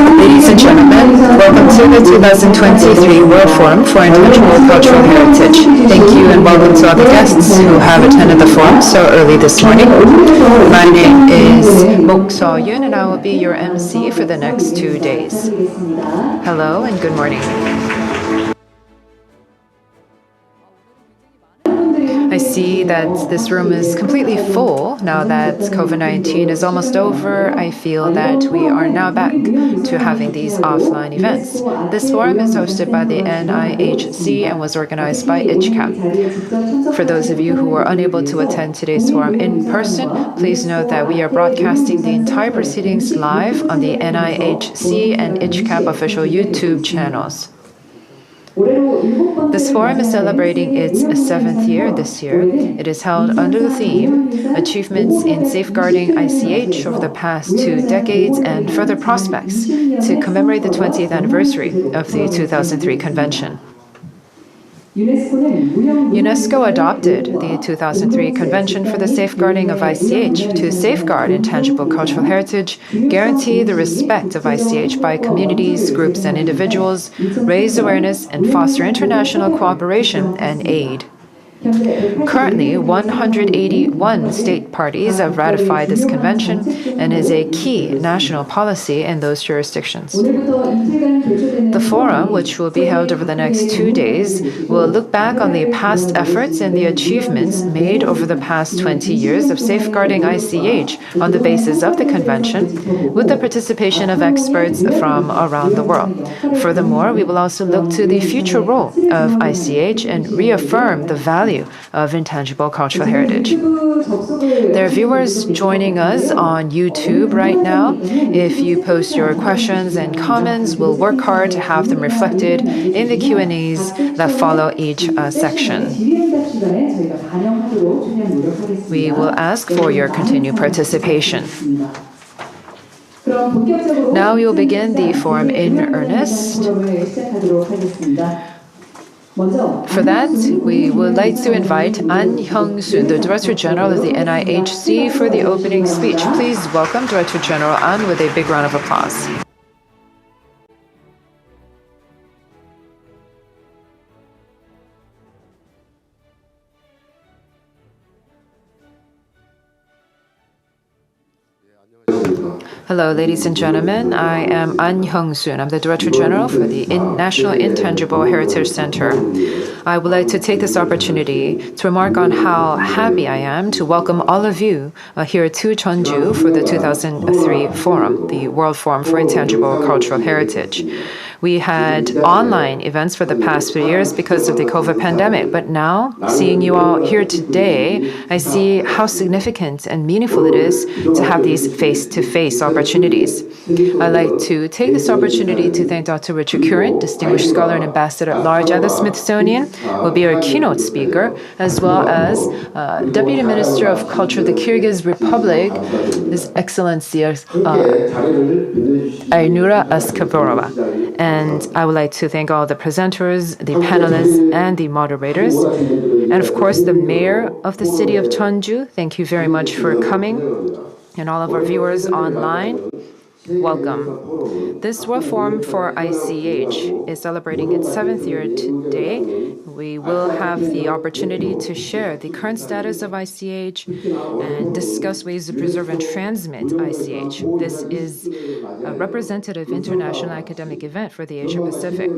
Ladies and gentlemen, welcome to the 2023 World Forum for Intangible Cultural Heritage. Thank you and welcome to all the guests who have attended the forum so early this morning. My name is Mok So-yoon and I will be your MC for the next 2 days. Hello and good morning. I see that this room is completely full now that COVID-19 is almost over. I feel that we are now back to having these offline events. This forum is hosted by the NIHC and was organized by ICHCAP. For those of you who are unable to attend today's forum in person, please note that we are broadcasting the entire proceedings live on the NIHC and ICHCAP official YouTube channels. This forum is celebrating its 7th year this year. It is held under the theme Achievements in Safeguarding ICH over the past 2 decades and Further Prospects to commemorate the 20th anniversary of the 2003 convention. UNESCO adopted the 2003 Convention for the Safeguarding of ICH to safeguard intangible cultural heritage, guarantee the respect of ICH by communities, groups, and individuals, raise awareness, and foster international cooperation and aid. Currently, 181 state parties have ratified this convention and is a key national policy in those jurisdictions. The forum, which will be held over the next 2 days, will look back on the past efforts and the achievements made over the past 20 years of safeguarding ICH on the basis of the convention, with the participation of experts from around the world. Furthermore, we will also look to the future role of ICH and reaffirm the value of intangible cultural heritage. There are viewers joining us on YouTube right now. If you post your questions and comments, we'll work hard to have them reflected in the Q&As that follow each section. We will ask for your continued participation. Now we will begin the forum in earnest. For that, we would like to invite An Hyung-soon, the Director General of the NIHC, for the opening speech. Please welcome Director General An with a big round of applause. Hello, ladies and gentlemen. I am An Hyung-soon. I'm the Director General for the National Intangible Heritage Center. I would like to take this opportunity to remark on how happy I am to welcome all of you here to Jeonju for the 2003 Forum, the World Forum for Intangible Cultural Heritage. We had online events for the past few years because of the COVID pandemic, but now, seeing you all here today, I see how significant and meaningful it is to have these face-to-face opportunities. I'd like to take this opportunity to thank Dr. Richard Curran, Distinguished Scholar and Ambassador at Large at the Smithsonian, who will be our keynote speaker, as well as Deputy Minister of Culture of the Kyrgyz Republic, His Excellency Aynura Askaborova. And I would like to thank all the presenters, the panelists, and the moderators. And of course, the mayor of the city of Jeonju. Thank you very much for coming. And all of our viewers online, welcome. This World Forum for ICH is celebrating its 7th year today. We will have the opportunity to share the current status of ICH and discuss ways to preserve and transmit ICH. This is a representative international academic event for the Asia Pacific.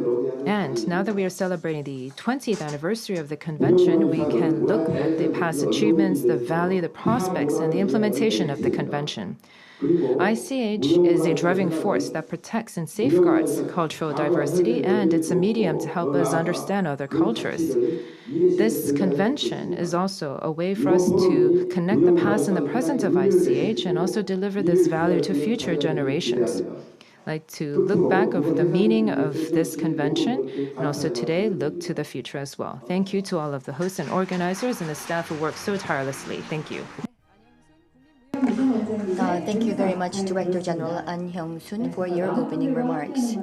And now that we are celebrating the 20th anniversary of the convention, we can look at the past achievements, the value, the prospects, and the implementation of the convention. ICH is a driving force that protects and safeguards cultural diversity, and it's a medium to help us understand other cultures. This convention is also a way for us to connect the past and the present of ICH and also deliver this value to future generations. I'd like to look back over the meaning of this convention and also today look to the future as well. Thank you to all of the hosts and organizers and the staff who work so tirelessly. Thank you. Thank you very much, Director General An Hyung-soon, for your opening remarks.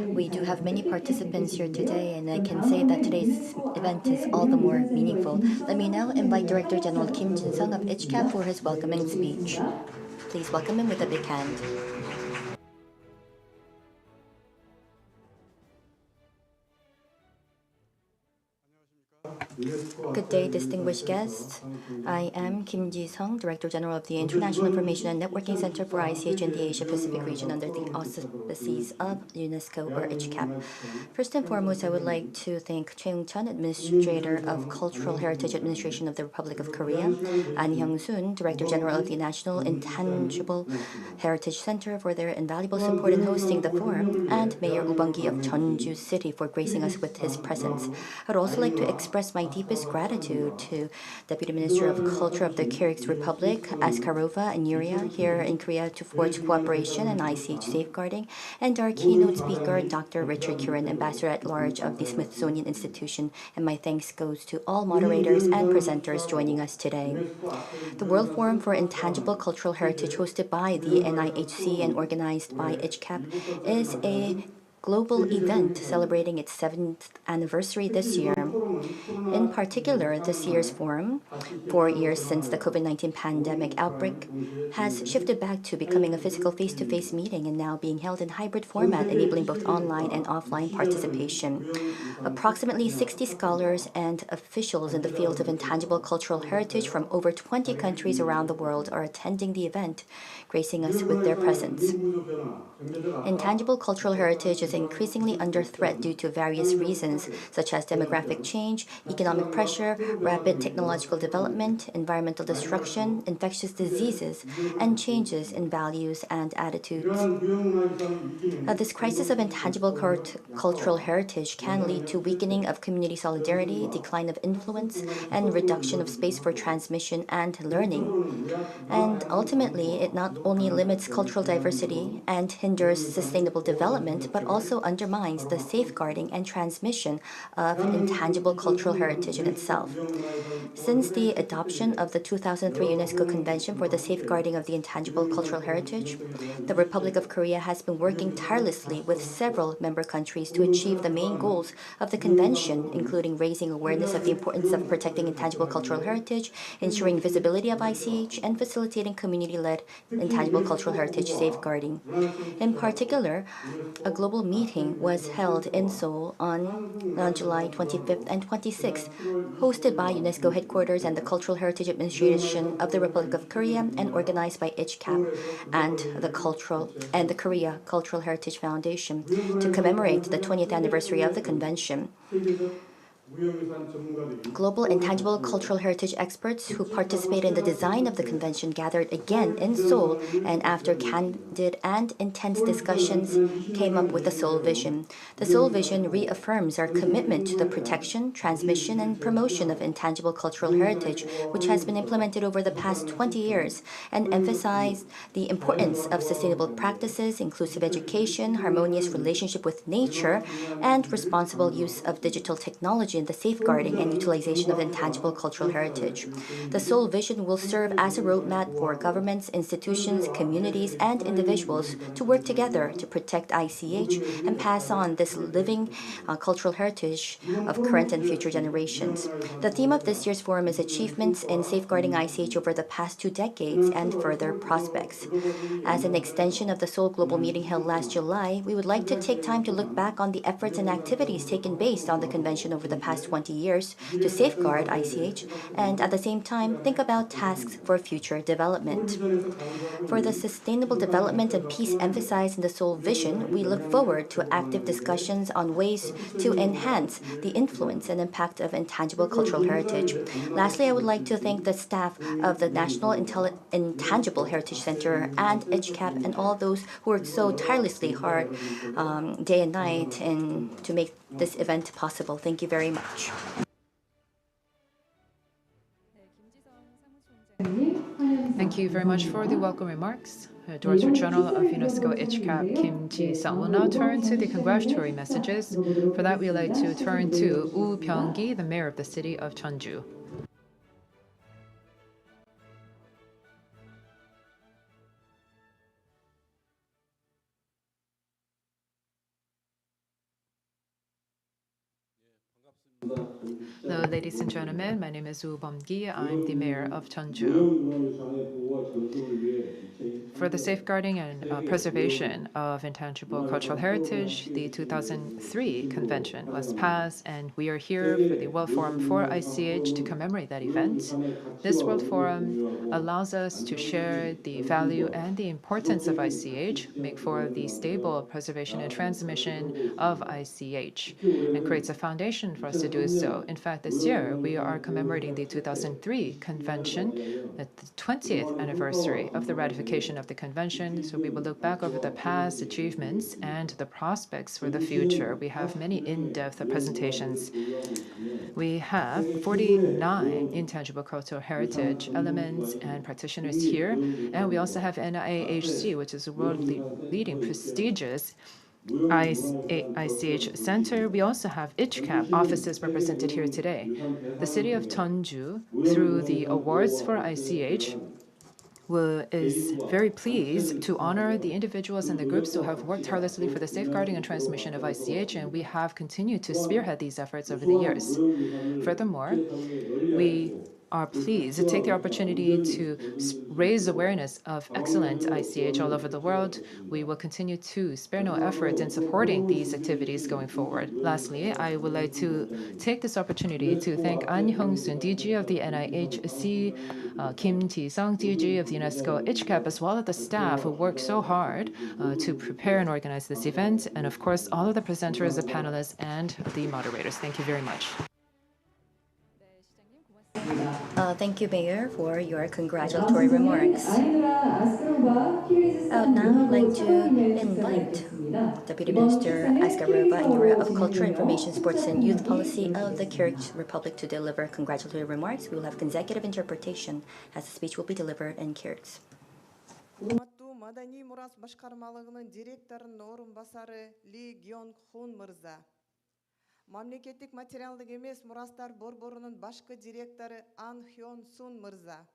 We do have many participants here today, and I can say that today's event is all the more meaningful. Let me now invite Director General Kim Jin-sung of ICHCAP for his welcoming speech. Please welcome him with a big hand. Good day, distinguished guests. I am Kim Ji-sung, Director General of the International Information and Networking Center for ICH in the Asia-Pacific region under the auspices of UNESCO or ICHCAP. First and foremost, I would like to thank Choi Eung-chun, Administrator of Cultural Heritage Administration of the Republic of Korea, An Hyung-soon, Director General of the National Intangible Heritage Center for their invaluable support in hosting the forum, and Mayor Woo Bung-gi of Jeonju City for gracing us with his presence. I would also like to express my deepest gratitude to Deputy Minister of Culture of the Kyrgyz Republic, Askarova and Yuria, here in Korea to forge cooperation and ICH safeguarding, and our keynote speaker, Dr. Richard Curran, Ambassador at Large of the Smithsonian Institution, and my thanks goes to all moderators and presenters joining us today. The World Forum for Intangible Cultural Heritage, hosted by the NIHC and organized by ICHCAP, is a global event celebrating its 7th anniversary this year. In particular, this year's forum, 4 years since the COVID-19 pandemic outbreak, has shifted back to becoming a physical face-to-face meeting and now being held in hybrid format, enabling both online and offline participation. Approximately 60 scholars and officials in the field of intangible cultural heritage from over 20 countries around the world are attending the event, gracing us with their presence. Intangible cultural heritage is increasingly under threat due to various reasons, such as demographic change, economic pressure, rapid technological development, environmental destruction, infectious diseases, and changes in values and attitudes. This crisis of intangible cultural heritage can lead to weakening of community solidarity, decline of influence, and reduction of space for transmission and learning. And ultimately, it not only limits cultural diversity and hinders sustainable development, but also undermines the safeguarding and transmission of intangible cultural heritage in itself. Since the adoption of the 2003 UNESCO Convention for the Safeguarding of the Intangible Cultural Heritage, the Republic of Korea has been working tirelessly with several member countries to achieve the main goals of the convention, including raising awareness of the importance of protecting intangible cultural heritage, ensuring visibility of ICH, and facilitating community-led intangible cultural heritage safeguarding. In particular, a global meeting was held in Seoul on July 25th and 26th, hosted by UNESCO headquarters and the Cultural Heritage Administration of the Republic of Korea and organized by ICHCAP and the Korea Cultural Heritage Foundation to commemorate the 20th anniversary of the convention. Global intangible cultural heritage experts who participated in the design of the convention gathered again in Seoul, and after candid and intense discussions, came up with the Seoul Vision. The Seoul Vision reaffirms our commitment to the protection, transmission, and promotion of intangible cultural heritage, which has been implemented over the past 20 years, and emphasized the importance of sustainable practices, inclusive education, harmonious relationship with nature, and responsible use of digital technology in the safeguarding and utilization of intangible cultural heritage. The Seoul Vision will serve as a roadmap for governments, institutions, communities, and individuals to work together to protect ICH and pass on this living cultural heritage of current and future generations. The theme of this year's forum is achievements in safeguarding ICH over the past 2 decades and further prospects. As an extension of the Seoul Global Meeting held last July, we would like to take time to look back on the efforts and activities taken based on the convention over the past 20 years to safeguard ICH, and at the same time think about tasks for future development. For the sustainable development and peace emphasized in the Seoul Vision, we look forward to active discussions on ways to enhance the influence and impact of intangible cultural heritage. Lastly, I would like to thank the staff of the National Intangible Heritage Center and ICHCAP and all those who worked so tirelessly hard day and night to make this event possible. Thank you very much. Thank you very much for the welcome remarks. Director General of UNESCO ICHCAP, Kim Ji-sung, will now turn to the congratulatory messages. For that, we'd like to turn to Woo Byung-gi, the mayor of the city of Jeonju. Hello, ladies and gentlemen. My name is Woo Bom-gi. I'm the mayor of Cheonju. For the safeguarding and preservation of intangible cultural heritage, the 2003 convention was passed, and we are here for the World Forum for ICH to commemorate that event. This World Forum allows us to share the value and the importance of ICH, make for the stable preservation and transmission of ICH, and creates a foundation for us to do so. In fact, this year we are commemorating the 2003 convention, the 20th anniversary of the ratification of the convention. So we will look back over the past achievements and the prospects for the future. We have many in-depth presentations. We have 49 intangible cultural heritage elements and practitioners here. And we also have NIHC, which is a world-leading prestigious ICH Center. We also have ICHCAP offices represented here today. The city of Cheonju, through the awards for ICH, is very pleased to honor the individuals and the groups who have worked tirelessly for the safeguarding and transmission of ICH, and we have continued to spearhead these efforts over the years. Furthermore, we are pleased to take the opportunity to raise awareness of excellent ICH all over the world. We will continue to spare no effort in supporting these activities going forward. Lastly, I would like to take this opportunity to thank An Hyung-soon, DG of the NIHC, Kim Ji-sung, DG of the UNESCO ICHCAP, as well as the staff who worked so hard to prepare and organize this event, and of course, all of the presenters, the panelists, and the moderators. Thank you very much. Thank you, Mayor, for your congratulatory remarks. I would now like to invite Deputy Minister Askaroba Inura of Culture, Information, Sports and Youth Policy of the Kyrgyz Republic to deliver congratulatory remarks. We will have consecutive interpretation as the speech will be delivered in Kyrgyz. Урматтуу Маданий мурас башкармалыгынын директорунун орун басары Ли Гёнг Хун мырза. Мамлекеттик материалдык эмес мурастар борборунун башкы директору Ан Хён Сун мырза.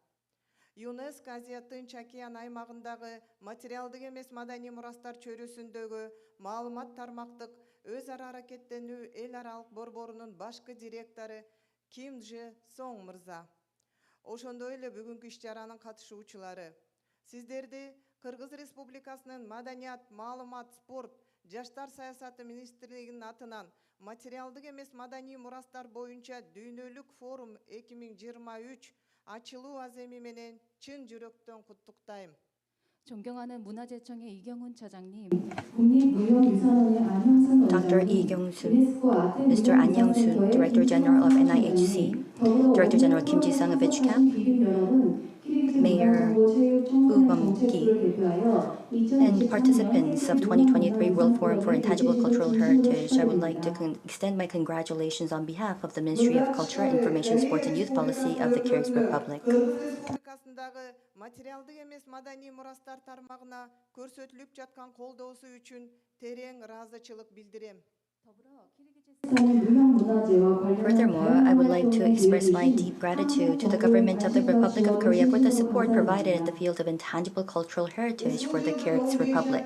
ЮНЕСКО Азия Тынч океан аймагындагы материалдык эмес маданий мурастар чөйрөсүндөгү маалымат тармактык өз ара аракеттенүү эл аралык борборунун башкы директору Ким Дже Сонг мырза. Ошондой эле бүгүнкү иш-чаранын катышуучулары. Сиздерди Кыргыз Республикасынын Маданият, Маалымат, Спорт, Жаштар саясаты министрлигинин атынан материалдык эмес маданий мурастар боюнча дүйнөлүк форум 2023 ачылуу аземи менен чын жүрөктөн куттуктайм. 존경하는 문화재청의 이경훈 차장님, Dr. Lee Kyung-soon, Mr. An Hyung-soon, Director General of NIHC, Director General Kim Ji-sung of ICHCAP, Mayor Woo Bom-gi, and participants of 2023 World Forum for Intangible Cultural Heritage, I would like to extend my congratulations on behalf of the Ministry of Culture, Information, Sports and Youth Policy of the Kyrgyz Republic. Материалдык эмес маданий мурастар тармагына көрсөтүлүп жаткан колдоосу үчүн терең ыраазычылык билдирем. Furthermore, I would like to express my deep gratitude to the government of the Republic of Korea for the support provided in the field of intangible cultural heritage for the Kyrgyz Republic.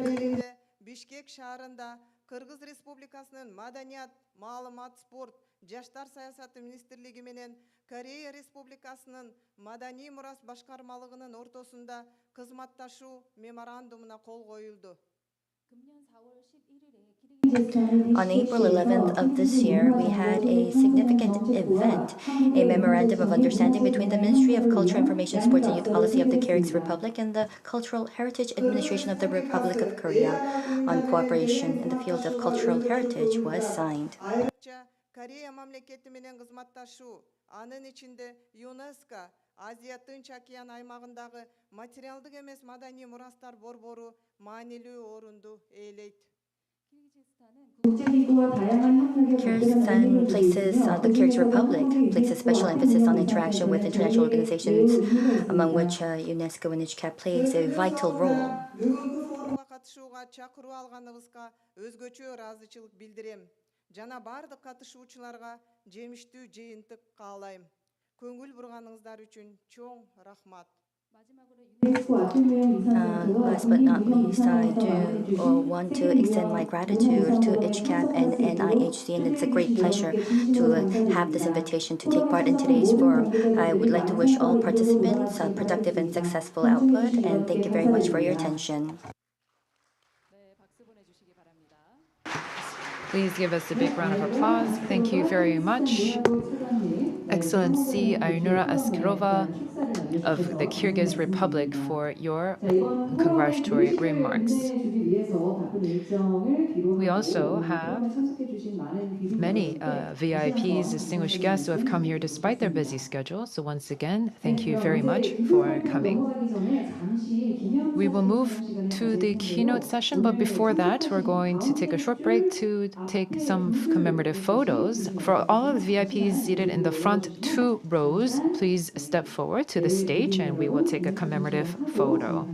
Бишкек шаарында Кыргыз Республикасынын Маданият, Маалымат, Спорт, Жаштар саясаты министрлиги менен Корея Республикасынын Маданий мурас башкармалыгынын ортосунда кызматташуу меморандумуна кол коюлду. On April 11th of this year, we had a significant event, a memorandum of understanding between the Ministry of Culture, Information, Sports and Youth Policy of the Kyrgyz Republic and the Cultural Heritage Administration of the Republic of Korea on cooperation in the field of cultural heritage was signed. Корея мамлекети менен кызматташуу, анын ичинде ЮНЕСКО Азия Тынч океан аймагындагы материалдык эмес маданий мурастар борбору маанилүү орунду ээлейт. Kyrgyzstan the Kyrgyz Republic places special emphasis on interaction with international organizations, among which UNESCO and ICHCAP plays a vital role. Чакыруу алганыбызга өзгөчө ыраазычылык билдирем. Жана бардык катышуучуларга жемиштүү жыйынтык каалайм. Көңүл бурганыңыздар үчүн чоң рахмат. Last but not least, I do want to extend my gratitude to ICHCAP and NIHC, and it's a great pleasure to have this invitation to take part in today's forum. I would like to wish all participants a productive and successful output, and thank you very much for your attention. 네, 박수 보내주시기 바랍니다. Please give us a big round of applause. Thank you very much. Excellency Ainura Askarova of the Kyrgyz Republic for your congratulatory remarks. We also have many VIPs, distinguished guests who have come here despite their busy schedule. So once again, thank you very much for coming. We will move to the keynote session, but before that, we're going to take a short break to take some commemorative photos. For all of the VIPs seated in the front 2 rows, please step forward to the stage and we will take a commemorative photo.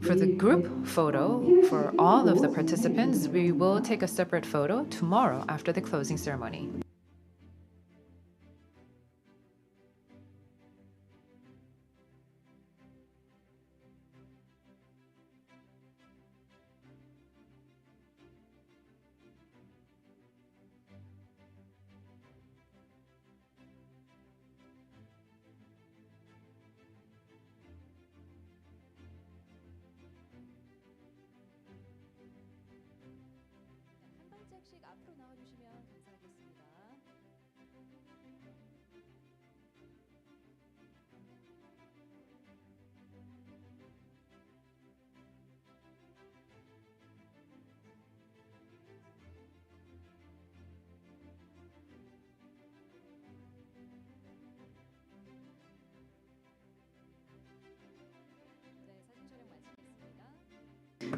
For the group photo, for all of the participants, we will take a separate photo tomorrow after the closing ceremony. 한 발짝씩 앞으로 나와주시면 감사하겠습니다. 네, 사진 촬영 마치겠습니다.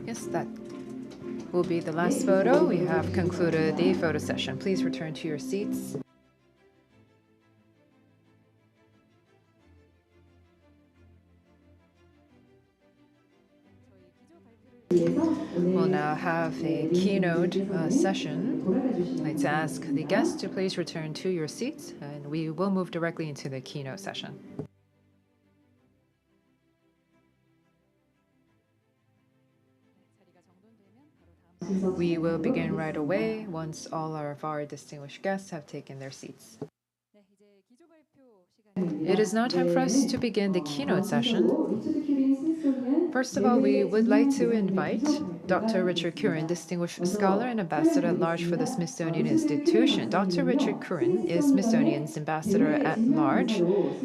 Yes, that will be the last photo. We have concluded the photo session. Please return to your seats. We'll now have a keynote session. I'd like to ask the guests to please return to your seats, and we will move directly into the keynote session. 자리가 정돈되면 바로 다음 We will begin right away once all of our distinguished guests have taken their seats. 네, 이제 기조 발표 시간입니다. It is now time for us to begin the keynote session. First of all, we would like to invite Dr. Richard Curran, Distinguished Scholar and Ambassador at Large for the Smithsonian Institution. Dr. Richard Curran is Smithsonian's Ambassador at Large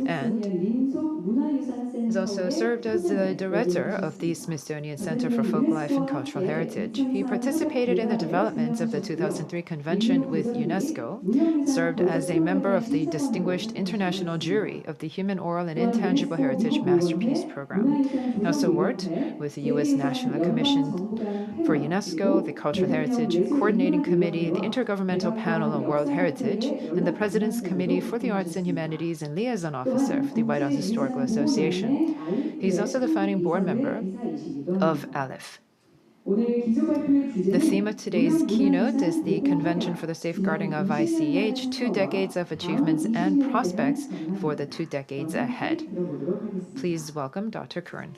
and has also served as the director of the Smithsonian Center for Folk Life and Cultural Heritage. He participated in the development of the 2003 convention with UNESCO, served as a member of the Distinguished International Jury of the Human Oral and Intangible Heritage Masterpiece Program. He also worked with the U.S. National Commission for UNESCO, the Cultural Heritage Coordinating Committee, the Intergovernmental Panel on World Heritage, and the President's Committee for the Arts and Humanities and Liaison Officer for the White House Historical Association. He's also the founding board member of ALIPH. The theme of today's keynote is the Convention for the Safeguarding of ICH, 2 Decades of Achievements and Prospects for the 2 Decades Ahead. Please welcome Dr. Curran.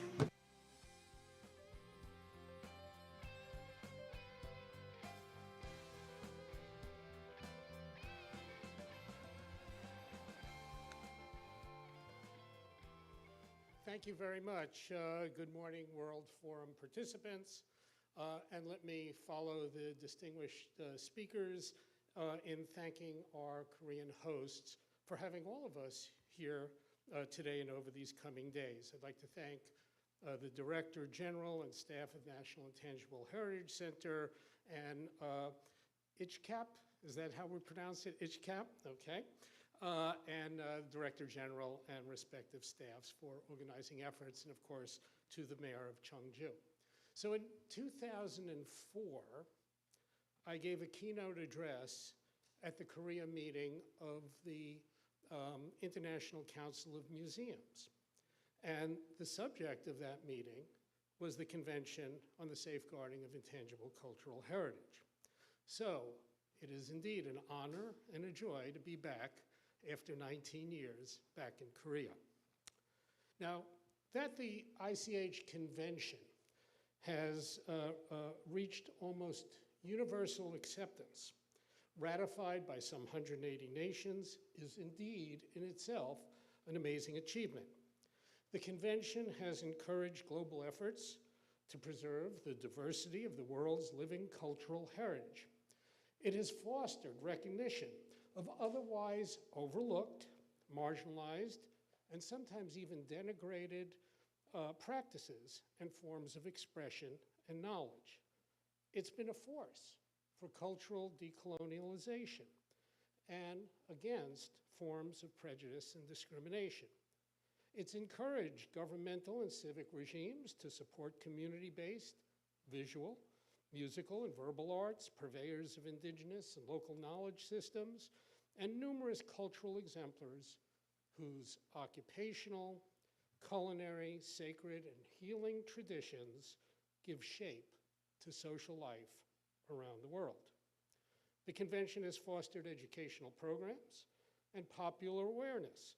Thank you very much. Good morning, World Forum participants. And let me follow the distinguished speakers in thanking our Korean hosts for having all of us here today and over these coming days. I'd like to thank the Director General and staff of National Intangible Heritage Center and ICHCAP. Is that how we pronounce it? ICHCAP? Okay. And Director General and respective staffs for organizing efforts, and of course, to the Mayor of Cheongju. So in 2004, I gave a keynote address at the Korea meeting of the International Council of Museums. And the subject of that meeting was the Convention on the Safeguarding of Intangible Cultural Heritage. So it is indeed an honor and a joy to be back after 19 years back in Korea. Now, that the ICH convention has reached almost universal acceptance, ratified by some 180 nations, is indeed in itself an amazing achievement. The convention has encouraged global efforts to preserve the diversity of the world's living cultural heritage. It has fostered recognition of otherwise overlooked, marginalized, and sometimes even denigrated practices and forms of expression and knowledge. It's been a force for cultural decolonialization and against forms of prejudice and discrimination. It's encouraged governmental and civic regimes to support community-based visual, musical, and verbal arts, purveyors of indigenous and local knowledge systems, and numerous cultural exemplars whose occupational, culinary, sacred, and healing traditions give shape to social life around the world. The convention has fostered educational programs and popular awareness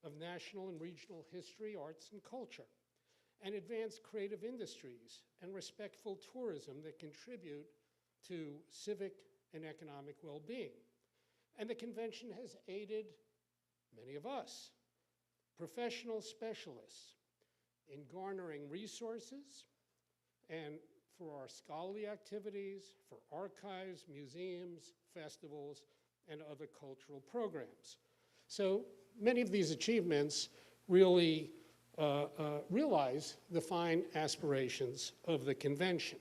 of national and regional history, arts, and culture, and advanced creative industries and respectful tourism that contribute to civic and economic well-being. And the convention has aided many of us, professional specialists, in garnering resources and for our scholarly activities, for archives, museums, festivals, and other cultural programs. So many of these achievements really realize the fine aspirations of the convention.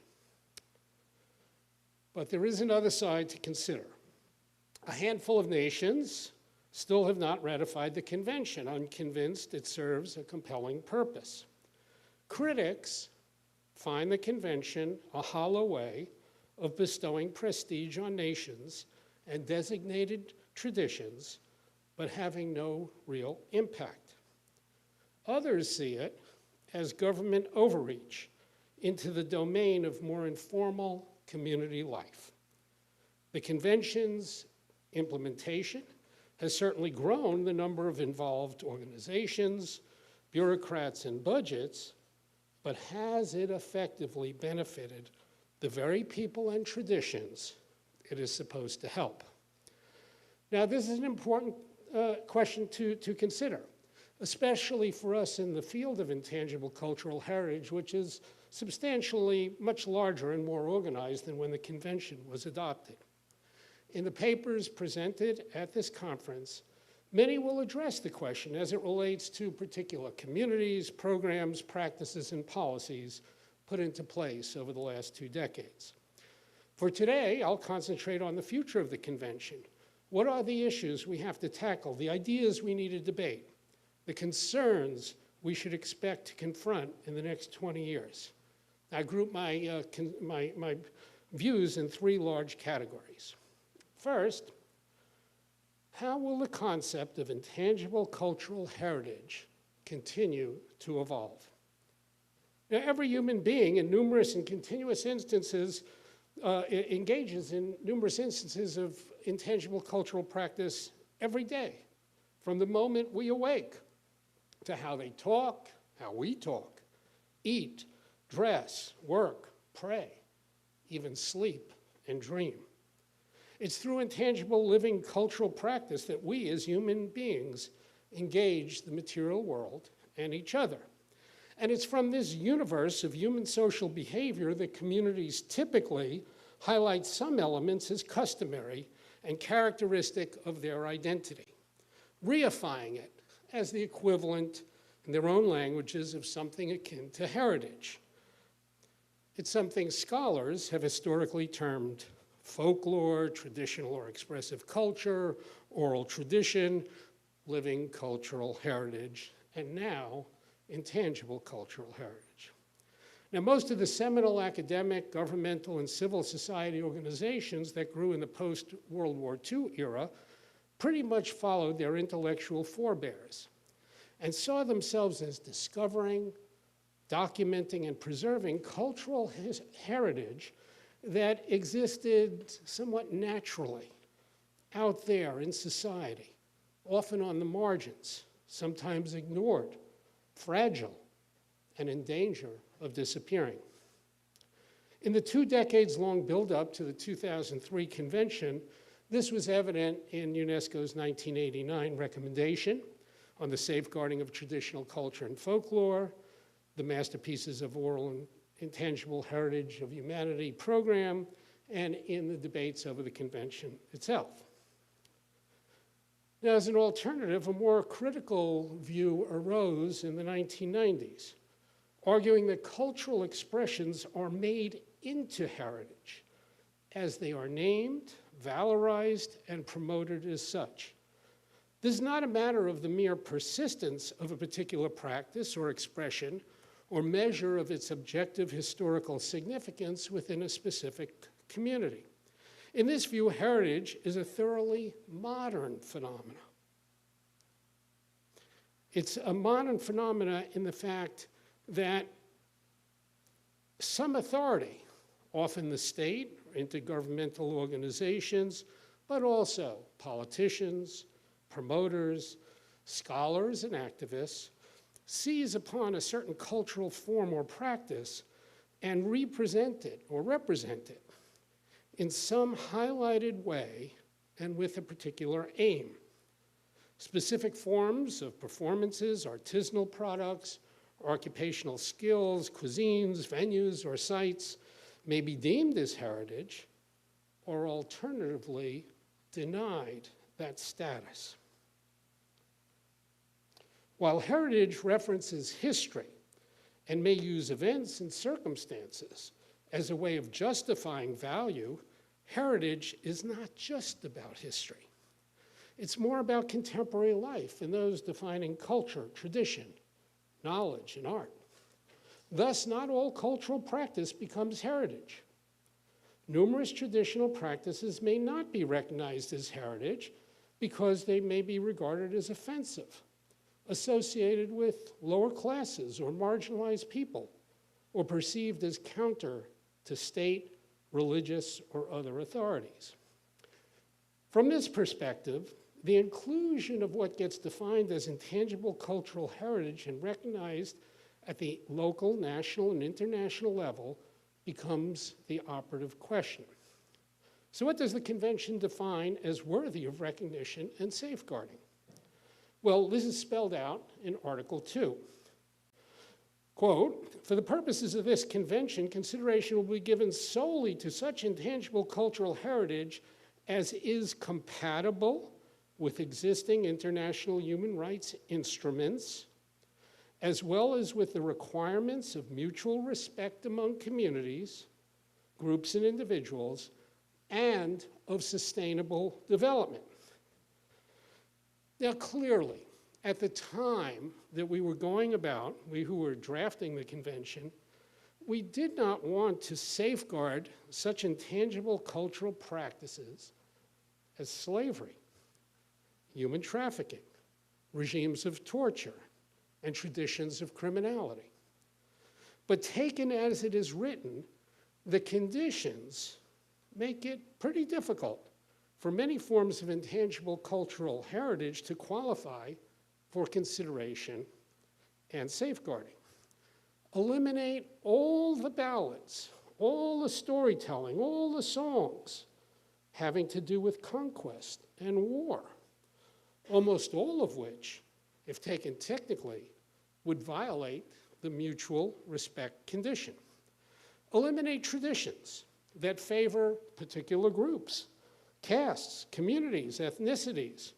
But there is another side to consider. A handful of nations still have not ratified the convention, unconvinced it serves a compelling purpose. Critics find the convention a hollow way of bestowing prestige on nations and designated traditions, but having no real impact. Others see it as government overreach into the domain of more informal community life. The convention's implementation has certainly grown the number of involved organizations, bureaucrats, and budgets, but has it effectively benefited the very people and traditions it is supposed to help? Now, this is an important question to consider, especially for us in the field of intangible cultural heritage, which is substantially much larger and more organized than when the convention was adopted. In the papers presented at this conference, many will address the question as it relates to particular communities, programs, practices, and policies put into place over the last 2 decades. For today, I'll concentrate on the future of the convention. What are the issues we have to tackle, the ideas we need to debate, the concerns we should expect to confront in the next 20 years? I group my views in 3 large categories. First, how will the concept of intangible cultural heritage continue to evolve? Now, every human being in numerous and continuous instances engages in numerous instances of intangible cultural practice every day, from the moment we awake to how they talk, how we talk, eat, dress, work, pray, even sleep and dream. It's through intangible living cultural practice that we as human beings engage the material world and each other. And it's from this universe of human social behavior that communities typically highlight some elements as customary and characteristic of their identity, reifying it as the equivalent in their own languages of something akin to heritage. It's something scholars have historically termed folklore, traditional or expressive culture, oral tradition, living cultural heritage, and now intangible cultural heritage. Now, most of the seminal academic, governmental, and civil society organizations that grew in the post-World War II era pretty much followed their intellectual forebears and saw themselves as discovering, documenting, and preserving cultural heritage that existed somewhat naturally out there in society, often on the margins, sometimes ignored, fragile, and in danger of disappearing. In the 2 decades-long build-up to the 2003 convention, this was evident in UNESCO's 1989 recommendation on the safeguarding of traditional culture and folklore, the Masterpieces of Oral and Intangible Heritage of Humanity program, and in the debates over the convention itself. Now, as an alternative, a more critical view arose in the 1990s, arguing that cultural expressions are made into heritage as they are named, valorized, and promoted as such. This is not a matter of the mere persistence of a particular practice or expression or measure of its objective historical significance within a specific community. In this view, heritage is a thoroughly modern phenomenon. It's a modern phenomenon in the fact that some authority, often the state, intergovernmental organizations, but also politicians, promoters, scholars, and activists, seize upon a certain cultural form or practice and represent it or represent it in some highlighted way and with a particular aim. Specific forms of performances, artisanal products, occupational skills, cuisines, venues, or sites may be deemed as heritage or alternatively denied that status. While heritage references history and may use events and circumstances as a way of justifying value, heritage is not just about history. It's more about contemporary life and those defining culture, tradition, knowledge, and art. Thus, not all cultural practice becomes heritage. Numerous traditional practices may not be recognized as heritage because they may be regarded as offensive, associated with lower classes or marginalized people, or perceived as counter to state, religious, or other authorities. From this perspective, the inclusion of what gets defined as intangible cultural heritage and recognized at the local, national, and international level becomes the operative question. So what does the convention define as worthy of recognition and safeguarding? Well, this is spelled out in Article 2. Quote, "For the purposes of this convention, consideration will be given solely to such intangible cultural heritage as is compatible with existing international human rights instruments, as well as with the requirements of mutual respect among communities, groups, and individuals, and of sustainable development." Now, clearly, at the time that we were going about, we who were drafting the convention, we did not want to safeguard such intangible cultural practices as slavery, human trafficking, regimes of torture, and traditions of criminality. But taken as it is written, the conditions make it pretty difficult for many forms of intangible cultural heritage to qualify for consideration and safeguarding. Eliminate all the ballads, all the storytelling, all the songs having to do with conquest and war, almost all of which, if taken technically, would violate the mutual respect condition. Eliminate traditions that favor particular groups, castes, communities, ethnicities,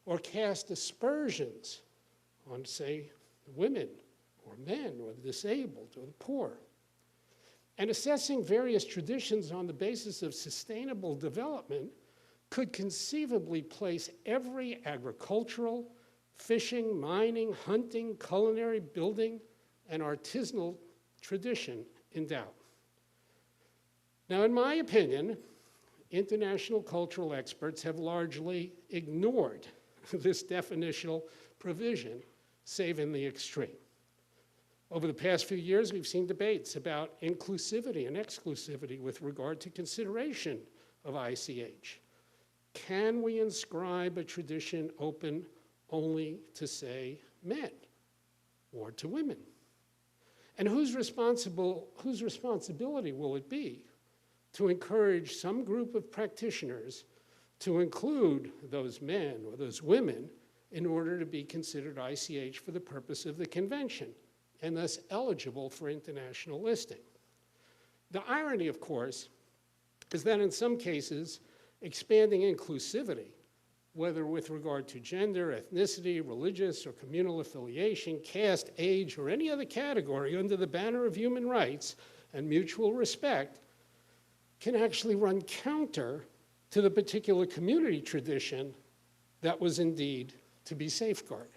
or cast aspersions on, say, women or men or the disabled or the poor. And assessing various traditions on the basis of sustainable development could conceivably place every agricultural, fishing, mining, hunting, culinary, building, and artisanal tradition in doubt. Now, in my opinion, international cultural experts have largely ignored this definitional provision, save in the extreme. Over the past few years, we've seen debates about inclusivity and exclusivity with regard to consideration of ICH. Can we inscribe a tradition open only to, say, men or to women? And whose responsibility will it be to encourage some group of practitioners to include those men or those women in order to be considered ICH for the purpose of the convention and thus eligible for international listing? The irony, of course, is that in some cases, expanding inclusivity, whether with regard to gender, ethnicity, religious or communal affiliation, caste, age, or any other category under the banner of human rights and mutual respect, can actually run counter to the particular community tradition that was indeed to be safeguarded.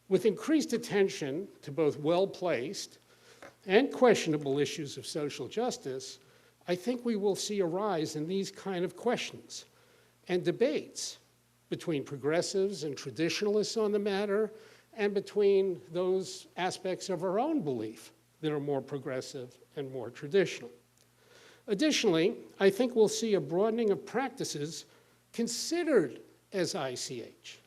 With increased attention to both well-placed and questionable issues of social justice, I think we will see a rise in these kind of questions and debates between progressives and traditionalists on the matter, and between those aspects of our own belief that are more progressive and more traditional. Additionally, I think we'll see a broadening of practices considered as ICH.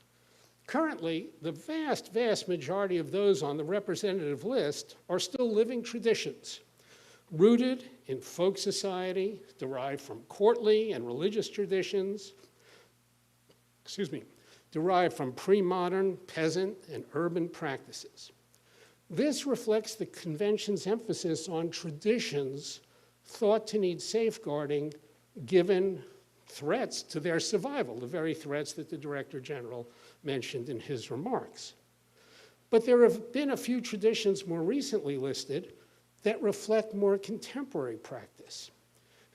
Currently, the vast, vast majority of those on the representative list are still living traditions, rooted in folk society, derived from courtly and religious traditions, derived from pre-modern, peasant, and urban practices. This reflects the convention's emphasis on traditions thought to need safeguarding given threats to their survival, the very threats that the Director General mentioned in his remarks. But there have been a few traditions more recently listed that reflect more contemporary practice.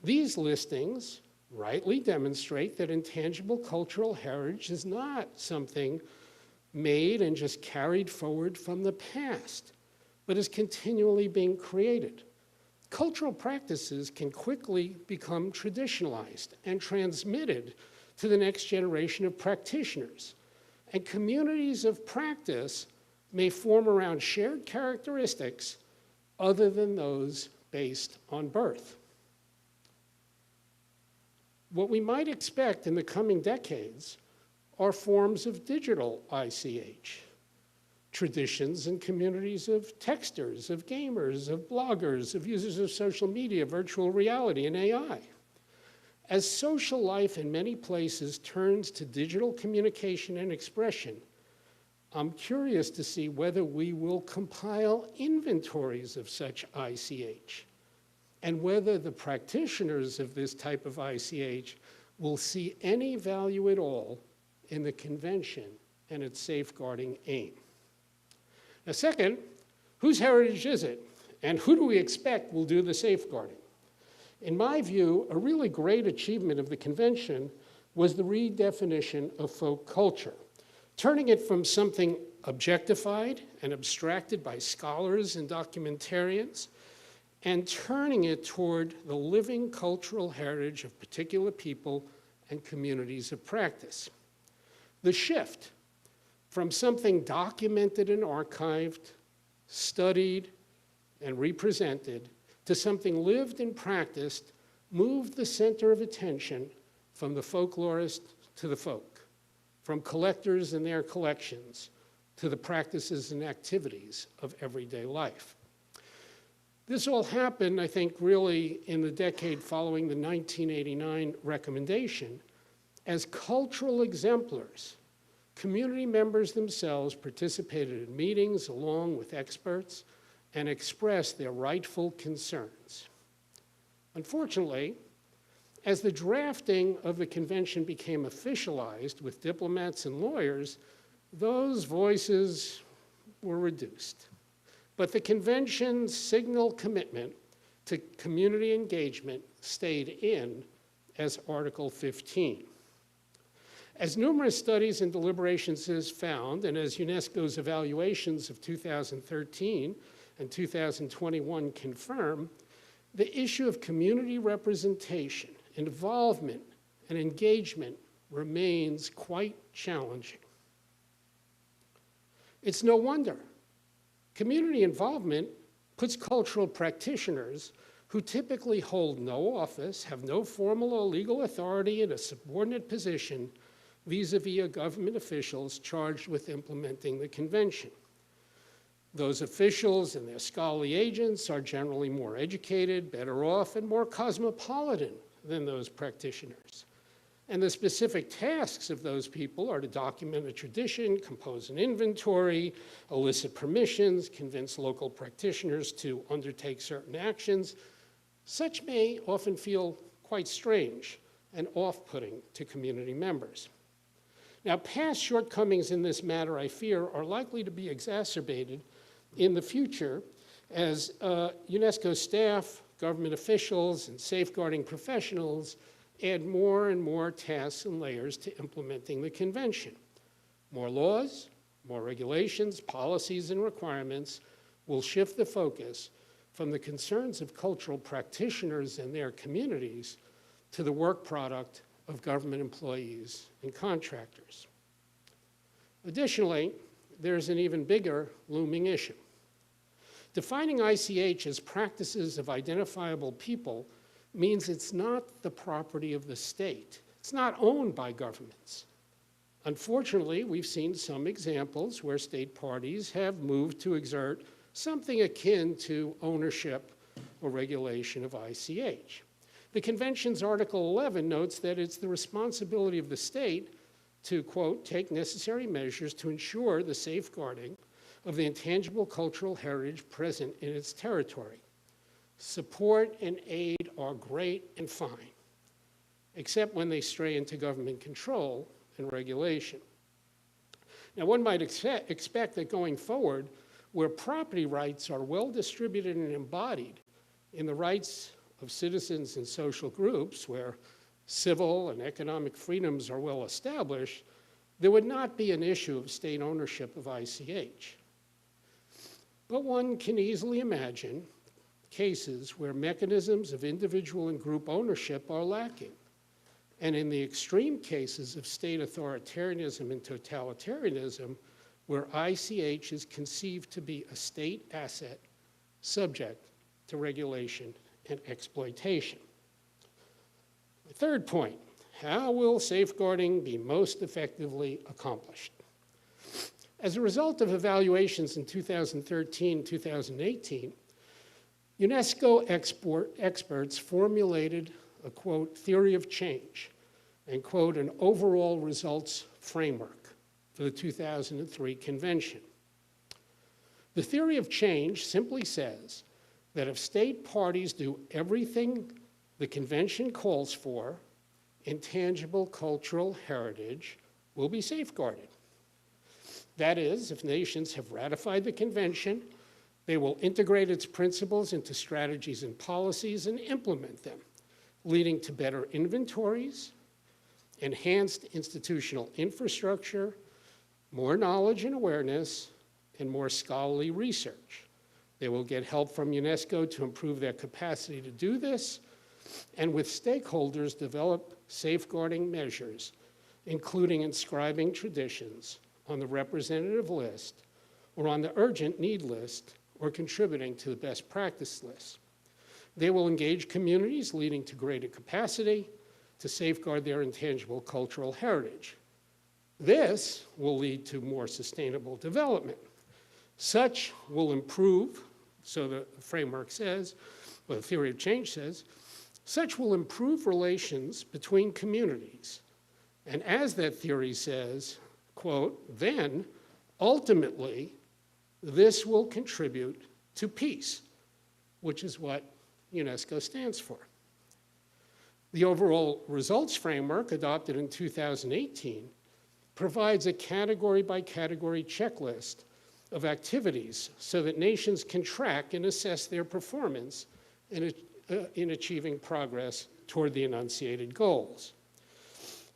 These listings rightly demonstrate that intangible cultural heritage is not something made and just carried forward from the past, but is continually being created. Cultural practices can quickly become traditionalized and transmitted to the next generation of practitioners. And communities of practice may form around shared characteristics other than those based on birth. What we might expect in the coming decades are forms of digital ICH, traditions and communities of texters, of gamers, of bloggers, of users of social media, virtual reality, and AI. As social life in many places turns to digital communication and expression, I'm curious to see whether we will compile inventories of such ICH, and whether the practitioners of this type of ICH will see any value at all in the convention and its safeguarding aim. Now, second, whose heritage is it, and who do we expect will do the safeguarding? In my view, a really great achievement of the convention was the redefinition of folk culture, turning it from something objectified and abstracted by scholars and documentarians, and turning it toward the living cultural heritage of particular people and communities of practice. The shift from something documented and archived, studied, and represented to something lived and practiced moved the center of attention from the folklorist to the folk, from collectors and their collections to the practices and activities of everyday life. This all happened, I think, really in the decade following the 1989 recommendation. As cultural exemplars, community members themselves participated in meetings along with experts and expressed their rightful concerns. Unfortunately, as the drafting of the convention became officialized with diplomats and lawyers, those voices were reduced. But the convention's signal commitment to community engagement stayed in as Article 15. As numerous studies and deliberations has found, and as UNESCO's evaluations of 2013 and 2021 confirm, the issue of community representation, involvement, and engagement remains quite challenging. It's no wonder. Community involvement puts cultural practitioners who typically hold no office, have no formal or legal authority in a subordinate position, vis-a-vis government officials charged with implementing the convention. Those officials and their scholarly agents are generally more educated, better off, and more cosmopolitan than those practitioners. And the specific tasks of those people are to document a tradition, compose an inventory, elicit permissions, convince local practitioners to undertake certain actions. Such may often feel quite strange and off-putting to community members. Now, past shortcomings in this matter, I fear, are likely to be exacerbated in the future as UNESCO staff, government officials, and safeguarding professionals add more and more tasks and layers to implementing the convention. More laws, more regulations, policies, and requirements will shift the focus from the concerns of cultural practitioners and their communities to the work product of government employees and contractors. Additionally, there's an even bigger looming issue. Defining ICH as practices of identifiable people means it's not the property of the state. It's not owned by governments. Unfortunately, we've seen some examples where state parties have moved to exert something akin to ownership or regulation of ICH. The Convention's Article 11 notes that it's the responsibility of the state to, quote, take necessary measures to ensure the safeguarding of the intangible cultural heritage present in its territory. Support and aid are great and fine, except when they stray into government control and regulation. Now, one might expect that going forward, where property rights are well distributed and embodied in the rights of citizens and social groups, where civil and economic freedoms are well established, there would not be an issue of state ownership of ICH. But one can easily imagine cases where mechanisms of individual and group ownership are lacking. And in the extreme cases of state authoritarianism and totalitarianism, where ICH is conceived to be a state asset subject to regulation and exploitation. The third point, how will safeguarding be most effectively accomplished? As a result of evaluations in 2013, 2018, UNESCO experts formulated a, quote, theory of change and, quote, an overall results framework for the 2003 convention. The theory of change simply says that if state parties do everything the convention calls for, intangible cultural heritage will be safeguarded. That is, if nations have ratified the convention, they will integrate its principles into strategies and policies and implement them, leading to better inventories, enhanced institutional infrastructure, more knowledge and awareness, and more scholarly research. They will get help from UNESCO to improve their capacity to do this, and with stakeholders develop safeguarding measures, including inscribing traditions on the representative list or on the urgent need list or contributing to the best practice list. They will engage communities, leading to greater capacity to safeguard their intangible cultural heritage. This will lead to more sustainable development. Such will improve, so the framework says, or the theory of change says, such will improve relations between communities. And as that theory says, quote, then ultimately this will contribute to peace, which is what UNESCO stands for. The overall results framework adopted in 2018 provides a category-by-category checklist of activities so that nations can track and assess their performance in achieving progress toward the enunciated goals.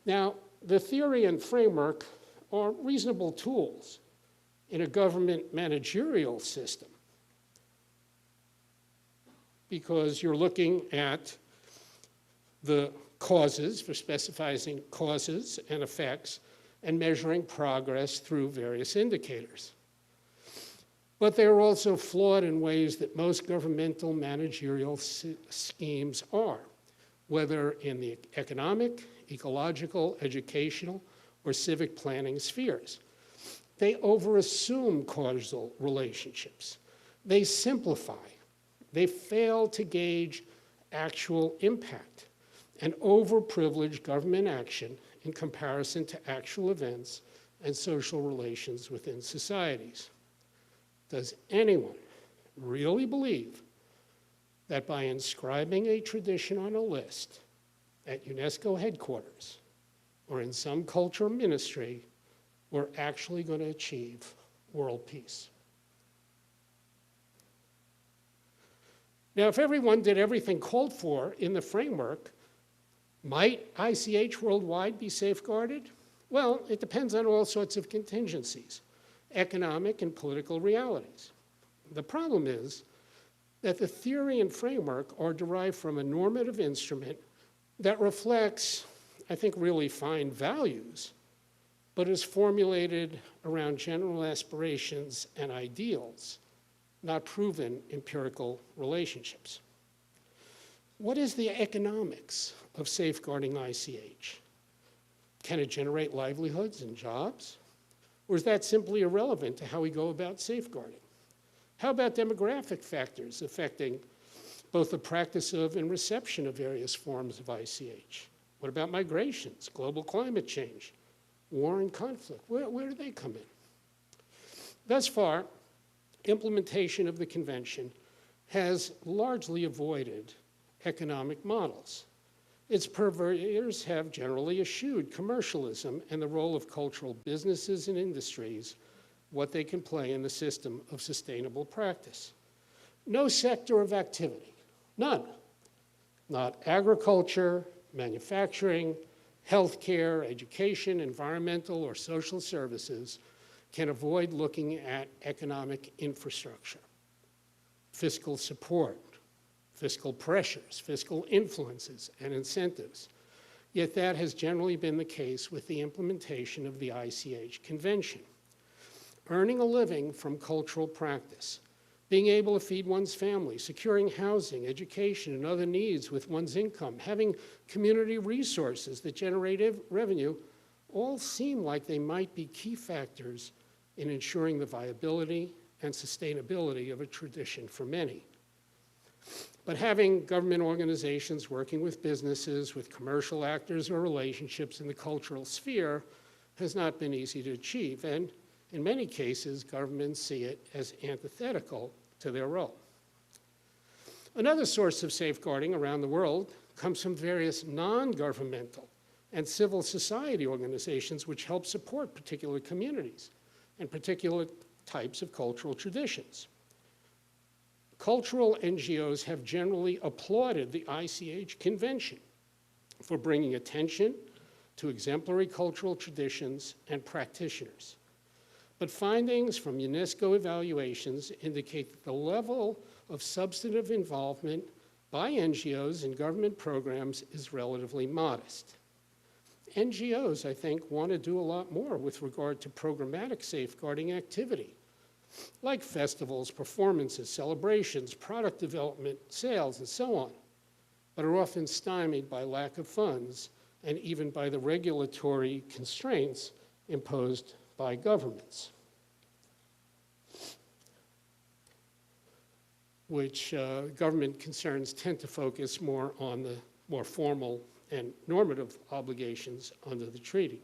Now, the theory and framework are reasonable tools in a government managerial system because you're looking at the causes, for specifying causes and effects, and measuring progress through various indicators. But they're also flawed in ways that most governmental managerial schemes are, whether in the economic, ecological, educational, or civic planning spheres. They overassume causal relationships. They simplify. They fail to gauge actual impact and overprivilege government action in comparison to actual events and social relations within societies. Does anyone really believe that by inscribing a tradition on a list at UNESCO headquarters or in some cultural ministry, we're actually going to achieve world peace? Now, if everyone did everything called for in the framework, might ICH worldwide be safeguarded? Well, it depends on all sorts of contingencies, economic and political realities. The problem is that the theory and framework are derived from a normative instrument that reflects, I think, really fine values, but is formulated around general aspirations and ideals, not proven empirical relationships. What is the economics of safeguarding ICH? Can it generate livelihoods and jobs? Or is that simply irrelevant to how we go about safeguarding? How about demographic factors affecting both the practice of and reception of various forms of ICH? What about migrations, global climate change, war and conflict? Where do they come in? Thus far, implementation of the convention has largely avoided economic models. Its purveyors have generally eschewed commercialism and the role of cultural businesses and industries, what they can play in the system of sustainable practice. No sector of activity, none, not agriculture, manufacturing, healthcare, education, environmental, or social services, can avoid looking at economic infrastructure, fiscal support, fiscal pressures, fiscal influences, and incentives. Yet that has generally been the case with the implementation of the ICH Convention. Earning a living from cultural practice, being able to feed one's family, securing housing, education, and other needs with one's income, having community resources that generate revenue, all seem like they might be key factors in ensuring the viability and sustainability of a tradition for many. But having government organizations working with businesses, with commercial actors or relationships in the cultural sphere has not been easy to achieve, and in many cases, governments see it as antithetical to their role. Another source of safeguarding around the world comes from various non-governmental and civil society organizations which help support particular communities and particular types of cultural traditions. Cultural NGOs have generally applauded the ICH Convention for bringing attention to exemplary cultural traditions and practitioners. But findings from UNESCO evaluations indicate that the level of substantive involvement by NGOs in government programs is relatively modest. NGOs, I think, want to do a lot more with regard to programmatic safeguarding activity, like festivals, performances, celebrations, product development, sales, and so on, but are often stymied by lack of funds and even by the regulatory constraints imposed by governments, which government concerns tend to focus more on the more formal and normative obligations under the treaty.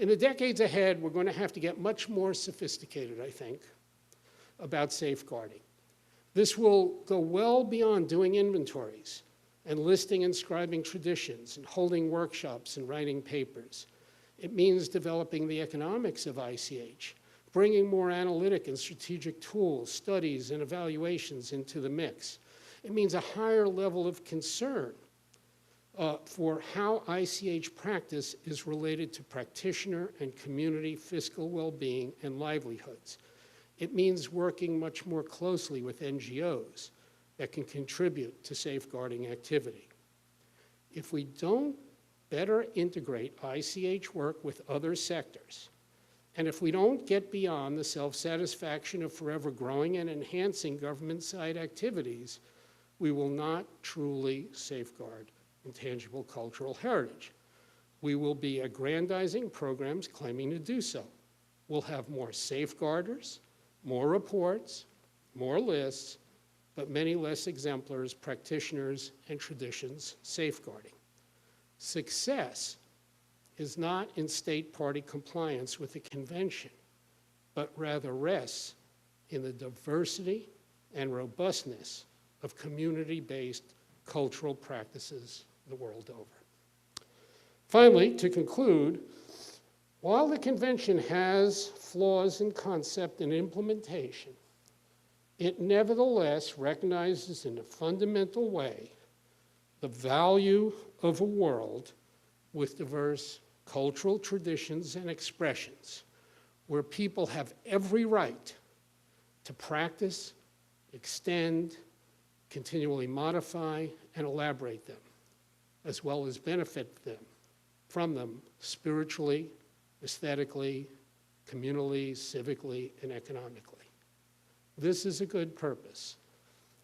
In the decades ahead, we're going to have to get much more sophisticated, I think, about safeguarding. This will go well beyond doing inventories and listing and inscribing traditions and holding workshops and writing papers. It means developing the economics of ICH, bringing more analytic and strategic tools, studies, and evaluations into the mix. It means a higher level of concern for how ICH practice is related to practitioner and community fiscal well-being and livelihoods. It means working much more closely with NGOs that can contribute to safeguarding activity. If we don't better integrate ICH work with other sectors, and if we don't get beyond the self-satisfaction of forever growing and enhancing government-side activities, we will not truly safeguard intangible cultural heritage. We will be aggrandizing programs claiming to do so. We'll have more safeguarders, more reports, more lists, but many less exemplars, practitioners, and traditions safeguarding. Success is not in state party compliance with the convention, but rather rests in the diversity and robustness of community-based cultural practices the world over. Finally, to conclude, while the convention has flaws in concept and implementation, it nevertheless recognizes in a fundamental way the value of a world with diverse cultural traditions and expressions, where people have every right to practice, extend, continually modify, and elaborate them, as well as benefit from them spiritually, aesthetically, communally, civically, and economically. This is a good purpose.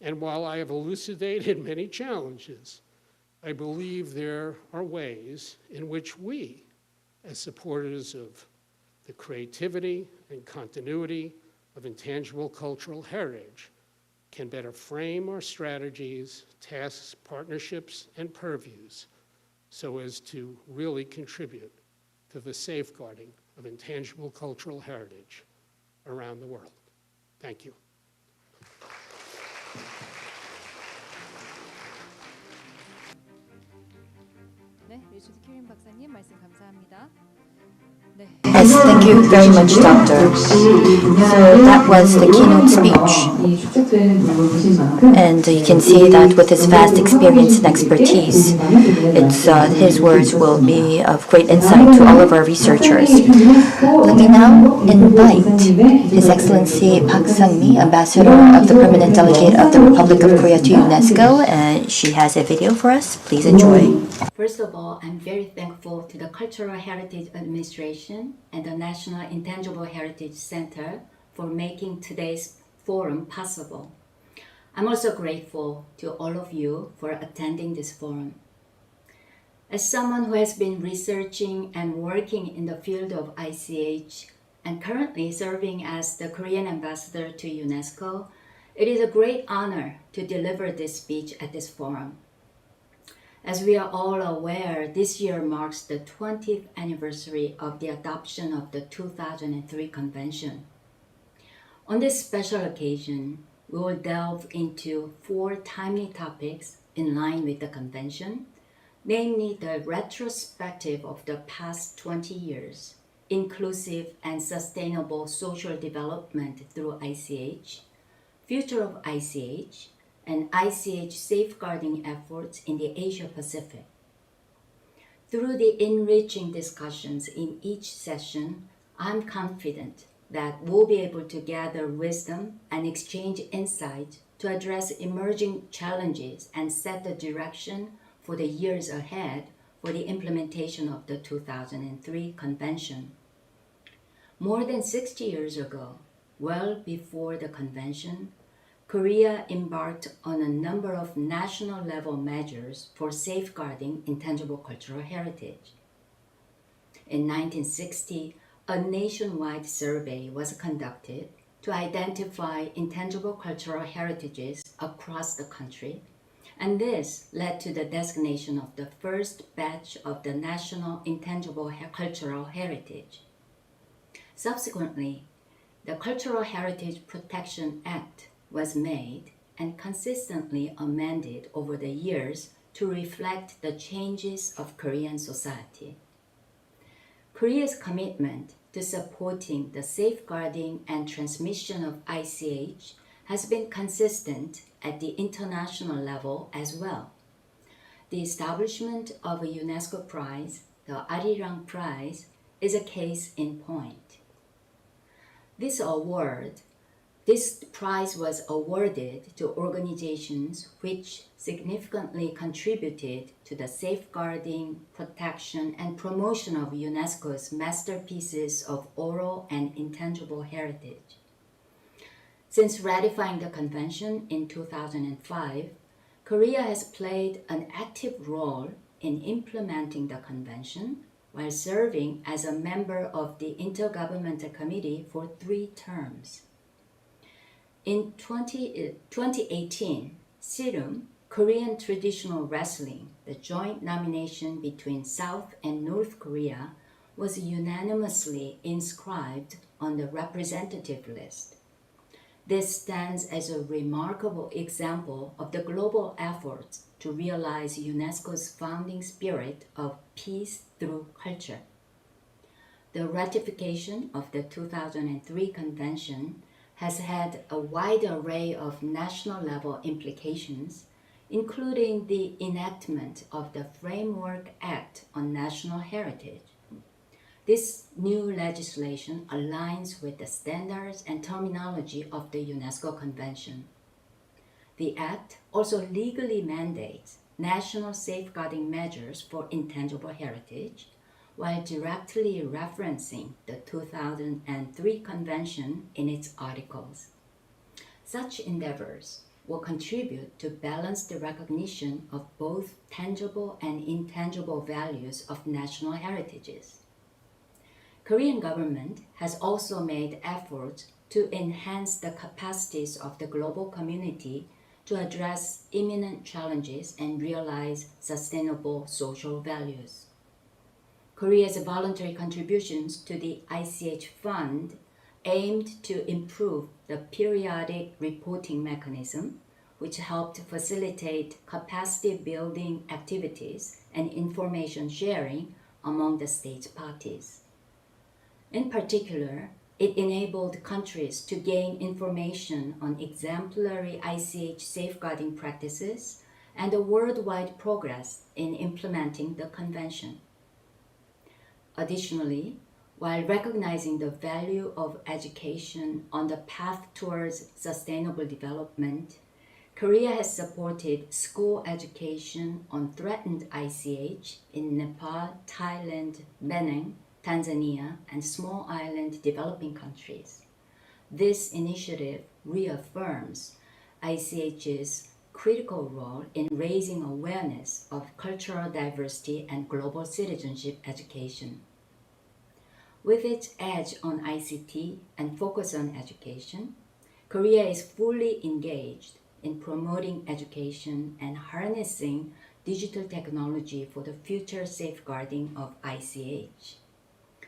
And while I have elucidated many challenges, I believe there are ways in which we, as supporters of the creativity and continuity of intangible cultural heritage, can better frame our strategies, tasks, partnerships, and purviews so as to really contribute to the safeguarding of intangible cultural heritage around the world. Thank you. 네, 리주드 키린 박사님 말씀 감사합니다. 네. Yes, thank you very much, Doctor. So that was the keynote speech. And you can see that with his vast experience and expertise, his words will be of great insight to all of our researchers. Let me now invite His Excellency Park Sang-mi, Ambassador of the Permanent Delegate of the Republic of Korea to UNESCO, and she has a video for us. Please enjoy. First of all, I'm very thankful to the Cultural Heritage Administration and the National Intangible Heritage Center for making today's forum possible. I'm also grateful to all of you for attending this forum. As someone who has been researching and working in the field of ICH and currently serving as the Korean ambassador to UNESCO, it is a great honor to deliver this speech at this forum. As we are all aware, this year marks the 20th anniversary of the adoption of the 2003 Convention. On this special occasion, we will delve into 4 timely topics in line with the Convention, namely the retrospective of the past 20 years, inclusive and sustainable social development through ICH, future of ICH, and ICH safeguarding efforts in the Asia-Pacific. Through the enriching discussions in each session, I'm confident that we'll be able to gather wisdom and exchange insight to address emerging challenges and set the direction for the years ahead for the implementation of the 2003 Convention. More than 60 years ago, well before the Convention, Korea embarked on a number of national-level measures for safeguarding intangible cultural heritage. In 1960, a nationwide survey was conducted to identify intangible cultural heritages across the country, and this led to the designation of the first batch of the National Intangible Cultural Heritage. Subsequently, the Cultural Heritage Protection Act was made and consistently amended over the years to reflect the changes of Korean society. Korea's commitment to supporting the safeguarding and transmission of ICH has been consistent at the international level as well. The establishment of a UNESCO prize, the Arirang Prize, is a case in point. This prize was awarded to organizations which significantly contributed to the safeguarding, protection, and promotion of UNESCO's masterpieces of oral and intangible heritage. Since ratifying the convention in 2005, Korea has played an active role in implementing the convention while serving as a member of the Intergovernmental Committee for 3 terms. In 2018, Sirum, Korean Traditional Wrestling, the joint nomination between South and North Korea, was unanimously inscribed on the representative list. This stands as a remarkable example of the global efforts to realize UNESCO's founding spirit of peace through culture. The ratification of the 2003 convention has had a wide array of national-level implications, including the enactment of the Framework Act on National Heritage. This new legislation aligns with the standards and terminology of the UNESCO Convention. The Act also legally mandates national safeguarding measures for intangible heritage, while directly referencing the 2003 Convention in its articles. Such endeavors will contribute to balance the recognition of both tangible and intangible values of national heritages. Korean government has also made efforts to enhance the capacities of the global community to address imminent challenges and realize sustainable social values. Korea's voluntary contributions to the ICH Fund aimed to improve the periodic reporting mechanism, which helped facilitate capacity building activities and information sharing among the state's parties. In particular, it enabled countries to gain information on exemplary ICH safeguarding practices and the worldwide progress in implementing the convention. Additionally, while recognizing the value of education on the path towards sustainable development, Korea has supported school education on threatened ICH in Nepal, Thailand, Benin, Tanzania, and small island developing countries. This initiative reaffirms ICH's critical role in raising awareness of cultural diversity and global citizenship education. With its edge on ICT and focus on education, Korea is fully engaged in promoting education and harnessing digital technology for the future safeguarding of ICH.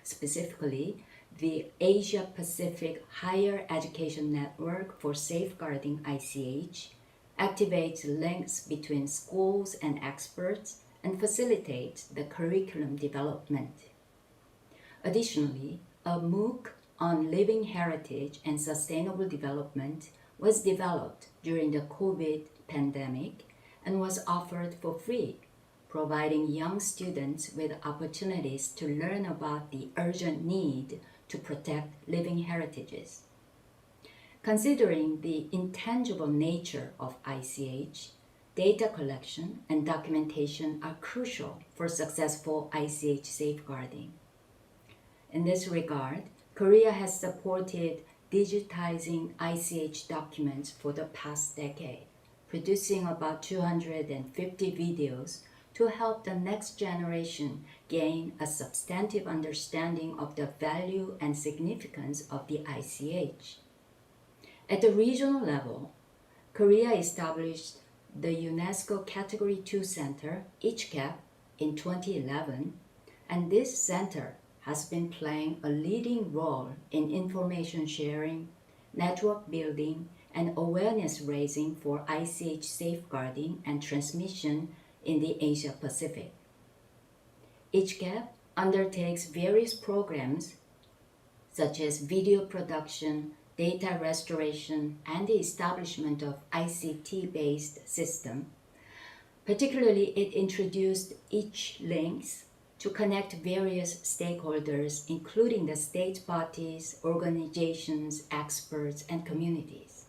Specifically, the Asia-Pacific Higher Education Network for Safeguarding ICH activates links between schools and experts and facilitates the curriculum development. Additionally, a MOOC on living heritage and sustainable development was developed during the COVID pandemic and was offered for free, providing young students with opportunities to learn about the urgent need to protect living heritages. Considering the intangible nature of ICH, data collection and documentation are crucial for successful ICH safeguarding. In this regard, Korea has supported digitizing ICH documents for the past decade, producing about 250 videos to help the next generation gain a substantive understanding of the value and significance of the ICH. At the regional level, Korea established the UNESCO Category 2 Center, ICHCAP, in 2011, and this center has been playing a leading role in information sharing, network building, and awareness raising for ICH safeguarding and transmission in the Asia Pacific. ICHCAP undertakes various programs such as video production, data restoration, and the establishment of ICT-based system. Particularly, it introduced links to connect various stakeholders, including the state parties, organizations, experts, and communities.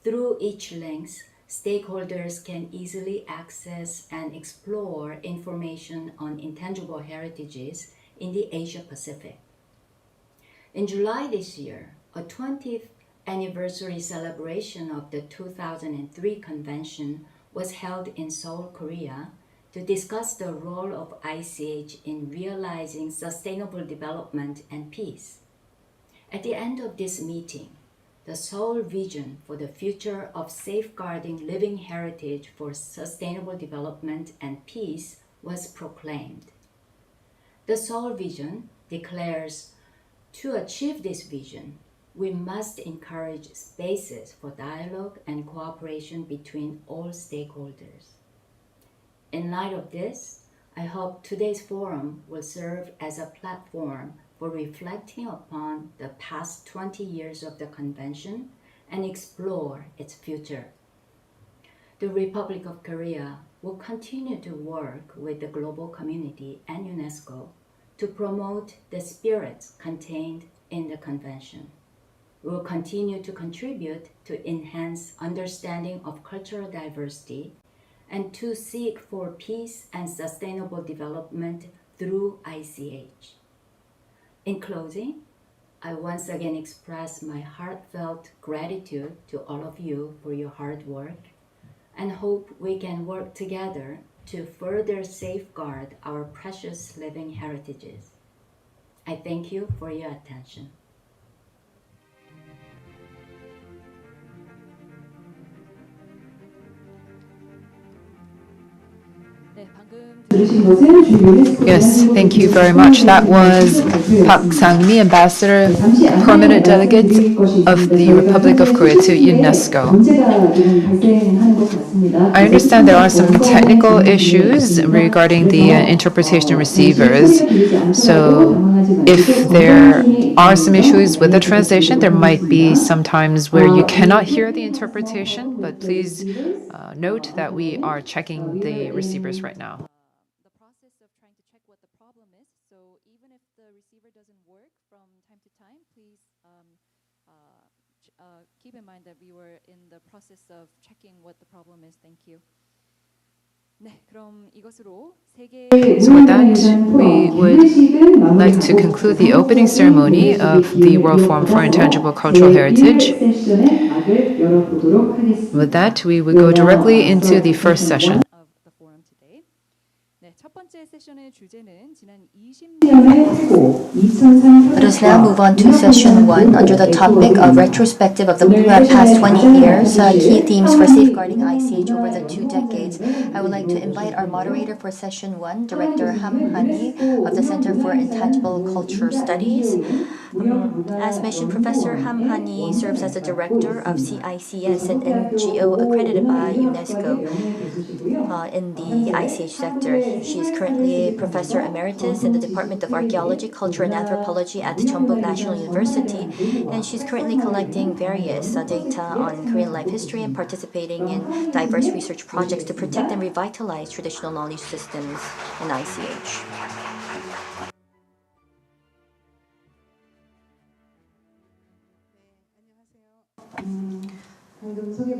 Through links, stakeholders can easily access and explore information on intangible heritages in the Asia Pacific. In July this year, a 20th anniversary celebration of the 2003 convention was held in Seoul, Korea, to discuss the role of ICH in realizing sustainable development and peace. At the end of this meeting, the sole vision for the future of safeguarding living heritage for sustainable development and peace was proclaimed. The sole vision declares, to achieve this vision, we must encourage spaces for dialogue and cooperation between all stakeholders. In light of this, I hope today's forum will serve as a platform for reflecting upon the past 20 years of the convention and explore its future. The Republic of Korea will continue to work with the global community and UNESCO to promote the spirits contained in the convention. We will continue to contribute to enhance understanding of cultural diversity and to seek for peace and sustainable development through ICH. In closing, I once again express my heartfelt gratitude to all of you for your hard work and hope we can work together to further safeguard our precious living heritages. I thank you for your attention. 네, 방금 Yes, thank you very much. That was Park Sang-mi, Ambassador, Permanent Delegate of the Republic of Korea to UNESCO. I understand there are some technical issues regarding the interpretation receivers. So if there are some issues with the translation, there might be some times where you cannot hear the interpretation, but please note that we are checking the receivers right now. the process of trying to check what the problem is. So even if the receiver doesn't work from time to time, please keep in mind that we were in the process of checking what the problem is. Thank you. 네, 그럼 이것으로 세계 So with that, we would like to conclude the opening ceremony of the World Forum for Intangible Cultural Heritage. With that, we would go directly into the first session. of the forum today. 네, 첫 번째 세션의 주제는 지난 20년 Let us now move on to session 1 under the topic of retrospective of the past 20 years, key themes for safeguarding ICH over the 2 decades. I would like to invite our moderator for session 1, Director Ham Hani of the Center for Intangible Culture Studies. As mentioned, Professor Ham Hani serves as the director of CICS, an NGO accredited by UNESCO in the ICH sector. She is currently a professor emeritus in the Department of Archaeology, Culture and Anthropology at Jeonbuk National University, and she's currently collecting various data on Korean life history and participating in diverse research projects to protect and revitalize traditional knowledge systems in ICH.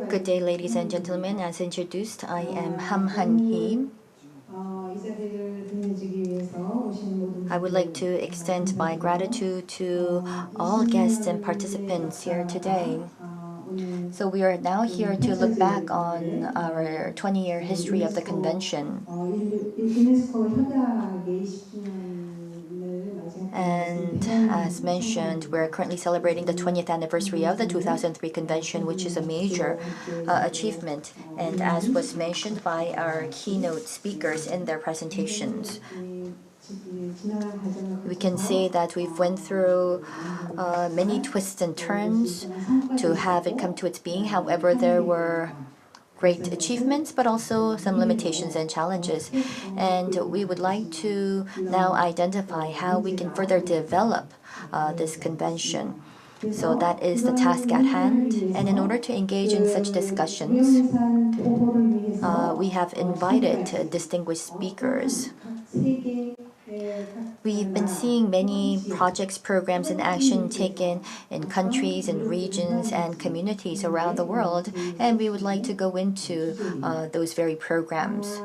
Good day, ladies and gentlemen. As introduced, I am Ham Han-hee. I would like to extend my gratitude to all guests and participants here today. So we are now here to look back on our 20-year history of the convention. And as mentioned, we're currently celebrating the 20th anniversary of the 2003 convention, which is a major achievement. And as was mentioned by our keynote speakers in their presentations, we can say that we've went through many twists and turns to have it come to its being. However, there were great achievements, but also some limitations and challenges. And we would like to now identify how we can further develop this convention. So that is the task at hand. And in order to engage in such discussions, we have invited distinguished speakers. We've been seeing many projects, programs, and action taken in countries and regions and communities around the world, and we would like to go into those very programs.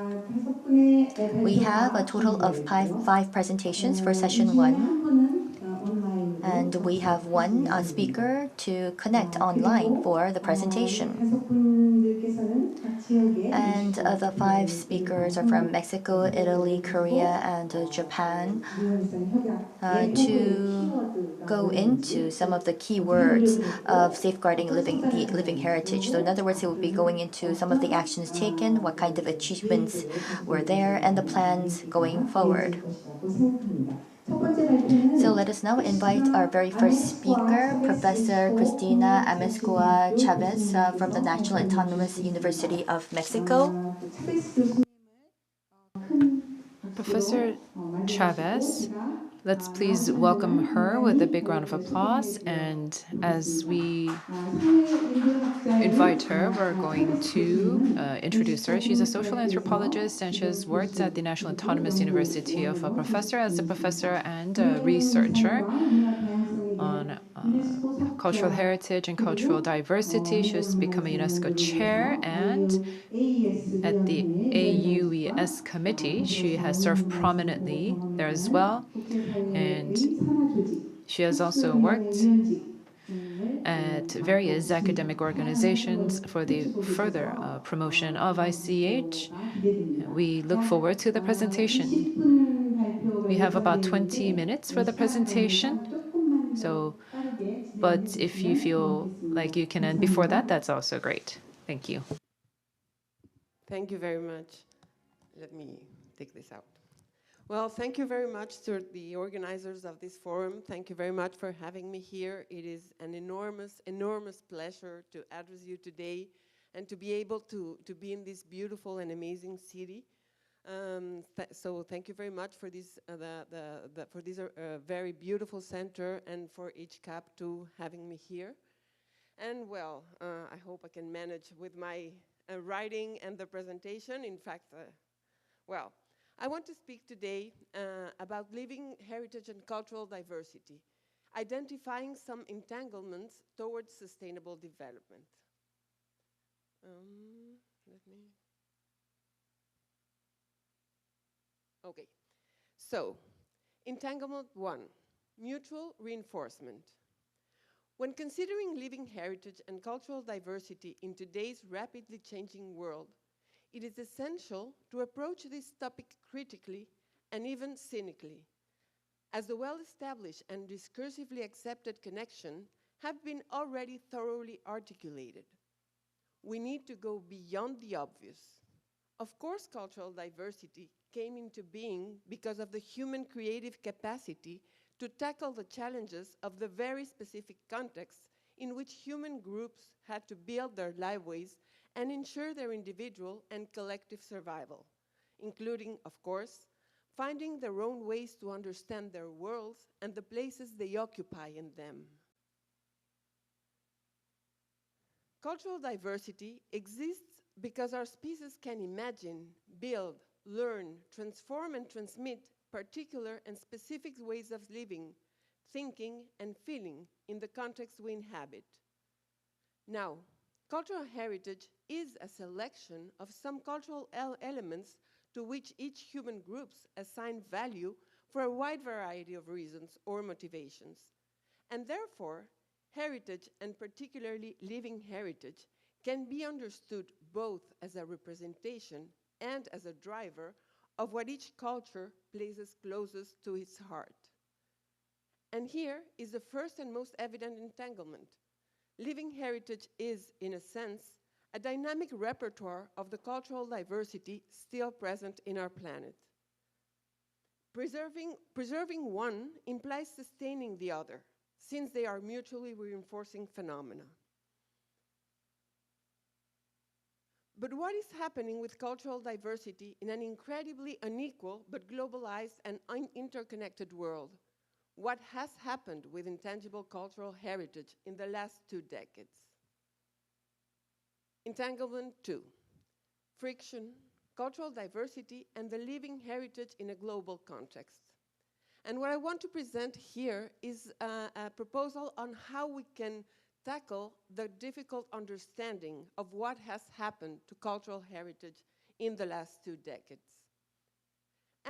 We have a total of five presentations for session 1, and we have one speaker to connect online for the presentation. And the 5 speakers are from Mexico, Italy, Korea, and Japan to go into some of the key words of safeguarding the living heritage. So in other words, it will be going into some of the actions taken, what kind of achievements were there, and the plans going forward. So let us now invite our very first speaker, Professor Cristina Amezcua Chavez from the National Autonomous University of Mexico. Professor Chavez, let's please welcome her with a big round of applause. And as we invite her, we're going to introduce her. She's a social anthropologist, and she has worked at the National Autonomous University of a professor as a professor and a researcher on cultural heritage and cultural diversity. She has become a UNESCO chair, and at the AUES committee, she has served prominently there as well. And she has also worked at various academic organizations for the further promotion of ICH. We look forward to the presentation. We have about 20 minutes for the presentation. But if you feel like you can end before that, that's also great. Thank you. Thank you very much. Let me take this out. Well, thank you very much to the organizers of this forum. Thank you very much for having me here. It is an enormous, enormous pleasure to address you today and to be able to be in this beautiful and amazing city. So thank you very much for this very beautiful center and for HCAP to having me here. And well, I hope I can manage with my writing and the presentation. In fact, well, I want to speak today about living heritage and cultural diversity, identifying some entanglements towards sustainable development. Okay, so entanglement 1, mutual reinforcement. When considering living heritage and cultural diversity in today's rapidly changing world, it is essential to approach this topic critically and even cynically, as the well-established and discursively accepted connection have been already thoroughly articulated. We need to go beyond the obvious. Of course, cultural diversity came into being because of the human creative capacity to tackle the challenges of the very specific context in which human groups had to build their liveways and ensure their individual and collective survival, including, of course, finding their own ways to understand their worlds and the places they occupy in them. Cultural diversity exists because our species can imagine, build, learn, transform, and transmit particular and specific ways of living, thinking, and feeling in the context we inhabit. Now, cultural heritage is a selection of some cultural elements to which each human groups assign value for a wide variety of reasons or motivations. And therefore, heritage, and particularly living heritage, can be understood both as a representation and as a driver of what each culture places closest to its heart. And here is the first and most evident entanglement. Living heritage is, in a sense, a dynamic repertoire of the cultural diversity still present in our planet. Preserving one implies sustaining the other, since they are mutually reinforcing phenomena. But what is happening with cultural diversity in an incredibly unequal but globalized and interconnected world? What has happened with intangible cultural heritage in the last 2 decades? Entanglement 2, friction, cultural diversity, and the living heritage in a global context. And what I want to present here is a proposal on how we can tackle the difficult understanding of what has happened to cultural heritage in the last 2 decades.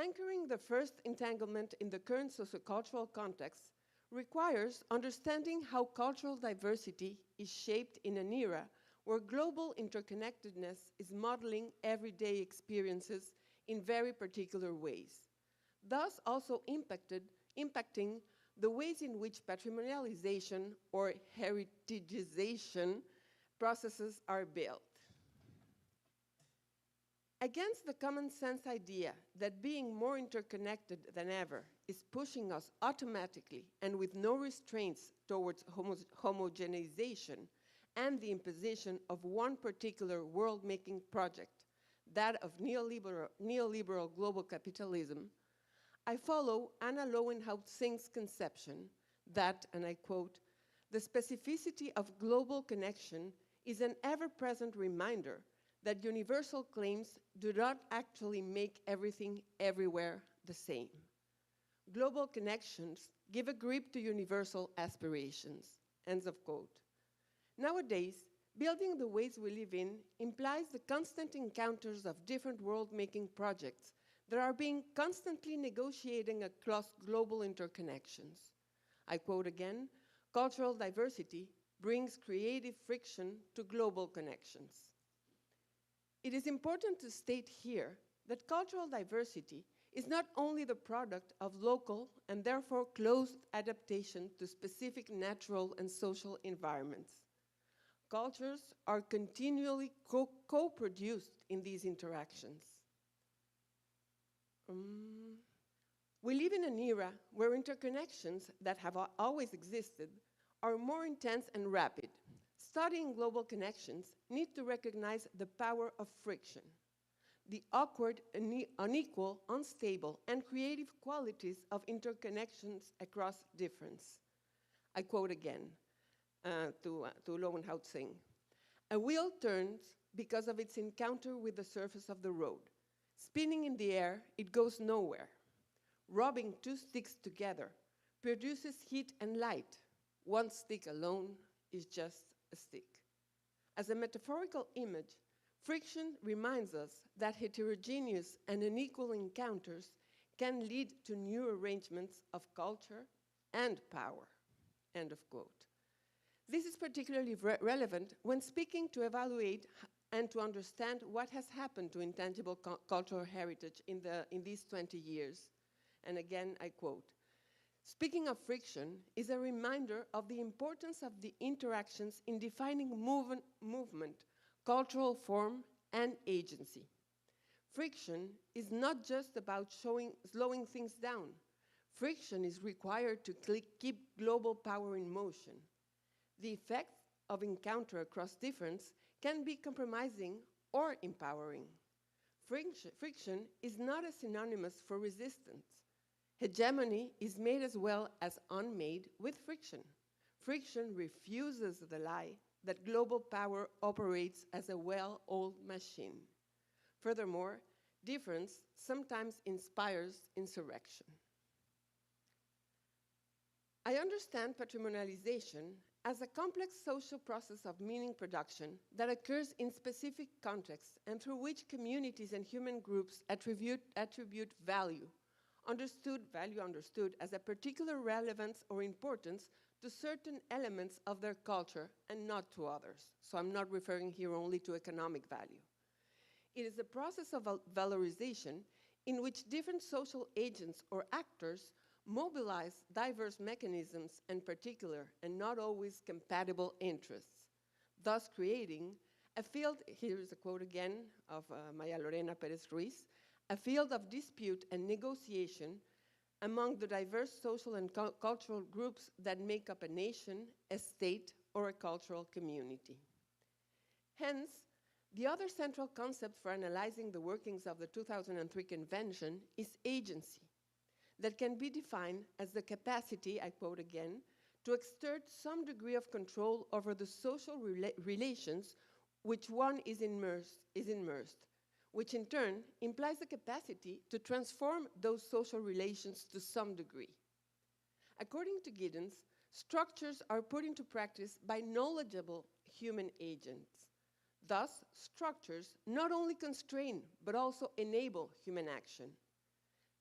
Anchoring the first entanglement in the current sociocultural context requires understanding how cultural diversity is shaped in an era where global interconnectedness is modeling everyday experiences in very particular ways, thus also impacting the ways in which patrimonialization or heritageization processes are built. Against the common sense idea that being more interconnected than ever is pushing us automatically and with no restraints towards homogenization and the imposition of one particular world-making project, that of neoliberal global capitalism, I follow Anna Lowenhout-Singh's conception that, and I quote, "The specificity of global connection is an ever-present reminder that universal claims do not actually make everything everywhere the same. Global connections give a grip to universal aspirations," ends of quote. Nowadays, building the ways we live in implies the constant encounters of different world-making projects that are being constantly negotiating across global interconnections. I quote again, "Cultural diversity brings creative friction to global connections." It is important to state here that cultural diversity is not only the product of local and therefore close adaptation to specific natural and social environments. Cultures are continually co-produced in these interactions. We live in an era where interconnections that have always existed are more intense and rapid. Studying global connections need to recognize the power of friction, the awkward, unequal, unstable, and creative qualities of interconnections across difference. I quote again to Lowenhout-Singh. "A wheel turns because of its encounter with the surface of the road. Spinning in the air, it goes nowhere. Rubbing two sticks together produces heat and light. One stick alone is just a stick." As a metaphorical image, friction reminds us that heterogeneous and unequal encounters can lead to new arrangements of culture and power, end of quote. This is particularly relevant when speaking to evaluate and to understand what has happened to intangible cultural heritage in these 20 years. And again, I quote, "Speaking of friction is a reminder of the importance of the interactions in defining movement, cultural form, and agency. Friction is not just about slowing things down. Friction is required to keep global power in motion. The effect of encounter across difference can be compromising or empowering. Friction is not a synonymous for resistance. Hegemony is made as well as unmade with friction. Friction refuses the lie that global power operates as a well-oiled machine. Furthermore, difference sometimes inspires insurrection." I understand patrimonialization as a complex social process of meaning production that occurs in specific contexts and through which communities and human groups attribute value understood as a particular relevance or importance to certain elements of their culture and not to others. So I'm not referring here only to economic value. It is a process of valorization in which different social agents or actors mobilize diverse mechanisms and particular and not always compatible interests, thus creating a field, here's a quote again of Maya Lorena Perez-Ruiz, "a field of dispute and negotiation among the diverse social and cultural groups that make up a nation, a state, or a cultural community." Hence, the other central concept for analyzing the workings of the 2003 convention is agency, that can be defined as the capacity, I quote again, "to exert some degree of control over the social relations which one is immersed, which in turn implies the capacity to transform those social relations to some degree." According to Giddens, structures are put into practice by knowledgeable human agents. Thus, structures not only constrain, but also enable human action.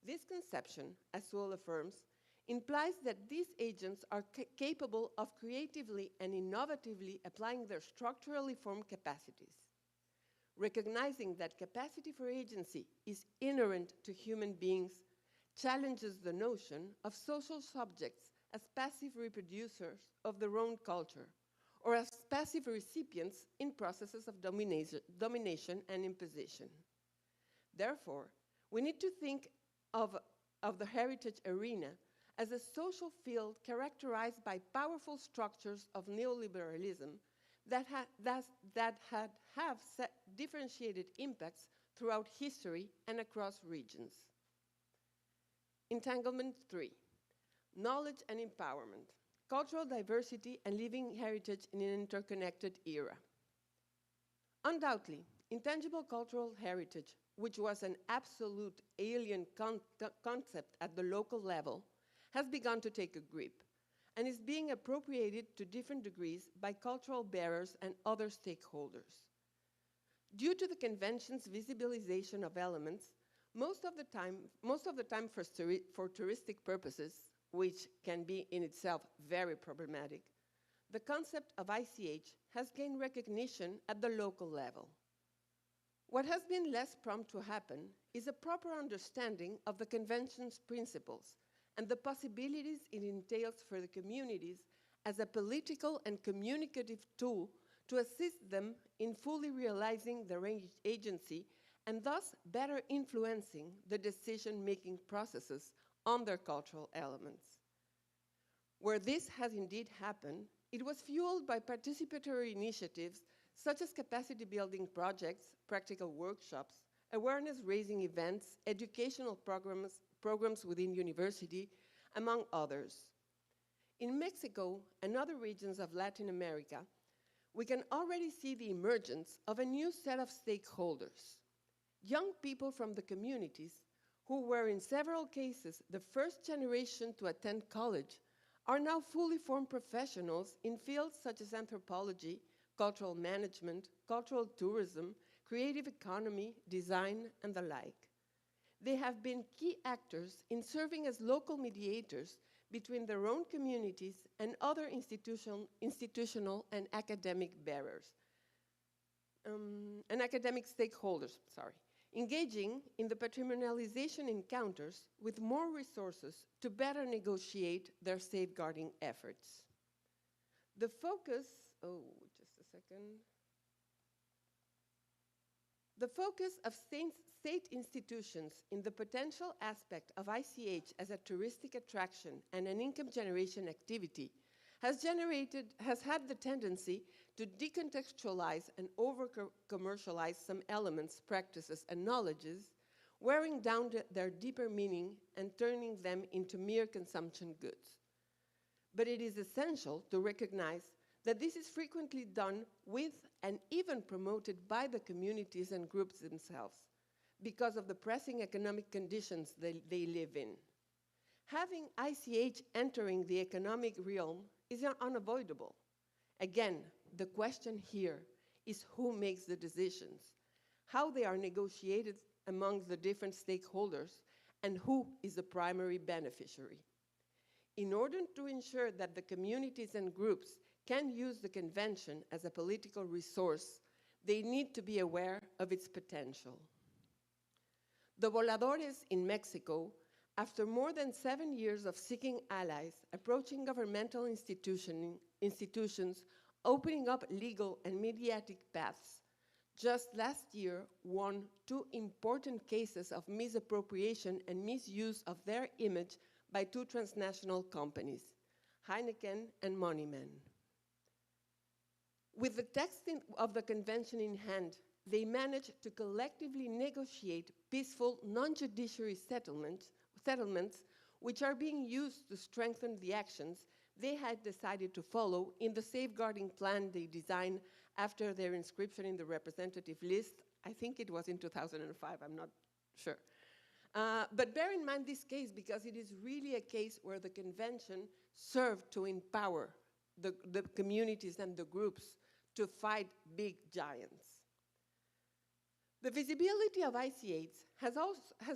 This conception, as Sewell affirms, implies that these agents are capable of creatively and innovatively applying their structurally formed capacities. Recognizing that capacity for agency is inherent to human beings challenges the notion of social subjects as passive reproducers of their own culture, or as passive recipients in processes of domination and imposition. Therefore, we need to think of the heritage arena as a social field characterized by powerful structures of neoliberalism that have differentiated impacts throughout history and across regions. Entanglement 3, knowledge and empowerment, cultural diversity and living heritage in an interconnected era. Undoubtedly, intangible cultural heritage, which was an absolute alien concept at the local level, has begun to take a grip and is being appropriated to different degrees by cultural bearers and other stakeholders. Due to the convention's visibilization of elements, most of the time for touristic purposes, which can be in itself very problematic, the concept of ICH has gained recognition at the local level. What has been less prompt to happen is a proper understanding of the convention's principles and the possibilities it entails for the communities as a political and communicative tool to assist them in fully realizing their agency and thus better influencing the decision-making processes on their cultural elements. Where this has indeed happened, it was fueled by participatory initiatives such as capacity building projects, practical workshops, awareness-raising events, educational programs within university, among others. In Mexico and other regions of Latin America, we can already see the emergence of a new set of stakeholders. Young people from the communities, who were in several cases the first generation to attend college, are now fully formed professionals in fields such as anthropology, cultural management, cultural tourism, creative economy, design, and the like. They have been key actors in serving as local mediators between their own communities and other institutional and academic bearers, and academic stakeholders, engaging in the patrimonialization encounters with more resources to better negotiate their safeguarding efforts. The focus, The focus of state institutions in the potential aspect of ICH as a touristic attraction and an income generation activity has had the tendency to decontextualize and over-commercialize some elements, practices, and knowledges, wearing down their deeper meaning and turning them into mere consumption goods. But it is essential to recognize that this is frequently done with and even promoted by the communities and groups themselves because of the pressing economic conditions they live in. Having ICH entering the economic realm is unavoidable. Again, the question here is who makes the decisions, how they are negotiated among the different stakeholders, and who is the primary beneficiary. In order to ensure that the communities and groups can use the convention as a political resource, they need to be aware of its potential. The Voladores in Mexico, after more than 7 years of seeking allies, approaching governmental institutions, opening up legal and mediatic paths, just last year won 2 important cases of misappropriation and misuse of their image by 2 transnational companies, Heineken and Moneyman. With the text of the convention in hand, they managed to collectively negotiate peaceful non-judiciary settlements which are being used to strengthen the actions they had decided to follow in the safeguarding plan they designed after their inscription in the representative list. I think it was in 2005, I'm not sure. But bear in mind this case because it is really a case where the convention served to empower the communities and the groups to fight big giants. The visibility of ICAs has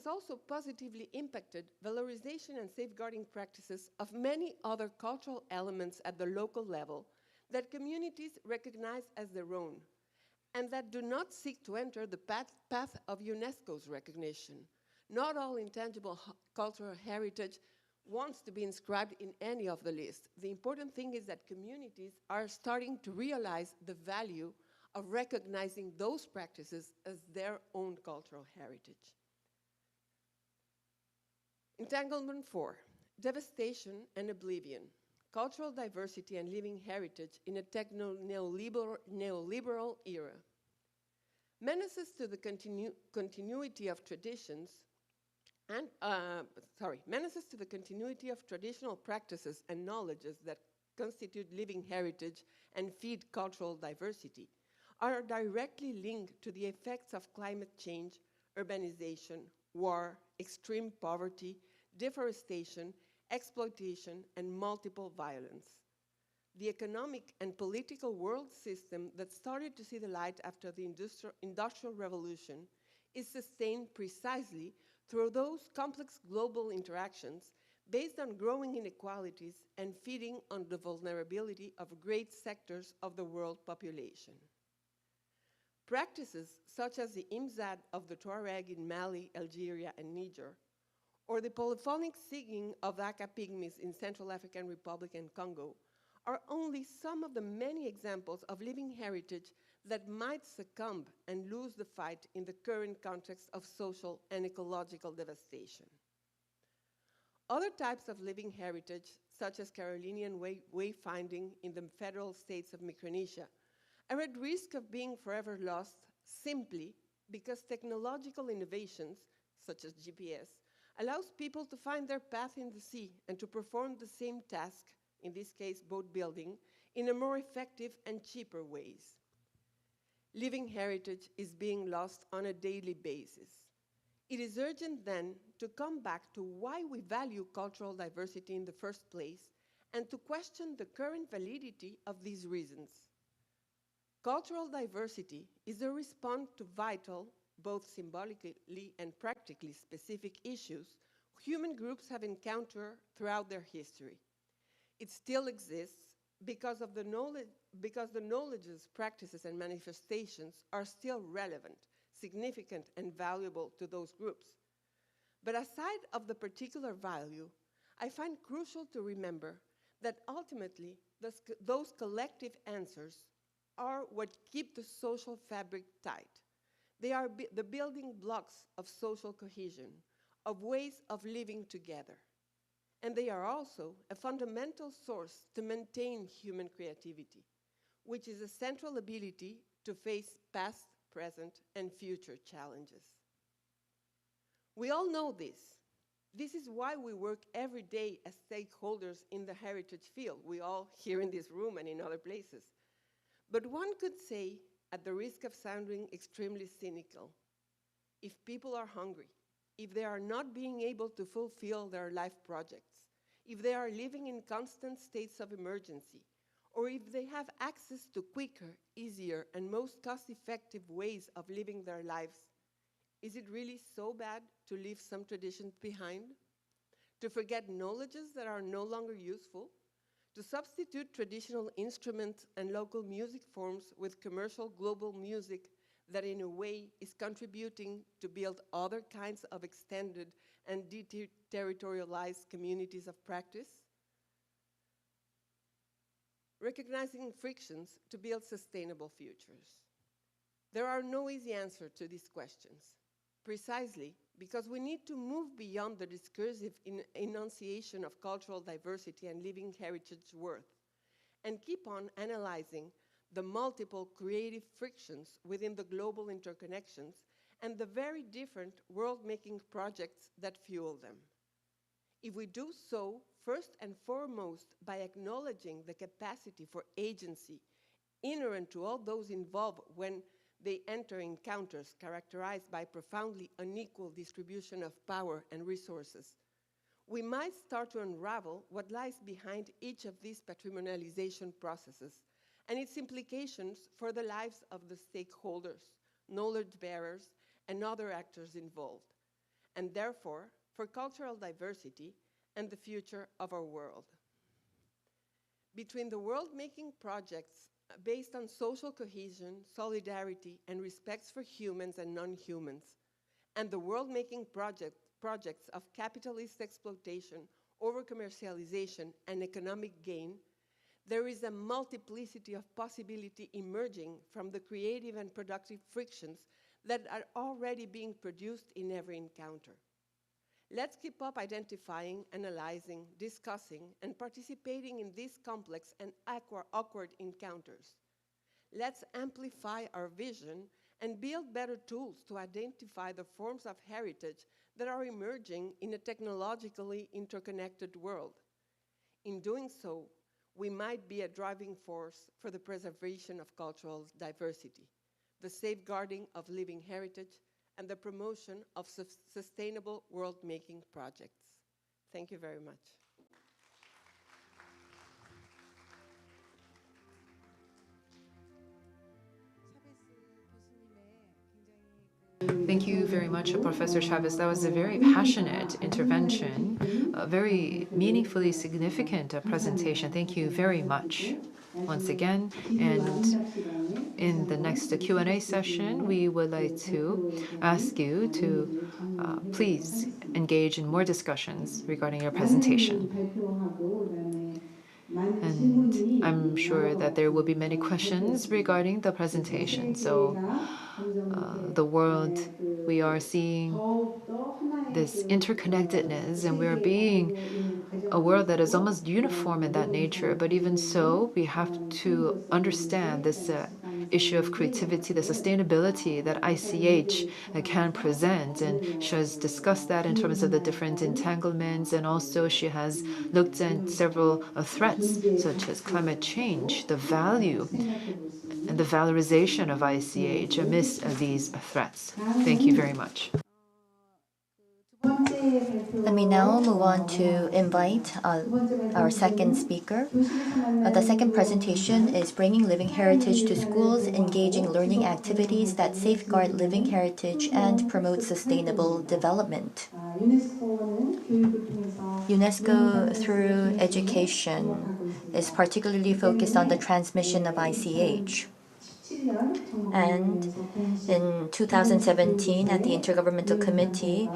also positively impacted valorization and safeguarding practices of many other cultural elements at the local level that communities recognize as their own, and that do not seek to enter the path of UNESCO's recognition. Not all intangible cultural heritage wants to be inscribed in any of the lists. The important thing is that communities are starting to realize the value of recognizing those practices as their own cultural heritage. Entanglement 4, devastation and oblivion, cultural diversity and living heritage in a techno-neoliberal era. Menaces to the continuity of traditions and, menaces to the continuity of traditional practices and knowledges that constitute living heritage and feed cultural diversity are directly linked to the effects of climate change, urbanization, war, extreme poverty, deforestation, exploitation, and multiple violence. The economic and political world system that started to see the light after the Industrial Revolution is sustained precisely through those complex global interactions based on growing inequalities and feeding on the vulnerability of great sectors of the world population. Practices such as the Imzad of the Tuareg in Mali, Algeria, and Niger, or the polyphonic singing of Aka Pygmies in Central African Republic and Congo, are only some of the many examples of living heritage that might succumb and lose the fight in the current context of social and ecological devastation. Other types of living heritage, such as Carolinian wayfinding in the federal states of Micronesia, are at risk of being forever lost simply because technological innovations, such as GPS, allows people to find their path in the sea and to perform the same task, in this case boat building, in a more effective and cheaper ways. Living heritage is being lost on a daily basis. It is urgent then to come back to why we value cultural diversity in the first place and to question the current validity of these reasons. Cultural diversity is a response to vital, both symbolically and practically specific issues human groups have encountered throughout their history. It still exists because the knowledges, practices, and manifestations are still relevant, significant, and valuable to those groups. But aside of the particular value, I find crucial to remember that ultimately those collective answers are what keep the social fabric tight. They are the building blocks of social cohesion, of ways of living together. And they are also a fundamental source to maintain human creativity, which is a central ability to face past, present, and future challenges. We all know this. This is why we work every day as stakeholders in the heritage field, we all here in this room and in other places. But one could say, at the risk of sounding extremely cynical, if people are hungry, if they are not being able to fulfill their life projects, if they are living in constant states of emergency, or if they have access to quicker, easier, and most cost-effective ways of living their lives, is it really so bad to leave some traditions behind? To forget knowledges that are no longer useful? To substitute traditional instruments and local music forms with commercial global music that in a way is contributing to build other kinds of extended and deterritorialized communities of practice? Recognizing frictions to build sustainable futures. There are no easy answers to these questions, precisely because we need to move beyond the discursive enunciation of cultural diversity and living heritage worth, and keep on analyzing the multiple creative frictions within the global interconnections and the very different world-making projects that fuel them. If we do so, first and foremost, by acknowledging the capacity for agency inherent to all those involved when they enter encounters characterized by profoundly unequal distribution of power and resources, we might start to unravel what lies behind each of these patrimonialization processes and its implications for the lives of the stakeholders, knowledge bearers, and other actors involved, and therefore for cultural diversity and the future of our world. Between the world-making projects based on social cohesion, solidarity, and respect for humans and non-humans, and the world-making projects of capitalist exploitation, over-commercialization, and economic gain, there is a multiplicity of possibility emerging from the creative and productive frictions that are already being produced in every encounter. Let's keep up identifying, analyzing, discussing, and participating in these complex and awkward encounters. Let's amplify our vision and build better tools to identify the forms of heritage that are emerging in a technologically interconnected world. In doing so, we might be a driving force for the preservation of cultural diversity, the safeguarding of living heritage, and the promotion of sustainable world-making projects. Thank you very much. Thank you very much, Professor Chavez. That was a very passionate intervention, a very meaningfully significant presentation. Thank you very much once again. And in the next Q&A session, we would like to ask you to please engage in more discussions regarding your presentation. And I'm sure that there will be many questions regarding the presentation. So the world, we are seeing this interconnectedness, and we're being a world that is almost uniform in that nature. But even so, we have to understand this issue of creativity, the sustainability that ICH can present. And she has discussed that in terms of the different entanglements. And also she has looked at several threats, such as climate change, the value and the valorization of ICH amidst these threats. Thank you very much. Let me now move on to invite our second speaker. The second presentation is Bringing Living Heritage to Schools, Engaging Learning Activities that Safeguard Living Heritage and Promote Sustainable Development. UNESCO, through education, is particularly focused on the transmission of ICH. And in 2017, at the Intergovernmental Committee,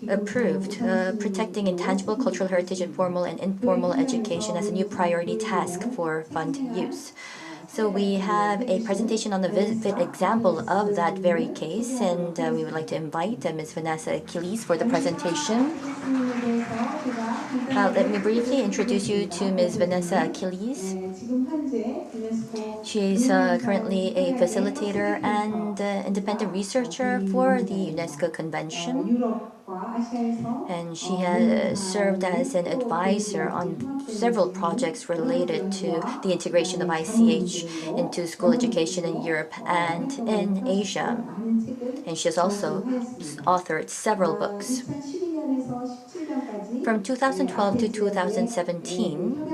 approved protecting intangible cultural heritage in formal and informal education as a new priority task for fund use. So we have a presentation on the vivid example of that very case, and we would like to invite Ms. Vanessa Achilles for the presentation. Let me briefly introduce you to Ms. Vanessa Achilles. She's currently a facilitator and independent researcher for the UNESCO Convention. And she has served as an advisor on several projects related to the integration of ICH into school education in Europe and in Asia. And she has also authored several books. From 2012 to 2017,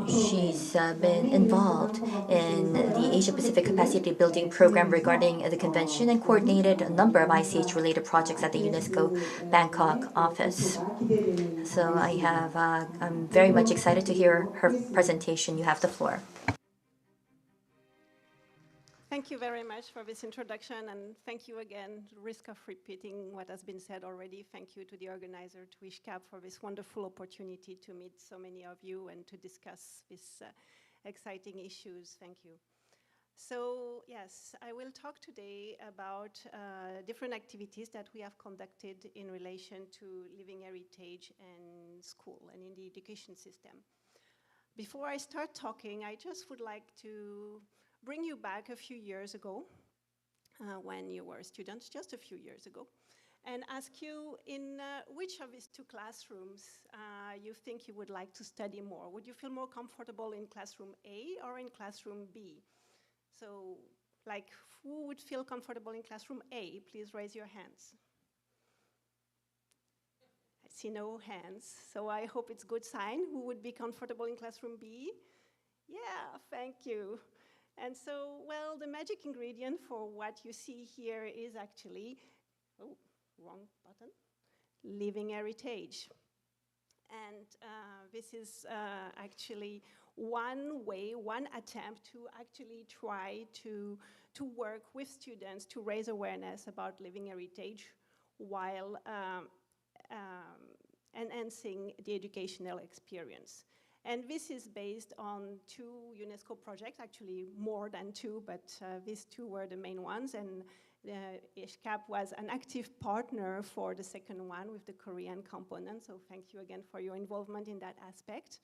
she's been involved in the Asia-Pacific Capacity Building Program regarding the convention and coordinated a number of ICH-related projects at the UNESCO Bangkok office. So I'm very much excited to hear her presentation. You have the floor. Thank you very much for this introduction, and thank you again, risk of repeating what has been said already. Thank you to the organizer, to ISHCAP, for this wonderful opportunity to meet so many of you and to discuss these exciting issues. Thank you. So yes, I will talk today about different activities that we have conducted in relation to living heritage and school and in the education system. Before I start talking, I just would like to bring you back a few years ago when you were students, just a few years ago, and ask you in which of these two classrooms you think you would like to study more. Would you feel more comfortable in classroom A or in classroom B? So, like, who would feel comfortable in classroom A? Please raise your hands. I see no hands, so I hope it's a good sign. Who would be comfortable in classroom B? Yeah, thank you. And so, well, the magic ingredient for what you see here is actually, oh, wrong button, living heritage. And this is actually one way, one attempt to actually try to work with students to raise awareness about living heritage while enhancing the educational experience. And this is based on 2 UNESCO projects, actually more than 2, but these 2 were the main ones. And IHCAP was an active partner for the second one with the Korean component. So thank you again for your involvement in that aspect.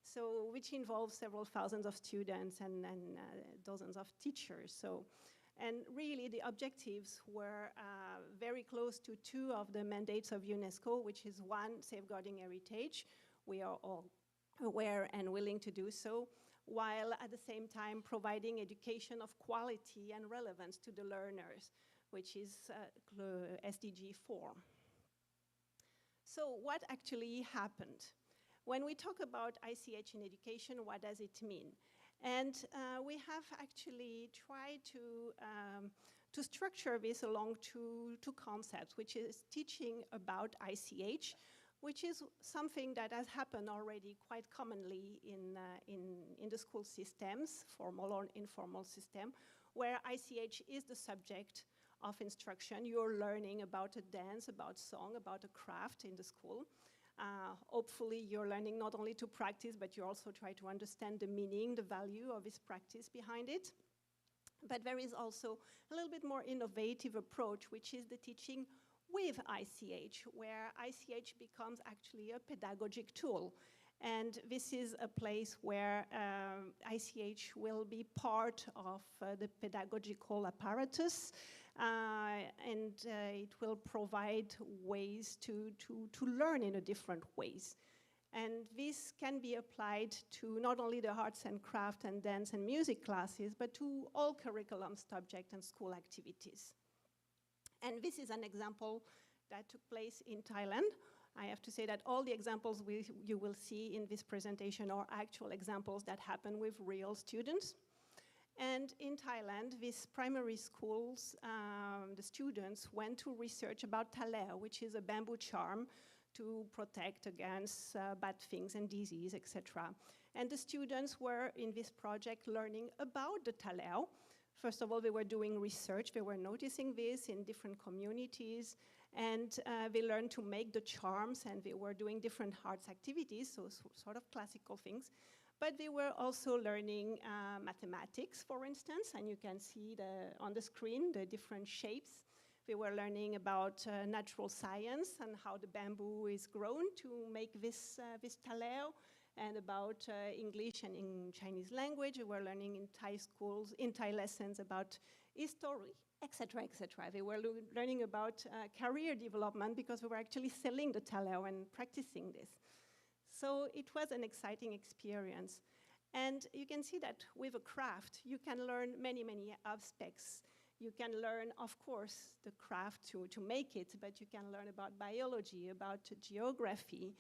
So, which involves several thousands of students and dozens of teachers. So, and really the objectives were very close to 2 of the mandates of UNESCO, which is 1, safeguarding heritage. We are all aware and willing to do so, while at the same time providing education of quality and relevance to the learners, which is SDG 4. So what actually happened? When we talk about ICH in education, what does it mean? And we have actually tried to structure this along two concepts, which is teaching about ICH, which is something that has happened already quite commonly in the school systems, formal or informal system, where ICH is the subject of instruction. You're learning about a dance, about song, about a craft in the school. Hopefully you're learning not only to practice, but you also try to understand the meaning, the value of this practice behind it. But there is also a little bit more innovative approach, which is the teaching with ICH, where ICH becomes actually a pedagogic tool. And this is a place where ICH will be part of the pedagogical apparatus, and it will provide ways to learn in a different ways. And this can be applied to not only the arts and craft and dance and music classes, but to all curriculum subject and school activities. And this is an example that took place in Thailand. I have to say that all the examples you will see in this presentation are actual examples that happen with real students. And in Thailand, these primary schools, the students went to research about taleo, which is a bamboo charm to protect against bad things and disease, etc. And the students were in this project learning about the taleo. First of all, they were doing research. They were noticing this in different communities, and they learned to make the charms, and they were doing different arts activities, so sort of classical things. But they were also learning mathematics, for instance, and you can see on the screen the different shapes. They were learning about natural science and how the bamboo is grown to make this taleo, and about English and in Chinese language. We were learning in Thai schools, in Thai lessons about history, etc., etc. They were learning about career development because we were actually selling the taleo and practicing this. So it was an exciting experience. And you can see that with a craft, you can learn many, many aspects. You can learn, of course, the craft to make it, but you can learn about biology, about geography,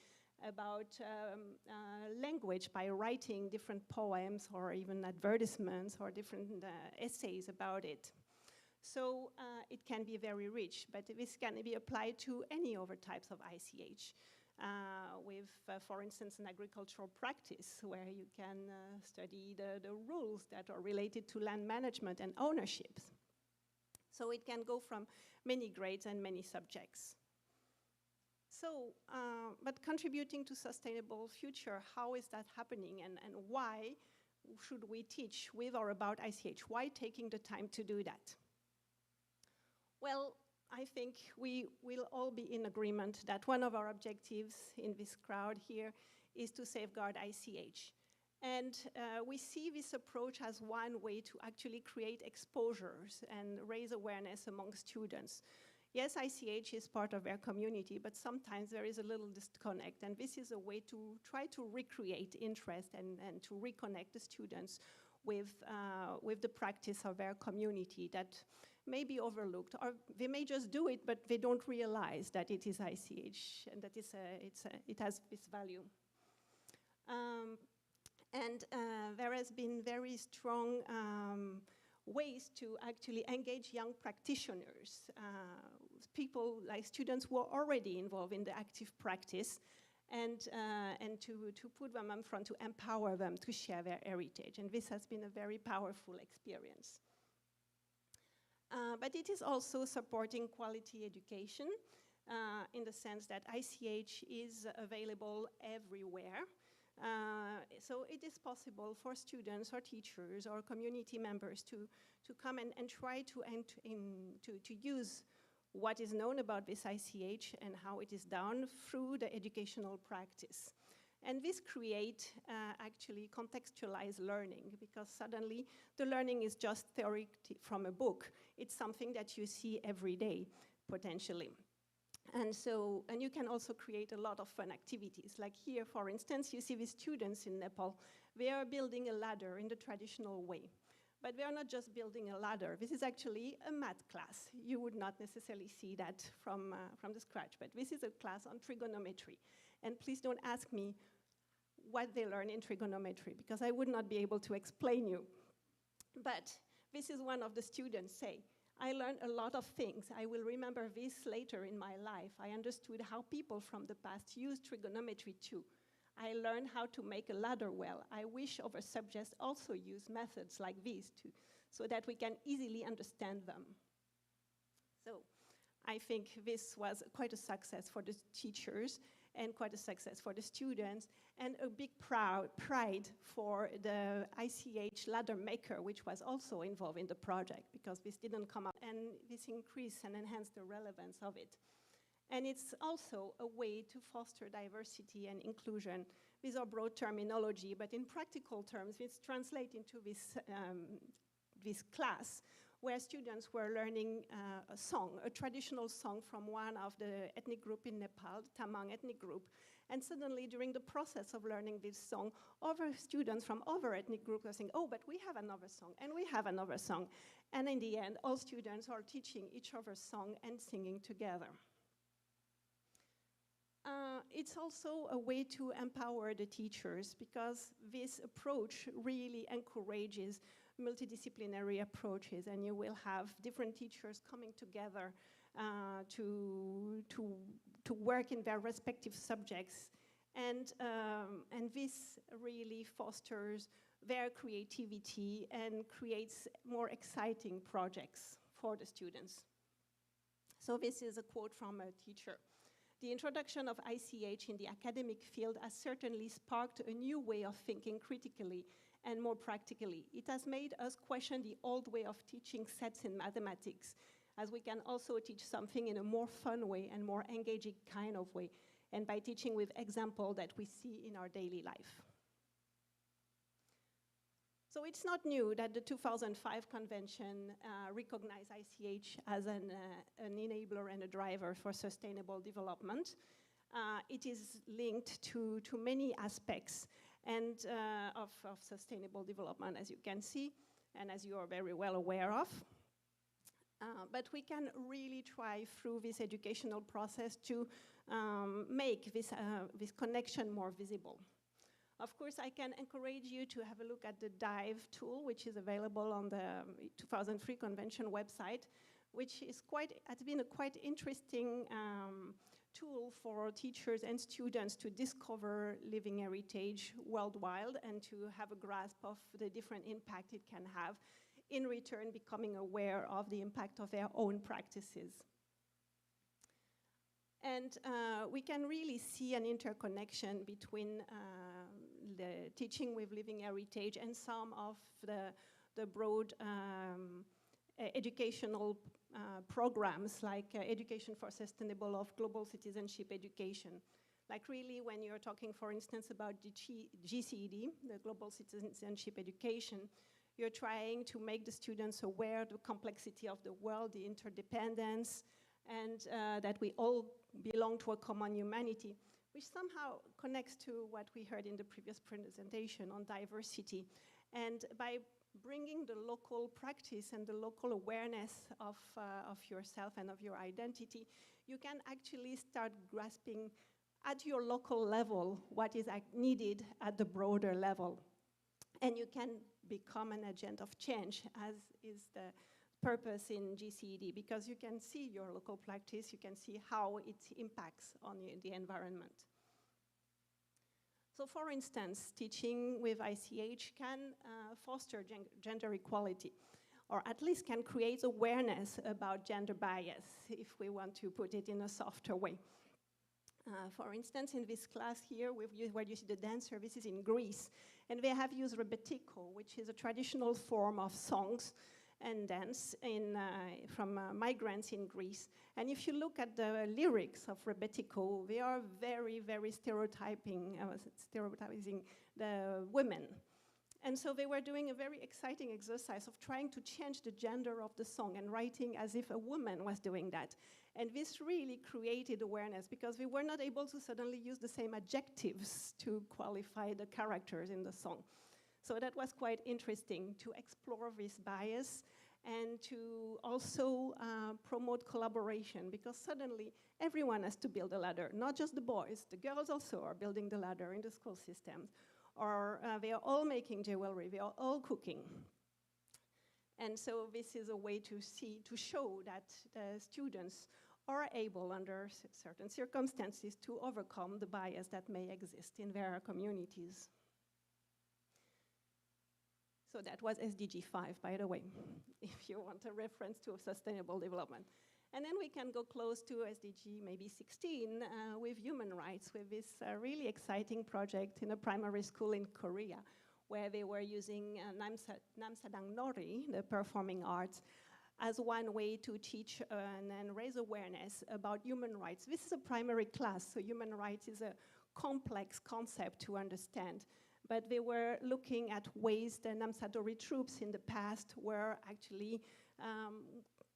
about language by writing different poems or even advertisements or different essays about it. So it can be very rich, but this can be applied to any other types of ICH. With, for instance, an agricultural practice where you can study the rules that are related to land management and ownership. So it can go from many grades and many subjects. So, but contributing to sustainable future, how is that happening, and why should we teach with or about ICH? Why taking the time to do that? Well, I think we will all be in agreement that one of our objectives in this crowd here is to safeguard ICH. And we see this approach as one way to actually create exposures and raise awareness among students. Yes, ICH is part of their community, but sometimes there is a little disconnect, and this is a way to try to recreate interest and to reconnect the students with the practice of their community that may be overlooked, or they may just do it, but they don't realize that it is ICH and that it has this value. And there has been very strong ways to actually engage young practitioners, people like students who are already involved in the active practice, and to put them in front, to empower them to share their heritage. And this has been a very powerful experience. But it is also supporting quality education in the sense that ICH is available everywhere. So it is possible for students or teachers or community members to come and try to use what is known about this ICH and how it is done through the educational practice. And this creates actually contextualized learning, because suddenly the learning is just theory from a book. It's something that you see every day, potentially. And you can also create a lot of fun activities. Like here, for instance, you see the students in Nepal. They are building a ladder in the traditional way. But they are not just building a ladder. This is actually a math class. You would not necessarily see that from the scratch. But this is a class on trigonometry. And please don't ask me what they learn in trigonometry, because I would not be able to explain you. But this is one of the students say, I learned a lot of things. I will remember this later in my life. I understood how people from the past used trigonometry too. I learned how to make a ladder well. I wish other subjects also use methods like these too, so that we can easily understand them. So I think this was quite a success for the teachers and quite a success for the students, and a big pride for the ICH ladder maker, which was also involved in the project, because this didn't come up, and this increased and enhanced the relevance of it. And it's also a way to foster diversity and inclusion. These are broad terminology, but in practical terms, this translates into this class where students were learning a song, a traditional song from one of the ethnic group in Nepal, the Tamang ethnic group. And suddenly, during the process of learning this song, other students from other ethnic groups are saying, oh, but we have another song, and we have another song. And in the end, all students are teaching each other's song and singing together. It's also a way to empower the teachers, because this approach really encourages multidisciplinary approaches, and you will have different teachers coming together to work in their respective subjects, and this really fosters their creativity and creates more exciting projects for the students. So this is a quote from a teacher. The introduction of ICH in the academic field has certainly sparked a new way of thinking critically and more practically. It has made us question the old way of teaching sets in mathematics, as we can also teach something in a more fun way and more engaging kind of way, and by teaching with example that we see in our daily life. So it's not new that the 2005 convention recognized ICH as an enabler and a driver for sustainable development. It is linked to many aspects and of sustainable development, as you can see, and as you are very well aware of. But we can really try through this educational process to make this connection more visible. Of course, I can encourage you to have a look at the DIVE tool, which is available on the 2003 convention website, which is has been a quite interesting tool for teachers and students to discover living heritage worldwide and to have a grasp of the different impact it can have, in return becoming aware of the impact of their own practices. And we can really see an interconnection between the teaching with living heritage and some of the broad educational programs, like Education for Sustainable of Global Citizenship Education. Like really, when you're talking, for instance, about the GCED, the Global Citizenship Education, you're trying to make the students aware of the complexity of the world, the interdependence, and that we all belong to a common humanity, which somehow connects to what we heard in the previous presentation on diversity. And by bringing the local practice and the local awareness of yourself and of your identity, you can actually start grasping at your local level what is needed at the broader level. and you can become an agent of change, as is the purpose in GCED, because you can see your local practice, you can see how it impacts on the environment. So for instance, teaching with ICH can foster gender equality, or at least can create awareness about gender bias, if we want to put it in a softer way. For instance, in this class here, where you see the dance services in Greece, and they have used rebetiko, which is a traditional form of songs and dance from migrants in Greece. And if you look at the lyrics of rebetiko, they are very, very stereotyping the women. And so they were doing a very exciting exercise of trying to change the gender of the song and writing as if a woman was doing that. And this really created awareness, because we were not able to suddenly use the same adjectives to qualify the characters in the song. So that was quite interesting to explore this bias and to also promote collaboration, because suddenly everyone has to build a ladder, not just the boys, the girls also are building the ladder in the school systems, or they are all making jewelry, they are all cooking. And so this is a way to show that the students are able, under certain circumstances, to overcome the bias that may exist in their communities. So that was SDG 5, by the way, if you want a reference to sustainable development. And then we can go close to SDG maybe 16 with human rights, with this really exciting project in a primary school in Korea, where they were using Namsadang Nori, the performing arts, as one way to teach and raise awareness about human rights. This is a primary class, so human rights is a complex concept to understand. But they were looking at ways the Namsadori troops in the past were actually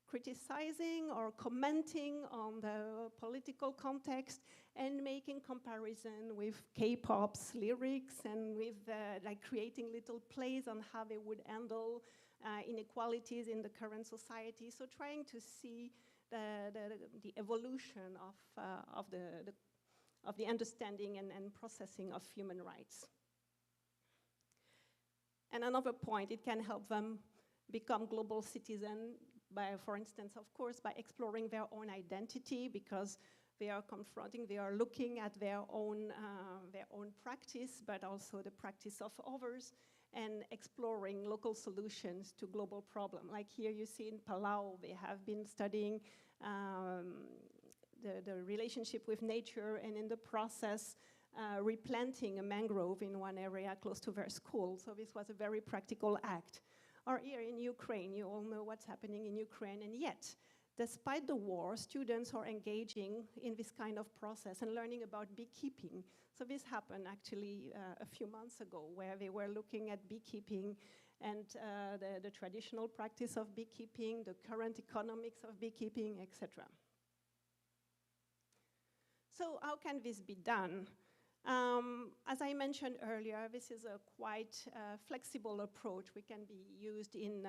criticizing or commenting on the political context and making comparison with K-pop's lyrics and with like creating little plays on how they would handle inequalities in the current society. So trying to see the evolution of the understanding and processing of human rights. And another point, it can help them become global citizens by, for instance, of course, by exploring their own identity, because they are looking at their own practice, but also the practice of others, and exploring local solutions to global problems. Like here you see in Palau, they have been studying the relationship with nature, and in the process, replanting a mangrove in one area close to their school. So this was a very practical act. Or here in Ukraine, you all know what's happening in Ukraine, and yet, despite the war, students are engaging in this kind of process and learning about beekeeping. So this happened actually a few months ago, where they were looking at beekeeping and the traditional practice of beekeeping, the current economics of beekeeping, etc. So how can this be done? As I mentioned earlier, this is a quite flexible approach. We can be used in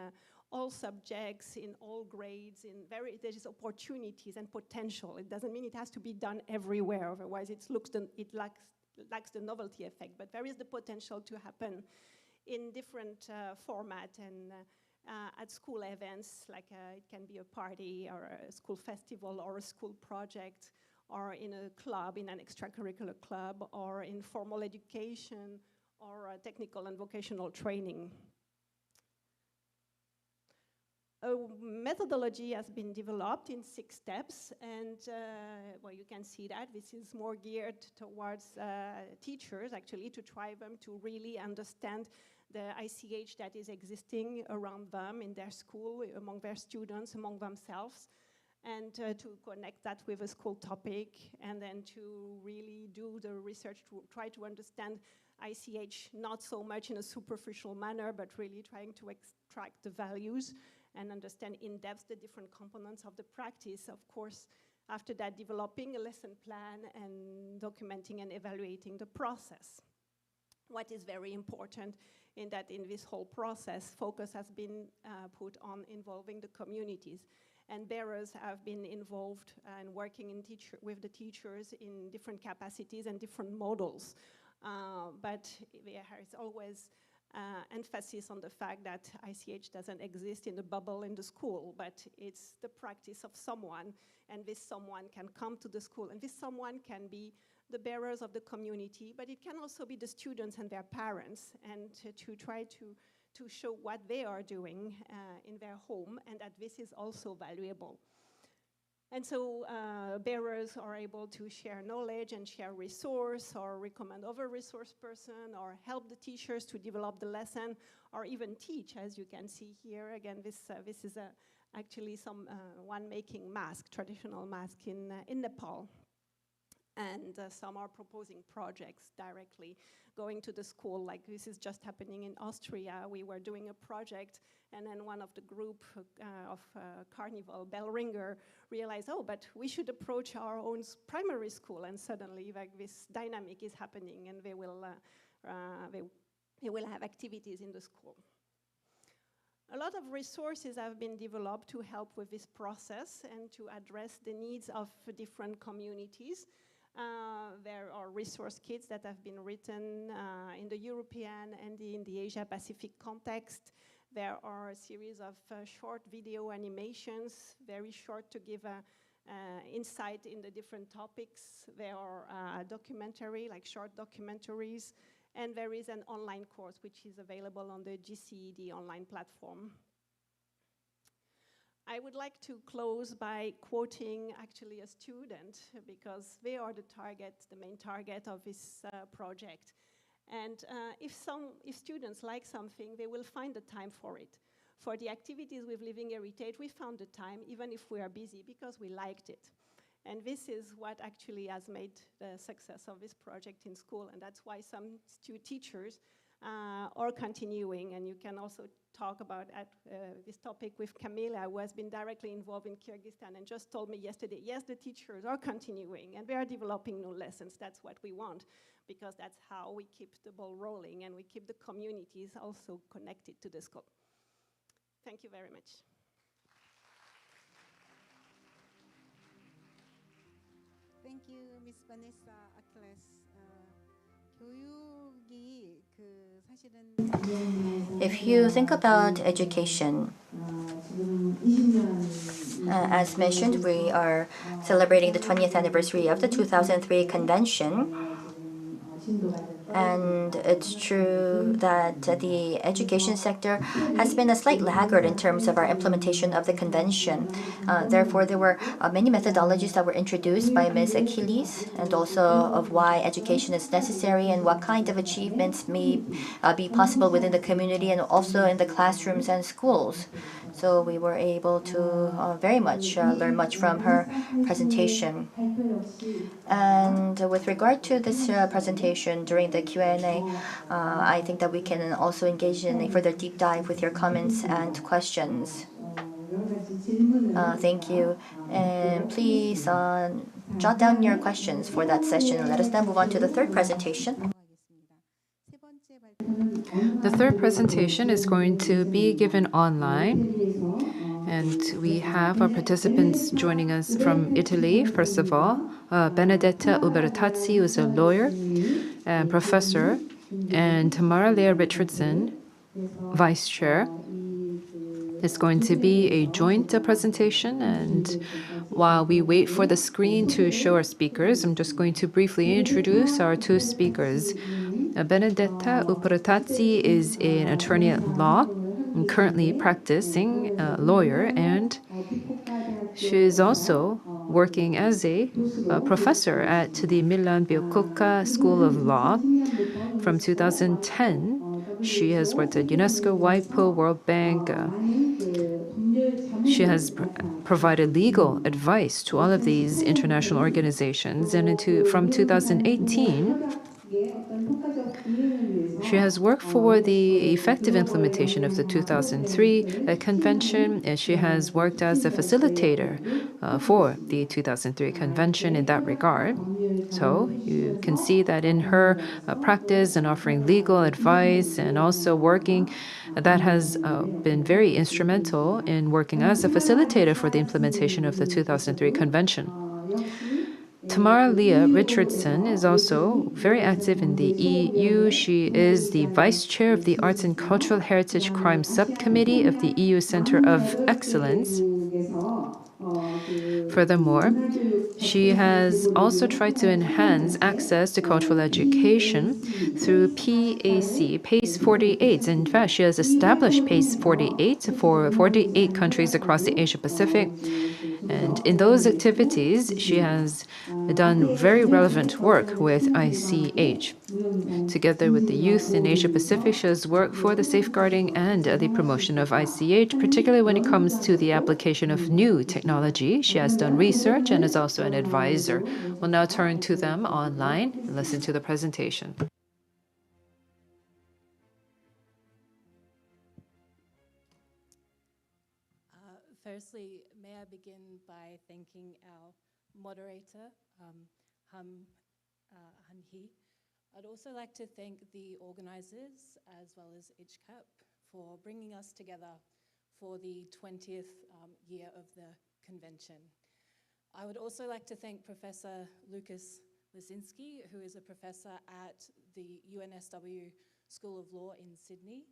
all subjects, in all grades, there is opportunities and potential. It doesn't mean it has to be done everywhere, otherwise it lacks the novelty effect, but there is the potential to happen in different formats and at school events, like it can be a party or a school festival or a school project, or in a club, in an extracurricular club, or in formal education, or technical and vocational training. A methodology has been developed in 6 steps, and well, you can see that this is more geared towards teachers, actually, to try them to really understand the ICH that is existing around them in their school, among their students, among themselves, and to connect that with a school topic, and then to really do the research to try to understand ICH not so much in a superficial manner, but really trying to extract the values and understand in depth the different components of the practice. Of course, after that, developing a lesson plan and documenting and evaluating the process. What is very important in that in this whole process, focus has been put on involving the communities. And bearers have been involved and working with the teachers in different capacities and different models. But there is always emphasis on the fact that ICH doesn't exist in a bubble in the school, but it's the practice of someone, and this someone can come to the school, and this someone can be the bearers of the community, but it can also be the students and their parents, and to try to show what they are doing in their home, and that this is also valuable. And so bearers are able to share knowledge and share resource, or recommend other resource person, or help the teachers to develop the lesson, or even teach, as you can see here. Again, this is actually one making mask, traditional mask in Nepal. And some are proposing projects directly, going to the school, like this is just happening in Austria. We were doing a project, and then one of the group of Carnival, bell ringer, realized, oh, but we should approach our own primary school, and suddenly like this dynamic is happening, and they will have activities in the school. A lot of resources have been developed to help with this process and to address the needs of different communities. There are resource kits that have been written in the European and in the Asia-Pacific context. There are a series of short video animations, very short, to give insight in the different topics. There are documentary, like short documentaries, and there is an online course which is available on the GCED online platform. I would like to close by quoting actually a student, because they are the main target of this project. And if students like something, they will find the time for it. For the activities with Living Heritage, we found the time, even if we are busy, because we liked it. And this is what actually has made the success of this project in school, and that's why some teachers are continuing. And you can also talk about this topic with Camila, who has been directly involved in Kyrgyzstan and just told me yesterday, yes, the teachers are continuing and they are developing new lessons. That's what we want, because that's how we keep the ball rolling and we keep the communities also connected to the school. Thank you very much. Thank you, Ms. Vanessa Achilles. If you think about education, as mentioned, we are celebrating the 20th anniversary of the 2003 convention. And it's true that the education sector has been a slight laggard in terms of our implementation of the convention. Therefore, there were many methodologies that were introduced by Ms. Achilles, and also of why education is necessary and what kind of achievements may be possible within the community and also in the classrooms and schools. So we were able to very much learn much from her presentation. And with regard to this presentation, during the Q&A, I think that we can also engage in a further deep dive with your comments and questions. Thank you. And please jot down your questions for that session. Let us now move on to the third presentation. The third presentation is going to be given online, and we have our participants joining us from Italy. First of all, Benedetta Ubertazzi, who is a lawyer and professor, and Tamara Lea Richardson, vice chair. It's going to be a joint presentation, and while we wait for the screen to show our speakers, I'm just going to briefly introduce our two speakers. Benedetta Ubertazzi is an attorney at law and currently practicing lawyer, and she is also working as a professor at the Milan Biococa School of Law. From 2010, she has worked at UNESCO, WIPO, World Bank. She has provided legal advice to all of these international organizations, and from 2018, she has worked for the effective implementation of the 2003 convention, and she has worked as a facilitator for the 2003 convention in that regard. So you can see that in her practice and offering legal advice and also working, that has been very instrumental in working as a facilitator for the implementation of the 2003 convention. Tamara Leah Richardson is also very active in the EU. She is the Vice Chair of the Arts and Cultural Heritage Crime Subcommittee of the EU Center of Excellence. Furthermore, she has also tried to enhance access to cultural education through PAC, PACE 48. In fact, she has established PACE 48 for 48 countries across the Asia Pacific. And in those activities, she has done very relevant work with ICH. Together with the youth in Asia Pacific, she has worked for the safeguarding and the promotion of ICH, particularly when it comes to the application of new technology. She has done research and is also an advisor. We'll now turn to them online and listen to the presentation. Firstly, may I begin by thanking our moderator, Han-hee. I'd also like to thank the organizers as well as ICHCAP for bringing us together for the 20th year of the convention. I would also like to thank Professor Lucas Lisinski, who is a professor at the UNSW School of Law in Sydney.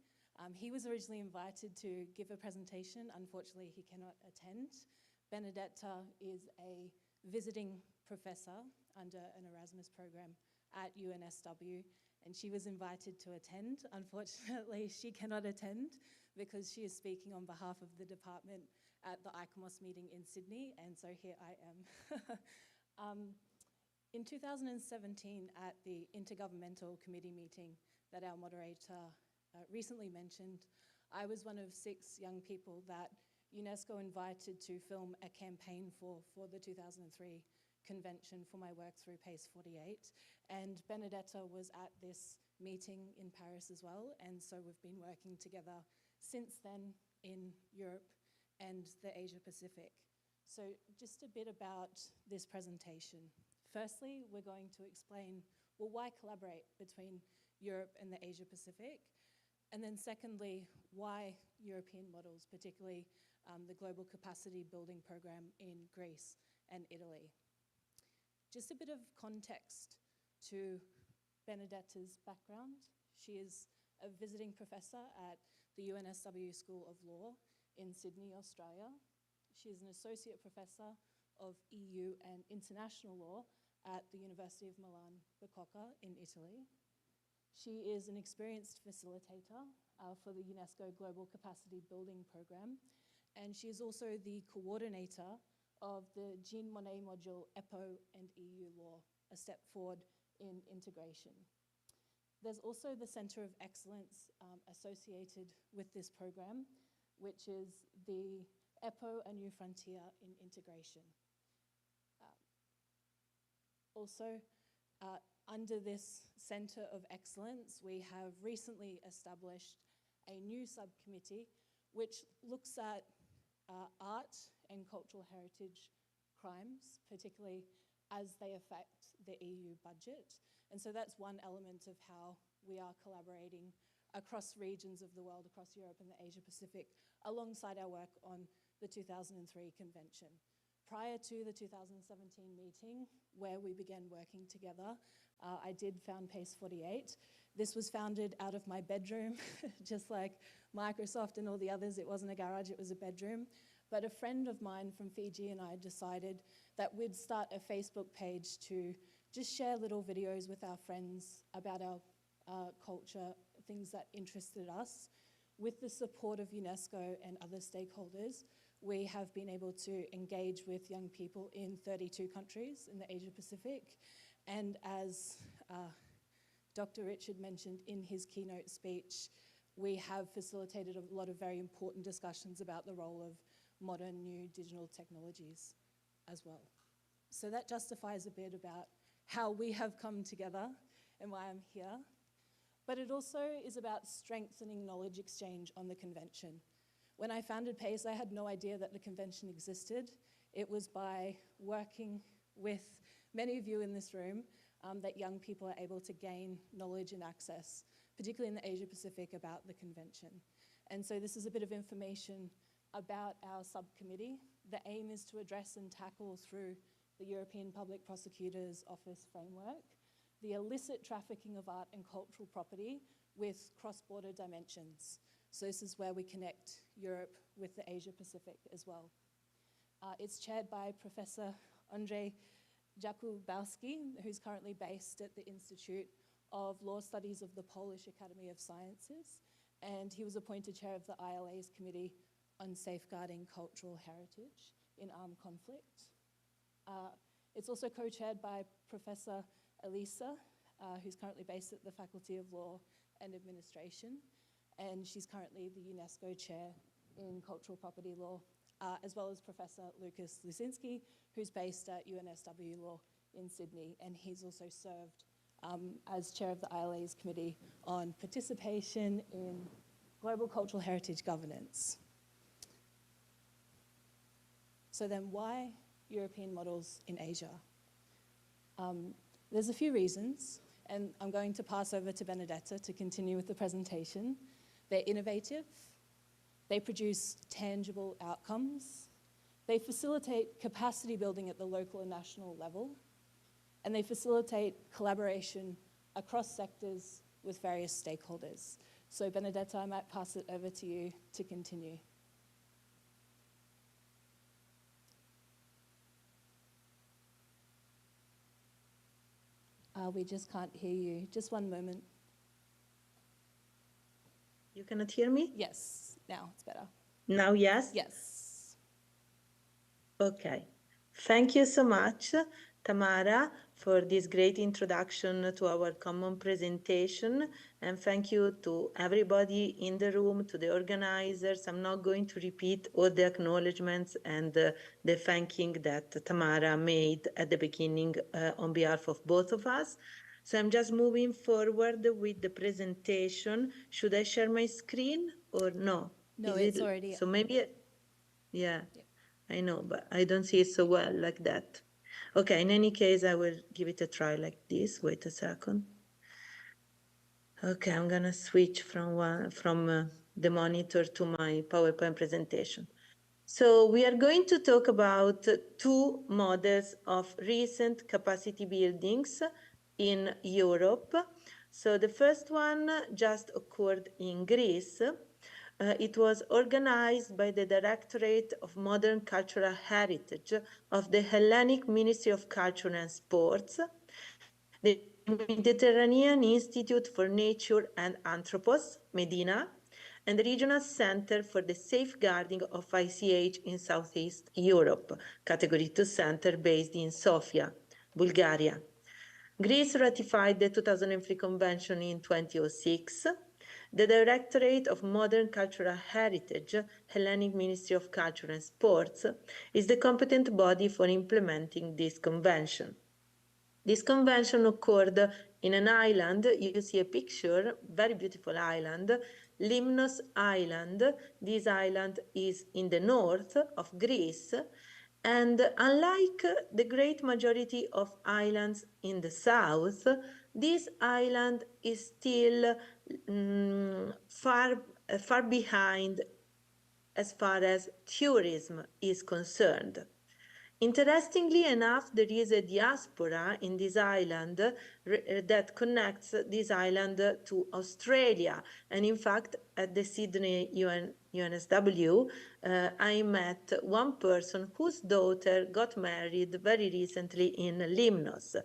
He was originally invited to give a presentation. Unfortunately, he cannot attend. Benedetta is a visiting professor under an Erasmus program at UNSW, and she was invited to attend. Unfortunately, she cannot attend because she is speaking on behalf of the department at the ICOMOS meeting in Sydney, and so here I am. In 2017, at the Intergovernmental Committee meeting that our moderator recently mentioned, I was one of 6 young people that UNESCO invited to film a campaign for the 2003 convention for my work through PACE 48. And Benedetta was at this meeting in Paris as well, and so we've been working together since then in Europe and the Asia Pacific. So just a bit about this presentation. Firstly, we're going to explain, well, why collaborate between Europe and the Asia Pacific? And then secondly, why European models, particularly the Global Capacity Building Program in Greece and Italy. Just a bit of context to Benedetta's background. She is a visiting professor at the UNSW School of Law in Sydney, Australia. She is an associate professor of EU and international law at the University of Milan Bicocca in Italy. She is an experienced facilitator for the UNESCO Global Capacity Building Program, and she is also the coordinator of the Jean Monnet module EPO and EU Law, a step forward in integration. There's also the Center of Excellence associated with this program, which is the EPO, A New Frontier in Integration. Under this Center of Excellence, we have recently established a new subcommittee which looks at art and cultural heritage crimes, particularly as they affect the EU budget. And so that's one element of how we are collaborating across regions of the world, across Europe and the Asia Pacific, alongside our work on the 2003 convention. Prior to the 2017 meeting, where we began working together, I did found PACE 48. This was founded out of my bedroom, just like Microsoft and all the others. It wasn't a garage, it was a bedroom. But a friend of mine from Fiji and I decided that we'd start a Facebook page to just share little videos with our friends about our culture, things that interested us. With the support of UNESCO and other stakeholders, we have been able to engage with young people in 32 countries in the Asia Pacific. And as Dr. Richard mentioned in his keynote speech, we have facilitated a lot of very important discussions about the role of modern new digital technologies as well. So that justifies a bit about how we have come together and why I'm here. But it also is about strengthening knowledge exchange on the convention. When I founded PACE, I had no idea that the convention existed. It was by working with many of you in this room that young people are able to gain knowledge and access, particularly in the Asia Pacific, about the convention. And so this is a bit of information about our subcommittee. The aim is to address and tackle through the European Public Prosecutor's Office framework, the illicit trafficking of art and cultural property with cross-border dimensions. So this is where we connect Europe with the Asia Pacific as well. It's chaired by Professor Andrzej Jakubowski, who's currently based at the Institute of Law Studies of the Polish Academy of Sciences, and he was appointed chair of the ILA's Committee on Safeguarding Cultural Heritage in Armed Conflict. It's also co-chaired by Professor Elisa, who's currently based at the Faculty of Law and Administration, and she's currently the UNESCO chair in Cultural Property Law, as well as Professor Lucas Lusinski, who's based at UNSW Law in Sydney, and he's also served as chair of the ILA's Committee on Participation in Global Cultural Heritage Governance. So then why European models in Asia? There's a few reasons, and I'm going to pass over to Benedetta to continue with the presentation. They're innovative, they produce tangible outcomes, they facilitate capacity building at the local and national level, and they facilitate collaboration across sectors with various stakeholders. So Benedetta, I might pass it over to you to continue. We just can't hear you. Just one moment. You cannot hear me? Yes, now it's better. Now, yes? Yes. Okay. Thank you so much, Tamara, for this great introduction to our common presentation. And thank you to everybody in the room, to the organizers. I'm not going to repeat all the acknowledgements and the thanking that Tamara made at the beginning on behalf of both of us. So I'm just moving forward with the presentation. Should I share my screen or no? No, it's already. So maybe, yeah, I know, but I don't see it so well like that. Okay, in any case, I will give it a try like this. Wait a second. Okay, I'm gonna switch from the monitor to my PowerPoint presentation. So we are going to talk about two models of recent capacity buildings in Europe. So the first one just occurred in Greece. It was organized by the Directorate of Modern Cultural Heritage of the Hellenic Ministry of Culture and Sports, the Mediterranean Institute for Nature and Anthropos, Medina, and the Regional Center for the Safeguarding of ICH in Southeast Europe, Category 2 Center based in Sofia, Bulgaria. Greece ratified the 2003 Convention in 2006. The Directorate of Modern Cultural Heritage, Hellenic Ministry of Culture and Sports, is the competent body for implementing this convention. This convention occurred in an island. You see a picture, very beautiful island, Limnos Island. This island is in the north of Greece. And unlike the great majority of islands in the south, this island is still far behind as far as tourism is concerned. Interestingly enough, there is a diaspora in this island that connects this island to Australia. And in fact, at the Sydney UNSW, I met one person whose daughter got married very recently in Limnos.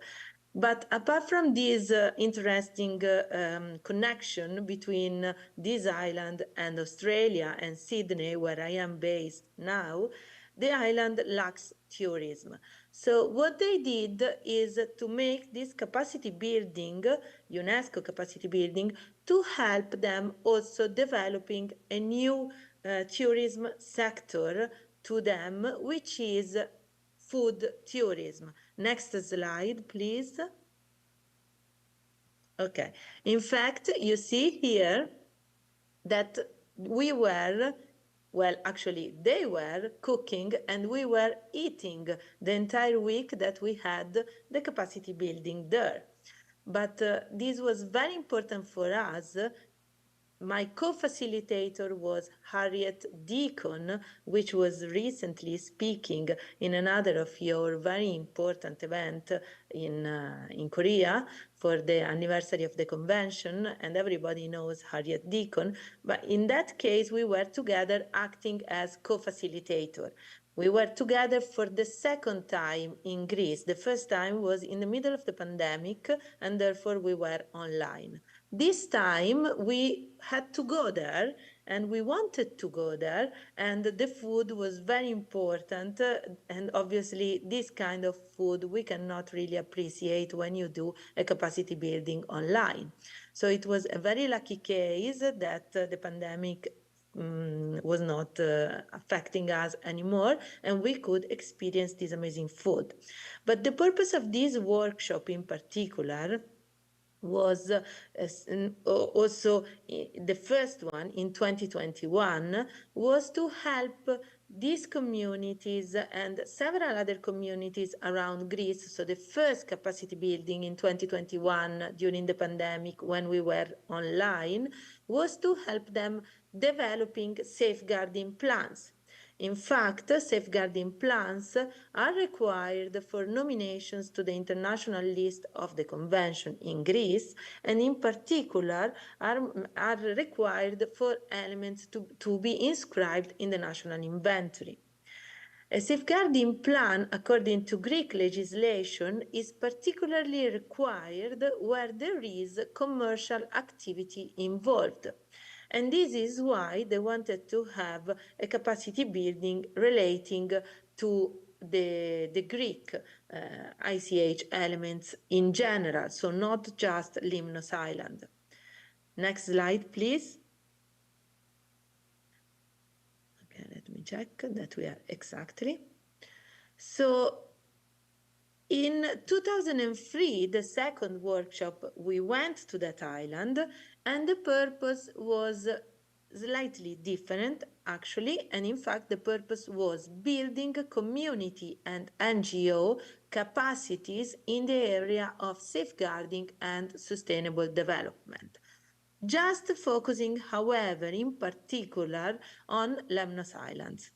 But apart from this interesting connection between this island and Australia and Sydney, where I am based now, the island lacks tourism. So what they did is to make this capacity building, UNESCO capacity building, to help them also developing a new tourism sector to them, which is food tourism. Next slide, please. Okay. In fact, you see here that we were, well, actually, they were cooking and we were eating the entire week that we had the capacity building there. But this was very important for us my co-facilitator was Harriet Deacon, which was recently speaking in another of your very important event in Korea for the anniversary of the convention, and everybody knows Harriet Deacon. But in that case, we were together acting as co-facilitator. We were together for the second time in Greece. The first time was in the middle of the pandemic, and therefore we were online. This time we had to go there, and we wanted to go there, and the food was very important. And obviously, this kind of food we cannot really appreciate when you do a capacity building online. So it was a very lucky case that the pandemic was not affecting us anymore, and we could experience this amazing food. But the purpose of this workshop in particular was also the first one in 2021 was to help these communities and several other communities around Greece. So the first capacity building in 2021 during the pandemic when we were online was to help them developing safeguarding plans. In fact, safeguarding plans are required for nominations to the international list of the convention in Greece, and in particular are required for elements to be inscribed in the national inventory. A safeguarding plan, according to Greek legislation, is particularly required where there is commercial activity involved. And this is why they wanted to have a capacity building relating to the Greek ICH elements in general, so not just Limnos Island. Next slide, please. Okay, let me check that we are exactly. So in 2003, the second workshop, we went to that island, and the purpose was slightly different, actually. And in fact, the purpose was building community and NGO capacities in the area of safeguarding and sustainable development. Just focusing, however, in particular on Lemnos Islands.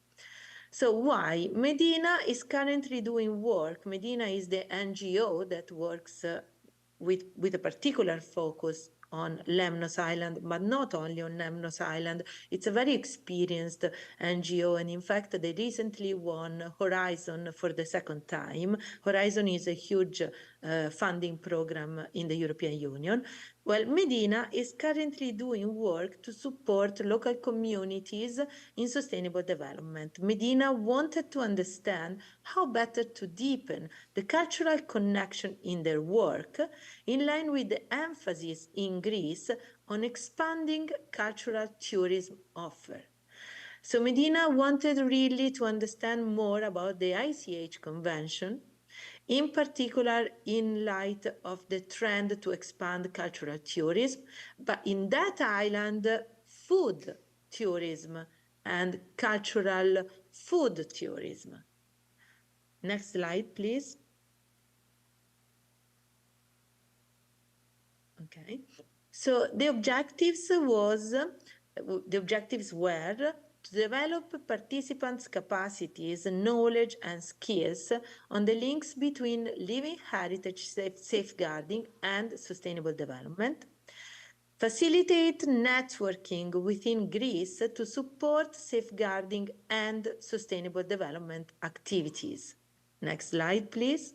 So why? Medina is currently doing work. Medina is the NGO that works with a particular focus on Lemnos Island, but not only on Lemnos Island. It's a very experienced NGO, and in fact, they recently won Horizon for the second time. Horizon is a huge funding program in the European Union. Well, Medina is currently doing work to support local communities in sustainable development. Medina wanted to understand how better to deepen the cultural connection in their work, in line with the emphasis in Greece on expanding cultural tourism offer. So Medina wanted really to understand more about the ICH Convention, in particular in light of the trend to expand cultural tourism, but in that island, food tourism and cultural food tourism. Next slide, please. Okay, so the objectives were to develop participants' capacities, knowledge, and skills on the links between living heritage safeguarding and sustainable development, facilitate networking within Greece to support safeguarding and sustainable development activities. Next slide, please.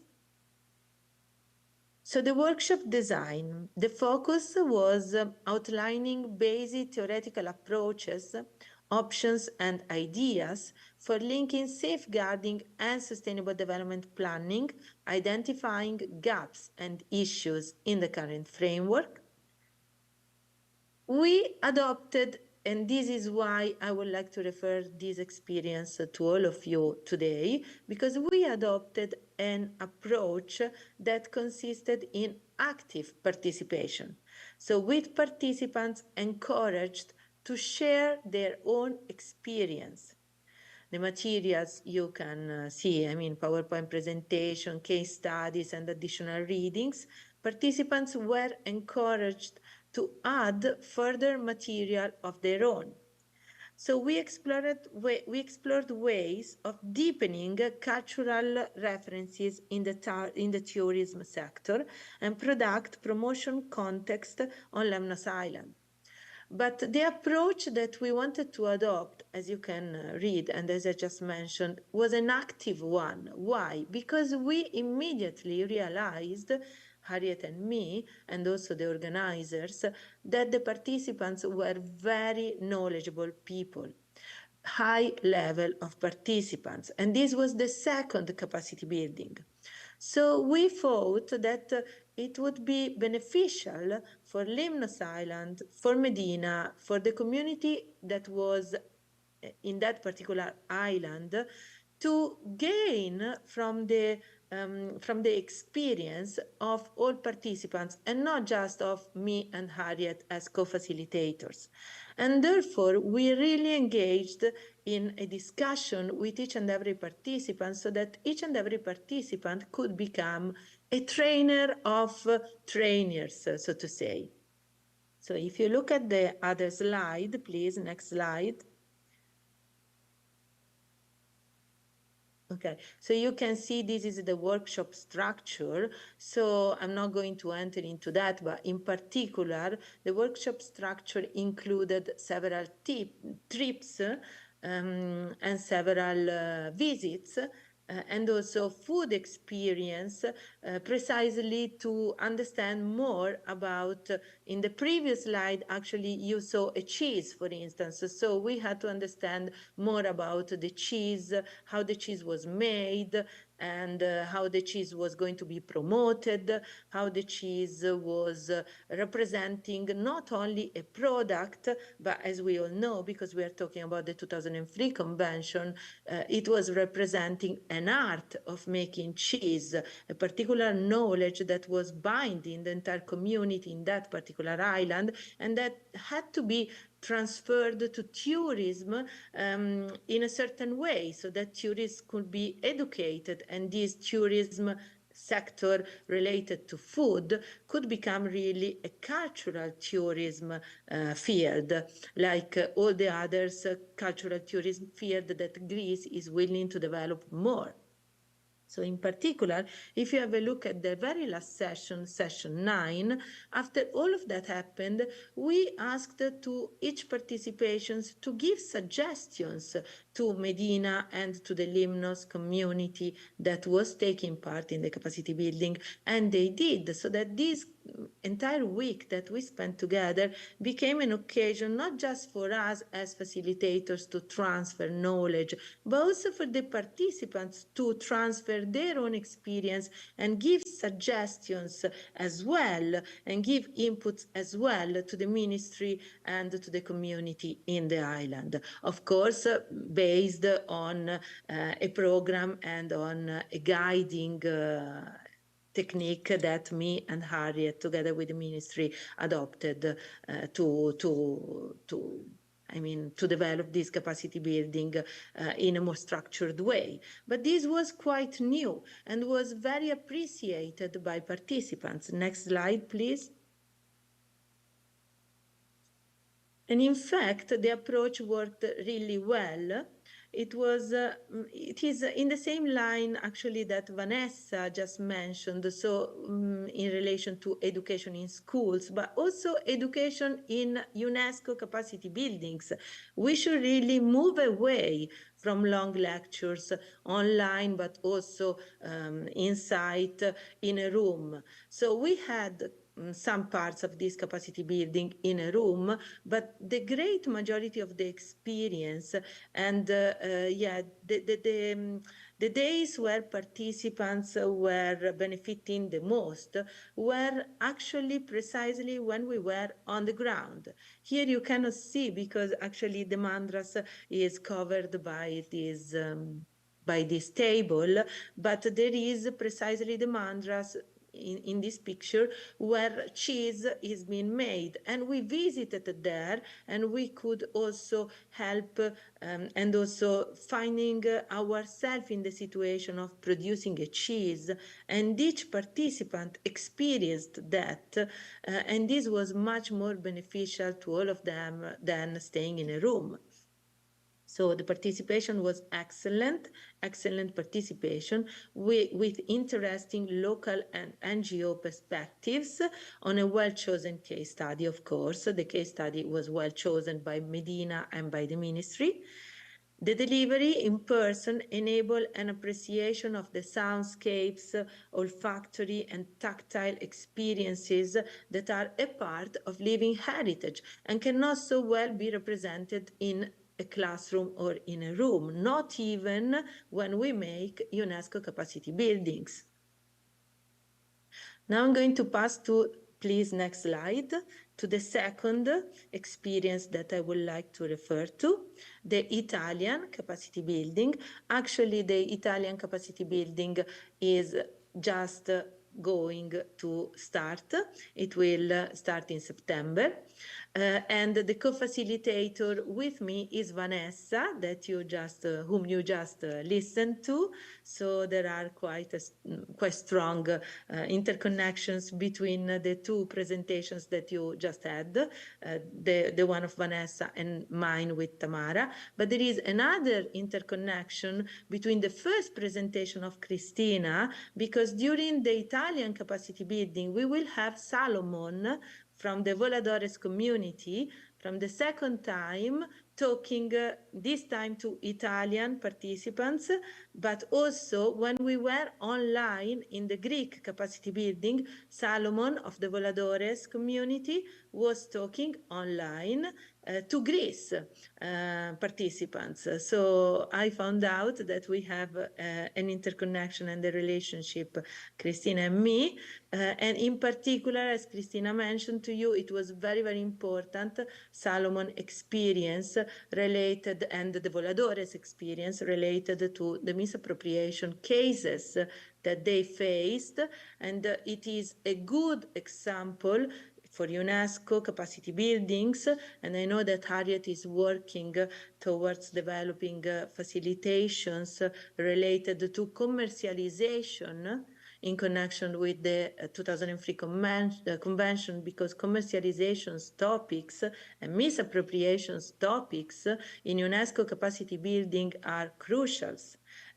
So the workshop design, the focus was outlining basic theoretical approaches, options and ideas for linking safeguarding and sustainable development planning, identifying gaps and issues in the current framework. We adopted, and this is why I would like to refer this experience to all of you today, because we adopted an approach that consisted in active participation. So with participants encouraged to share their own experience. The materials you can see, PowerPoint presentation, case studies, and additional readings. Participants were encouraged to add further material of their own. So we explored ways of deepening cultural references in the tourism sector and product promotion context on Lemnos Island. But the approach that we wanted to adopt, as you can read and as I just mentioned, was an active one. Why? Because we immediately realized, Harriet and me, and also the organizers, that the participants were very knowledgeable people, high level of participants. And this was the second capacity building. So we thought that it would be beneficial for Lemnos Island, for Medina, for the community that was in that particular island, to gain from the experience of all participants and not just of me and Harriet as co-facilitators. And therefore, we really engaged in a discussion with each and every participant so that each and every participant could become a trainer of trainers, so to say. So if you look at the other slide, please, next slide. Okay, so you can see this is the workshop structure. So I'm not going to enter into that, but in particular, the workshop structure included several trips and several visits. And also food experience, precisely to understand more about, in the previous slide, actually you saw a cheese, for instance. So we had to understand more about the cheese, how the cheese was made, and how the cheese was going to be promoted, how the cheese was representing not only a product, but as we all know, because we are talking about the 2003 convention, it was representing an art of making cheese, a particular knowledge that was binding the entire community in that particular island, and that had to be transferred to tourism in a certain way, so that tourists could be educated, and this tourism sector related to food could become really a cultural tourism field, like all the others cultural tourism field that Greece is willing to develop more. So in particular, if you have a look at the very last session, session 9, after all of that happened, we asked to each participations to give suggestions to Medina and to the Lemnos community that was taking part in the capacity building, and they did, so that this entire week that we spent together became an occasion not just for us as facilitators to transfer knowledge, but also for the participants to transfer their own experience and give suggestions as well, and give inputs as well to the ministry and to the community in the island. Of course, based on a program and on a guiding technique that me and Harriet, together with the ministry, adopted to develop this capacity building in a more structured way. But this was quite new and was very appreciated by participants. Next slide, please. And in fact, the approach worked really well. It is in the same line, actually, that Vanessa just mentioned, so in relation to education in schools, but also education in UNESCO capacity buildings. We should really move away from long lectures online, but also inside in a room. So we had some parts of this capacity building in a room, but the great majority of the experience and the days where participants were benefiting the most were actually precisely when we were on the ground. Here you cannot see because actually the mandras is covered by this table, but there is precisely the mandras in this picture where cheese is being made. And we visited there, and we could also help and also finding ourselves in the situation of producing a cheese. And each participant experienced that, and this was much more beneficial to all of them than staying in a room. So the participation was excellent participation with interesting local and NGO perspectives on a well-chosen case study, of course. The case study was well chosen by Medina and by the ministry. The delivery in person enabled an appreciation of the soundscapes, olfactory and tactile experiences that are a part of living heritage and cannot so well be represented in a classroom or in a room, not even when we make UNESCO capacity buildings. Now I'm going to pass to, please, next slide, to the second experience that I would like to refer to, the Italian capacity building. Actually, the Italian capacity building is just going to start. It will start in September. And the co-facilitator with me is Vanessa, that you just, whom you just listened to. So there are quite strong interconnections between the two presentations that you just had, the one of Vanessa and mine with Tamara. But there is another interconnection between the first presentation of Cristina, because during the Italian capacity building, we will have Salomon from the Voladores community, from the second time, talking this time to Italian participants, but also when we were online in the Greek capacity building, Salomon of the Voladores community was talking online to Greece participants. So I found out that we have an interconnection and a relationship, Cristina and me, and in particular, as Cristina mentioned to you, it was very, very important, Salomon experience related and the Voladores experience related to the misappropriation cases that they faced, and it is a good example for UNESCO capacity buildings, and I know that Harriet is working towards developing facilitations related to commercialization in connection with the 2003 convention, because commercializations topics and misappropriations topics in UNESCO capacity building are crucial,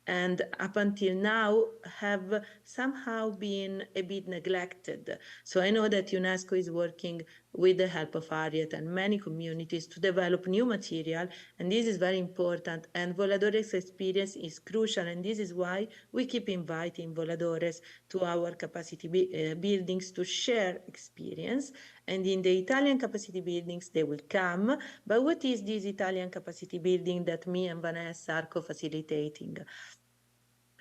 and up until now have somehow been a bit neglected. So I know that UNESCO is working with the help of Harriet and many communities to develop new material, and this is very important, and Voladores experience is crucial, and this is why we keep inviting Voladores to our capacity buildings to share experience. And in the Italian capacity buildings, they will come. But what is this Italian capacity building that me and Vanessa are co-facilitating?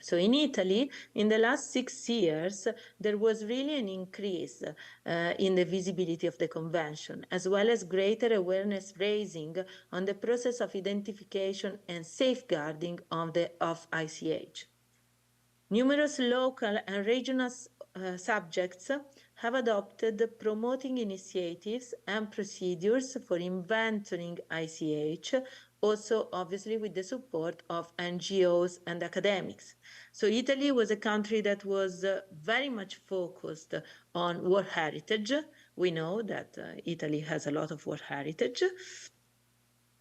So in Italy, in the last 6 years, there was really an increase in the visibility of the convention, as well as greater awareness raising on the process of identification and safeguarding of ICH. Numerous local and regional subjects have adopted promoting initiatives and procedures for inventorying ICH, also obviously with the support of NGOs and academics. So Italy was a country that was very much focused on world heritage. We know that Italy has a lot of world heritage.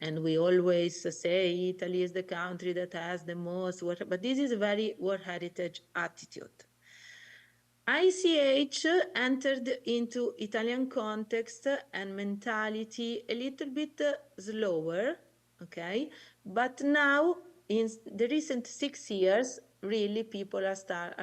And we always say Italy is the country that has the most world, but this is a very world heritage attitude. ICH entered into Italian context and mentality a little bit slower, okay? But now, in the recent 6 years, really people are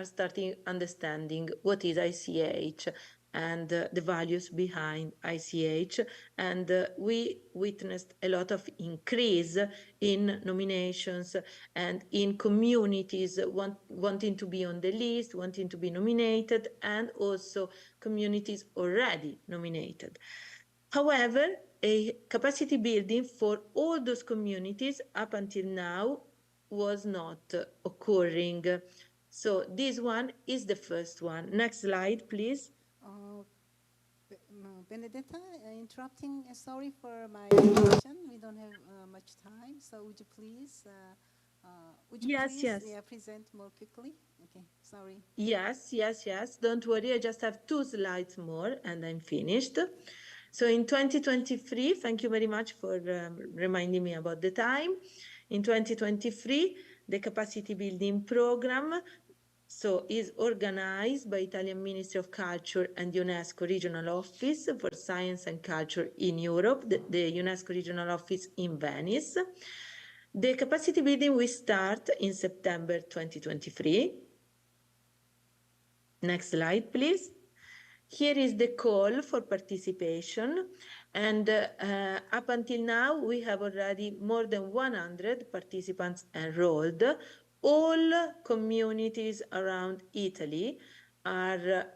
starting understanding what is ICH and the values behind ICH, and we witnessed a lot of increase in nominations and in communities wanting to be on the list, wanting to be nominated, and also communities already nominated. However, a capacity building for all those communities up until now was not occurring. So this one is the first one. Next slide, please. Benedetta, interrupting. Sorry for my interruption. We don't have much time, so would you please present more quickly? Okay, sorry. Yes. Don't worry, I just have 2 slides more and I'm finished. So in 2023, thank you very much for reminding me about the time. In 2023, the capacity building program is organized by Italian Ministry of Culture and UNESCO Regional Office for Science and Culture in Europe, the UNESCO Regional Office in Venice. The capacity building will start in September 2023. Next slide, please. Here is the call for participation, and up until now we have already more than 100 participants enrolled. All communities around Italy are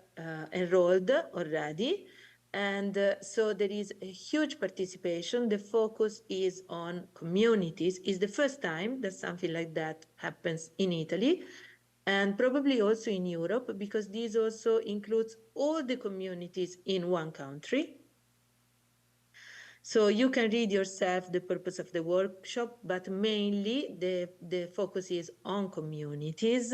enrolled already, and so there is a huge participation. The focus is on communities. It's the first time that something like that happens in Italy, and probably also in Europe, because this also includes all the communities in one country. So you can read yourself the purpose of the workshop, but mainly the focus is on communities,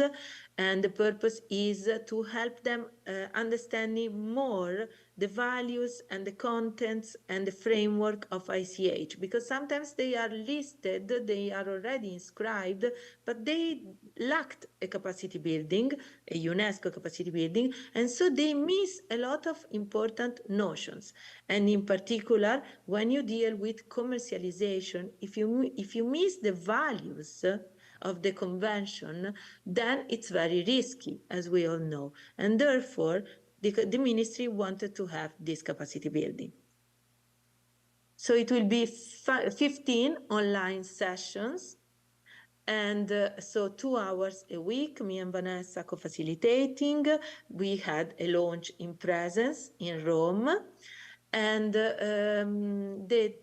and the purpose is to help them understanding more the values and the contents and the framework of ICH, because sometimes they are listed, they are already inscribed, but they lacked a capacity building, a UNESCO capacity building, and so they miss a lot of important notions. And in particular, when you deal with commercialization, if you miss the values of the convention, then it's very risky, as we all know. And therefore, the ministry wanted to have this capacity building. So it will be 15 online sessions, and so 2 hours a week, me and Vanessa co-facilitating. We had a launch in presence in Rome, and the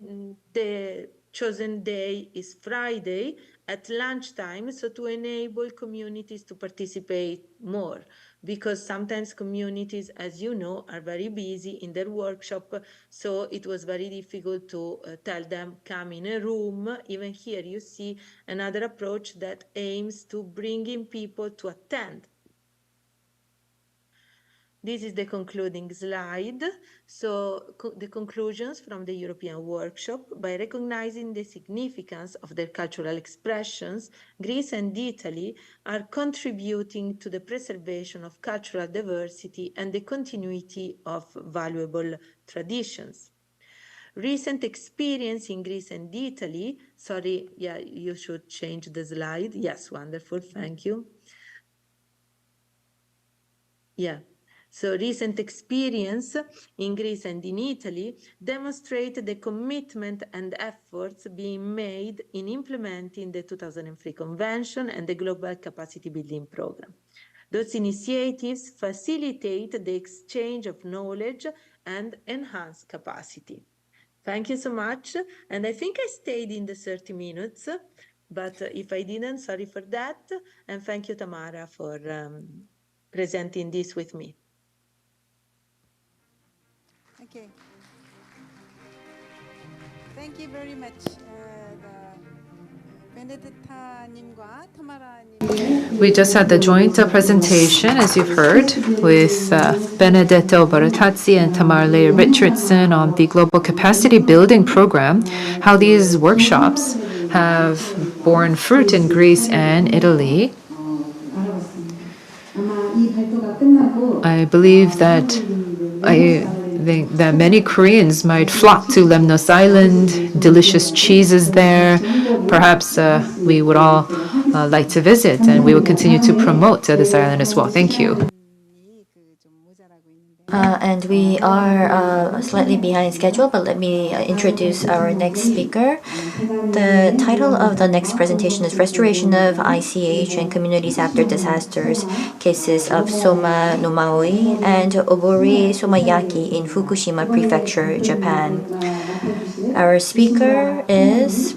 chosen day is Friday at lunchtime, so to enable communities to participate more, because sometimes communities, as you know, are very busy in their workshop, so it was very difficult to tell them, come in a room. Even here you see another approach that aims to bring in people to attend. This is the concluding slide. So the conclusions from the European workshop: by recognizing the significance of their cultural expressions, Greece and Italy are contributing to the preservation of cultural diversity and the continuity of valuable traditions. Recent experience in Greece and Italy, sorry, yeah, you should change the slide. Yes, wonderful, thank you. Yeah. So recent experience in Greece and in Italy demonstrate the commitment and efforts being made in implementing the 2003 Convention and the Global Capacity Building Program. Those initiatives facilitate the exchange of knowledge and enhance capacity. Thank you so much. And I think I stayed in the 30 minutes, but if I didn't, sorry for that. And thank you, Tamara, for presenting this with me. Okay. Thank you very much. We just had the joint presentation, as you've heard, with Benedetto Baratazzi and Tamara Richardson on the Global Capacity Building Program, how these workshops have borne fruit in Greece and Italy. I believe that many Koreans might flock to Lemnos Island, delicious cheeses there. Perhaps we would all like to visit, and we will continue to promote this island as well. Thank you. And we are slightly behind schedule, but let me introduce our next speaker. The title of the next presentation is Restoration of ICH and Communities After Disasters, Cases of Soma no Maui and Obori Somayaki in Fukushima Prefecture, Japan. Our speaker is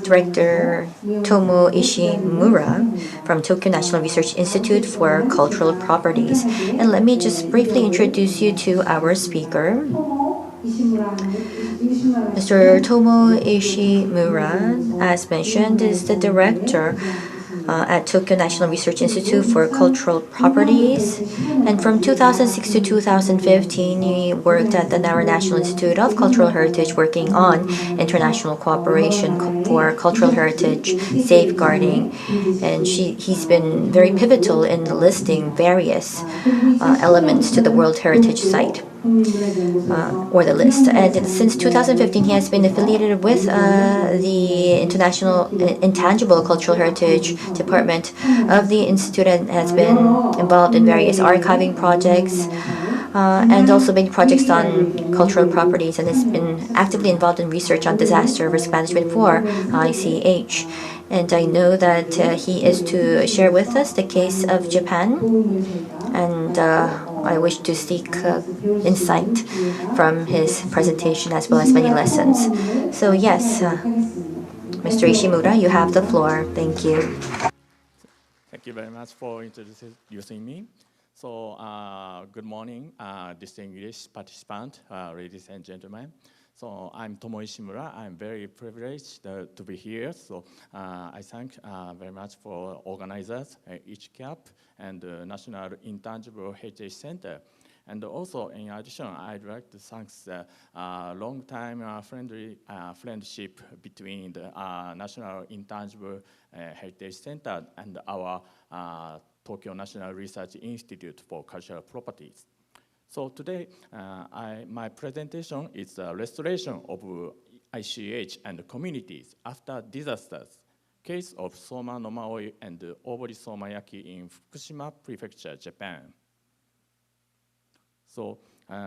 Director Tomo Ishimura from Tokyo National Research Institute for Cultural Properties. And let me just briefly introduce you to our speaker. Mr. Tomo Ishimura, as mentioned, is the director at Tokyo National Research Institute for Cultural Properties. And from 2006 to 2015, he worked at the Nara National Institute of Cultural Heritage, working on international cooperation for cultural heritage safeguarding. And he's been very pivotal in listing various elements to the World Heritage Site. Or the list. And since 2015, he has been affiliated with the International Intangible Cultural Heritage Department of the Institute and has been involved in various archiving projects and also many projects on cultural properties, and has been actively involved in research on disaster risk management for ICH. And I know that he is to share with us the case of Japan, and I wish to seek insight from his presentation as well as many lessons. So yes, Mr. Ishimura, you have the floor. Thank you. Thank you very much for introducing me. So good morning, distinguished participants, ladies and gentlemen. So I'm Tomo Ishimura. I'm very privileged to be here. So I thank very much for organizers, HCAP, and the National Intangible Heritage Center. And also, in addition, I'd like to thank the long-time friendship between the National Intangible Heritage Center and our Tokyo National Research Institute for Cultural Properties. So today, my presentation is the restoration of ICH and communities after disasters. Case of Soma no Maoi and Obori Somayaki in Fukushima Prefecture, Japan. So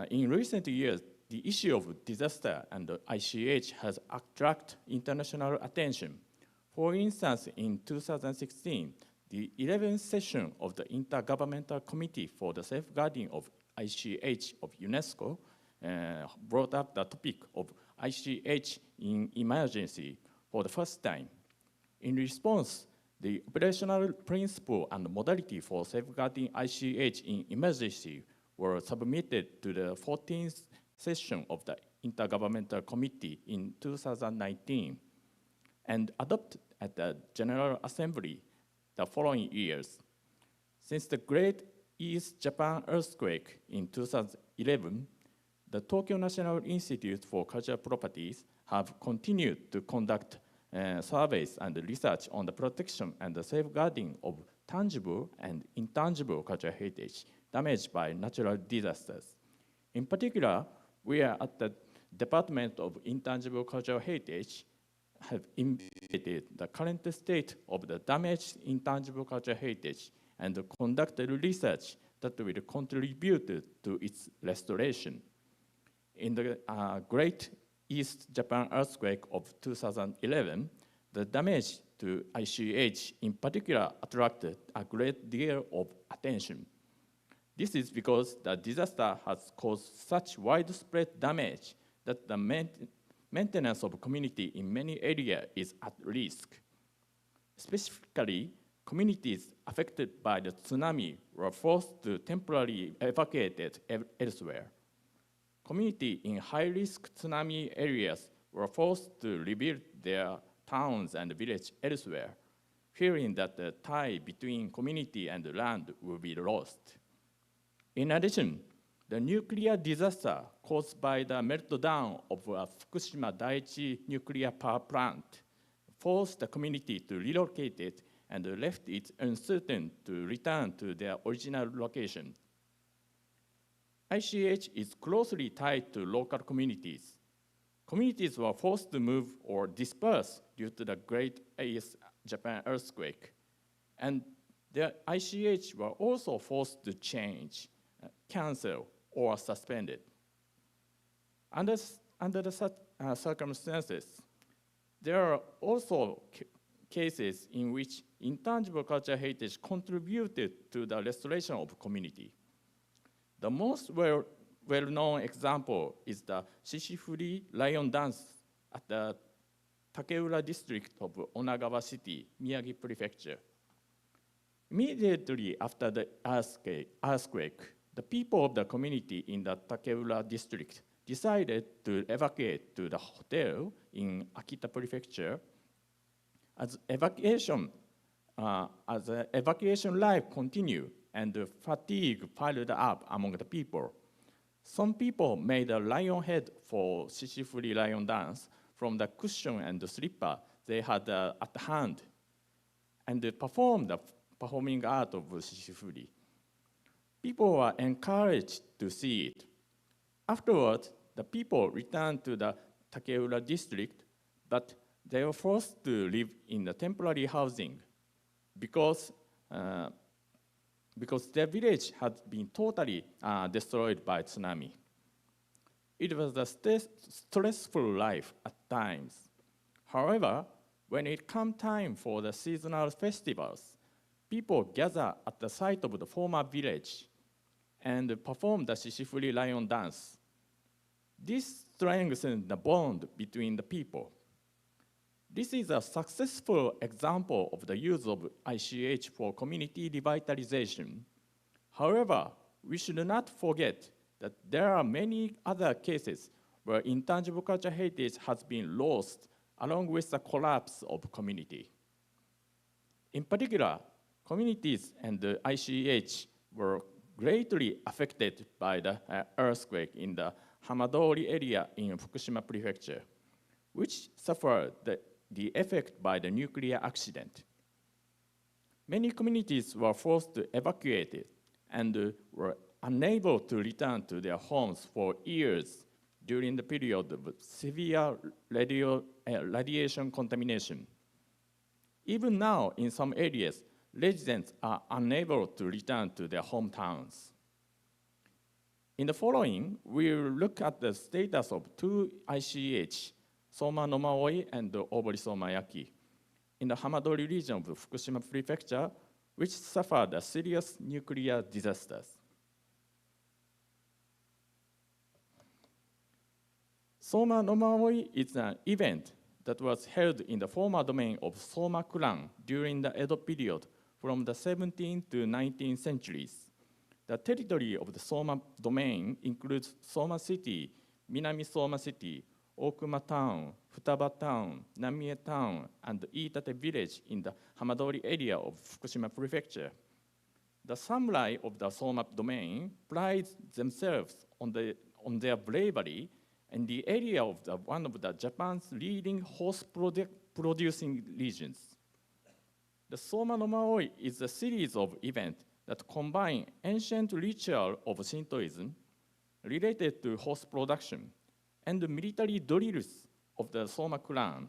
in recent years, the issue of disaster and ICH has attracted international attention. For instance, in 2016, the 11th session of the Intergovernmental Committee for the Safeguarding of ICH of UNESCO brought up the topic of ICH in emergency for the first time. In response, the operational principle and modality for safeguarding ICH in emergency were submitted to the 14th session of the Intergovernmental Committee in 2019 and adopted at the General Assembly the following years. Since the Great East Japan earthquake in 2011, the Tokyo National Institute for Cultural Properties have continued to conduct surveys and research on the protection and the safeguarding of tangible and intangible cultural heritage damaged by natural disasters. In particular, we are at the Department of Intangible Cultural Heritage have investigated the current state of the damaged intangible cultural heritage and conducted research that will contribute to its restoration. In the Great East Japan earthquake of 2011, the damage to ICH in particular attracted a great deal of attention. This is because the disaster has caused such widespread damage that the maintenance of community in many areas is at risk. Specifically, communities affected by the tsunami were forced to temporarily evacuate elsewhere. Communities in high-risk tsunami areas were forced to rebuild their towns and villages elsewhere, fearing that the tie between community and land will be lost. In addition, the nuclear disaster caused by the meltdown of a Fukushima Daiichi nuclear power plant forced the community to relocate it and left it uncertain to return to their original location. ICH is closely tied to local communities. Communities were forced to move or disperse due to the Great East Japan earthquake. And the ICH were also forced to change, cancel, or suspended. Under the circumstances, there are also cases in which intangible cultural heritage contributed to the restoration of community. The most well-known example is the Shishifuri lion dance at the Takeura district of Onagawa City, Miyagi Prefecture. Immediately after the earthquake, the people of the community in the Takeura district decided to evacuate to the hotel in Akita Prefecture. As evacuation life continued and the fatigue piled up among the people, some people made a lion head for Shishifuri lion dance from the cushion and the slipper they had at hand, and they performed the performing art of Shishifuri. People were encouraged to see it. Afterwards, the people returned to the Takeura district, but they were forced to live in the temporary housing because their village had been totally destroyed by tsunami. It was a stressful life at times. However, when it came time for the seasonal festivals, people gather at the site of the former village and perform the Shishifuri lion dance. This strengthened the bond between the people. This is a successful example of the use of ICH for community revitalization. However, we should not forget that there are many other cases where intangible cultural heritage has been lost along with the collapse of community. In particular, communities and the ICH were greatly affected by the earthquake in the Hamadori area in Fukushima Prefecture, which suffered the effect by the nuclear accident. Many communities were forced to evacuate and were unable to return to their homes for years during the period of severe radiation contamination. Even now, in some areas, residents are unable to return to their hometowns. In the following, we will look at the status of two ICH, Soma no Maoi and Obori Somayaki, in the Hamadori region of Fukushima Prefecture, which suffered a serious nuclear disasters. Soma no Maoi is an event that was held in the former domain of Soma clan during the Edo period from the 17th to 19th centuries. The territory of the Soma domain includes Soma City, Minami Soma City, Okuma Town, Futaba Town, Namie Town, and Iitate Village in the Hamadori area of Fukushima Prefecture. The samurai of the Soma domain pride themselves on their bravery and the area of one of Japan's leading horse producing regions. The Soma no Maoi is a series of events that combine ancient ritual of Shintoism related to horse production and the military drills of the Soma clan.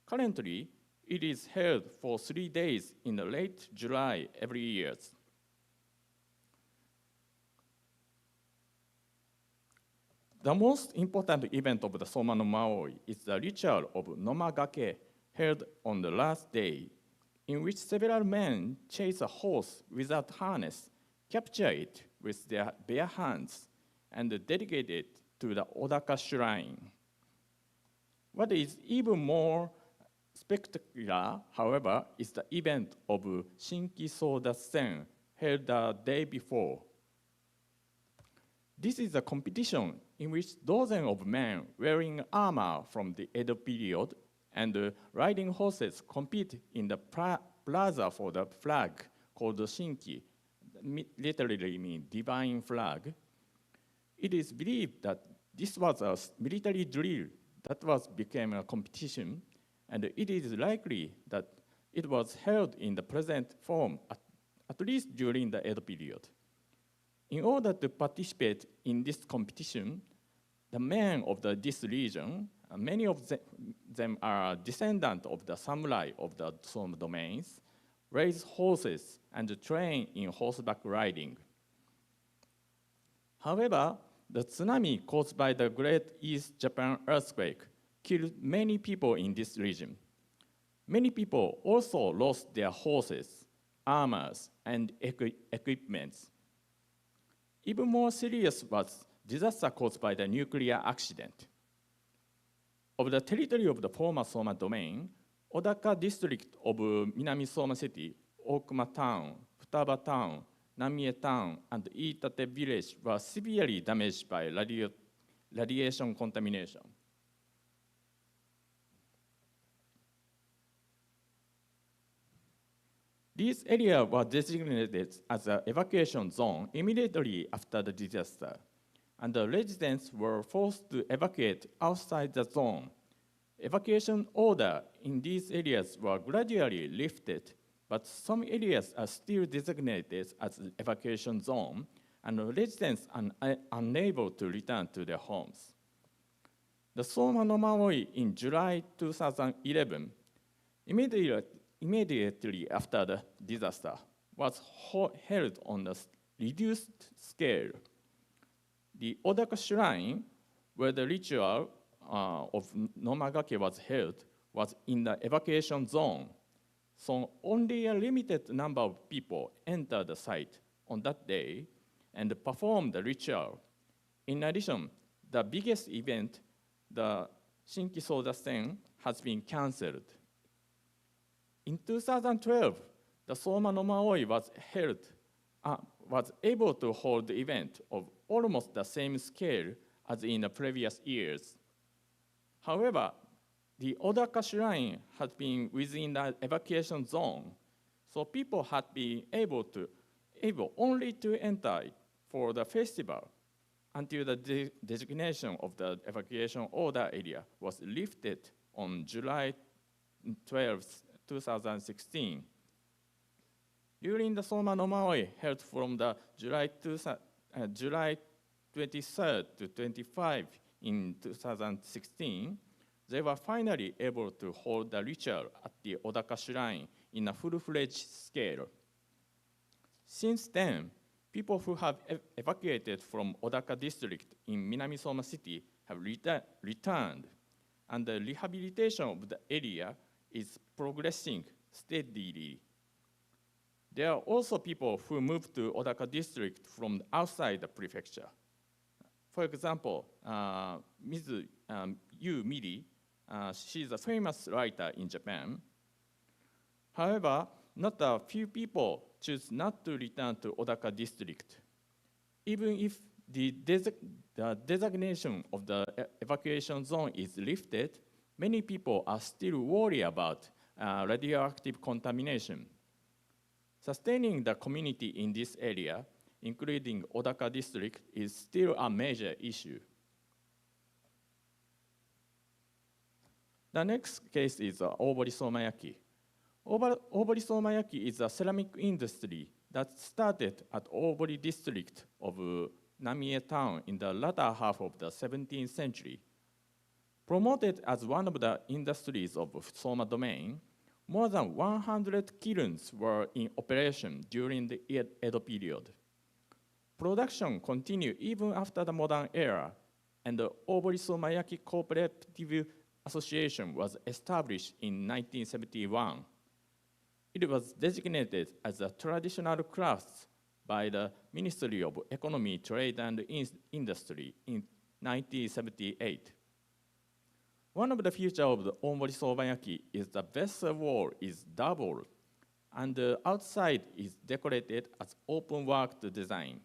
Currently, it is held for 3 days in late July every year. The most important event of the Soma no Maoi is the ritual of Nomagake held on the last day, in which several men chase a horse without harness, capture it with their bare hands, and dedicate it to the Odaka shrine. What is even more spectacular, however, is the event of Shinki Soda Sen held the day before. This is a competition in which dozens of men wearing armor from the Edo period and riding horses compete in the plaza for the flag called Shinki, literally means divine flag. It is believed that this was a military drill that became a competition, and it is likely that it was held in the present form, at least during the Edo period. In order to participate in this competition, the men of this region, many of them are descendants of the samurai of the Soma domains, raise horses and train in horseback riding. However, the tsunami caused by the Great East Japan earthquake killed many people in this region. Many people also lost their horses, armors, and equipments. Even more serious was disaster caused by the nuclear accident. of the territory of the former Soma domain, Odaka district of Minami Soma City, Okuma Town, Futaba Town, Namie Town, and Iitate village were severely damaged by radiation contamination. These areas were designated as an evacuation zone immediately after the disaster, and the residents were forced to evacuate outside the zone. Evacuation orders in these areas were gradually lifted, but some areas are still designated as evacuation zone, and residents are unable to return to their homes. The Soma no Maui in July 2011, immediately after the disaster, was held on a reduced scale. The Odaka Shrine, where the ritual of Nomagake was held, was in the evacuation zone, so only a limited number of people entered the site on that day and performed the ritual. In addition, the biggest event, the Shinki Soda Sen, has been cancelled. In 2012, the Soma no Maui was able to hold the event of almost the same scale as in the previous years. However, the Odaka Shrine had been within the evacuation zone, so people had been able only to enter for the festival until the designation of the evacuation order area was lifted on July 12, 2016. During the Soma no Maui held from the July 23rd to 25 in 2016, they were finally able to hold the ritual at the Odaka Shrine in a full-fledged scale. Since then, people who have evacuated from Odaka district in Minami Soma City have returned, and the rehabilitation of the area is progressing steadily. There are also people who moved to Odaka district from outside the prefecture. For example, Ms. Yu Miri, she's a famous writer in Japan. However, not a few people choose not to return to Odaka district. Even if the designation of the evacuation zone is lifted, many people are still worried about radioactive contamination. Sustaining the community in this area, including Odaka district, is still a major issue. The next case is Obori Somayaki. Obori Somayaki is a ceramic industry that started at Obori district of Namie town in the latter half of the 17th century. Promoted as one of the industries of Soma domain, more than 100 kilns were in operation during the Edo period. Production continued even after the modern era, and the Obori Somayaki Cooperative Association was established in 1971. It was designated as a traditional craft by the Ministry of Economy, Trade and Industry in 1978. One of the features of the Obori Somayaki is the vessel wall is double, and the outside is decorated as open-worked designs.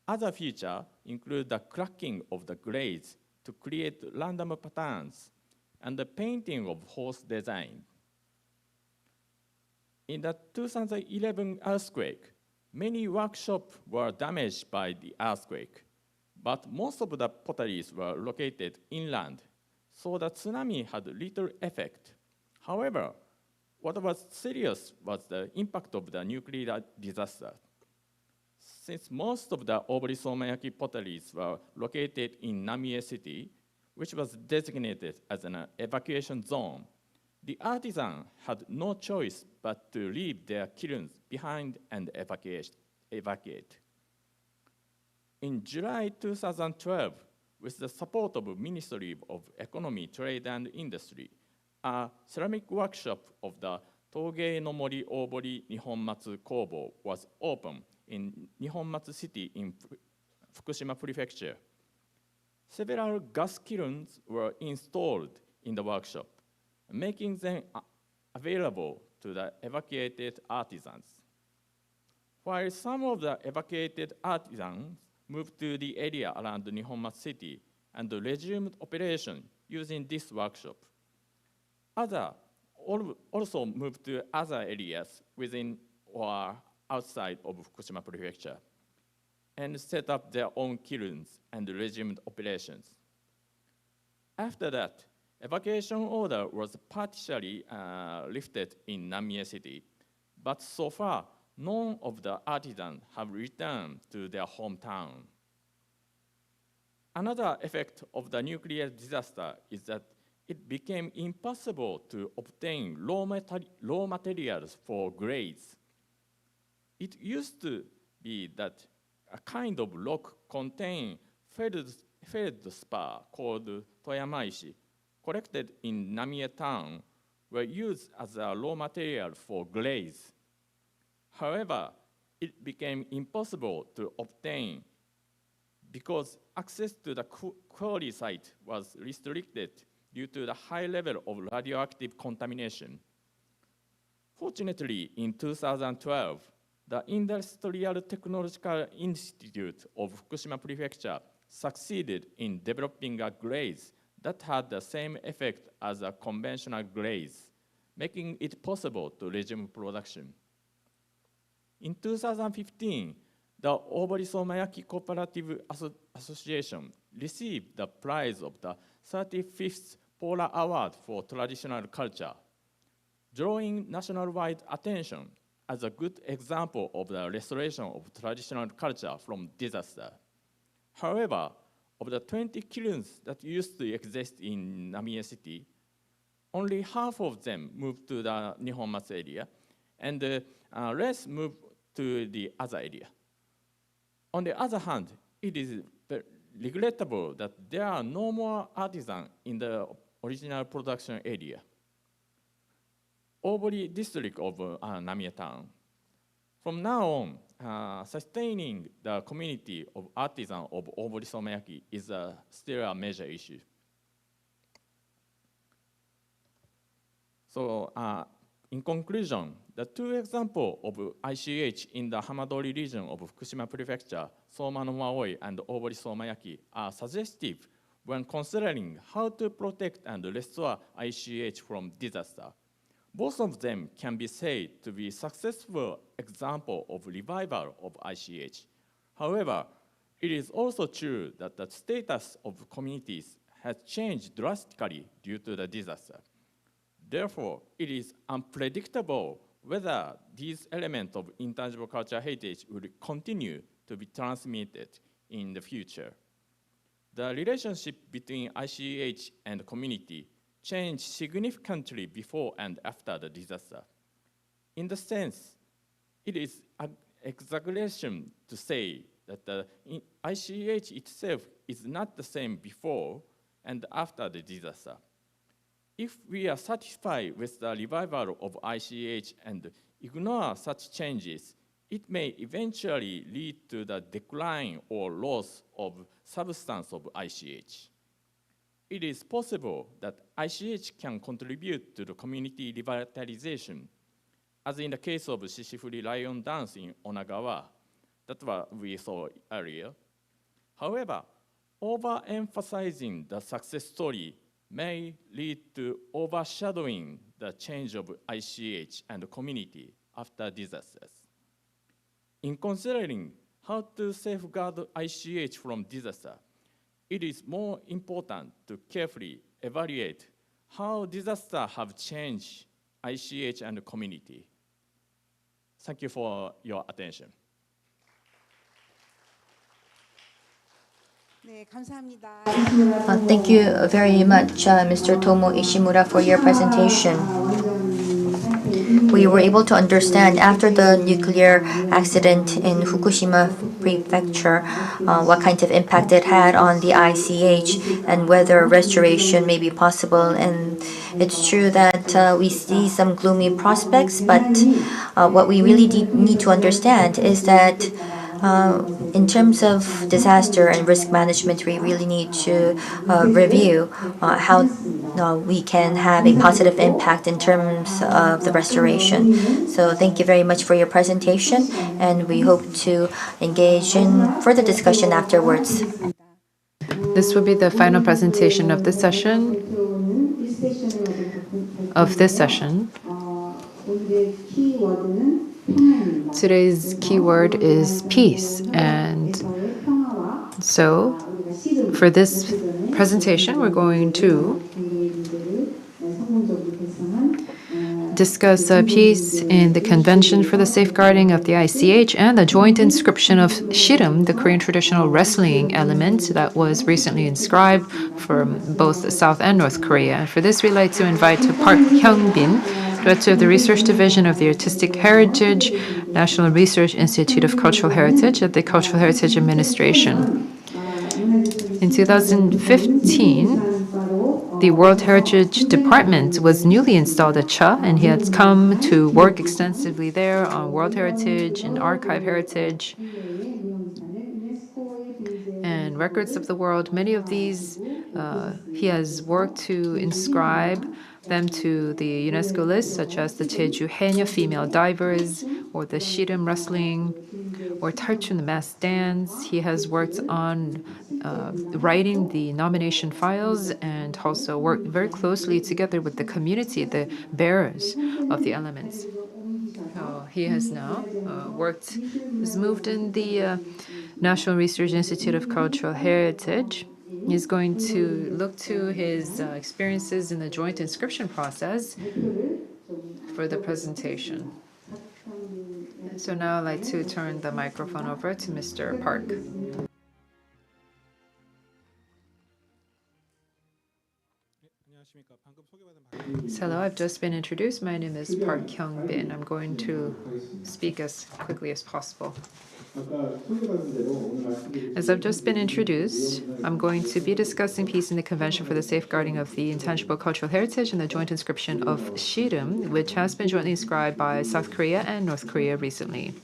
Other features include the cracking of the glaze to create random patterns and the painting of horse design. In the 2011 earthquake, many workshops were damaged by the earthquake, but most of the potteries were located inland, so the tsunami had little effect. However, what was serious was the impact of the nuclear disaster. Since most of the Obori Somayaki potteries were located in Namie City, which was designated as an evacuation zone, the artisans had no choice but to leave their kilns behind and evacuate. In July 2012, with the support of the Ministry of Economy, Trade and Industry, a ceramic workshop of the Togei no Mori Obori Nihonmatsu Kobo was opened in Nihonmatsu City in Fukushima Prefecture. several gas kilns were installed in the workshop, making them available to the evacuated artisans. While some of the evacuated artisans moved to the area around Nihonmatsu City and resumed operation using this workshop, others also moved to other areas within or outside of Fukushima Prefecture and set up their own kilns and resumed operations. After that, evacuation order was partially lifted in Namie City, but so far, none of the artisans have returned to their hometown. Another effect of the nuclear disaster is that it became impossible to obtain raw materials for grades. It used to be that a kind of rock containing feldspar called toyamaishi, collected in Namie town, were used as a raw material for glaze. However, it became impossible to obtain because access to the quarry site was restricted due to the high level of radioactive contamination. Fortunately, in 2012, the Industrial Technological Institute of Fukushima Prefecture succeeded in developing a glaze that had the same effect as a conventional glaze, making it possible to resume production. In 2015, the Obori-Somayaki Cooperative Association received the prize of the 35th Polar Award for Traditional Culture, drawing nationwide attention as a good example of the restoration of traditional culture from disaster. However, of the 20 kilns that used to exist in Namie City, only half of them moved to the Nihonmatsu area, and the rest moved to the other area. On the other hand, it is regrettable that there are no more artisans in the original production area. Obori district of Namie town. From now on, sustaining the community of artisans of Obori-Somayaki is still a major issue. So, in conclusion, the two examples of ICH in the Hamadori region of Fukushima Prefecture, Soma no Maoi and Obori-Somayaki, are suggestive when considering how to protect and restore ICH from disaster. Both of them can be said to be successful examples of revival of ICH. However, it is also true that the status of communities has changed drastically due to the disaster. Therefore, it is unpredictable whether these elements of intangible cultural heritage will continue to be transmitted in the future. The relationship between ICH and community changed significantly before and after the disaster. In the sense, it is an exaggeration to say that the ICH itself is not the same before and after the disaster. If we are satisfied with the revival of ICH and ignore such changes, it may eventually lead to the decline or loss of substance of ICH. It is possible that ICH can contribute to the community revitalization, as in the case of Shishifuri Lion Dance in Onagawa, that's what we saw earlier. However, overemphasizing the success story may lead to overshadowing the change of ICH and the community after disasters. In considering how to safeguard ICH from disaster, it is more important to carefully evaluate how disasters have changed ICH and the community. Thank you for your attention. 네, 감사합니다. Thank you very much, Mr. Tomo Ishimura, for your presentation. We were able to understand after the nuclear accident in Fukushima Prefecture what kind of impact it had on the ICH and whether restoration may be possible. And it's true that we see some gloomy prospects, but what we really need to understand is that In terms of disaster and risk management, we really need to review how we can have a positive impact in terms of the restoration. So thank you very much for your presentation, and we hope to engage in further discussion afterwards. This will be the final presentation of this session. Today's keyword is peace, and so for this presentation we're going to discuss peace in the Convention for the Safeguarding of the ICH and the joint inscription of Shirim, the Korean traditional wrestling element that was recently inscribed for both South and North Korea. And for this, we'd like to invite Park Hyung-bin, Director of the Research Division of the Artistic Heritage, National Research Institute of Cultural Heritage at the Cultural Heritage Administration. In 2015, the World Heritage Department was newly installed at Cha, and he has come to work extensively there on World Heritage and Archive Heritage and records of the world. Many of these he has worked to inscribe them to the UNESCO list, such as the Jeju Haenyeo female divers, or the Shirim wrestling, or Tarchun the mass dance. He has worked on writing the nomination files and also worked very closely together with the community, the bearers of the elements. He has now has moved in the National Research Institute of Cultural Heritage. He's going to look to his experiences in the joint inscription process for the presentation. So now I'd like to turn the microphone over to Mr. Park. Hello, I've just been introduced. My name is Park Hyung-bin. I'm going to speak as quickly as possible. As I've just been introduced, I'm going to be discussing peace in the Convention for the Safeguarding of the Intangible Cultural Heritage and the joint inscription of Shirim, which has been jointly inscribed by South Korea and North Korea recently.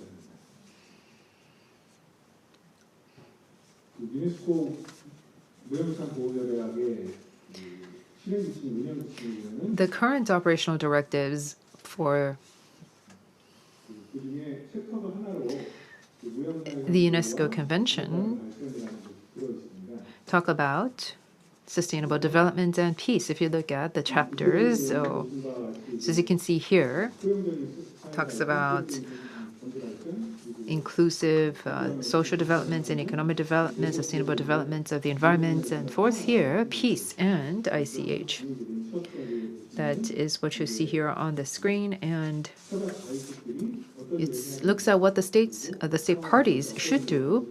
The current operational directives for the UNESCO Convention talk about sustainable development and peace. If you look at the chapters, so as you can see here, it talks about inclusive social development and economic development, sustainable development of the environment, and fourth here, peace and ICH. That is what you see here on the screen, and it looks at what the state parties should do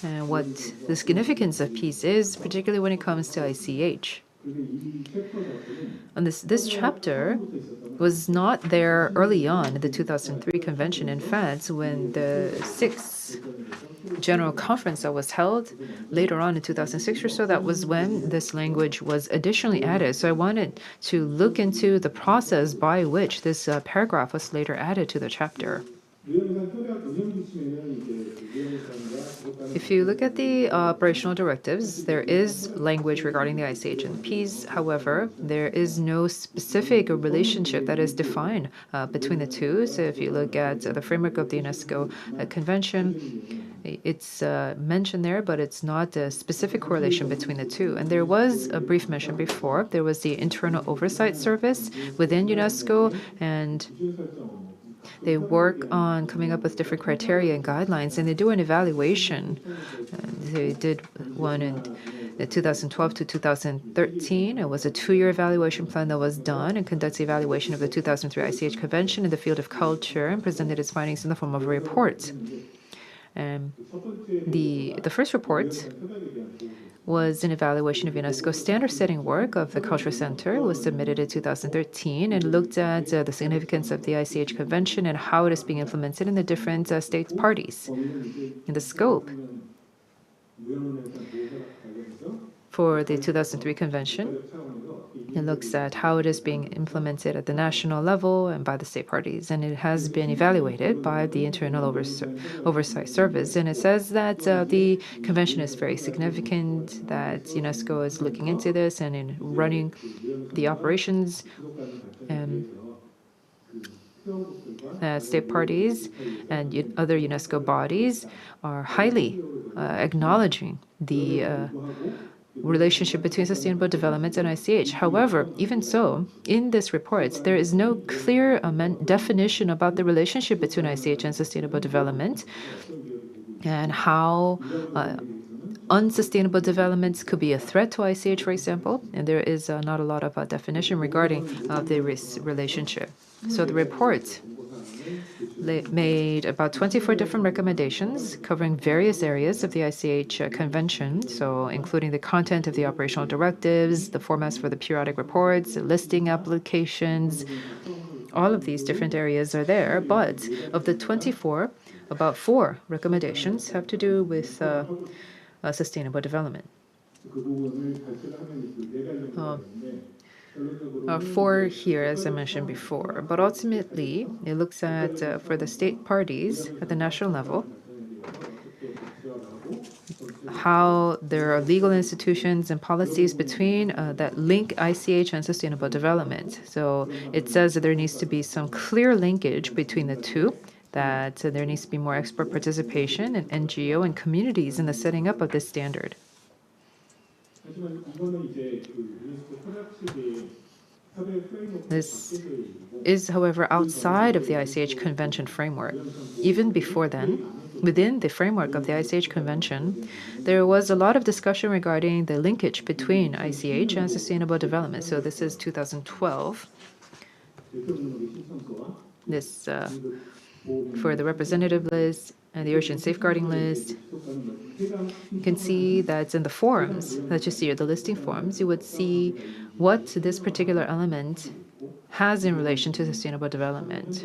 and what the significance of peace is, particularly when it comes to ICH. And this chapter was not there early on in the 2003 convention. In fact, when the 6th General Conference that was held later on in 2006 or so, that was when this language was additionally added. So I wanted to look into the process by which this paragraph was later added to the chapter. If you look at the operational directives, there is language regarding the ICH and peace. However, there is no specific relationship that is defined between the two. So if you look at the framework of the UNESCO Convention, it's mentioned there, but it's not a specific correlation between the two. And there was a brief mention before. There was the Internal Oversight Service within UNESCO, and they work on coming up with different criteria and guidelines, and they do an evaluation. They did one in 2012 to 2013. It was a 2-year evaluation plan that was done and conducts the evaluation of the 2003 ICH Convention in the field of culture and presented its findings in the form of a report. The first report was an evaluation of UNESCO standard-setting work of the Cultural Center. It was submitted in 2013 and looked at the significance of the ICH Convention and how it is being implemented in the different state parties. In the scope for the 2003 convention. It looks at how it is being implemented at the national level and by the state parties, and it has been evaluated by the Internal Oversight Service. And it says that the convention is very significant, that UNESCO is looking into this and in running the operations. State parties and other UNESCO bodies are highly acknowledging the relationship between sustainable development and ICH. However, even so, in this report, there is no clear definition about the relationship between ICH and sustainable development and how unsustainable developments could be a threat to ICH, for example, and there is not a lot of definition regarding the relationship. So the report made about 24 different recommendations covering various areas of the ICH convention, so including the content of the operational directives, the formats for the periodic reports, listing applications. All of these different areas are there, but of the 24, about 4 recommendations have to do with sustainable development. 4 here, as I mentioned before, but ultimately it looks at for the state parties at the national level, how there are legal institutions and policies between that link ICH and sustainable development. So it says that there needs to be some clear linkage between the two, that there needs to be more expert participation and NGO and communities in the setting up of this standard. This is, however, outside of the ICH Convention framework. Even before then, within the framework of the ICH Convention, there was a lot of discussion regarding the linkage between ICH and sustainable development. So this is 2012. This for the representative list and the ocean safeguarding list. You can see that in the forms that you see, or the listing forms, you would see what this particular element has in relation to sustainable development.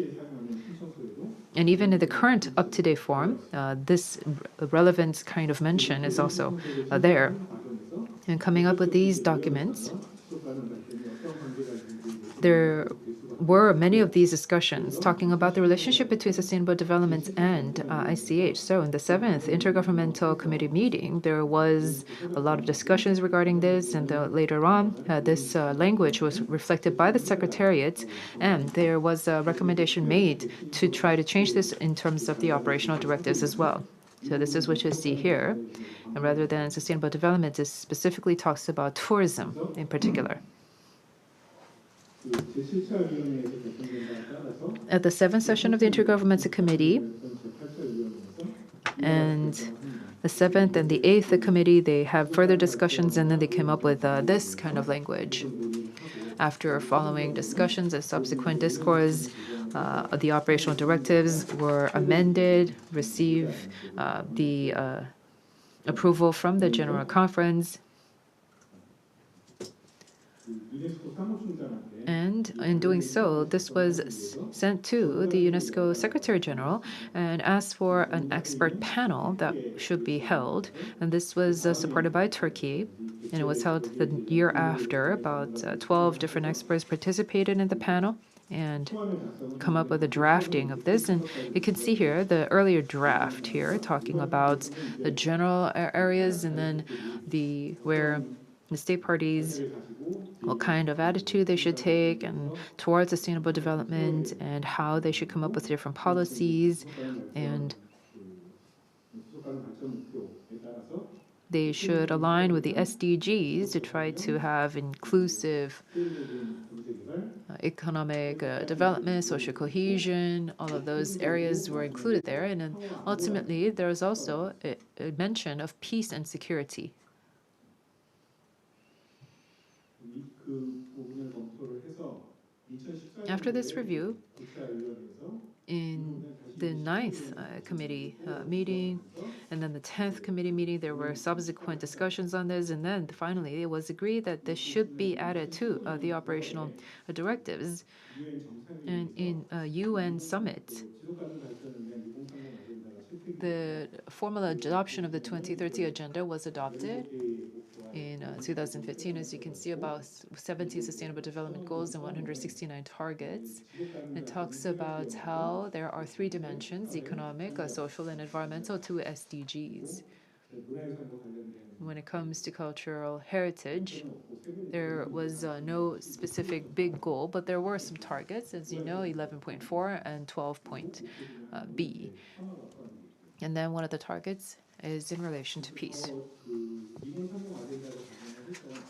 And even in the current up-to-date form, this relevant kind of mention is also there. And coming up with these documents, there were many of these discussions talking about the relationship between sustainable development and ICH. So in the 7th Intergovernmental Committee meeting, there was a lot of discussions regarding this, and later on, this language was reflected by the Secretariat, and there was a recommendation made to try to change this in terms of the operational directives as well. So this is what you see here. And rather than sustainable development, this specifically talks about tourism in particular. At the 7th session of the Intergovernmental Committee, and the 7th and the 8th committee, they have further discussions, and then they came up with this kind of language. After following discussions and subsequent discourse, the operational directives were amended, received the approval from the General Conference. And in doing so, this was sent to the UNESCO Secretary General and asked for an expert panel that should be held. And this was supported by Turkey. And it was held the year after. About 12 different experts participated in the panel and come up with a drafting of this. And you can see here the earlier draft here talking about the general areas, and then where the state parties, what kind of attitude they should take and towards sustainable development, and how they should come up with different policies, and they should align with the SDGs to try to have inclusive economic development, social cohesion. All of those areas were included there. And then ultimately, there was also a mention of peace and security. After this review, in the 9th committee meeting and then the 10th committee meeting, there were subsequent discussions on this, and then finally it was agreed that this should be added to the operational directives. And in a UN summit, the formal adoption of the 2030 agenda was adopted in 2015, as you can see, about 70 Sustainable Development Goals and 169 targets. It talks about how there are 3 dimensions: economic, social, and environmental, 2 SDGs. When it comes to cultural heritage, there was no specific big goal, but there were some targets, as you know, 11.4 and 12.B. And then one of the targets is in relation to peace.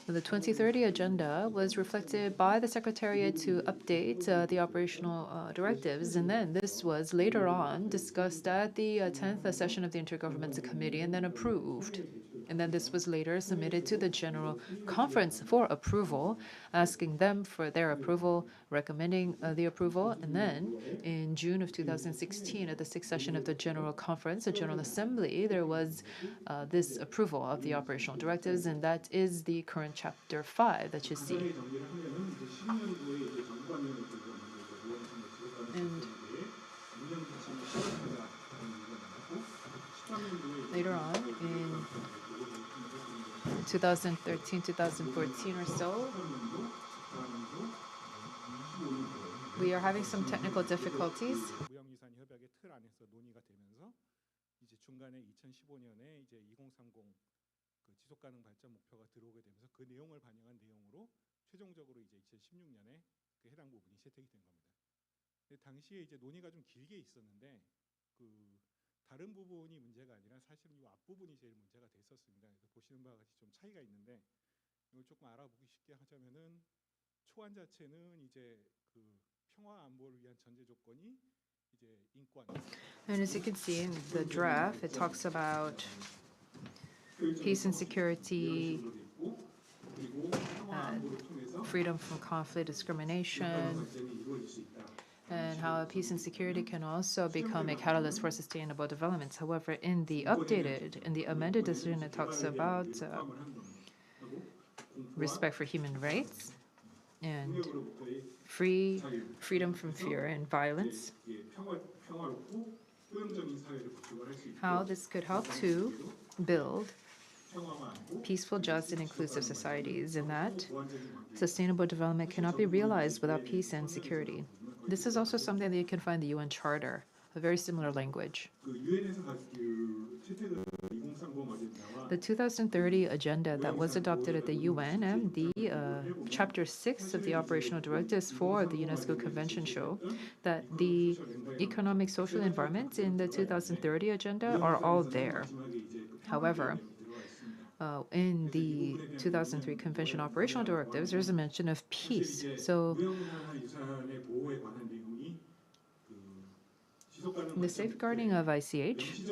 The 2030 agenda was reflected by the Secretariat to update the operational directives, and then this was later on discussed at the 10th session of the Intergovernmental Committee and then approved. And then this was later submitted to the General Conference for approval, asking them for their approval, recommending the approval. And then in June of 2016, at the 6th session of the General Conference, the General Assembly, there was this approval of the operational directives, and that is the current Chapter 5 that you see. And later on, in 2013, 2014 or so, we are having some technical difficulties. 무형유산 협약의 틀 안에서 논의가 되면서 이제 중간에 2015년에 이제 2030 그 지속 가능 발전 목표가 들어오게 되면서 그 내용을 반영한 내용으로 최종적으로 이제 2016년에 그 해당 부분이 채택이 된 겁니다. 근데 당시에 이제 논의가 좀 길게 있었는데 그 다른 부분이 문제가 아니라 사실은 이 앞부분이 제일 문제가 됐었습니다. 그래서 보시는 바와 같이 좀 차이가 있는데 이걸 조금 알아보기 쉽게 하자면은 초안 자체는 이제 그 평화 안보를 위한 전제 조건이 이제 인권. And as you can see in the draft, it talks about peace and security, freedom from conflict, discrimination, and how peace and security can also become a catalyst for sustainable development. However, in the amended decision, it talks about respect for human rights and freedom from fear and violence. How this could help to build peaceful, just, and inclusive societies, and that sustainable development cannot be realized without peace and security. This is also something that you can find in the UN Charter, a very similar language. The 2030 agenda that was adopted at the UN and the Chapter 6 of the operational directives for the UNESCO Convention show that the economic, social, environment in the 2030 agenda are all there. However, in the 2003 Convention operational directives, there's a mention of peace. So the safeguarding of ICH,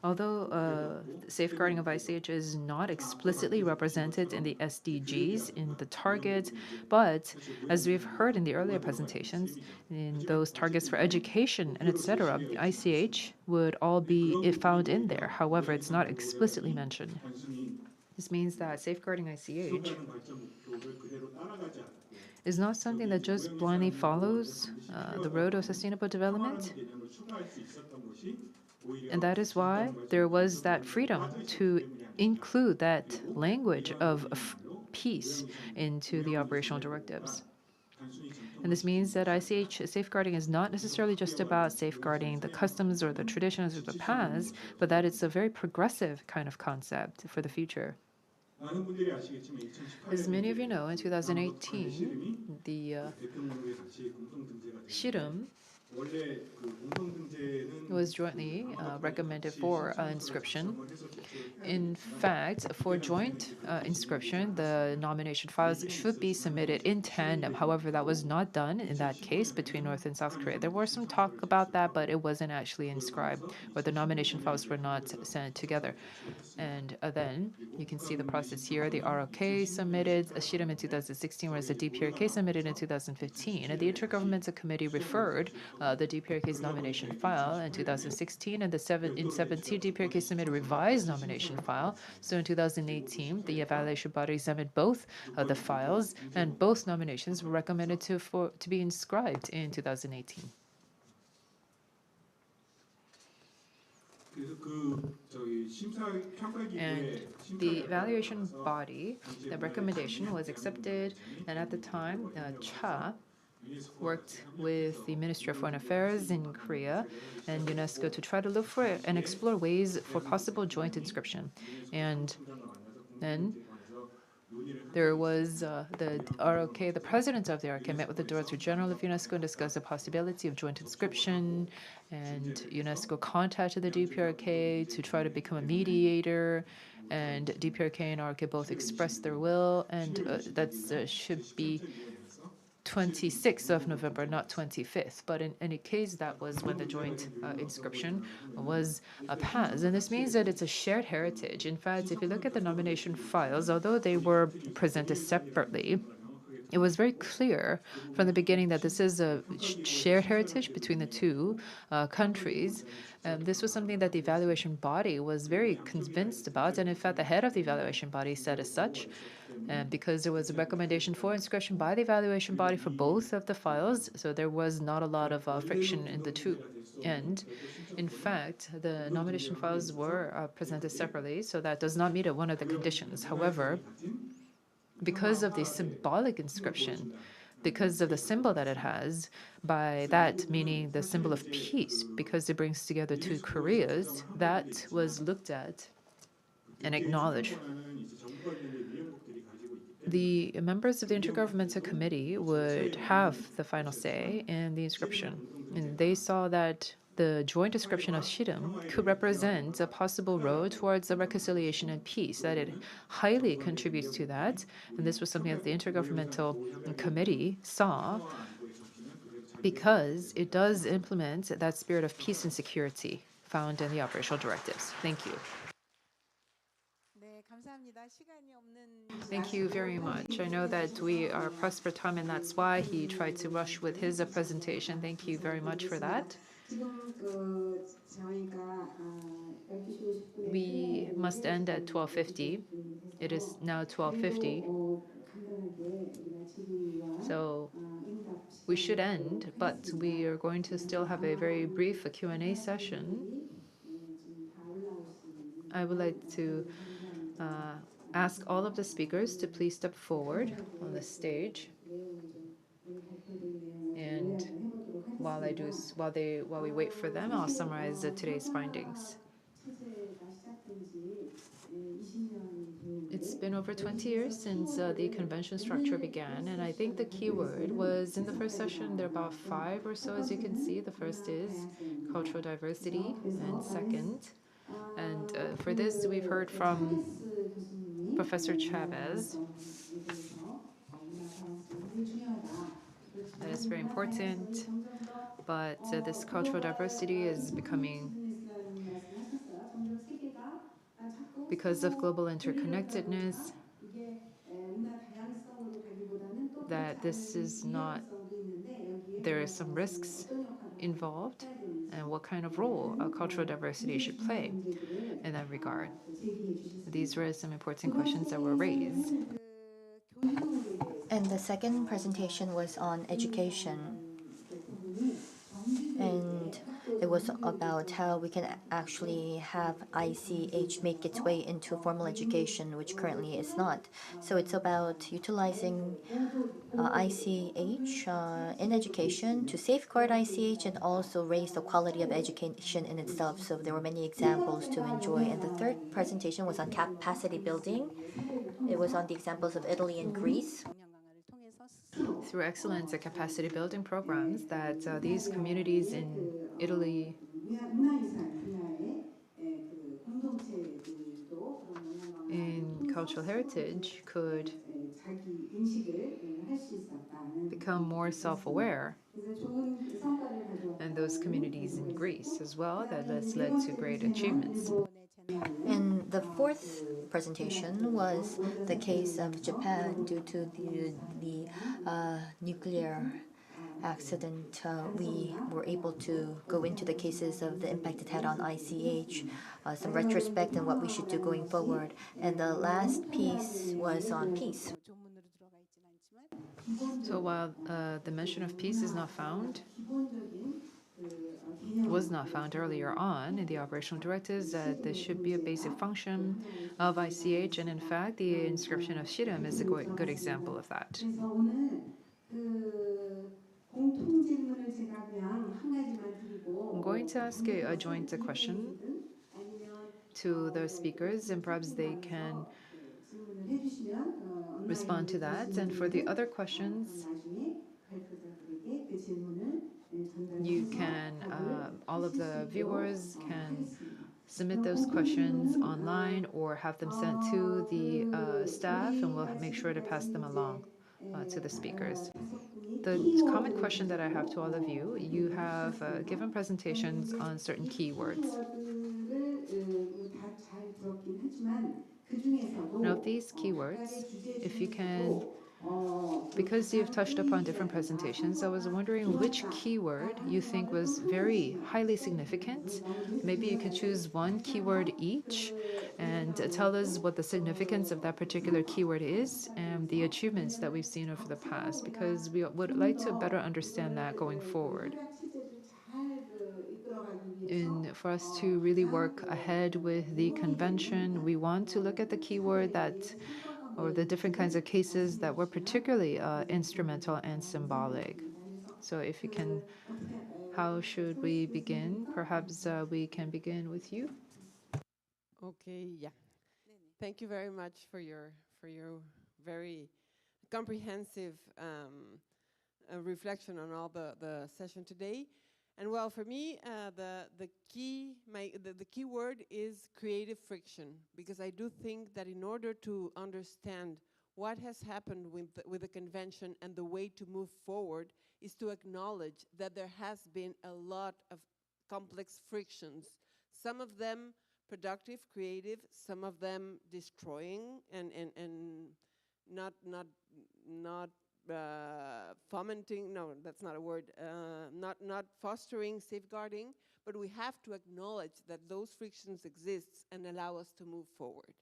although safeguarding of ICH is not explicitly represented in the SDGs, in the targets, but as we've heard in the earlier presentations, in those targets for education and etc., ICH would all be found in there. However, it's not explicitly mentioned. This means that safeguarding ICH is not something that just blindly follows the road of sustainable development. And that is why there was that freedom to include that language of peace into the operational directives. And this means that ICH safeguarding is not necessarily just about safeguarding the customs or the traditions of the past, but that it's a very progressive kind of concept for the future. As many of you know, in 2018, the Shirum was jointly recommended for inscription. In fact, for joint inscription, the nomination files should be submitted in tandem. However, that was not done in that case between North and South Korea. There was some talk about that, but it wasn't actually inscribed, or the nomination files were not sent together. And then you can see the process here. The ROK submitted a Shirum in 2016, whereas the DPRK submitted in 2015. And the Intergovernmental Committee referred the DPRK's nomination file in 2016, and in 2017, DPRK submitted a revised nomination file. So in 2018, the evaluation body examined both the files, and both nominations were recommended to be inscribed in 2018. And the evaluation body, the recommendation was accepted, and at the time, Cha worked with the Ministry of Foreign Affairs in Korea and UNESCO to try to look for and explore ways for possible joint inscription. And then there was the ROK, the president of the ROK met with the Director General of UNESCO and discussed the possibility of joint inscription. And UNESCO contacted the DPRK to try to become a mediator. And DPRK and ROK both expressed their will, and that should be 26th of November, not 25th. But in any case, that was when the joint inscription was passed. And this means that it's a shared heritage. In fact, if you look at the nomination files, although they were presented separately, it was very clear from the beginning that this is a shared heritage between the two countries. This was something that the evaluation body was very convinced about. And in fact, the head of the evaluation body said as such. And because there was a recommendation for inscription by the evaluation body for both of the files, so there was not a lot of friction in the two. And in fact, the nomination files were presented separately, so that does not meet one of the conditions. However, because of the symbolic inscription, because of the symbol that it has, by that meaning the symbol of peace, because it brings together two Koreas, that was looked at and acknowledged. The members of the Intergovernmental Committee would have the final say in the inscription. And they saw that the joint inscription of Shirim could represent a possible road towards the reconciliation and peace, that it highly contributes to that. And this was something that the Intergovernmental Committee saw because it does implement that spirit of peace and security found in the operational directives. Thank you. Thank you very much. I know that we are pressed for time, and that's why he tried to rush with his presentation. Thank you very much for that. We must end at 12:50. It is now 12:50. So we should end, but we are going to still have a very brief Q&A session. I would like to ask all of the speakers to please step forward on the stage. And while we wait for them, I'll summarize today's findings. It's been over 20 years since the convention structure began, and I think the key word was in the first session, there are about 5 or so, as you can see. The first is cultural diversity, and second, and for this we've heard from Professor Chavez. That is very important, but this cultural diversity is becoming, because of global interconnectedness, that this is not, there are some risks involved, and what kind of role cultural diversity should play in that regard. These were some important questions that were raised. And the second presentation was on education. And it was about how we can actually have ICH make its way into formal education, which currently is not. So it's about utilizing ICH in education to safeguard ICH and also raise the quality of education in itself. So there were many examples to enjoy. And the third presentation was on capacity building. It was on the examples of Italy and Greece. Through excellence at capacity building programs, that these communities in Italy in cultural heritage could become more self-aware, and those communities in Greece as well, that has led to great achievements. And the fourth presentation was the case of Japan due to the nuclear accident. We were able to go into the cases of the impact it had on ICH, some retrospect and what we should do going forward. And the last piece was on peace. So while the mention of peace is not found, was not found earlier on in the operational directives, that this should be a basic function of ICH, and in fact, the inscription of Shirim is a good example of that. I'm going to ask a joint question to the speakers, and perhaps they can respond to that. And for the other questions, you can, all of the viewers can submit those questions online or have them sent to the staff, and we'll make sure to pass them along to the speakers. The common question that I have to all of you, you have given presentations on certain keywords. Now, of these keywords, if you can, because you've touched upon different presentations, I was wondering which keyword you think was very highly significant. Maybe you could choose one keyword each and tell us what the significance of that particular keyword is and the achievements that we've seen over the past, because we would like to better understand that going forward. And for us to really work ahead with the convention, we want to look at the keyword that, or the different kinds of cases that were particularly instrumental and symbolic. So if you can, how should we begin? Perhaps we can begin with you. Okay, yeah. Thank you very much for your very comprehensive reflection on all the session today. And well, for me, the key word is creative friction, because I do think that in order to understand what has happened with the convention and the way to move forward is to acknowledge that there has been a lot of complex frictions, some of them productive, creative, some of them destroying and not fomenting, no, that's not a word, not fostering, safeguarding, but we have to acknowledge that those frictions exist and allow us to move forward.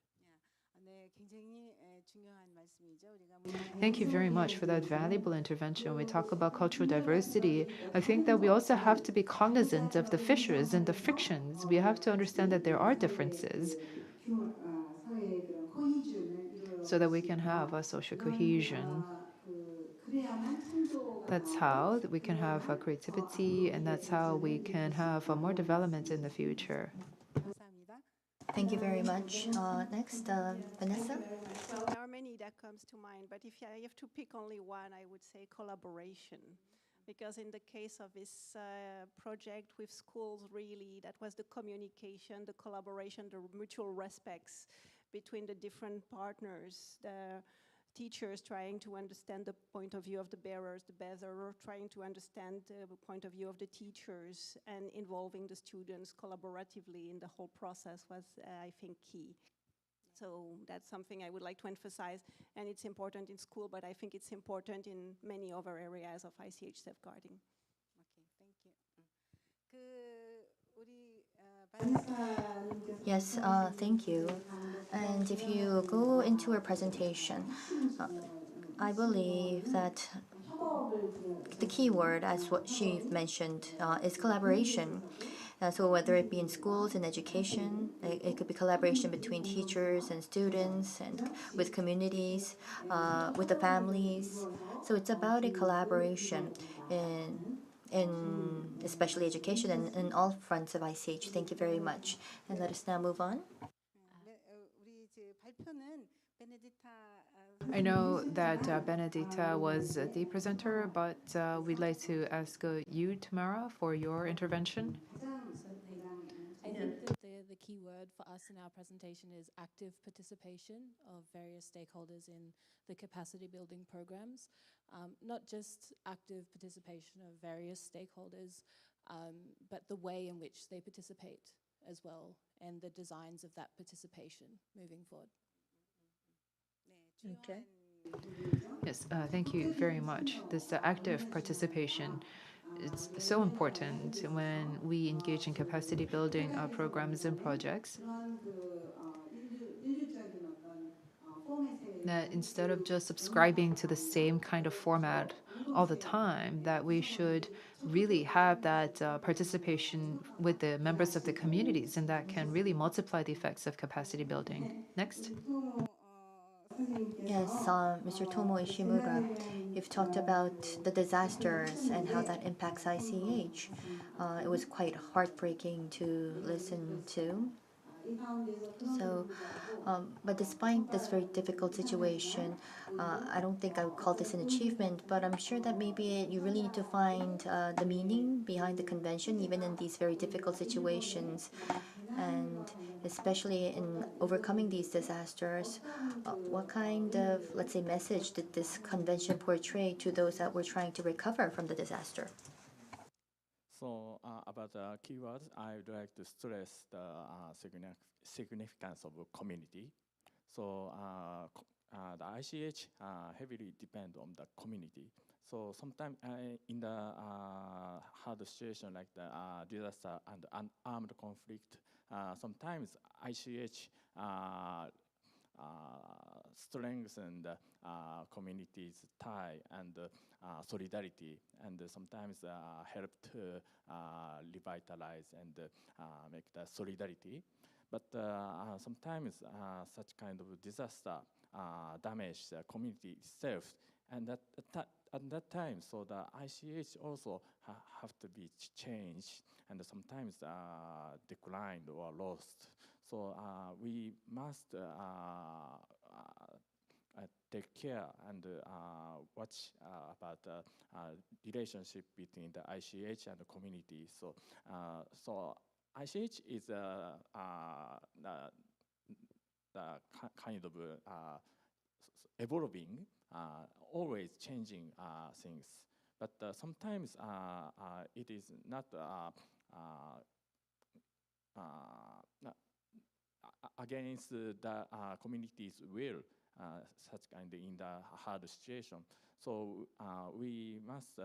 Thank you very much for that valuable intervention. When we talk about cultural diversity, I think that we also have to be cognizant of the fissures and the frictions. We have to understand that there are differences so that we can have a social cohesion. That's how we can have creativity, and that's how we can have more development in the future. Thank you very much. Next, Vanessa. So there are many that comes to mind, but if I have to pick only one, I would say collaboration. Because in the case of this project with schools, really, that was the communication, the collaboration, the mutual respects between the different partners, the teachers trying to understand the point of view of the bearers, the bearer trying to understand the point of view of the teachers, and involving the students collaboratively in the whole process was, I think, key. So that's something I would like to emphasize, and it's important in school, but I think it's important in many other areas of ICH safeguarding. Yes, thank you. And if you go into her presentation, I believe that the key word, as what she mentioned, is collaboration. So whether it be in schools and education, it could be collaboration between teachers and students and with communities, with the families. So it's about a collaboration in especially education and in all fronts of ICH. Thank you very much. And let us now move on. I know that Benedita was the presenter, but we'd like to ask you, Tamara, for your intervention. I think that the key word for us in our presentation is active participation of various stakeholders in the capacity building programs. Not just active participation of various stakeholders, but the way in which they participate as well, and the designs of that participation moving forward. Okay. Yes, thank you very much. This active participation, it's so important when we engage in capacity building programs and projects. That instead of just subscribing to the same kind of format all the time, that we should really have that participation with the members of the communities, and that can really multiply the effects of capacity building. Next. Yes, Mr. Tomo Ishimura, you've talked about the disasters and how that impacts ICH. It was quite heartbreaking to listen to. So, but despite this very difficult situation, I don't think I would call this an achievement, but I'm sure that maybe you really need to find the meaning behind the convention, even in these very difficult situations. And especially in overcoming these disasters, what kind of, let's say, message did this convention portray to those that were trying to recover from the disaster? So about the keywords, I would like to stress the significance of community. So the ICH heavily depend on the community. So sometimes in the hard situation like the disaster and armed conflict, sometimes ICH strengthen the community's tie and solidarity, and sometimes help to revitalize and make the solidarity. But sometimes such kind of disaster damage the community itself, and at that time, so the ICH also have to be changed, and sometimes declined or lost. So we must take care and watch about the relationship between the ICH and the community. So, so ICH is the kind of evolving, always changing things. But sometimes it is not against the community's will, such kind in the hard situation. So we must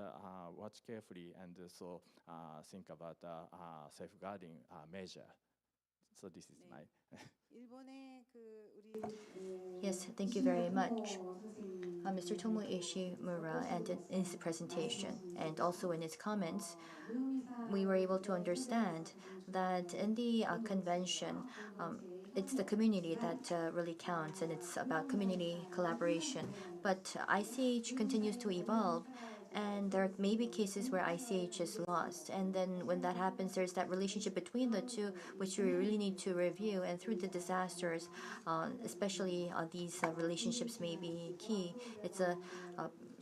watch carefully and so think about safeguarding measure. So this is my. Yes, thank you very much. Mr. Tomo Ishimura, and in his presentation and also in his comments, we were able to understand that in the convention, it's the community that really counts, and it's about community collaboration. But ICH continues to evolve, and there may be cases where ICH is lost. And then when that happens, there's that relationship between the two, which we really need to review. And through the disasters, especially these relationships may be key. It's a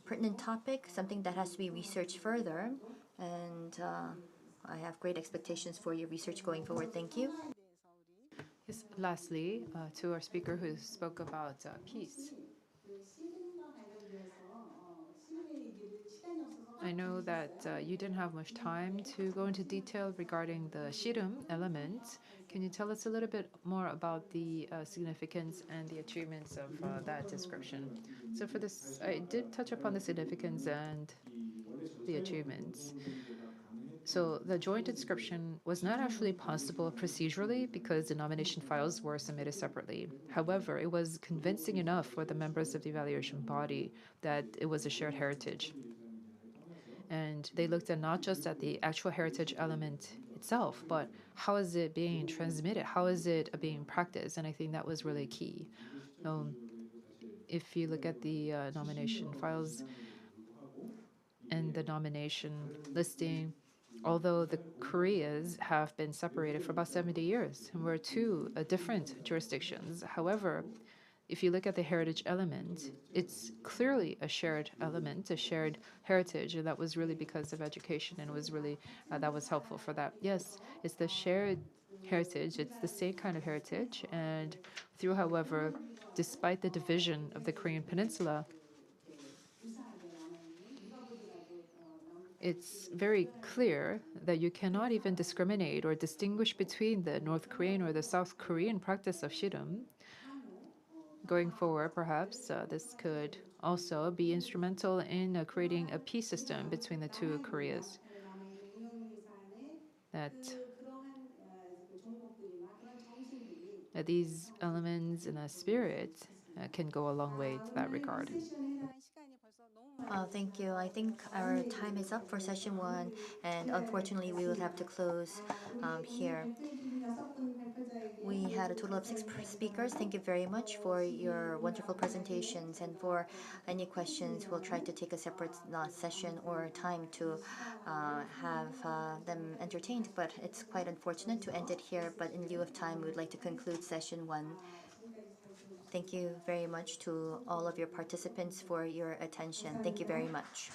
pertinent topic, something that has to be researched further. And I have great expectations for your research going forward. Thank you. Yes, lastly, to our speaker who spoke about peace. I know that you didn't have much time to go into detail regarding the Shirum element. Can you tell us a little bit more about the significance and the achievements of that description? So for this, I did touch upon the significance and the achievements. So the joint inscription was not actually possible procedurally because the nomination files were submitted separately. However, it was convincing enough for the members of the evaluation body that it was a shared heritage. And they looked at not just at the actual heritage element itself, but how is it being transmitted? How is it being practiced? And I think that was really key. If you look at the nomination files and the nomination listing, although the Koreas have been separated for about 70 years and we're two different jurisdictions. However, if you look at the heritage element, it's clearly a shared element, a shared heritage, and that was really because of education, and was really that was helpful for that. Yes, it's the shared heritage. It's the same kind of heritage, and through, however, despite the division of the Korean Peninsula, it's very clear that you cannot even discriminate or distinguish between the North Korean or the South Korean practice of Shirum. Going forward, perhaps this could also be instrumental in creating a peace system between the two Koreas. That these elements and the spirit can go a long way to that regard. Thank you. I think our time is up for session one, and unfortunately, we will have to close here. We had a total of six speakers. Thank you very much for your wonderful presentations, and for any questions, we'll try to take a separate session or time to have them entertained. But it's quite unfortunate to end it here. But in lieu of time, we would like to conclude session one. Thank you very much to all of your participants for your attention. Thank you very much.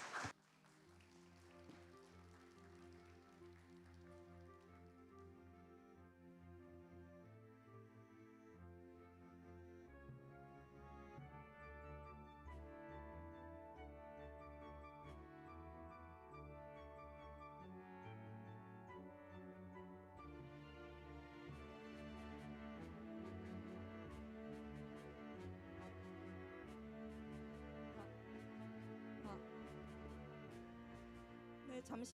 네, 잠시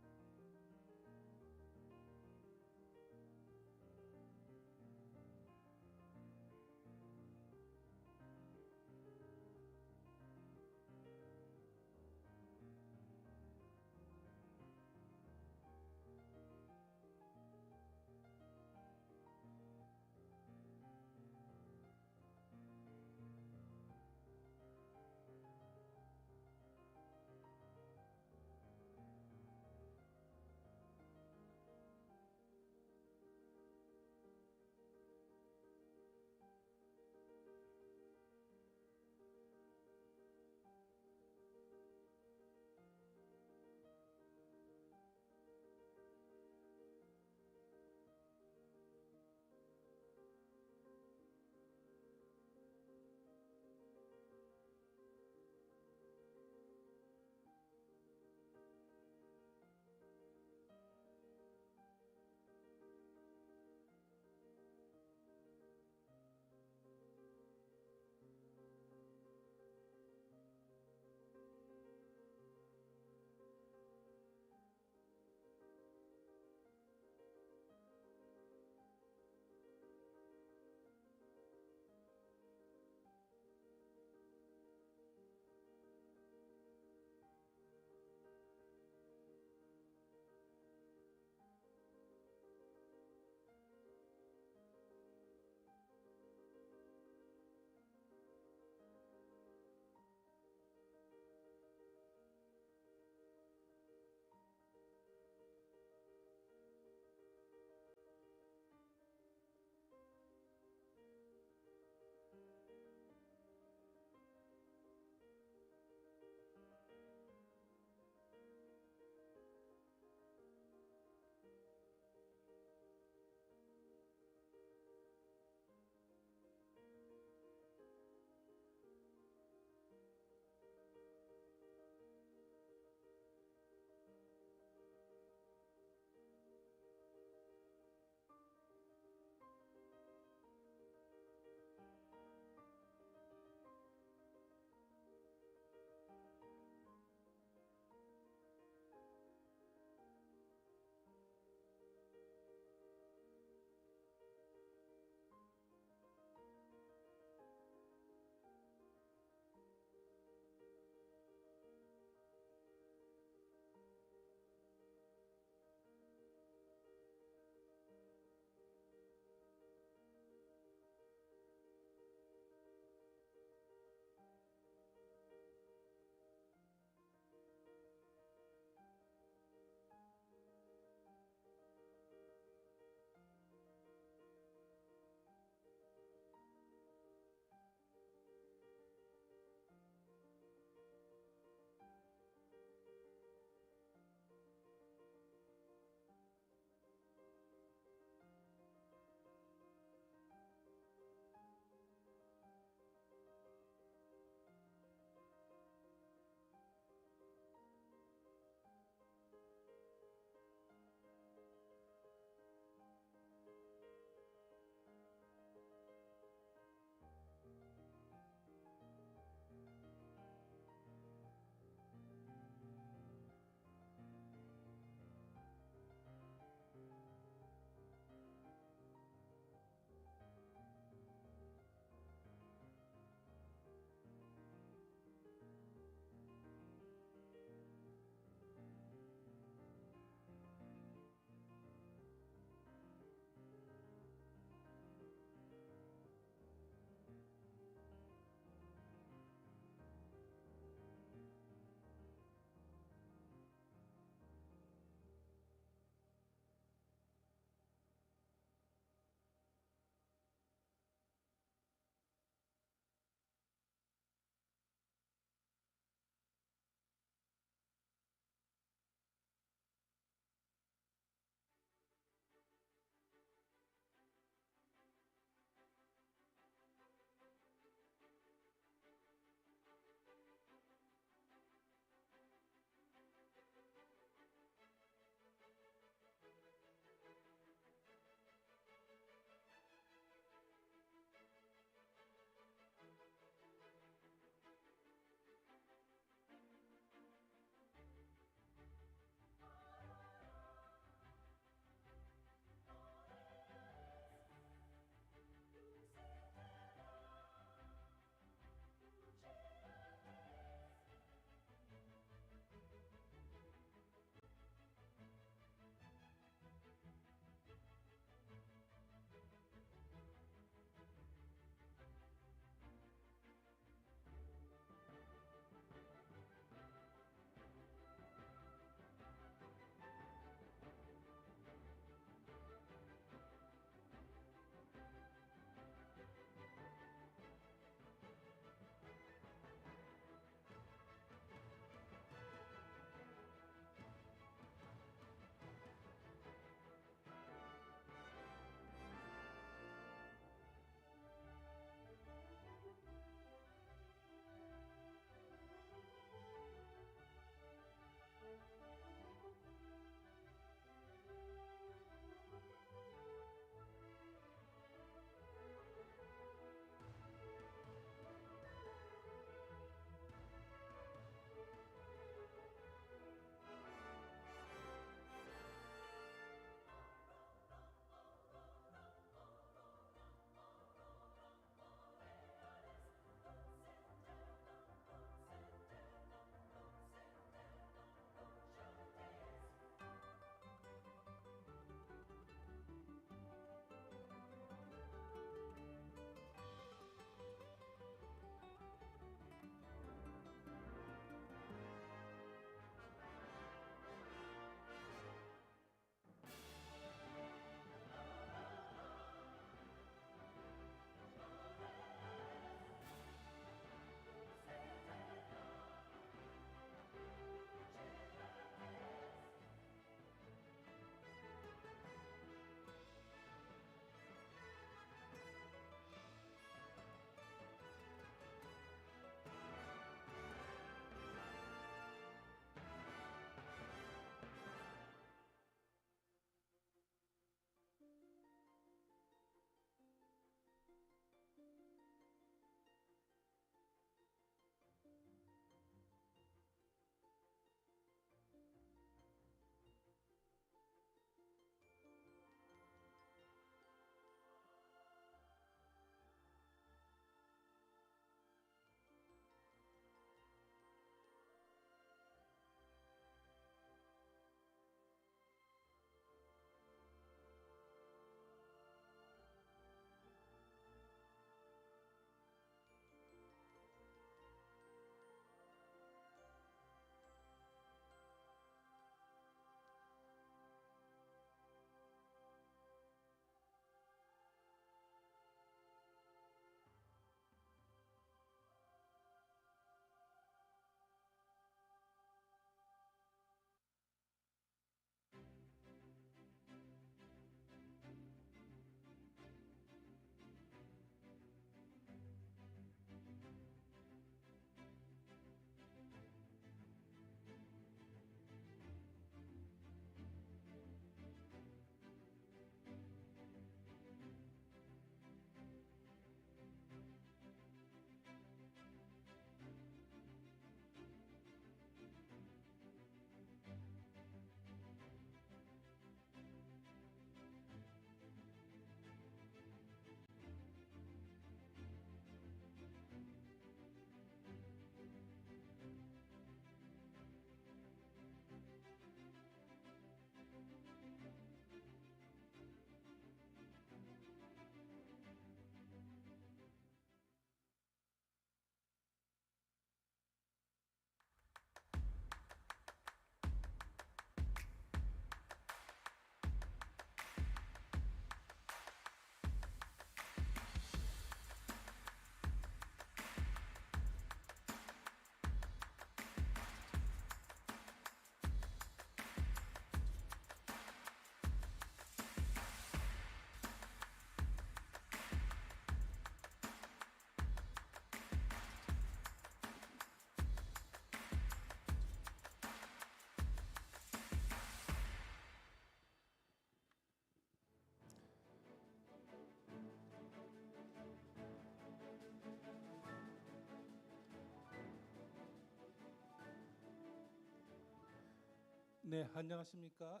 네, 안녕하십니까?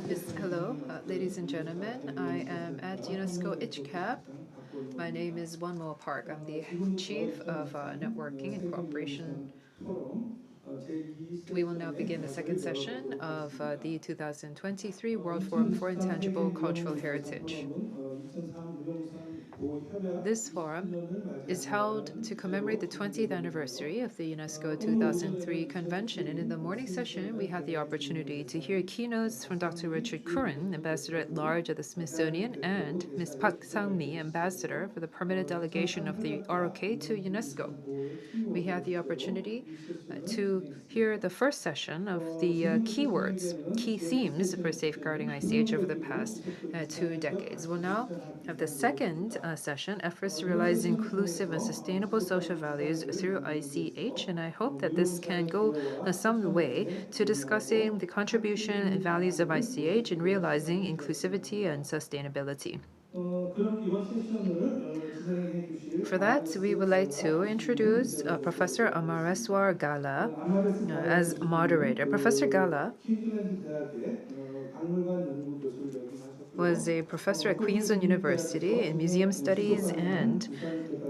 Yes, hello, ladies and gentlemen. I am at UNESCO ICHCAP. My name is Wonmo Park. I'm the Chief of Networking and Cooperation. We will now begin the second session of the 2023 World Forum for Intangible Cultural Heritage. This forum is held to commemorate the 20th anniversary of the UNESCO 2003 convention, and in the morning session we had the opportunity to hear keynotes from Dr. Richard Curran, Ambassador at Large of the Smithsonian, and Ms. Park Sang-mi, Ambassador for the Permanent Delegation of the ROK to UNESCO. We had the opportunity to hear the first session of the keywords, key themes for safeguarding ICH over the past 2 decades. We'll now have the second session, efforts to realize inclusive and sustainable social values through ICH, and I hope that this can go some way to discussing the contribution and values of ICH in realizing inclusivity and sustainability. For that, we would like to introduce Professor Amareswar Gala as moderator. Professor Gala was a professor at Queensland University in Museum Studies, and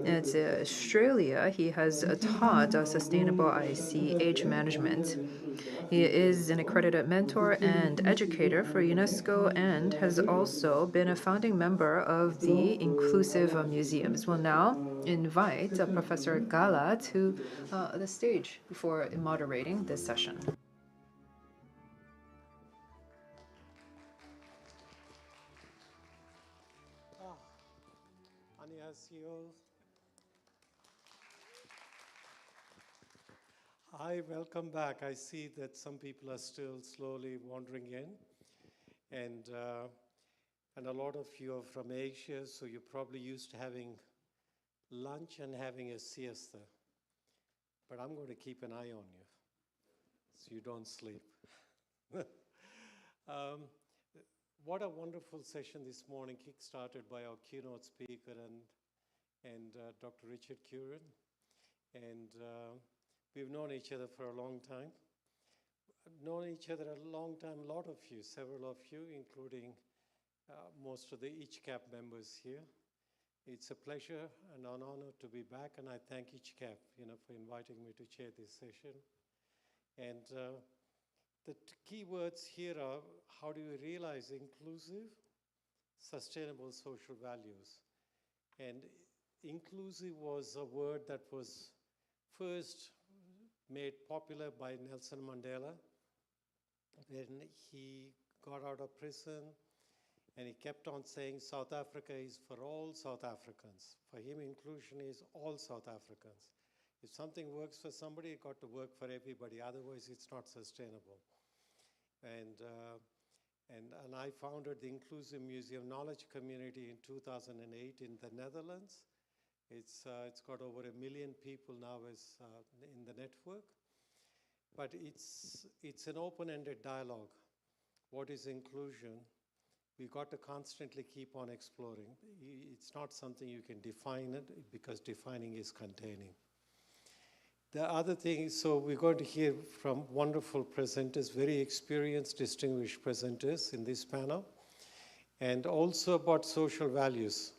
at Australia he has taught sustainable ICH management. He is an accredited mentor and educator for UNESCO and has also been a founding member of the Inclusive Museums. We'll now invite Professor Gala to the stage before moderating this session. 안녕하세요. Hi, welcome back. I see that some people are still slowly wandering in, and a lot of you are from Asia, so you're probably used to having lunch and having a siesta. But I'm going to keep an eye on you, so you don't sleep. What a wonderful session this morning, kick-started by our keynote speaker and Dr. Richard Curran. And we've known each other for a long time. Known each other a long time, a lot of you, several of you, including most of the ICHCAP members here. It's a pleasure and an honor to be back, and I thank ICHCAP, for inviting me to chair this session. And the key words here are, how do you realize inclusive, sustainable social values? And inclusive was a word that was first made popular by Nelson Mandela when he got out of prison, and he kept on saying South Africa is for all South Africans. For him, inclusion is all South Africans. If something works for somebody, it got to work for everybody. Otherwise, it's not sustainable. And I founded the Inclusive Museum Knowledge Community in 2008 in the Netherlands. It's got over 1 million people now in the network. But it's an open-ended dialogue. What is inclusion? We've got to constantly keep on exploring. It's not something you can define it, because defining is containing. The other thing, so we're going to hear from wonderful presenters, very experienced, distinguished presenters in this panel, and also about social values.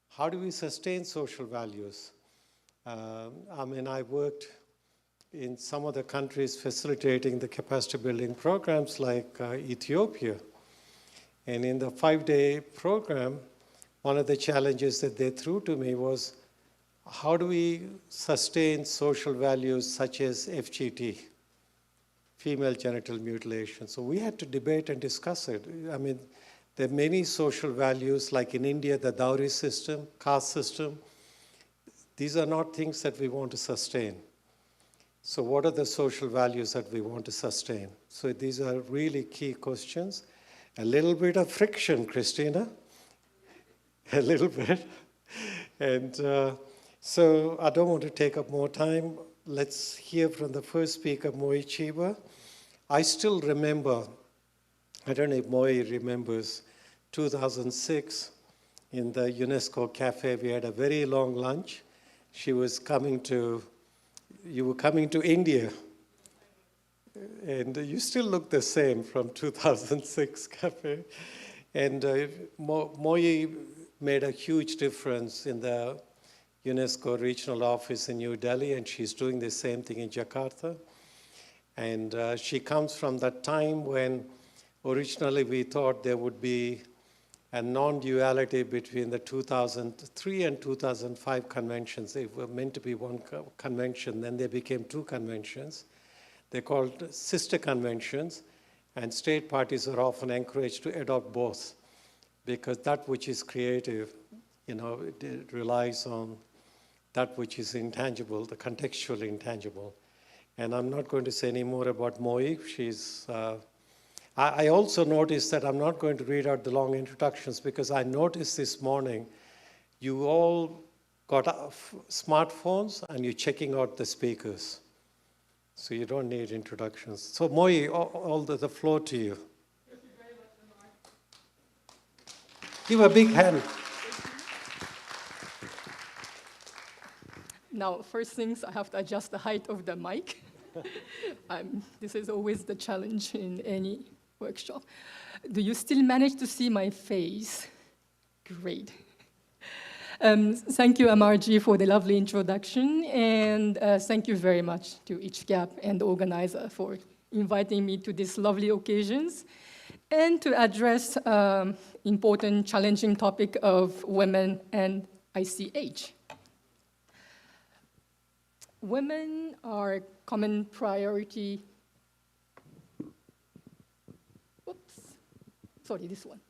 How do we sustain social values? I worked in some of the countries facilitating the capacity building programs like Ethiopia. And in the 5-day program, one of the challenges that they threw to me was, how do we sustain social values such as FGT, female genital mutilation? So we had to debate and discuss it. There are many social values, like in India, the dowry system, caste system. These are not things that we want to sustain. So what are the social values that we want to sustain? So these are really key questions. A little bit of friction, Christina. A little bit. And so I don't want to take up more time. Let's hear from the first speaker, Moi Chiba. I still remember, I don't know if Moi remembers, 2006 in the UNESCO cafe. We had a very long lunch. You were coming to India. And you still look the same from 2006 cafe. And Moi made a huge difference in the UNESCO regional office in New Delhi, and she's doing the same thing in Jakarta. And she comes from that time when originally we thought there would be a non-duality between the 2003 and 2005 conventions. They were meant to be one convention, then they became two conventions. They're called sister conventions, and state parties are often encouraged to adopt both, because that which is creative, it relies on that which is intangible, the contextually intangible. And I'm not going to say any more about Moi. I also noticed that I'm not going to read out the long introductions, because I noticed this morning you all got smartphones and you're checking out the speakers. So you don't need introductions. So Moi, all the floor to you. Give a big hand. Now, first things, I have to adjust the height of the mic. This is always the challenge in any workshop. Do you still manage to see my face? Great. Thank you, Amarji, for the lovely introduction, and thank you very much to ICHCAP and the organizer for inviting me to these lovely occasions and to address important, challenging topic of women and ICH. Women are common priority. Oops, sorry, this one.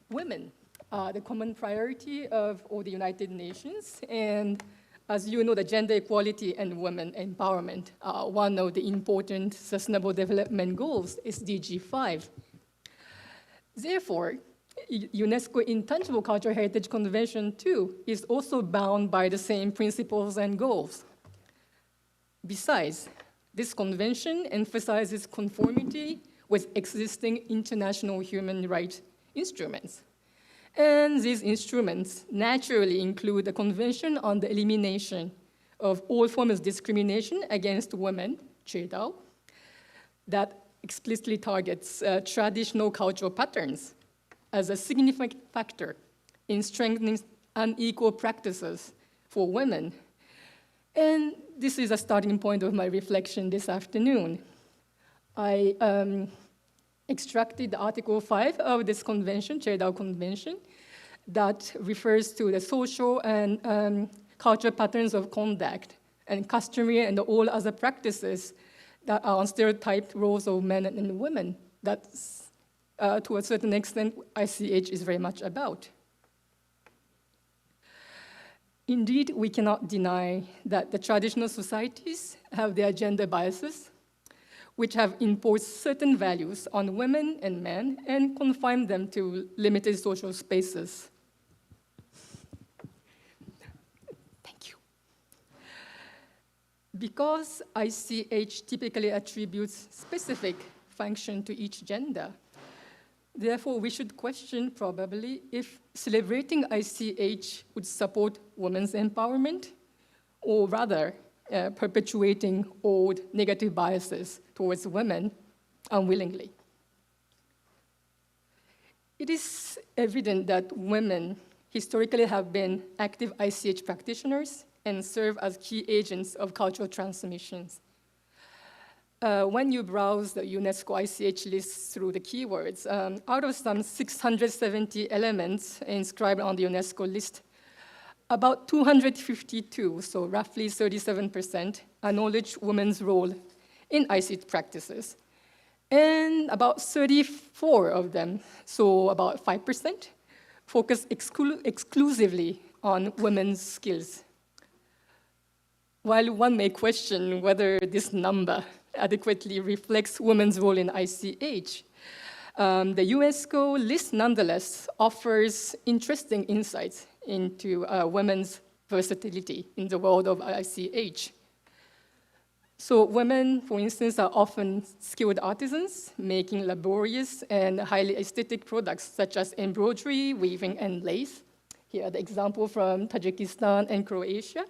Women are the common priority of all the United Nations, and as you know, the gender equality and women empowerment are one of the important Sustainable Development Goals, SDG 5. Therefore, UNESCO Intangible Cultural Heritage Convention 2 is also bound by the same principles and goals. Besides, this convention emphasizes conformity with existing international human rights instruments. And these instruments naturally include the Convention on the Elimination of All Forms of Discrimination Against Women, CEDAW, that explicitly targets traditional cultural patterns as a significant factor in strengthening unequal practices for women. And this is a starting point of my reflection this afternoon. I extracted Article 5 of this convention, CEDAW Convention, that refers to the social and cultural patterns of conduct and customary and all other practices that are on stereotyped roles of men and women. That's, to a certain extent, ICH is very much about. Indeed, we cannot deny that the traditional societies have their gender biases, which have imposed certain values on women and men and confined them to limited social spaces. Thank you. Because ICH typically attributes specific function to each gender, therefore, we should question probably if celebrating ICH would support women's empowerment, or rather perpetuating old negative biases towards women unwillingly. It is evident that women historically have been active ICH practitioners and serve as key agents of cultural transmissions. When you browse the UNESCO ICH list through the keywords, out of some 670 elements inscribed on the UNESCO list, about 252, so roughly 37%, acknowledge women's role in ICH practices. And about 34 of them, so about 5%, focus exclusively on women's skills. While one may question whether this number adequately reflects women's role in ICH, the UNESCO list nonetheless offers interesting insights into women's versatility in the world of ICH. So women, for instance, are often skilled artisans making laborious and highly aesthetic products such as embroidery, weaving, and lace. Here are the example from Tajikistan and Croatia.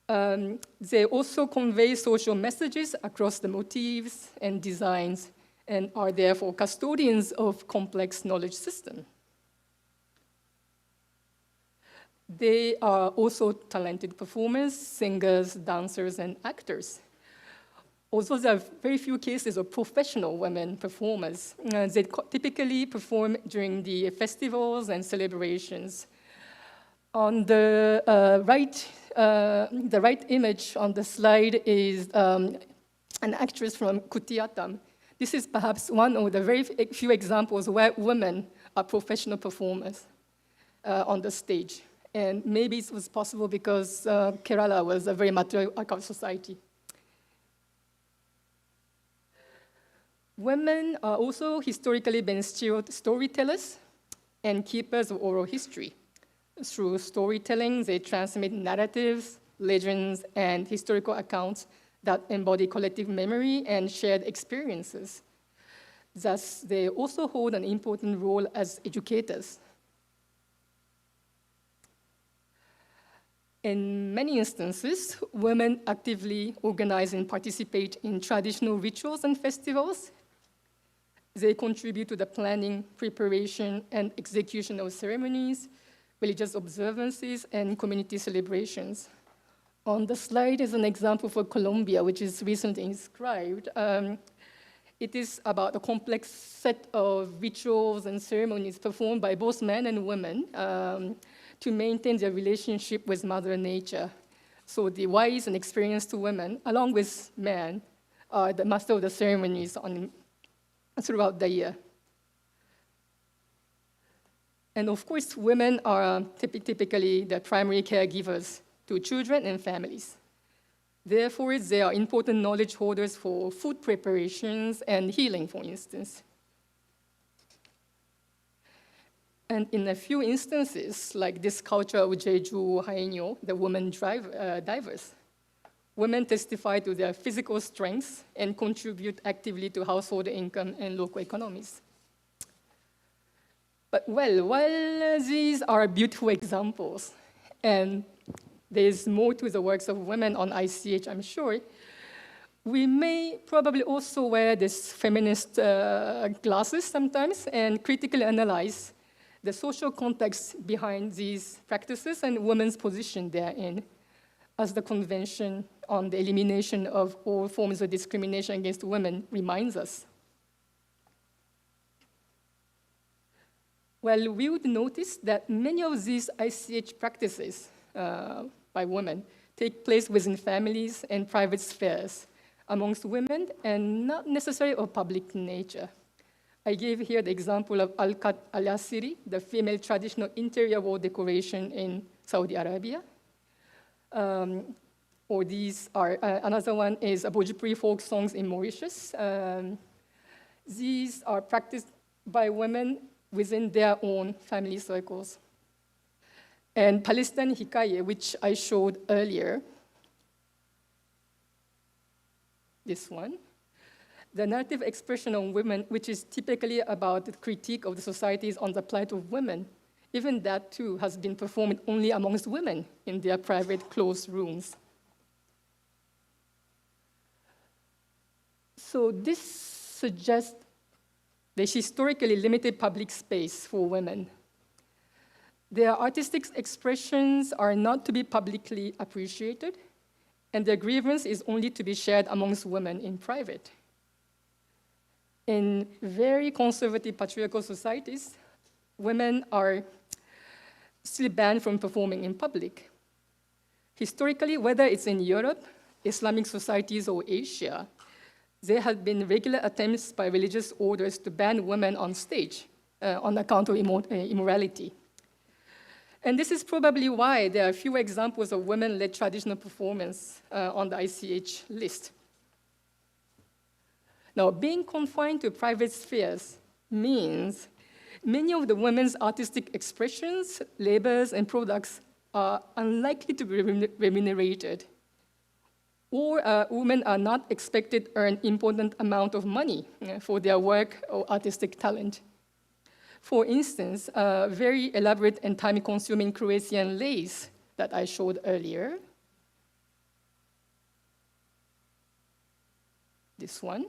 They also convey social messages across the motifs and designs and are therefore custodians of complex knowledge systems. They are also talented performers, singers, dancers, and actors. Although there are very few cases of professional women performers, they typically perform during the festivals and celebrations. On the right image on the slide is an actress from Kutiatam. This is perhaps one of the very few examples where women are professional performers on the stage. And maybe it was possible because Kerala was a very matriarchal society. Women are also historically been storytellers and keepers of oral history. Through storytelling, they transmit narratives, legends, and historical accounts that embody collective memory and shared experiences. Thus, they also hold an important role as educators. In many instances, women actively organize and participate in traditional rituals and festivals. They contribute to the planning, preparation, and execution of ceremonies, religious observances, and community celebrations. On the slide is an example for Colombia, which is recently inscribed. It is about a complex set of rituals and ceremonies performed by both men and women to maintain their relationship with Mother Nature. So the wise and experienced women, along with men, are the master of the ceremonies throughout the year. And of course, women are typically the primary caregivers to children and families. Therefore, they are important knowledge holders for food preparations and healing, for instance. And in a few instances, like this culture of Jeju Haenyeo, the women divers, women testify to their physical strengths and contribute actively to household income and local economies. But well, while these are beautiful examples, and there's more to the works of women on ICH, I'm sure, we may probably also wear this feminist glasses sometimes and critically analyze the social context behind these practices and women's position therein, as the Convention on the Elimination of All Forms of Discrimination Against Women reminds us. Well, we would notice that many of these ICH practices by women take place within families and private spheres amongst women and not necessarily of public nature. I gave here the example of Al-Qat al-Asiri, the female traditional interior wall decoration in Saudi Arabia. Or these are, another one is Bhojpuri folk songs in Mauritius. These are practiced by women within their own family circles. And Palestine Hikaye, which I showed earlier, this one, the narrative expression of women, which is typically about the critique of the societies on the plight of women, even that too has been performed only amongst women in their private closed rooms. So this suggests the historically limited public space for women. Their artistic expressions are not to be publicly appreciated, and their grievance is only to be shared amongst women in private. In very conservative patriarchal societies, women are still banned from performing in public. Historically, whether it's in Europe, Islamic societies, or Asia, there have been regular attempts by religious orders to ban women on stage on account of immorality. And this is probably why there are few examples of women-led traditional performance on the ICH list. Now, being confined to private spheres means many of the women's artistic expressions, labors, and products are unlikely to be remunerated, or women are not expected to earn important amount of money for their work or artistic talent. For instance, very elaborate and time-consuming Croatian lace that I showed earlier this one,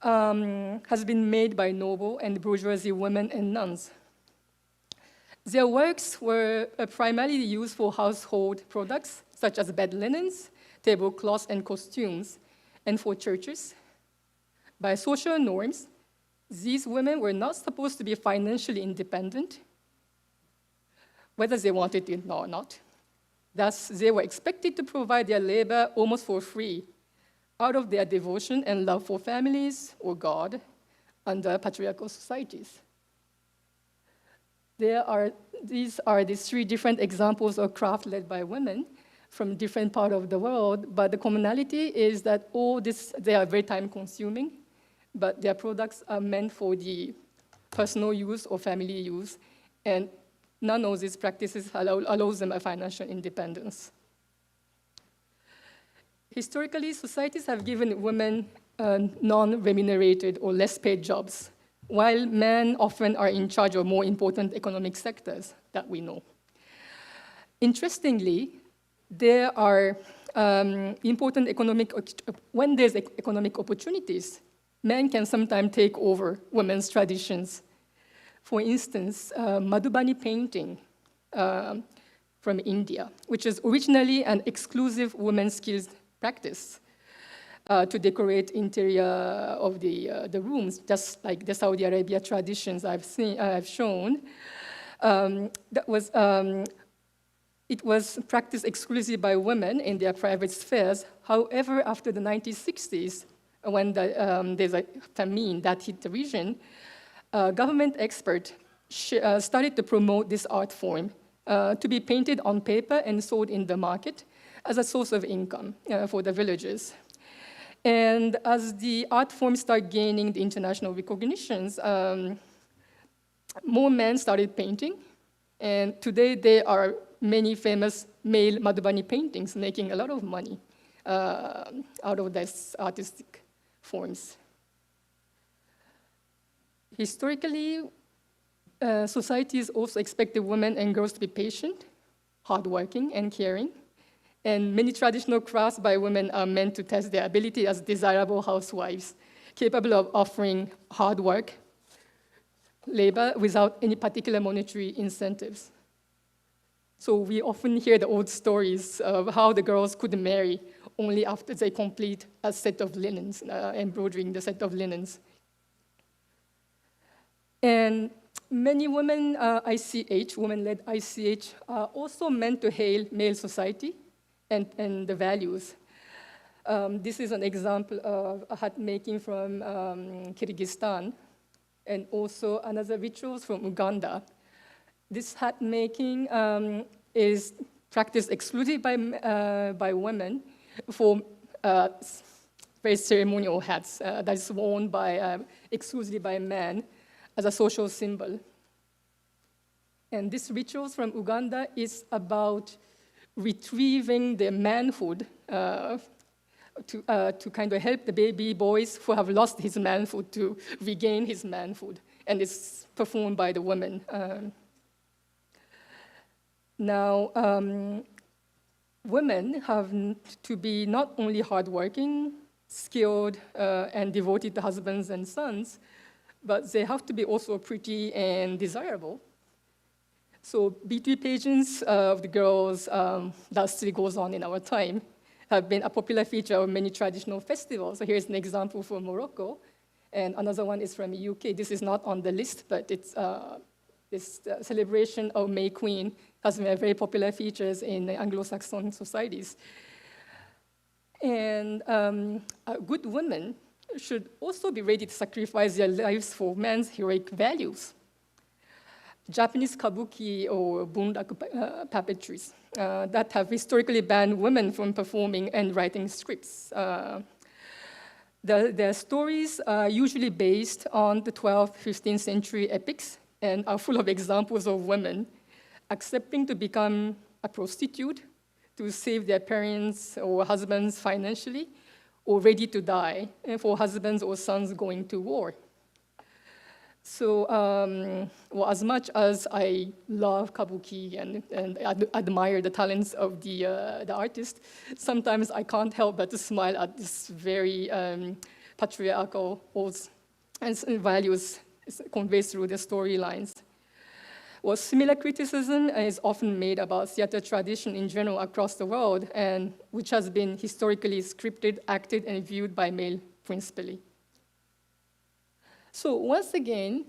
has been made by noble and bourgeoisie women and nuns. Their works were primarily used for household products, such as bed linens, tablecloths, and costumes, and for churches. By social norms, these women were not supposed to be financially independent, whether they wanted it or not. Thus, they were expected to provide their labor almost for free, out of their devotion and love for families or God under patriarchal societies. These are the three different examples of craft led by women from different parts of the world, but the commonality is that they are very time-consuming, but their products are meant for the personal use or family use, and none of these practices allows them a financial independence. Historically, societies have given women non-remunerated or less paid jobs, while men often are in charge of more important economic sectors that we know. Interestingly, there are when there's economic opportunities, men can sometimes take over women's traditions. For instance, Madhubani painting from India, which is originally an exclusive women's skills practice to decorate interior of the rooms, just like the Saudi Arabia traditions I've shown. It was practiced exclusively by women in their private spheres. However, after the 1960s, when there's a famine that hit the region, government experts started to promote this art form to be painted on paper and sold in the market as a source of income for the villagers. And as the art form started gaining the international recognitions, more men started painting. And today there are many famous male Madhubani paintings making a lot of money out of these artistic forms. Historically, societies also expected women and girls to be patient, hardworking, and caring. And many traditional crafts by women are meant to test their ability as desirable housewives, capable of offering hard work, labor without any particular monetary incentives. So we often hear the old stories of how the girls could marry only after they complete a set of linens, embroidering the set of linens. And many women ICH, women-led ICH, are also meant to hail male society and the values. This is an example of a hat making from Kyrgyzstan, and also another rituals from Uganda. This hat making is practiced exclusively by women for very ceremonial hats that is worn exclusively by men as a social symbol. And this rituals from Uganda is about retrieving their manhood to kind of help the baby boys who have lost his manhood to regain his manhood, and it's performed by the women. Now, women have to be not only hardworking, skilled, and devoted to husbands and sons, but they have to be also pretty and desirable. So beauty pageants of the girls that still goes on in our time have been a popular feature of many traditional festivals. So here's an example from Morocco, and another one is from the UK. This is not on the list, but it's this celebration of May Queen has been very popular features in Anglo-Saxon societies. And good women should also be ready to sacrifice their lives for men's heroic values. Japanese kabuki or bunraku puppetries that have historically banned women from performing and writing scripts. Their stories are usually based on the 12th, 15th century epics and are full of examples of women accepting to become a prostitute to save their parents or husbands financially, or ready to die for husbands or sons going to war. So, well, as much as I love kabuki and admire the talents of the artist, sometimes I can't help but to smile at this very patriarchal and values conveyed through the storylines. Well, similar criticism is often made about theater tradition in general across the world, and which has been historically scripted, acted, and viewed by male principally. So once again,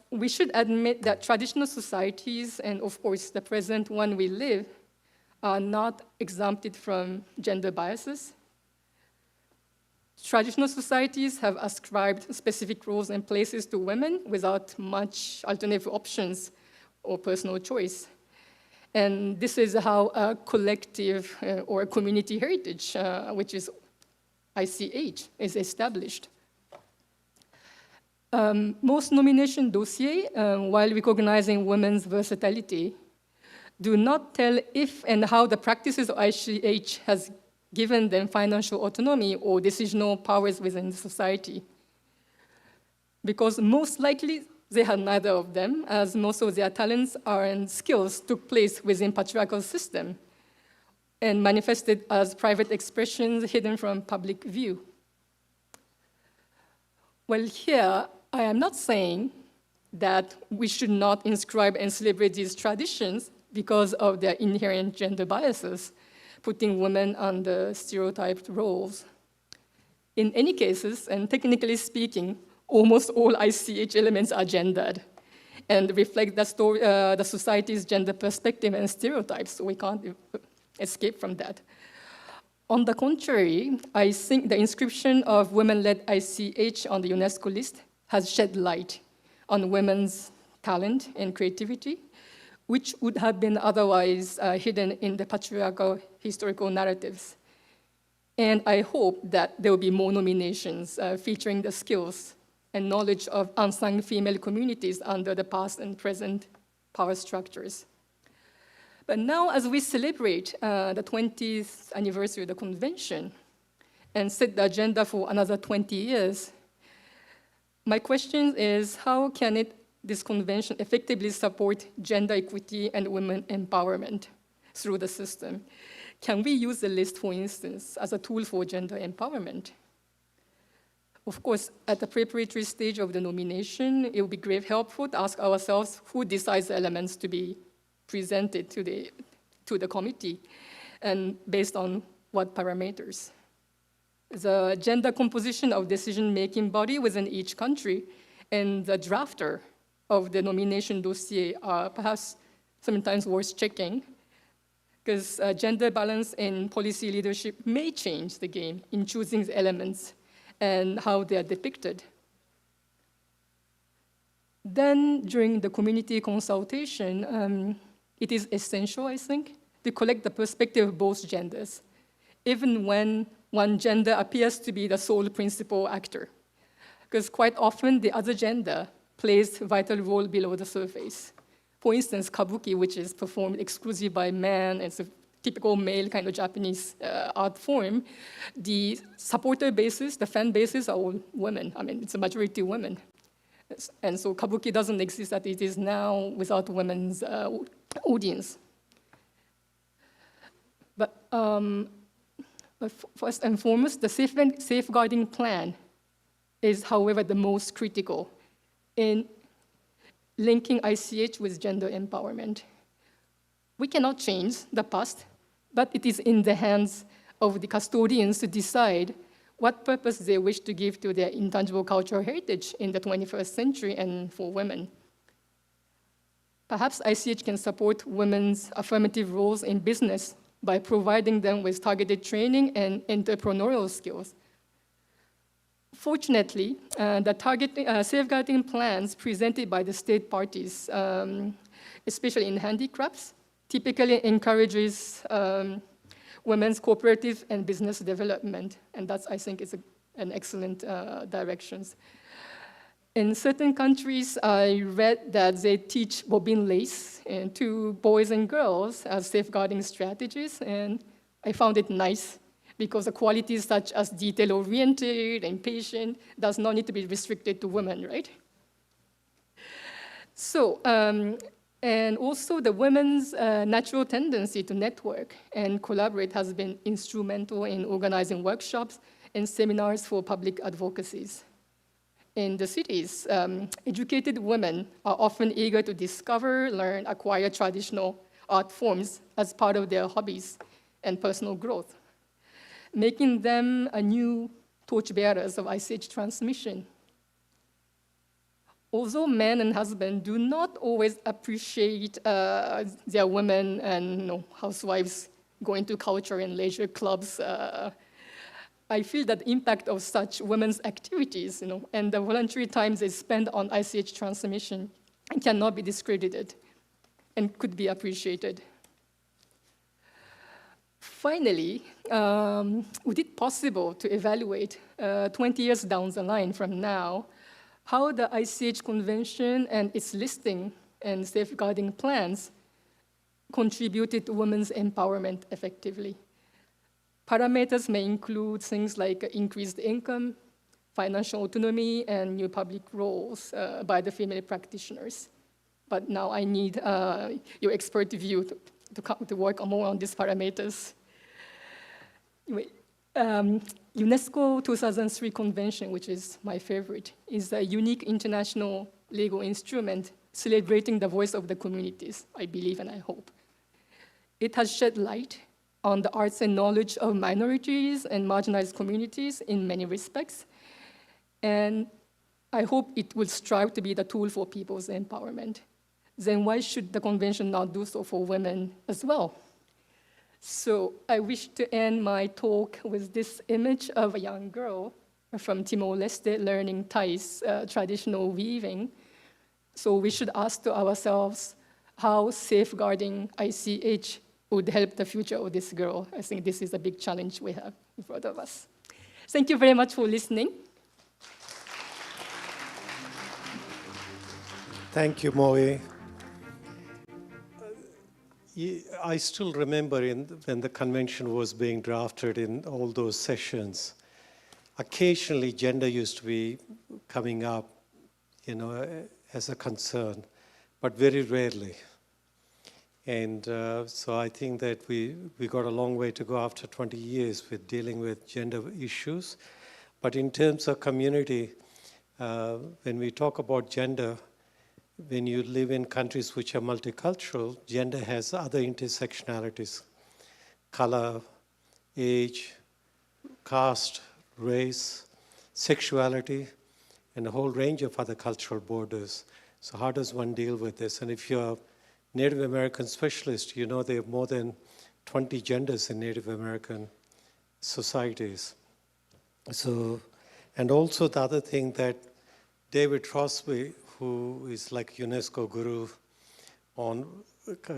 we should admit that traditional societies, and of course the present one we live, are not exempted from gender biases. Traditional societies have ascribed specific roles and places to women without much alternative options or personal choice. And this is how a collective or a community heritage, which is ICH, is established. Most nomination dossiers, while recognizing women's versatility, do not tell if and how the practices of ICH has given them financial autonomy or decisional powers within the society. Because most likely, they had neither of them, as most of their talents and skills took place within patriarchal system and manifested as private expressions hidden from public view. Well, here, I am not saying that we should not inscribe and celebrate these traditions because of their inherent gender biases, putting women under stereotyped roles. In any cases, and technically speaking, almost all ICH elements are gendered and reflect the society's gender perspective and stereotypes, so we can't escape from that. On the contrary, I think the inscription of women-led ICH on the UNESCO list has shed light on women's talent and creativity, which would have been otherwise hidden in the patriarchal historical narratives. And I hope that there will be more nominations featuring the skills and knowledge of unsung female communities under the past and present power structures. But now, as we celebrate the 20th anniversary of the convention and set the agenda for another 20 years, my question is, how can this convention effectively support gender equity and women empowerment through the system? Can we use the list, for instance, as a tool for gender empowerment? Of course, at the preparatory stage of the nomination, it would be great helpful to ask ourselves who decides the elements to be presented to the committee, and based on what parameters. The gender composition of decision-making body within each country and the drafter of the nomination dossier are perhaps sometimes worth checking, because gender balance in policy leadership may change the game in choosing the elements and how they are depicted. Then, during the community consultation, it is essential, I think, to collect the perspective of both genders, even when one gender appears to be the sole principal actor, because quite often the other gender plays a vital role below the surface. For instance, kabuki, which is performed exclusively by men, it's a typical male kind of Japanese art form, the supporter bases, the fan bases are all women. I mean, it's a majority women. And so kabuki doesn't exist as it is now without women's audience. But first and foremost, the safeguarding plan is, however, the most critical in linking ICH with gender empowerment. We cannot change the past, but it is in the hands of the custodians to decide what purpose they wish to give to their intangible cultural heritage in the 21st century and for women. Perhaps ICH can support women's affirmative roles in business by providing them with targeted training and entrepreneurial skills. Fortunately, the safeguarding plans presented by the state parties, especially in handicrafts, typically encourages women's cooperative and business development, and that's, I think, is an excellent direction. In certain countries, I read that they teach bobbin lace to boys and girls as safeguarding strategies, and I found it nice because the qualities such as detail-oriented and patient does not need to be restricted to women, right? So, and also the women's natural tendency to network and collaborate has been instrumental in organizing workshops and seminars for public advocacies. In the cities, educated women are often eager to discover, learn, acquire traditional art forms as part of their hobbies and personal growth, making them a new torchbearers of ICH transmission. Although men and husbands do not always appreciate their women and housewives going to culture and leisure clubs, I feel that the impact of such women's activities, and the voluntary time they spend on ICH transmission cannot be discredited and could be appreciated. Finally, would it possible to evaluate 20 years down the line from now how the ICH Convention and its listing and safeguarding plans contributed to women's empowerment effectively? Parameters may include things like increased income, financial autonomy, and new public roles by the female practitioners. But now I need your expert view to work more on these parameters. Anyway, UNESCO 2003 Convention, which is my favorite, is a unique international legal instrument celebrating the voice of the communities, I believe and I hope. It has shed light on the arts and knowledge of minorities and marginalized communities in many respects, and I hope it will strive to be the tool for people's empowerment. Then why should the convention not do so for women as well? So I wish to end my talk with this image of a young girl from Timor-Leste learning Thai's traditional weaving. So we should ask to ourselves how safeguarding ICH would help the future of this girl. I think this is a big challenge we have in front of us. Thank you very much for listening. Thank you, Moe. I still remember when the convention was being drafted in all those sessions, occasionally gender used to be coming up, as a concern, but very rarely. And so I think that we got a long way to go after 20 years with dealing with gender issues. But in terms of community, when we talk about gender, when you live in countries which are multicultural, gender has other intersectionalities: color, age, caste, race, sexuality, and a whole range of other cultural borders. So how does one deal with this? And if you're a Native American specialist, you know there are more than 20 genders in Native American societies. So, and also the other thing that David Crosby, who is like UNESCO guru on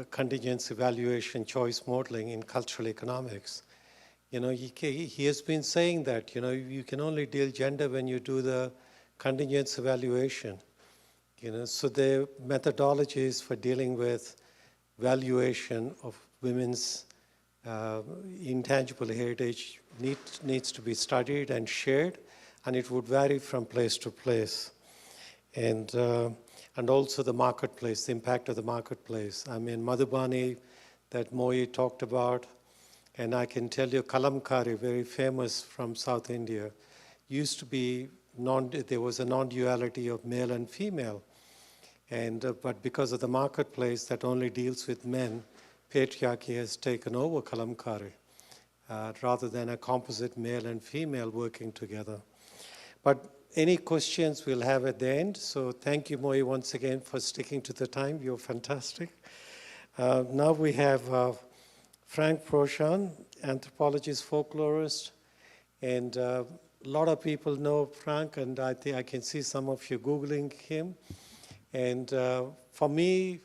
contingent evaluation, choice modeling in cultural economics, he has been saying that, you can only deal gender when you do the contingent evaluation. So the methodologies for dealing with valuation of women's intangible heritage needs to be studied and shared, and it would vary from place to place. And also the marketplace, the impact of the marketplace. I mean, Madhubani, that Moe talked about, and I can tell you Kalamkari, very famous from South India, used to be, there was a non-duality of male and female. And, but because of the marketplace that only deals with men, patriarchy has taken over Kalamkari, rather than a composite male and female working together. But any questions we'll have at the end. So thank you, Moe, once again for sticking to the time. You're fantastic. Now we have Frank Proshan, anthropologist, folklorist. And a lot of people know Frank, and I think I can see some of you Googling him. And for me,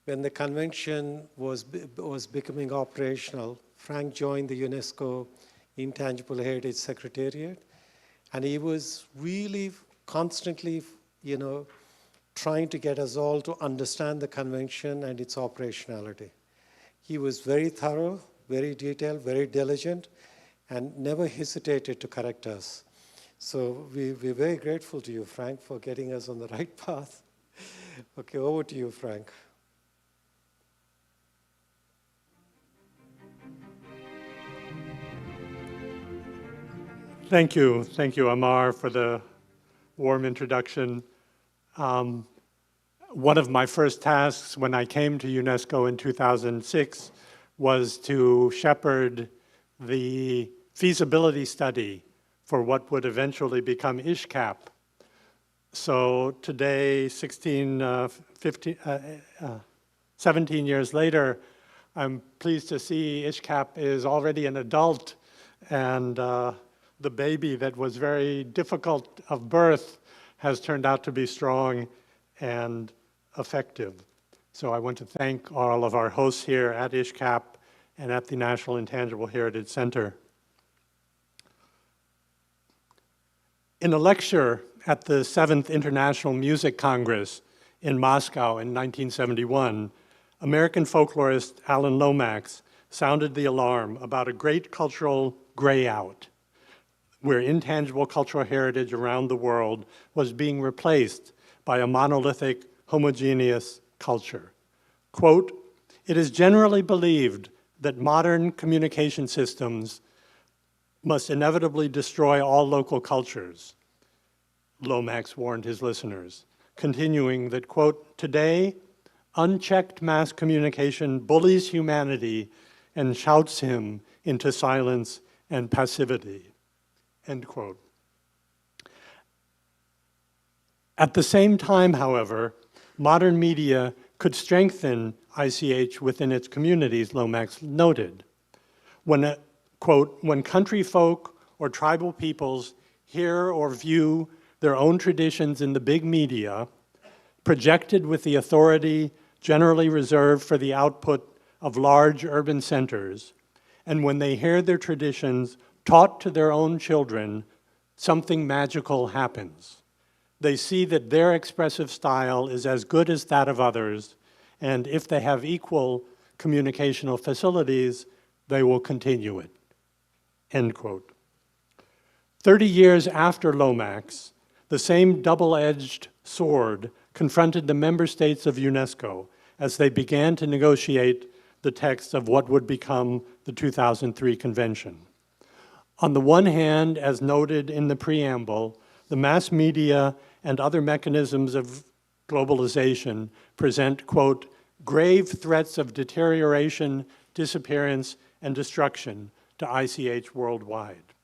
when the convention was becoming operational, Frank joined the UNESCO Intangible Heritage Secretariat. And he was really constantly, trying to get us all to understand the convention and its operationality. He was very thorough, very detailed, very diligent, and never hesitated to correct us. So we're very grateful to you, Frank, for getting us on the right path. Okay, over to you, Frank. Thank you, Amar, for the warm introduction. One of my first tasks when I came to UNESCO in 2006 was to shepherd the feasibility study for what would eventually become ISHCAP. So today, 17 years later, I'm pleased to see ISHCAP is already an adult, and the baby that was very difficult of birth has turned out to be strong and effective. So I want to thank all of our hosts here at ISHCAP and at the National Intangible Heritage Center. In a lecture at the 7th International Music Congress in Moscow in 1971, American folklorist Alan Lomax sounded the alarm about a great cultural grayout, where intangible cultural heritage around the world was being replaced by a monolithic, homogeneous culture. Quote, "It is generally believed that modern communication systems must inevitably destroy all local cultures," Lomax warned his listeners, continuing that, quote, "Today, unchecked mass communication bullies humanity and shouts him into silence and passivity," end quote. At the same time, however, modern media could strengthen ICH within its communities, Lomax noted. When, quote, "When country folk or tribal peoples hear or view their own traditions in the big media, projected with the authority generally reserved for the output of large urban centers, and when they hear their traditions taught to their own children, something magical happens. They see that their expressive style is as good as that of others, and if they have equal communicational facilities, they will continue it," end quote. 30 years after Lomax, the same double-edged sword confronted the member states of UNESCO as they began to negotiate the text of what would become the 2003 convention. On the one hand, as noted in the preamble, the mass media and other mechanisms of globalization present, quote, "grave threats of deterioration, disappearance, and destruction to ICH worldwide."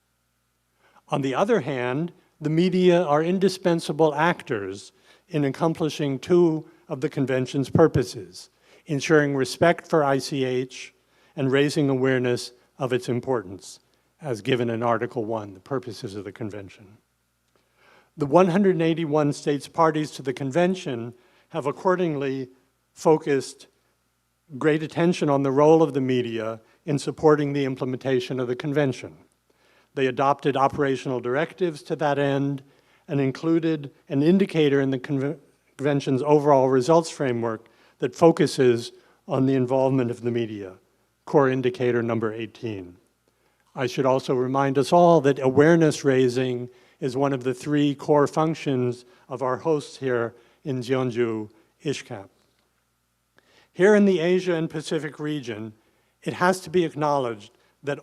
On the other hand, the media are indispensable actors in accomplishing two of the convention's purposes, ensuring respect for ICH and raising awareness of its importance, as given in Article 1, the purposes of the convention. The 181 states parties to the convention have accordingly focused great attention on the role of the media in supporting the implementation of the convention. They adopted operational directives to that end and included an indicator in the convention's overall results framework that focuses on the involvement of the media, core indicator number 18. I should also remind us all that awareness raising is one of the three core functions of our hosts here in Jeonju, ISHCAP. Here in the Asia and Pacific region, it has to be acknowledged that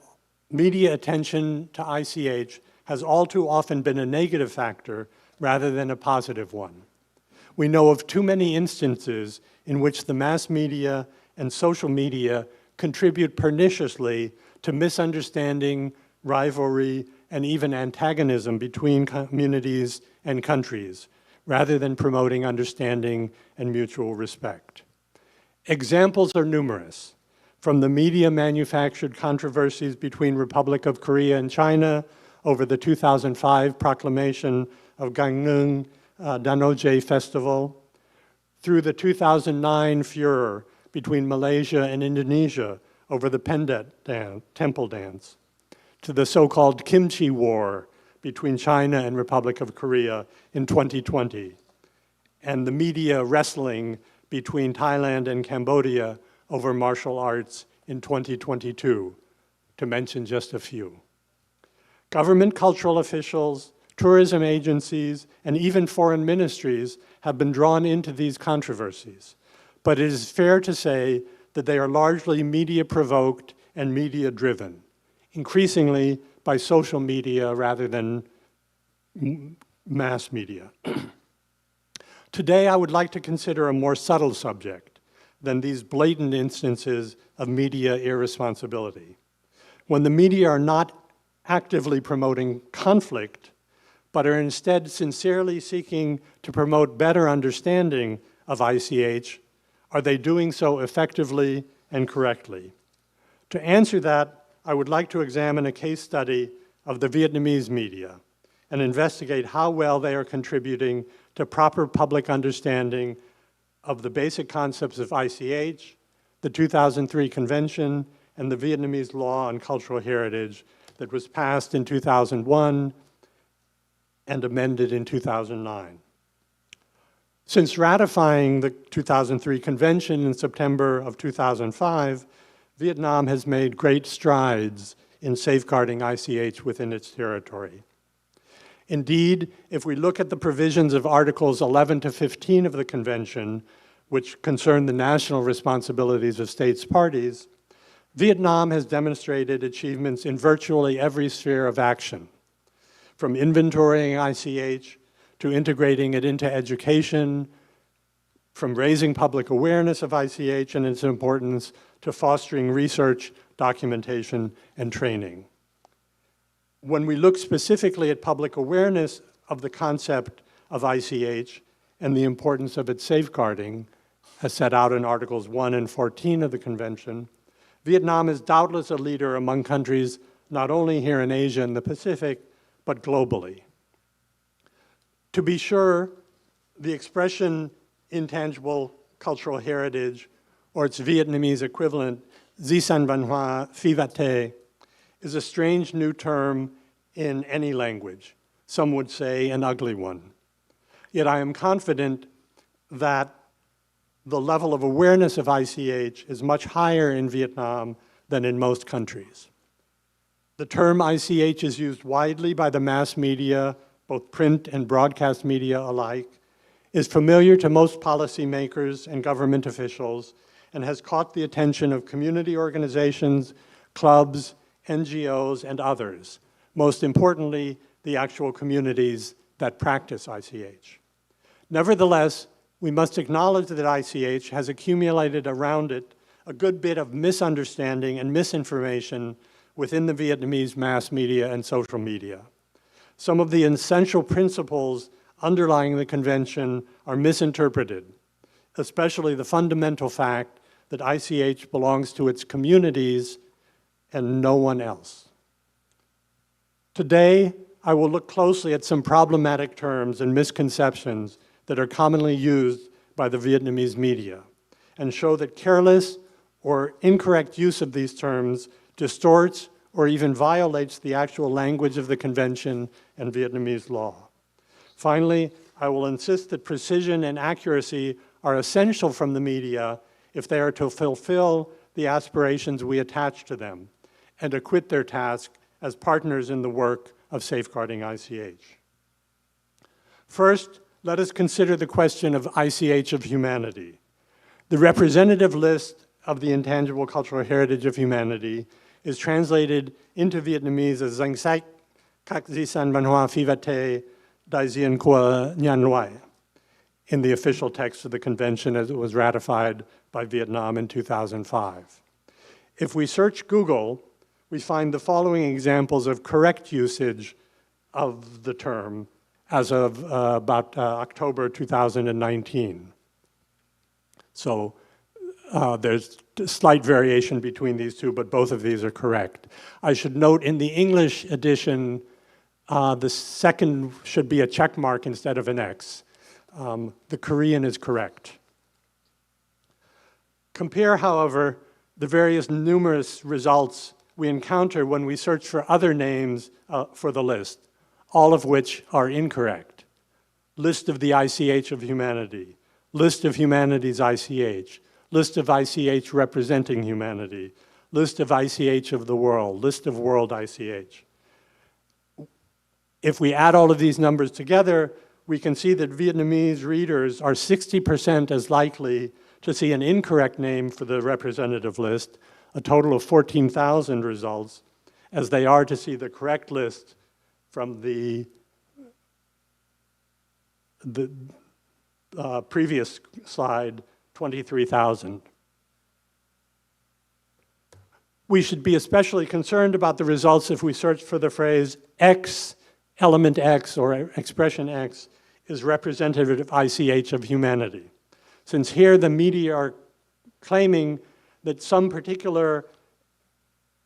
media attention to ICH has all too often been a negative factor rather than a positive one. We know of too many instances in which the mass media and social media contribute perniciously to misunderstanding, rivalry, and even antagonism between communities and countries, rather than promoting understanding and mutual respect. Examples are numerous, from the media-manufactured controversies between Republic of Korea and China over the 2005 proclamation of Gangneung Danoje Festival, through the 2009 furor between Malaysia and Indonesia over the Pendet temple dance, to the so-called kimchi war between China and Republic of Korea in 2020, and the media wrestling between Thailand and Cambodia over martial arts in 2022, to mention just a few. Government cultural officials, tourism agencies, and even foreign ministries have been drawn into these controversies, but it is fair to say that they are largely media-provoked and media-driven, increasingly by social media rather than mass media. Today, I would like to consider a more subtle subject than these blatant instances of media irresponsibility. When the media are not actively promoting conflict, but are instead sincerely seeking to promote better understanding of ICH, are they doing so effectively and correctly? To answer that, I would like to examine a case study of the Vietnamese media and investigate how well they are contributing to proper public understanding of the basic concepts of ICH, the 2003 Convention, and the Vietnamese law on cultural heritage that was passed in 2001 and amended in 2009. Since ratifying the 2003 Convention in September of 2005, Vietnam has made great strides in safeguarding ICH within its territory. Indeed, if we look at the provisions of Articles 11 to 15 of the Convention, which concern the national responsibilities of states parties, Vietnam has demonstrated achievements in virtually every sphere of action, from inventorying ICH to integrating it into education, from raising public awareness of ICH and its importance to fostering research, documentation, and training. When we look specifically at public awareness of the concept of ICH and the importance of its safeguarding, as set out in Articles 1 and 14 of the Convention, Vietnam is doubtless a leader among countries not only here in Asia and the Pacific, but globally. To be sure, the expression intangible cultural heritage, or its Vietnamese equivalent, Di sản văn hóa phi vật thể, is a strange new term in any language. Some would say an ugly one. Yet I am confident that the level of awareness of ICH is much higher in Vietnam than in most countries. The term ICH is used widely by the mass media, both print and broadcast media alike, is familiar to most policymakers and government officials, and has caught the attention of community organizations, clubs, NGOs, and others, most importantly, the actual communities that practice ICH. Nevertheless, we must acknowledge that ICH has accumulated around it a good bit of misunderstanding and misinformation within the Vietnamese mass media and social media. Some of the essential principles underlying the convention are misinterpreted, especially the fundamental fact that ICH belongs to its communities and no one else. Today, I will look closely at some problematic terms and misconceptions that are commonly used by the Vietnamese media and show that careless or incorrect use of these terms distorts or even violates the actual language of the convention and Vietnamese law. Finally, I will insist that precision and accuracy are essential from the media if they are to fulfill the aspirations we attach to them and acquit their task as partners in the work of safeguarding ICH. First, let us consider the question of ICH of humanity. The representative list of the intangible cultural heritage of humanity is translated into Vietnamese as Danh sách các di sản văn hóa phi vật thể đại diện của nhân loại in the official text of the convention as it was ratified by Vietnam in 2005. If we search Google, we find the following examples of correct usage of the term as of about October 2019. So there's a slight variation between these two, but both of these are correct. I should note in the English edition, the second should be a check mark instead of an X. The Korean is correct. Compare, however, the various numerous results we encounter when we search for other names for the list, all of which are incorrect. List of the ICH of humanity, list of humanities ICH, list of ICH representing humanity, list of ICH of the world, list of world ICH. If we add all of these numbers together, we can see that Vietnamese readers are 60% as likely to see an incorrect name for the representative list, a total of 14,000 results, as they are to see the correct list from the previous slide, 23,000. We should be especially concerned about the results if we search for the phrase X, element X, or expression X is representative of ICH of humanity. Since here the media are claiming that some particular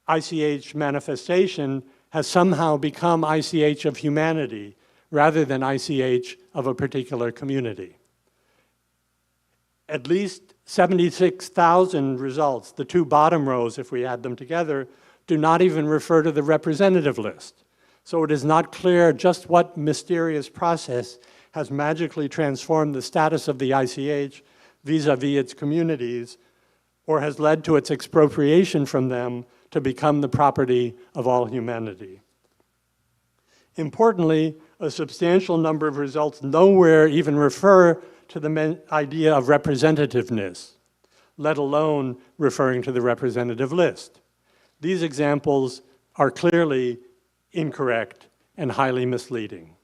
ICH manifestation has somehow become ICH of humanity rather than ICH of a particular community. At least 76,000 results, the two bottom rows, if we add them together, do not even refer to the representative list. So it is not clear just what mysterious process has magically transformed the status of the ICH vis-a-vis its communities, or has led to its expropriation from them to become the property of all humanity. Importantly, a substantial number of results nowhere even refer to the idea of representativeness, let alone referring to the representative list. These examples are clearly incorrect and highly misleading.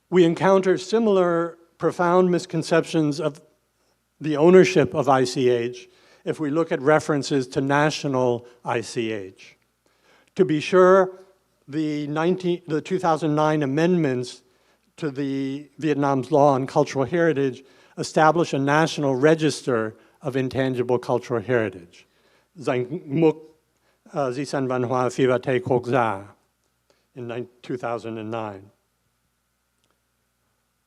We encounter similar profound misconceptions of the ownership of ICH if we look at references to national ICH. To be sure, the 2009 amendments to the Vietnam's law on cultural heritage establish a national register of intangible cultural heritage, Danh mục Di sản văn hóa phi vật thể quốc gia, in 2009.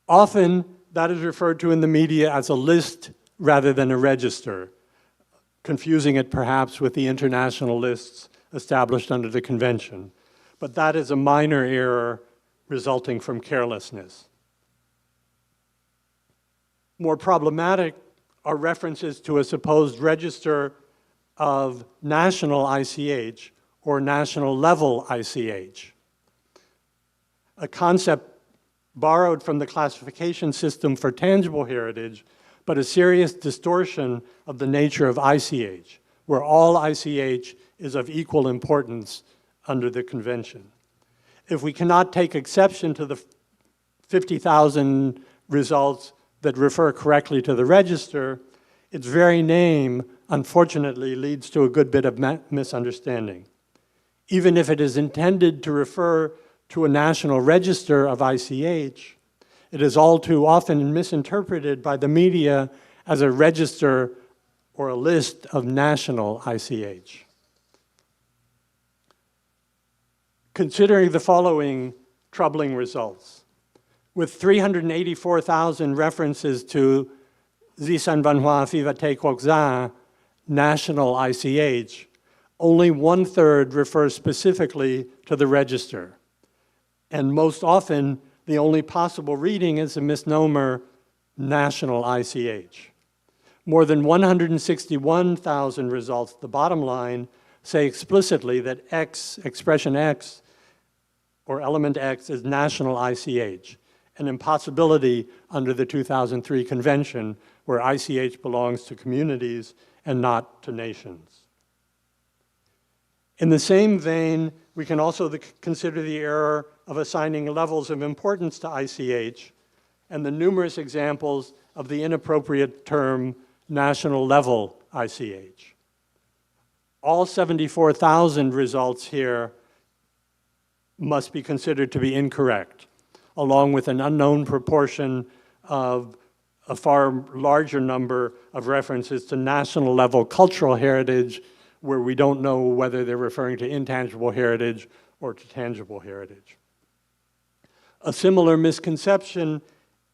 Often, that is referred to in the media as a list rather than a register, confusing it perhaps with the international lists established under the convention. But that is a minor error resulting from carelessness. More problematic are references to a supposed register of national ICH or national level ICH, a concept borrowed from the classification system for tangible heritage, but a serious distortion of the nature of ICH, where all ICH is of equal importance under the convention. If we cannot take exception to the 50,000 results that refer correctly to the register, its very name, unfortunately, leads to a good bit of misunderstanding. Even if it is intended to refer to a national register of ICH, it is all too often misinterpreted by the media as a register or a list of national ICH. Considering the following troubling results, with 384,000 references to Di sản văn hóa phi vật thể quốc gia, national ICH, only 1/3 refer specifically to the register. And most often, the only possible reading is a misnomer, national ICH. More than 161,000 results, the bottom line, say explicitly that X, expression X, or element X is national ICH, an impossibility under the 2003 convention where ICH belongs to communities and not to nations. In the same vein, we can also consider the error of assigning levels of importance to ICH and the numerous examples of the inappropriate term national level ICH. All 74,000 results here must be considered to be incorrect, along with an unknown proportion of a far larger number of references to national level cultural heritage where we don't know whether they're referring to intangible heritage or to tangible heritage. A similar misconception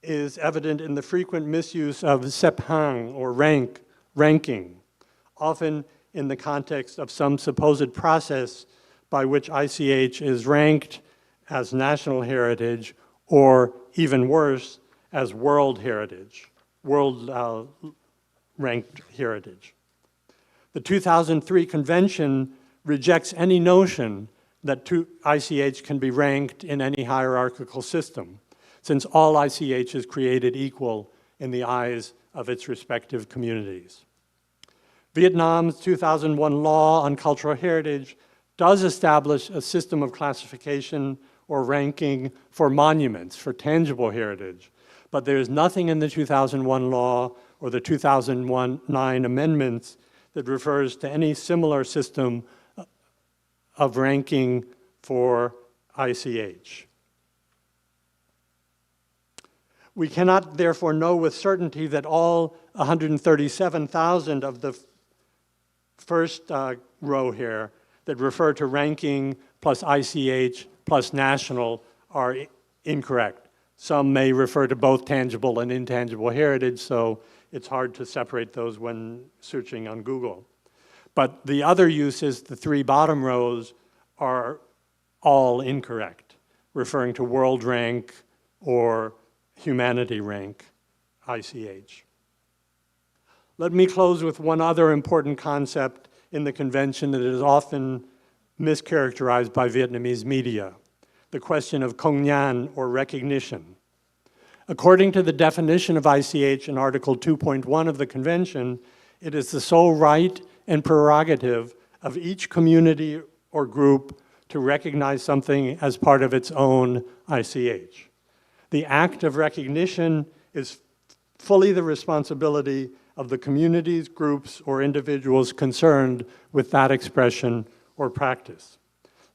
is evident in the frequent misuse of xếp hạng or ranking, often in the context of some supposed process by which ICH is ranked as national heritage or, even worse, as world heritage, ranked heritage. The 2003 convention rejects any notion that ICH can be ranked in any hierarchical system, since all ICH is created equal in the eyes of its respective communities. Vietnam's 2001 law on cultural heritage does establish a system of classification or ranking for monuments, for tangible heritage, but there is nothing in the 2001 law or the 2009 amendments that refers to any similar system of ranking for ICH. We cannot therefore know with certainty that all 137,000 of the first row here that refer to ranking plus ICH plus national are incorrect. Some may refer to both tangible and intangible heritage, so it's hard to separate those when searching on Google. But the other uses, the three bottom rows, are all incorrect, referring to world rank or humanity rank, ICH. Let me close with one other important concept in the convention that is often mischaracterized by Vietnamese media, the question of công nhan, or recognition. According to the definition of ICH in Article 2.1 of the convention, it is the sole right and prerogative of each community or group to recognize something as part of its own ICH. The act of recognition is fully the responsibility of the communities, groups, or individuals concerned with that expression or practice.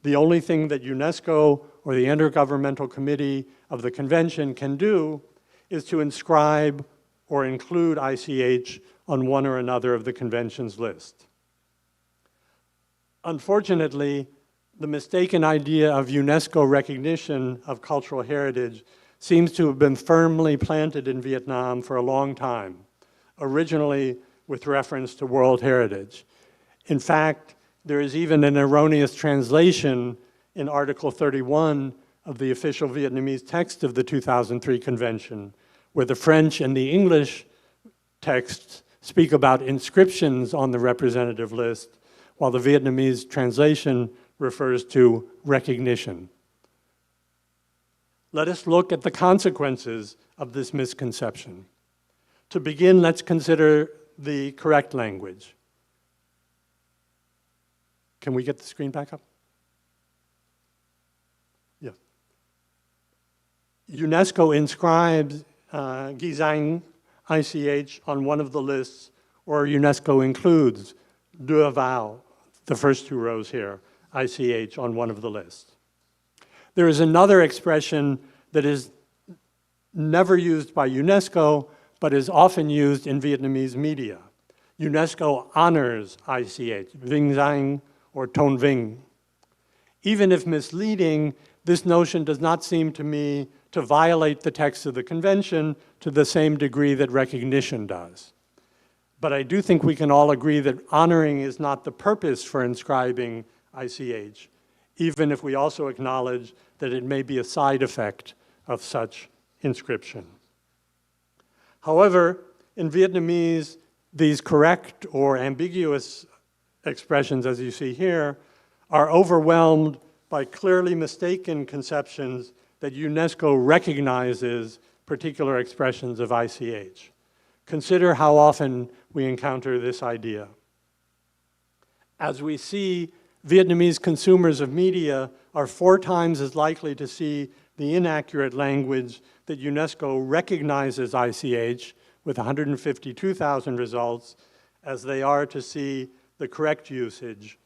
The only thing that UNESCO or the Intergovernmental Committee of the Convention can do is to inscribe or include ICH on one or another of the Convention's list. Unfortunately, the mistaken idea of UNESCO recognition of cultural heritage seems to have been firmly planted in Vietnam for a long time, originally with reference to World Heritage. In fact, there is even an erroneous translation in Article 31 of the official Vietnamese text of the 2003 convention, where the French and the English texts speak about inscriptions on the representative list, while the Vietnamese translation refers to recognition. Let us look at the consequences of this misconception. To begin, let's consider the correct language. Can we get the screen back up? Yeah. UNESCO inscribes ghi danh, ICH, on one of the lists, or UNESCO includes đưa vào, the first two rows here, ICH, on one of the lists. There is another expression that is never used by UNESCO, but is often used in Vietnamese media. UNESCO honors ICH, vinh danh or tôn vinh. Even if misleading, this notion does not seem to me to violate the text of the convention to the same degree that recognition does. But I do think we can all agree that honoring is not the purpose for inscribing ICH, even if we also acknowledge that it may be a side effect of such inscription. However, in Vietnamese, these correct or ambiguous expressions, as you see here, are overwhelmed by clearly mistaken conceptions that UNESCO recognizes particular expressions of ICH. Consider how often we encounter this idea. As we see, Vietnamese consumers of media are 4 times as likely to see the inaccurate language that UNESCO recognizes ICH with 152,000 results as they are to see the correct usage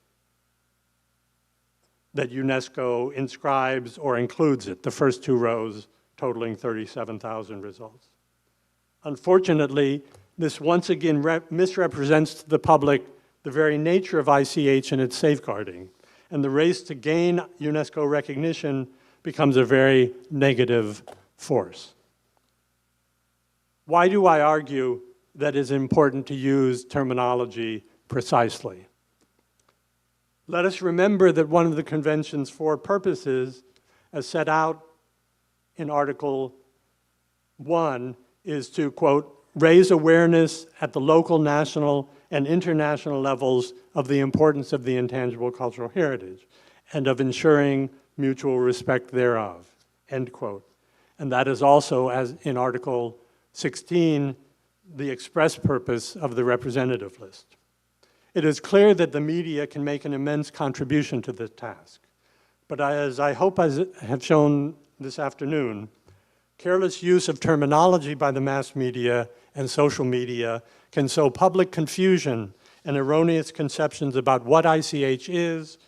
that UNESCO inscribes or includes it, the first 2 rows totaling 37,000 results. Unfortunately, this once again misrepresents to the public the very nature of ICH and its safeguarding, and the race to gain UNESCO recognition becomes a very negative force. Why do I argue that it's important to use terminology precisely? Let us remember that one of the convention's 4 purposes, as set out in Article 1, is to, quote, raise awareness at the local, national, and international levels of the importance of the intangible cultural heritage. and of ensuring mutual respect thereof, end quote. And that is also, as in Article 16, the express purpose of the representative list. It is clear that the media can make an immense contribution to this task. But as I hope I have shown this afternoon, careless use of terminology by the mass media and social media can sow public confusion and erroneous conceptions about what ICH is,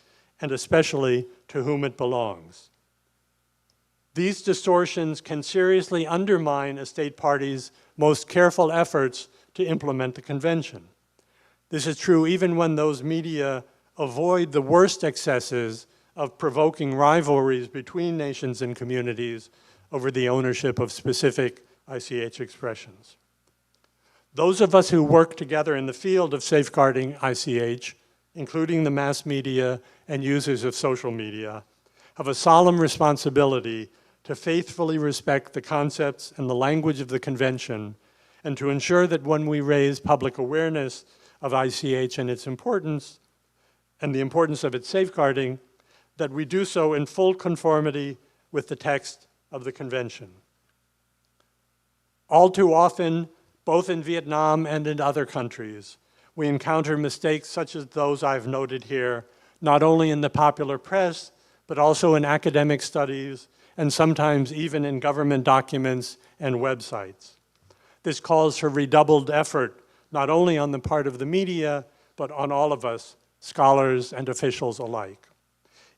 and especially to whom it belongs. These distortions can seriously undermine a state party's most careful efforts to implement the convention. This is true even when those media avoid the worst excesses of provoking rivalries between nations and communities over the ownership of specific ICH expressions. Those of us who work together in the field of safeguarding ICH, including the mass media and users of social media, have a solemn responsibility to faithfully respect the concepts and the language of the convention, and to ensure that when we raise public awareness of ICH and its importance, and the importance of its safeguarding, that we do so in full conformity with the text of the convention. All too often, both in Vietnam and in other countries, we encounter mistakes such as those I've noted here, not only in the popular press, but also in academic studies, and sometimes even in government documents and websites. This calls for redoubled effort, not only on the part of the media, but on all of us, scholars and officials alike.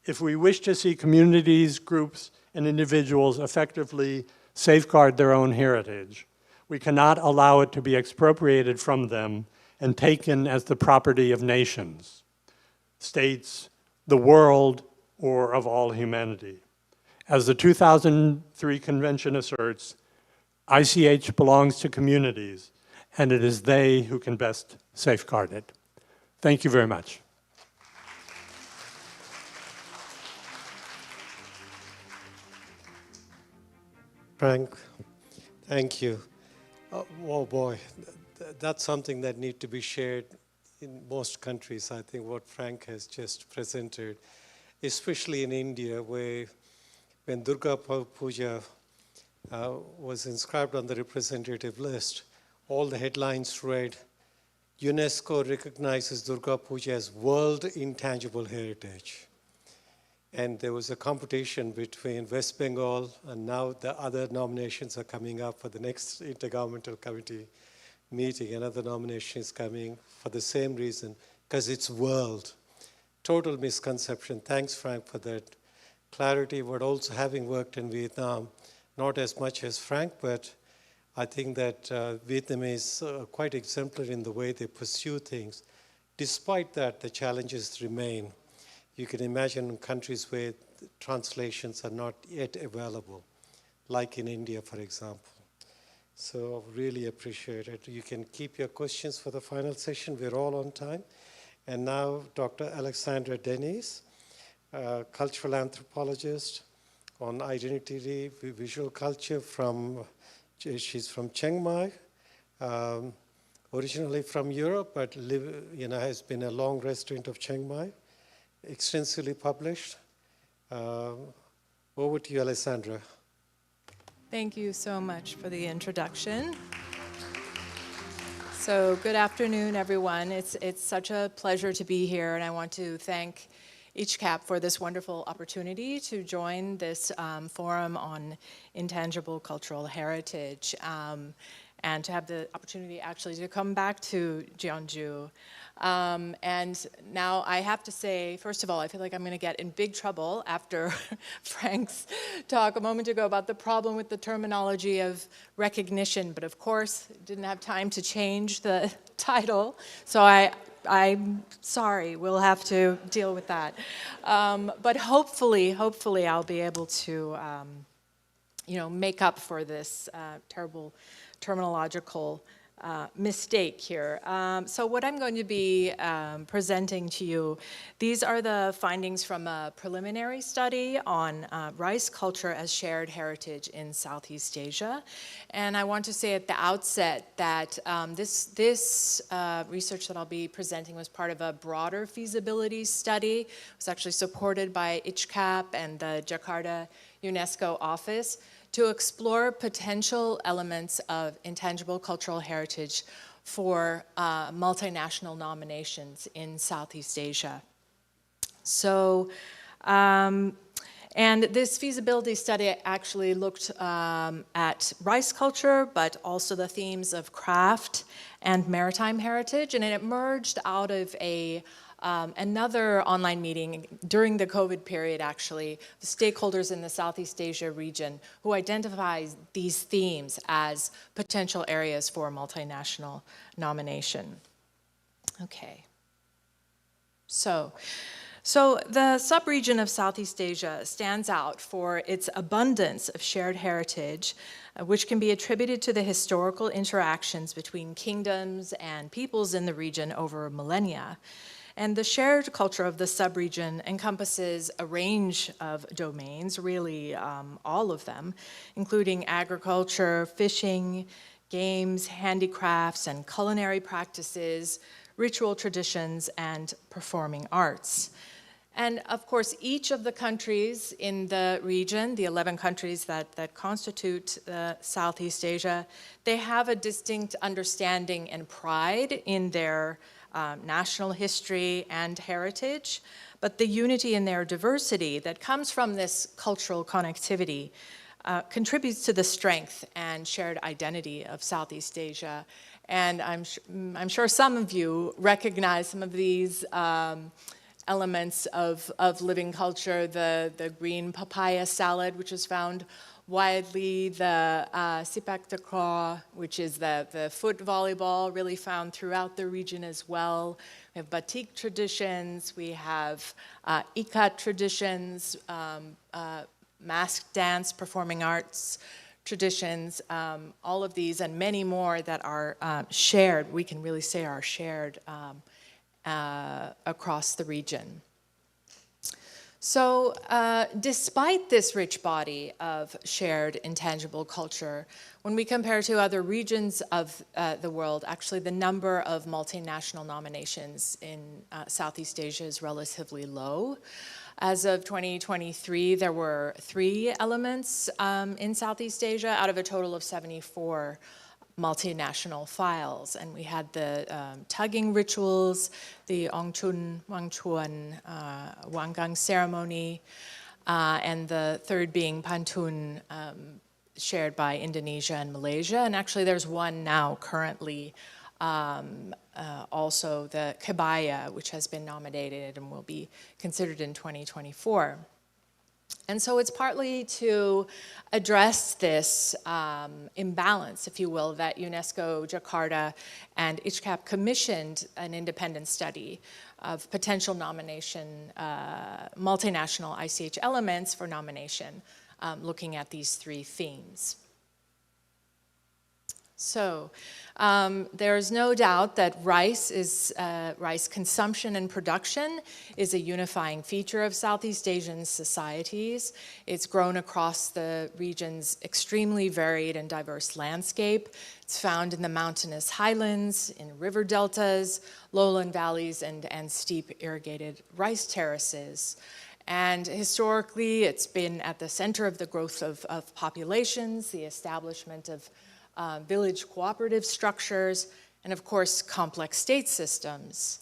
If we wish to see communities, groups, and individuals effectively safeguard their own heritage, we cannot allow it to be expropriated from them and taken as the property of nations, states, the world, or of all humanity. As the 2003 convention asserts, ICH belongs to communities, and it is they who can best safeguard it. Thank you very much. Frank, thank you. Oh boy, that's something that needs to be shared in most countries, I think, what Frank has just presented, especially in India, where when Durga Puja was inscribed on the representative list, all the headlines read, UNESCO recognizes Durga Puja as World Intangible Heritage. And there was a competition between West Bengal, and now the other nominations are coming up for the next Intergovernmental Committee meeting. Another nomination is coming for the same reason, because it's world. Total misconception. Thanks, Frank, for that clarity, but also having worked in Vietnam, not as much as Frank, but I think that Vietnamese are quite exemplary in the way they pursue things. Despite that, the challenges remain. You can imagine countries where translations are not yet available, like in India, for example. So really appreciate it. You can keep your questions for the final session. We're all on time. And now, Dr. Alexandra Denise, cultural anthropologist on identity, visual culture she's from Chiang Mai, originally from Europe, but has been a long resident of Chiang Mai, extensively published. Over to you, Alessandra. Thank you so much for the introduction. So good afternoon, everyone. It's such a pleasure to be here, and I want to thank ICHCAP for this wonderful opportunity to join this forum on intangible cultural heritage, and to have the opportunity actually to come back to Jeonju. And now I have to say, first of all, I feel like I'm going to get in big trouble after Frank's talk a moment ago about the problem with the terminology of recognition, but of course didn't have time to change the title, so I'm sorry, we'll have to deal with that. But hopefully I'll be able to make up for this terrible terminological mistake here. So what I'm going to be presenting to you, these are the findings from a preliminary study on rice culture as shared heritage in Southeast Asia. And I want to say at the outset that this research that I'll be presenting was part of a broader feasibility study. It was actually supported by ICHCAP and the Jakarta UNESCO office to explore potential elements of intangible cultural heritage for multinational nominations in Southeast Asia. So, and this feasibility study actually looked at rice culture, but also the themes of craft and maritime heritage, and it emerged out of another online meeting during the COVID period, actually, the stakeholders in the Southeast Asia region who identify these themes as potential areas for multinational nomination. Okay. So the sub-region of Southeast Asia stands out for its abundance of shared heritage, which can be attributed to the historical interactions between kingdoms and peoples in the region over millennia. And the shared culture of the sub-region encompasses a range of domains, really all of them, including agriculture, fishing, games, handicrafts, and culinary practices, ritual traditions, and performing arts. And of course, each of the countries in the region, the 11 countries that constitute Southeast Asia, they have a distinct understanding and pride in their national history and heritage, but the unity in their diversity that comes from this cultural connectivity contributes to the strength and shared identity of Southeast Asia. And I'm sure some of you recognize some of these elements of living culture, the green papaya salad, which is found widely, the sepak takraw, which is the foot volleyball, really found throughout the region as well. We have batik traditions, we have ikat traditions, mask dance, performing arts traditions, all of these and many more that are shared, we can really say are shared across the region. So despite this rich body of shared intangible culture, when we compare to other regions of the world, actually the number of multinational nominations in Southeast Asia is relatively low. As of 2023, there were 3 elements in Southeast Asia out of a total of 74 multinational files, and we had the tugging rituals, the Ongchun, Wangchuan, Wanggang ceremony, and the third being Pantun, shared by Indonesia and Malaysia. And actually there's one now currently, also the Kebaya, which has been nominated and will be considered in 2024. And so it's partly to address this imbalance, if you will, that UNESCO, Jakarta, and ICHCAP commissioned an independent study of potential nomination, multinational ICH elements for nomination, looking at these 3 themes. So there's no doubt that rice consumption and production is a unifying feature of Southeast Asian societies. It's grown across the region's extremely varied and diverse landscape. It's found in the mountainous highlands, in river deltas, lowland valleys, and steep irrigated rice terraces. And historically, it's been at the center of the growth of populations, the establishment of village cooperative structures, and of course, complex state systems.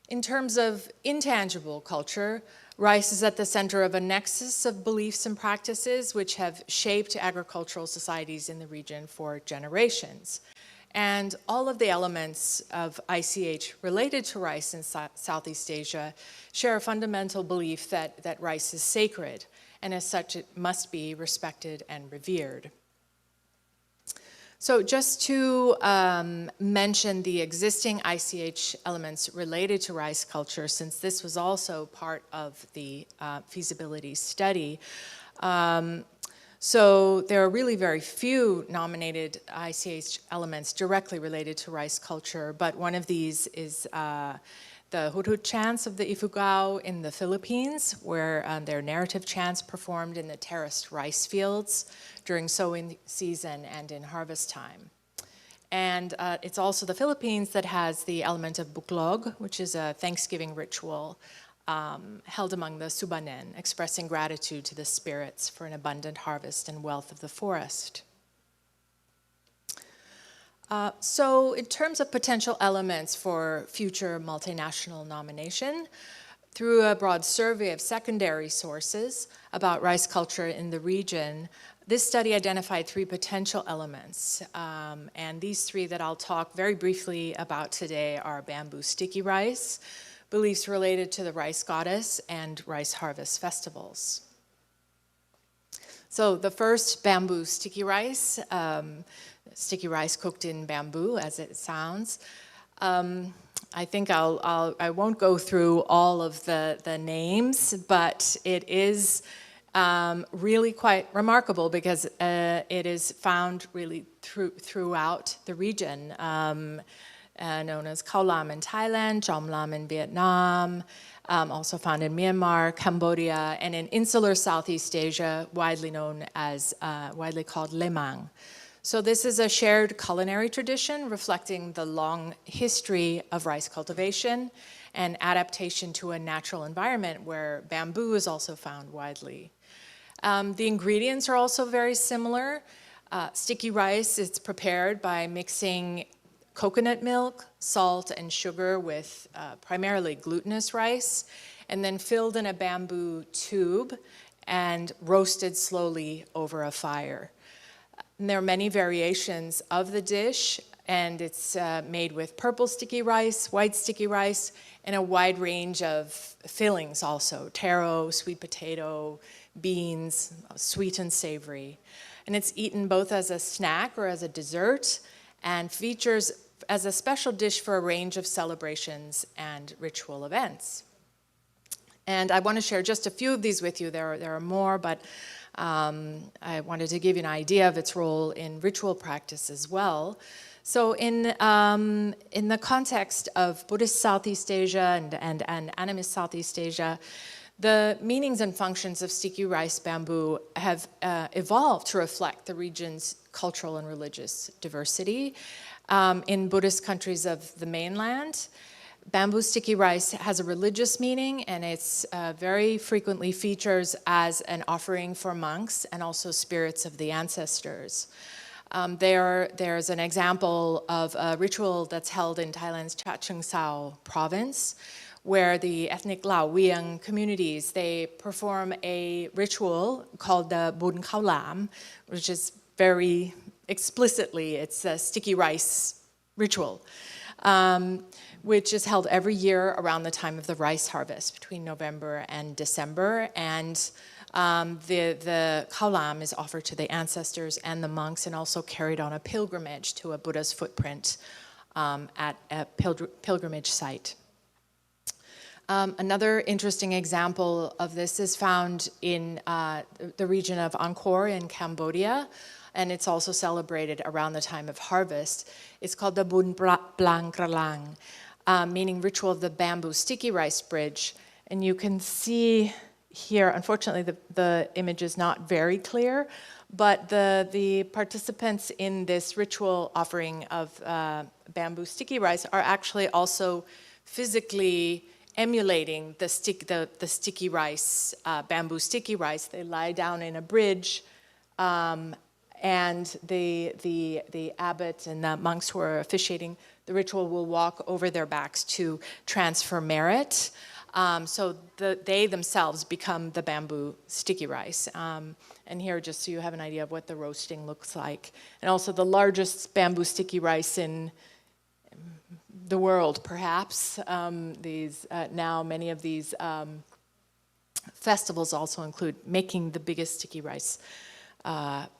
In terms of intangible culture, rice is at the center of a nexus of beliefs and practices which have shaped agricultural societies in the region for generations. And all of the elements of ICH related to rice in Southeast Asia share a fundamental belief that rice is sacred, and as such it must be respected and revered. So just to mention the existing ICH elements related to rice culture, since this was also part of the feasibility study. So there are really very few nominated ICH elements directly related to rice culture, but one of these is the hurhut chants of the Ifugao in the Philippines, where their narrative chants performed in the terraced rice fields during sowing season and in harvest time. And it's also the Philippines that has the element of buklog, which is a Thanksgiving ritual held among the Subanen, expressing gratitude to the spirits for an abundant harvest and wealth of the forest. So in terms of potential elements for future multinational nomination, through a broad survey of secondary sources about rice culture in the region, this study identified 3 potential elements. And these 3 that I'll talk very briefly about today are bamboo sticky rice, beliefs related to the rice goddess, and rice harvest festivals. So the first, bamboo sticky rice cooked in bamboo, as it sounds. I think I won't go through all of the names, but it is really quite remarkable because it is found really throughout the region, known as khao lam in Thailand, chom lam in Vietnam, also found in Myanmar, Cambodia, and in insular Southeast Asia, widely known as, widely called lemang. So this is a shared culinary tradition reflecting the long history of rice cultivation and adaptation to a natural environment where bamboo is also found widely. The ingredients are also very similar. Sticky rice is prepared by mixing coconut milk, salt, and sugar with primarily glutinous rice, and then filled in a bamboo tube and roasted slowly over a fire. And there are many variations of the dish, and it's made with purple sticky rice, white sticky rice, and a wide range of fillings also, taro, sweet potato, beans, sweet and savory. And it's eaten both as a snack or as a dessert, and features as a special dish for a range of celebrations and ritual events. And I want to share just a few of these with you. There are more, but I wanted to give you an idea of its role in ritual practice as well. So in the context of Buddhist Southeast Asia and animist Southeast Asia, the meanings and functions of sticky rice bamboo have evolved to reflect the region's cultural and religious diversity. In Buddhist countries of the mainland, bamboo sticky rice has a religious meaning, and it's very frequently features as an offering for monks and also spirits of the ancestors. There's an example of a ritual that's held in Thailand's Chachoengsao province, where the ethnic Lao Wiang communities, they perform a ritual called the Bun Khao Lam, which is very explicitly, it's a sticky rice ritual, which is held every year around the time of the rice harvest, between November and December. And the khao lam is offered to the ancestors and the monks, and also carried on a pilgrimage to a Buddha's footprint at a pilgrimage site. Another interesting example of this is found in the region of Angkor in Cambodia, and it's also celebrated around the time of harvest. It's called the Bun Blang Kralang, meaning ritual of the bamboo sticky rice bridge. And you can see here, unfortunately, the image is not very clear, but the participants in this ritual offering of bamboo sticky rice are actually also physically emulating the sticky rice, bamboo sticky rice. They lie down in a bridge, and the abbot and the monks who are officiating the ritual will walk over their backs to transfer merit. So they themselves become the bamboo sticky rice. And here, just so you have an idea of what the roasting looks like. And also the largest bamboo sticky rice in the world, perhaps. Now many of these festivals also include making the biggest sticky rice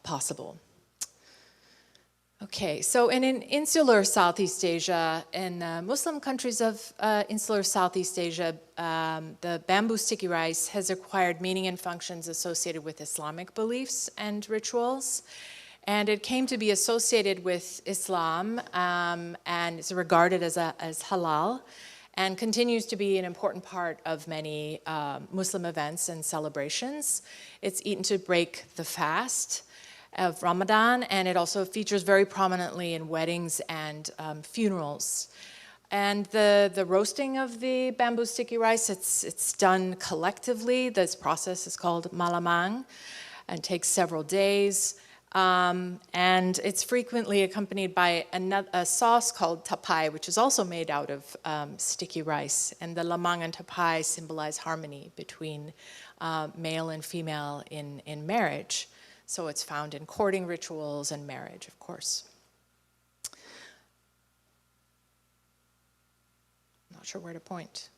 possible. Okay, so in insular Southeast Asia, in Muslim countries of insular Southeast Asia, the bamboo sticky rice has acquired meaning and functions associated with Islamic beliefs and rituals. And it came to be associated with Islam and is regarded as halal, and continues to be an important part of many Muslim events and celebrations. It's eaten to break the fast of Ramadan, and it also features very prominently in weddings and funerals. And the roasting of the bamboo sticky rice, it's done collectively. This process is called malamang and takes several days. And it's frequently accompanied by a sauce called tapai, which is also made out of sticky rice. And the lamang and tapai symbolize harmony between male and female in marriage. So it's found in courting rituals and marriage, of course. Not sure where to point.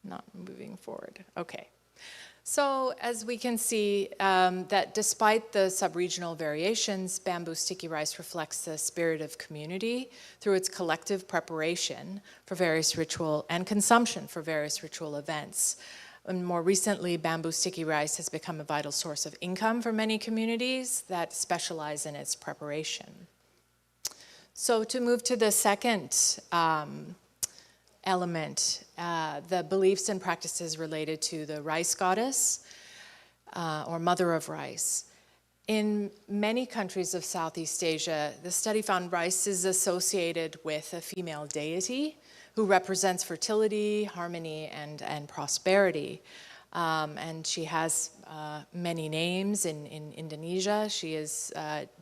Not moving forward. Okay. So as we can see, that despite the sub-regional variations, bamboo sticky rice reflects the spirit of community through its collective preparation for various ritual and consumption for various ritual events. And more recently, bamboo sticky rice has become a vital source of income for many communities that specialize in its preparation. So to move to the second element, the beliefs and practices related to the rice goddess or mother of rice. In many countries of Southeast Asia, the study found rice is associated with a female deity who represents fertility, harmony, and prosperity. And she has many names in Indonesia. She is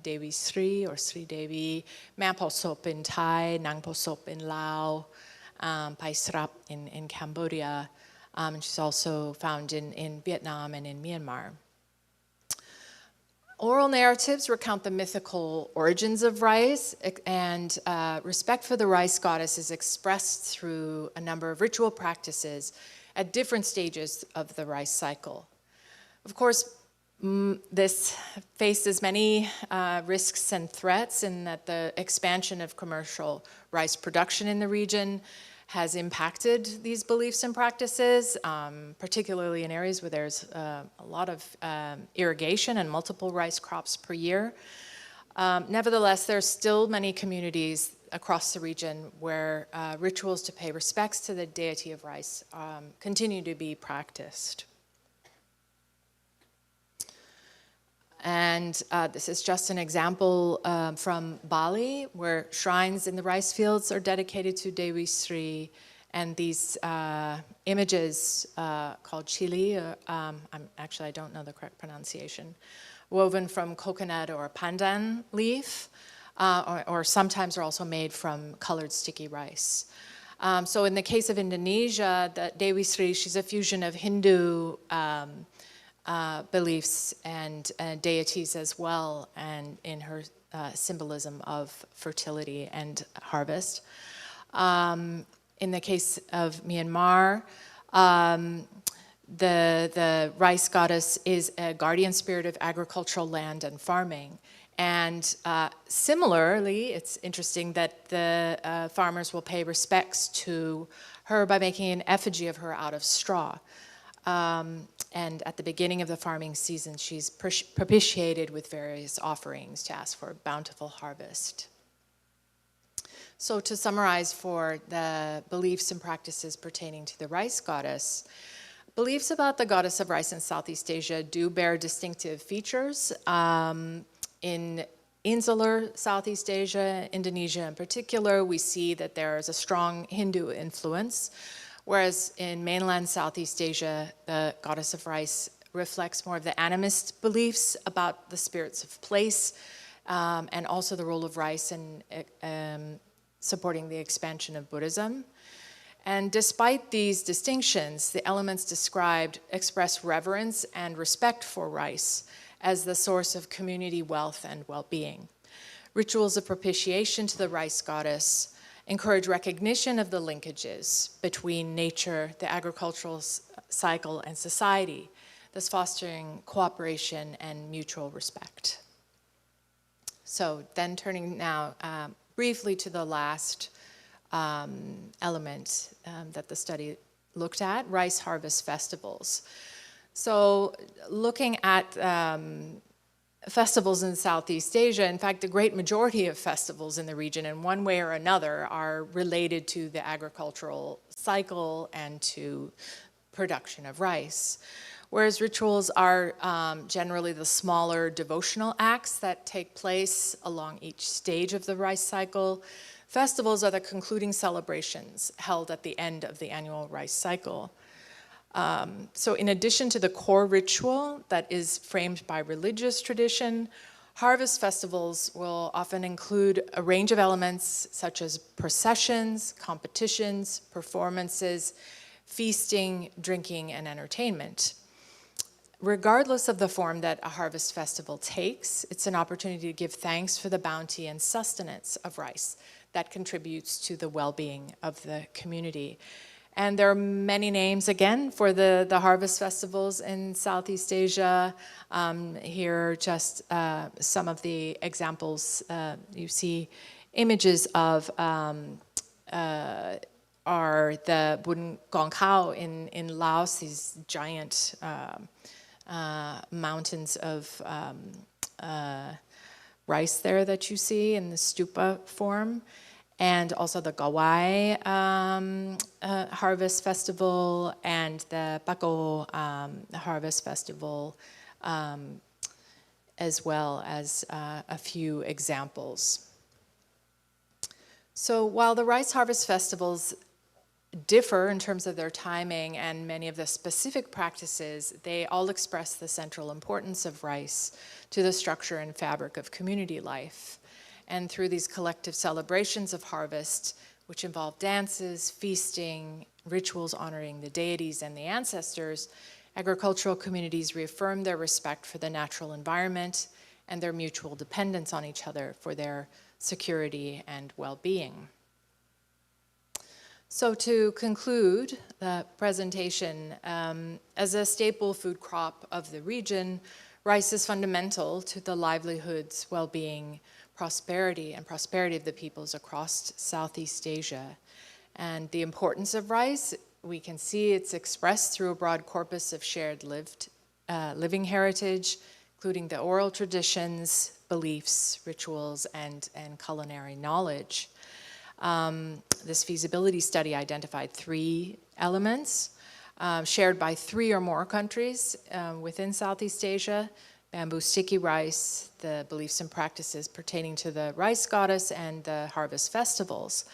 Dewi Sri or Sri Dewi, Mampo Sop in Thai, Nangpo Sop in Laos, Pai Srap in Cambodia. And she's also found in Vietnam and in Myanmar. Oral narratives recount the mythical origins of rice, and respect for the rice goddess is expressed through a number of ritual practices at different stages of the rice cycle. Of course, this faces many risks and threats in that the expansion of commercial rice production in the region has impacted these beliefs and practices, particularly in areas where there's a lot of irrigation and multiple rice crops per year. Nevertheless, there's still many communities across the region where rituals to pay respects to the deity of rice continue to be practiced. And this is just an example from Bali, where shrines in the rice fields are dedicated to Dewi Sri, and these images called chili, I don't know the correct pronunciation, woven from coconut or pandan leaf, or sometimes are also made from colored sticky rice. So in the case of Indonesia, the Dewi Sri, she's a fusion of Hindu beliefs and deities as well, and in her symbolism of fertility and harvest. In the case of Myanmar, the rice goddess is a guardian spirit of agricultural land and farming. And similarly, it's interesting that the farmers will pay respects to her by making an effigy of her out of straw. And at the beginning of the farming season, she's propitiated with various offerings to ask for a bountiful harvest. So to summarize for the beliefs and practices pertaining to the rice goddess, beliefs about the goddess of rice in Southeast Asia do bear distinctive features. In insular Southeast Asia, Indonesia in particular, we see that there is a strong Hindu influence. Whereas in mainland Southeast Asia, the goddess of rice reflects more of the animist beliefs about the spirits of place, and also the role of rice in supporting the expansion of Buddhism. And despite these distinctions, the elements described express reverence and respect for rice as the source of community wealth and well-being. Rituals of propitiation to the rice goddess encourage recognition of the linkages between nature, the agricultural cycle, and society, thus fostering cooperation and mutual respect. So then turning now briefly to the last element that the study looked at, rice harvest festivals. So looking at festivals in Southeast Asia, in fact, the great majority of festivals in the region in one way or another are related to the agricultural cycle and to production of rice. Whereas rituals are generally the smaller devotional acts that take place along each stage of the rice cycle, festivals are the concluding celebrations held at the end of the annual rice cycle. So in addition to the core ritual that is framed by religious tradition, harvest festivals will often include a range of elements such as processions, competitions, performances, feasting, drinking, and entertainment. Regardless of the form that a harvest festival takes, it's an opportunity to give thanks for the bounty and sustenance of rice that contributes to the well-being of the community. And there are many names, again, for the harvest festivals in Southeast Asia. Here are just some of the examples. You see images of are the Bun Gong Khao in Laos, these giant mountains of rice there that you see in the stupa form, and also the Gawai Harvest Festival and the Bako Harvest Festival, as well as a few examples. So while the rice harvest festivals differ in terms of their timing and many of the specific practices, they all express the central importance of rice to the structure and fabric of community life. And through these collective celebrations of harvest, which involve dances, feasting, rituals honoring the deities and the ancestors, agricultural communities reaffirm their respect for the natural environment and their mutual dependence on each other for their security and well-being. So to conclude the presentation, as a staple food crop of the region, rice is fundamental to the livelihoods, well-being, prosperity of the peoples across Southeast Asia. And the importance of rice, we can see it's expressed through a broad corpus of shared living heritage, including the oral traditions, beliefs, rituals, and culinary knowledge. This feasibility study identified 3 elements shared by 3 or more countries within Southeast Asia: bamboo sticky rice, the beliefs and practices pertaining to the rice goddess, and the harvest festivals.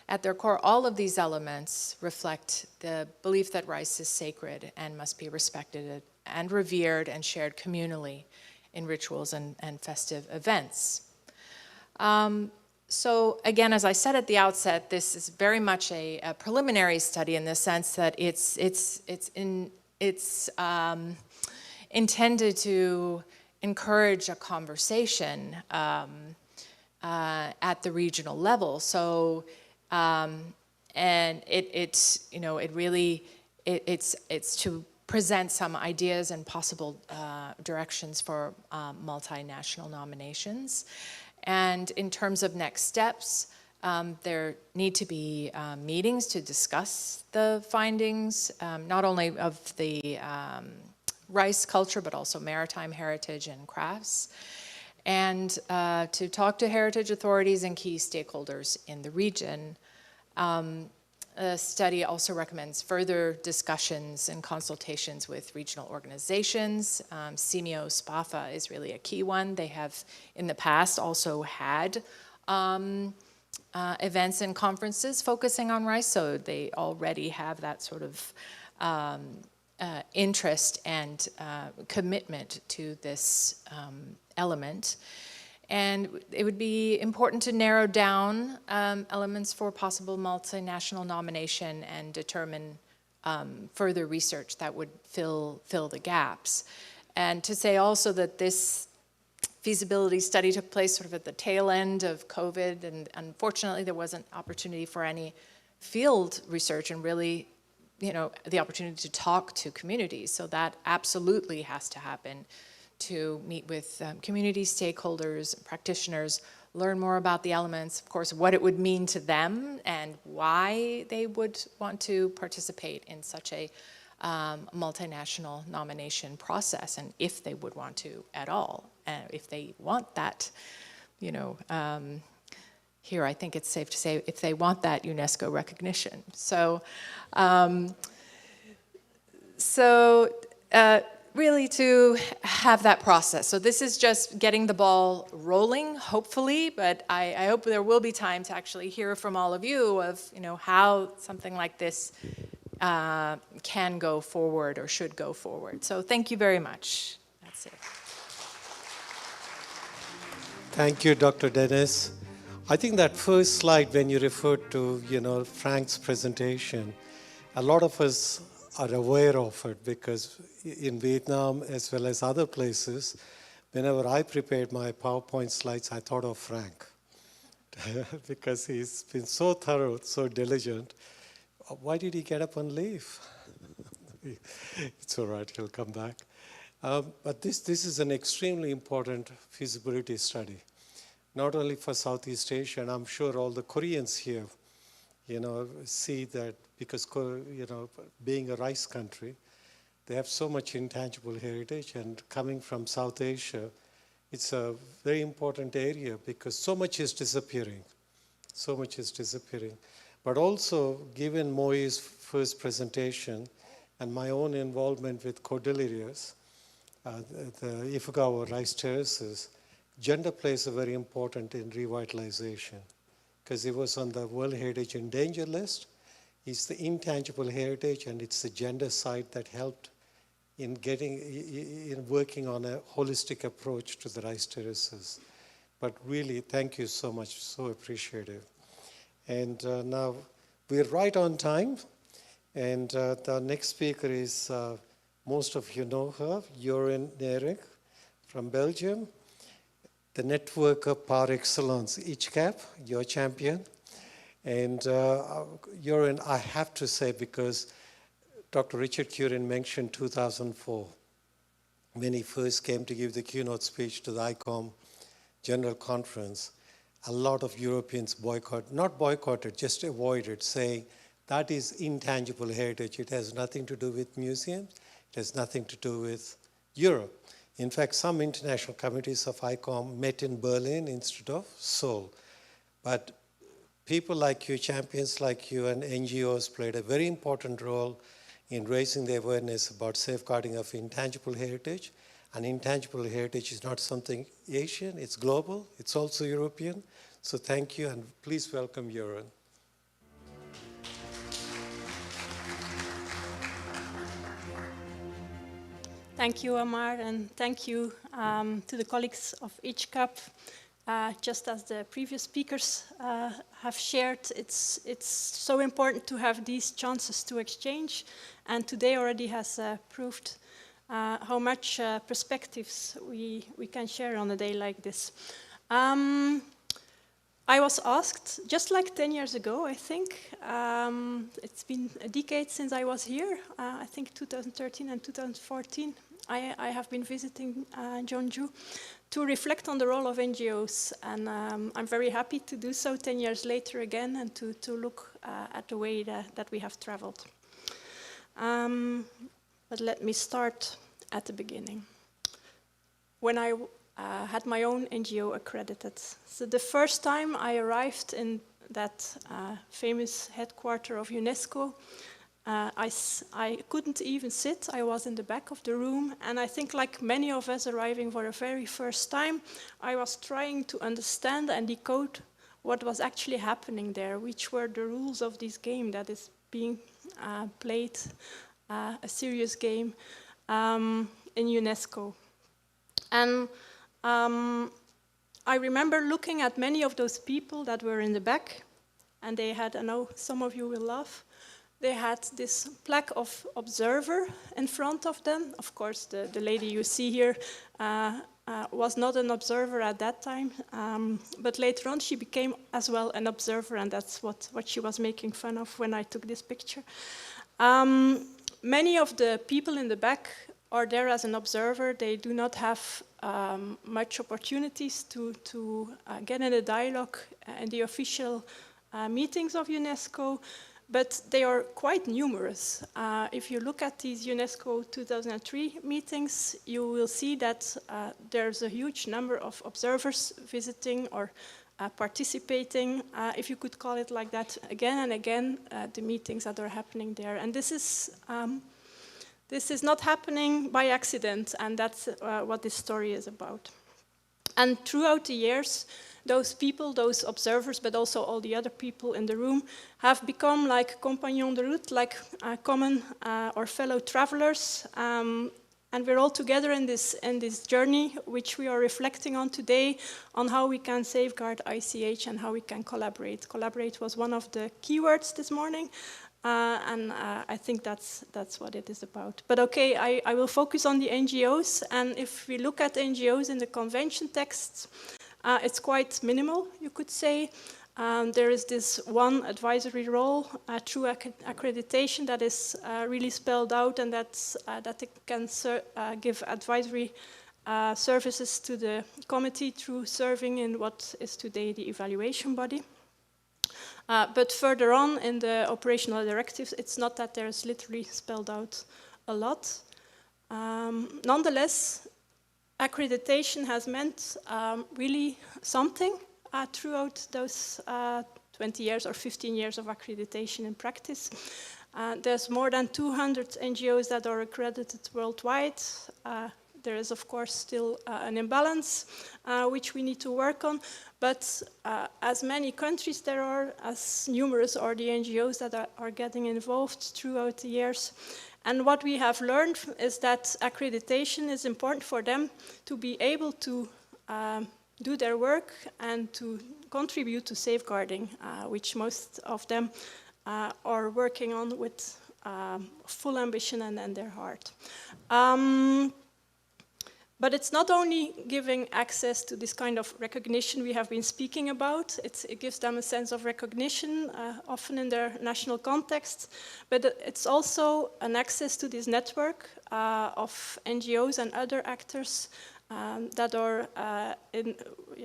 At their core, all of these elements reflect the belief that rice is sacred and must be respected and revered and shared communally in rituals and festive events. So again, as I said at the outset, this is very much a preliminary study in the sense that it's intended to encourage a conversation at the regional level. So, and it's to present some ideas and possible directions for multinational nominations. And in terms of next steps, there need to be meetings to discuss the findings, not only of the rice culture, but also maritime heritage and crafts, and to talk to heritage authorities and key stakeholders in the region. The study also recommends further discussions and consultations with regional organizations. CMEO SPAFA is really a key one. They have in the past also had events and conferences focusing on rice, so they already have that sort of interest and commitment to this element. And it would be important to narrow down elements for possible multinational nomination and determine further research that would fill the gaps. And to say also that this feasibility study took place sort of at the tail end of COVID, and unfortunately there wasn't opportunity for any field research and really, the opportunity to talk to communities. So that absolutely has to happen to meet with community stakeholders, practitioners, learn more about the elements, of course, what it would mean to them and why they would want to participate in such a multinational nomination process, and if they would want to at all, and if they want that, you know, here I think it's safe to say if they want that UNESCO recognition. So, really to have that process. So this is just getting the ball rolling, hopefully, but I hope there will be time to actually hear from all of you of, you know, how something like this can go forward or should go forward. So thank you very much. That's it. Thank you, Dr. Dennis. I think that first slide, when you referred to, you know, Frank's presentation, a lot of us are aware of it because in Vietnam, as well as other places, whenever I prepared my PowerPoint slides, I thought of Frank because he's been so thorough, so diligent. Why did he get up and leave? It's all right, he'll come back. But this is an extremely important feasibility study, not only for Southeast Asia, and I'm sure all the Koreans here, you know, see that because, you know, being a rice country, they have so much intangible heritage, and coming from South Asia, it's a very important area because so much is disappearing. So much is disappearing. But also, given Moi's first presentation and my own involvement with Cordilleras, the Ifugao rice terraces, gender plays a very important in revitalization because it was on the World Heritage Endangered list. It's the intangible heritage, and it's the gender side that helped in working on a holistic approach to the rice terraces. But really, thank you so much, so appreciative. And now we're right on time, and the next speaker is, most of you know her, Joren Nerik from Belgium, the networker par excellence, ICHCAP, your champion. And Joren, I have to say, because Dr. Richard Curran mentioned 2004, when he first came to give the keynote speech to the ICOM General Conference, a lot of Europeans not boycotted, just avoided, saying that is intangible heritage. It has nothing to do with museums. It has nothing to do with Europe. In fact, some international committees of ICOM met in Berlin instead of Seoul. But people like you, champions like you, and NGOs played a very important role in raising the awareness about safeguarding of intangible heritage. And intangible heritage is not something Asian, it's global, it's also European. So thank you, and please welcome Joren. Thank you, Amar, and thank you to the colleagues of ICHCAP. Just as the previous speakers have shared, it's so important to have these chances to exchange, and today already has proved how much perspectives we can share on a day like this. I was asked, just like 10 years ago, I think, it's been a decade since I was here, I think 2013 and 2014, I have been visiting Jeonju to reflect on the role of NGOs, and I'm very happy to do so 10 years later again, and to look at the way that we have traveled. But let me start at the beginning. When I had my own NGO accredited. So the first time I arrived in that famous headquarter of UNESCO, I couldn't even sit. I was in the back of the room, and I think like many of us arriving for the very first time, I was trying to understand and decode what was actually happening there, which were the rules of this game that is being played, a serious game in UNESCO. And I remember looking at many of those people that were in the back, and they had, I know some of you will laugh, they had this plaque of observer in front of them. Of course, the lady you see here was not an observer at that time, but later on she became as well an observer, and that's what she was making fun of when I took this picture. Many of the people in the back are there as an observer. They do not have much opportunities to get in a dialogue in the official meetings of UNESCO, but they are quite numerous. If you look at these UNESCO 2003 meetings, you will see that there's a huge number of observers visiting or participating, if you could call it like that, again and again, the meetings that are happening there. And this is not happening by accident, and that's what this story is about. And throughout the years, those people, those observers, but also all the other people in the room, have become like compagnons de route, like common or fellow travelers. And we're all together in this journey, which we are reflecting on today, on how we can safeguard ICH and how we can collaborate. Collaborate was one of the keywords this morning, and I think that's what it is about. But okay, I will focus on the NGOs, and if we look at NGOs in the convention texts, it's quite minimal, you could say. There is this one advisory role through accreditation that is really spelled out, and that it can give advisory services to the committee through serving in what is today the evaluation body. But further on in the operational directives, it's not that there's literally spelled out a lot. Nonetheless, accreditation has meant really something throughout those 20 years or 15 years of accreditation in practice. There's more than 200 NGOs that are accredited worldwide. There is, of course, still an imbalance, which we need to work on. But as many countries there are, as numerous are the NGOs that are getting involved throughout the years. And what we have learned is that accreditation is important for them to be able to do their work and to contribute to safeguarding, which most of them are working on with full ambition and their heart. But it's not only giving access to this kind of recognition we have been speaking about. It gives them a sense of recognition, often in their national context, but it's also an access to this network of NGOs and other actors that are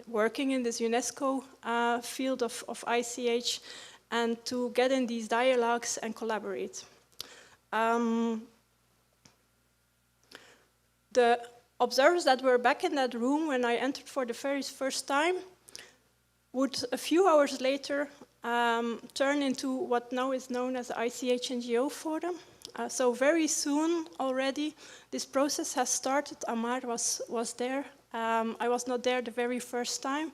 working in this UNESCO field of ICH, and to get in these dialogues and collaborate. The observers that were back in that room when I entered for the very first time would, a few hours later, turn into what now is known as the ICH NGO Forum. So very soon already, this process has started. Amar was there. I was not there the very first time.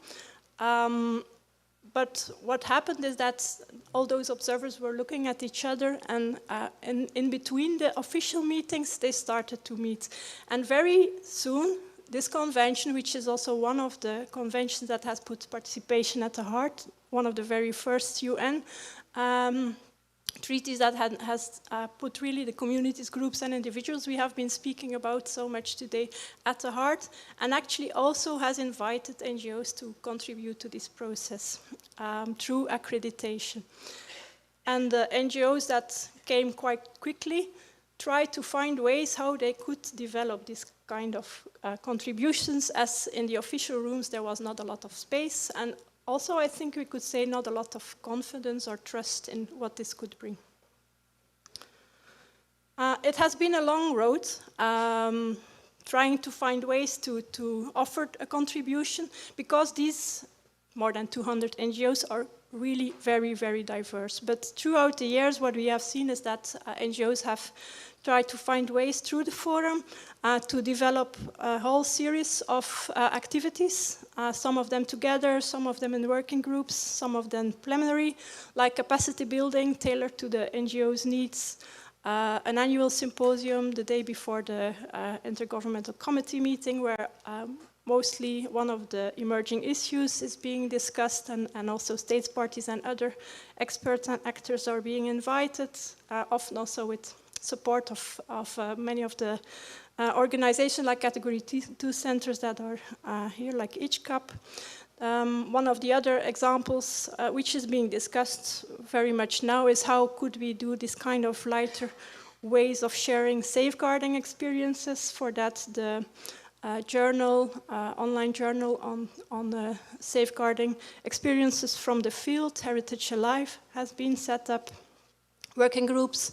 But what happened is that all those observers were looking at each other, and in between the official meetings, they started to meet. And very soon, this convention, which is also one of the conventions that has put participation at the heart, one of the very first UN treaties that has put really the communities, groups, and individuals we have been speaking about so much today at the heart, and actually also has invited NGOs to contribute to this process through accreditation. And the NGOs that came quite quickly tried to find ways how they could develop this kind of contributions, as in the official rooms there was not a lot of space, and also, I think we could say not a lot of confidence or trust in what this could bring. It has been a long road, trying to find ways to offer a contribution, because these more than 200 NGOs are really very, very diverse. But throughout the years, what we have seen is that NGOs have tried to find ways through the forum to develop a whole series of activities, some of them together, some of them in working groups, some of them preliminary, like capacity building tailored to the NGO's needs, an annual symposium the day before the Intergovernmental Committee meeting, where mostly one of the emerging issues is being discussed, and also states, parties, and other experts and actors are being invited, often also with support of many of the organizations like Category 2 centers that are here, like ICHCAP. One of the other examples, which is being discussed very much now, is how could we do this kind of lighter ways of sharing safeguarding experiences. For that, the journal, online journal on safeguarding experiences from the field, Heritage Alive, has been set up. Working groups,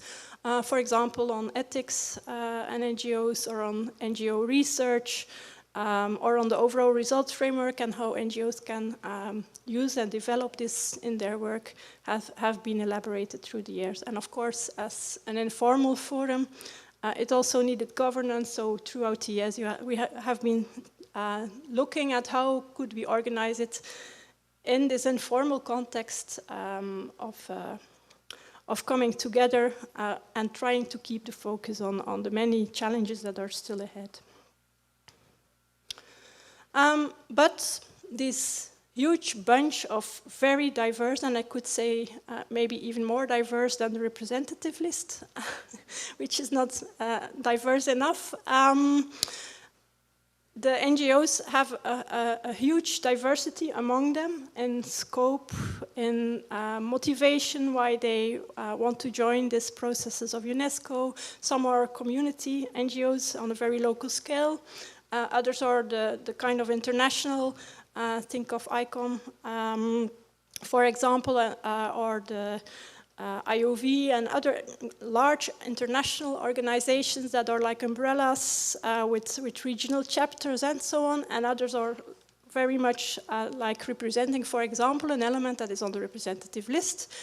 for example, on ethics and NGOs, or on NGO research, or on the overall results framework and how NGOs can use and develop this in their work, have been elaborated through the years. And of course, as an informal forum, it also needed governance. So throughout the years, we have been looking at how could we organize it in this informal context of coming together and trying to keep the focus on the many challenges that are still ahead. But this huge bunch of very diverse, and I could say maybe even more diverse than the representative list, which is not diverse enough. The NGOs have a huge diversity among them in scope, in motivation, why they want to join these processes of UNESCO. Some are community NGOs on a very local scale. Others are the kind of international, think of ICOM, for example, or the IOV and other large international organizations that are like umbrellas with regional chapters and so on, and others are very much like representing, for example, an element that is on the representative list.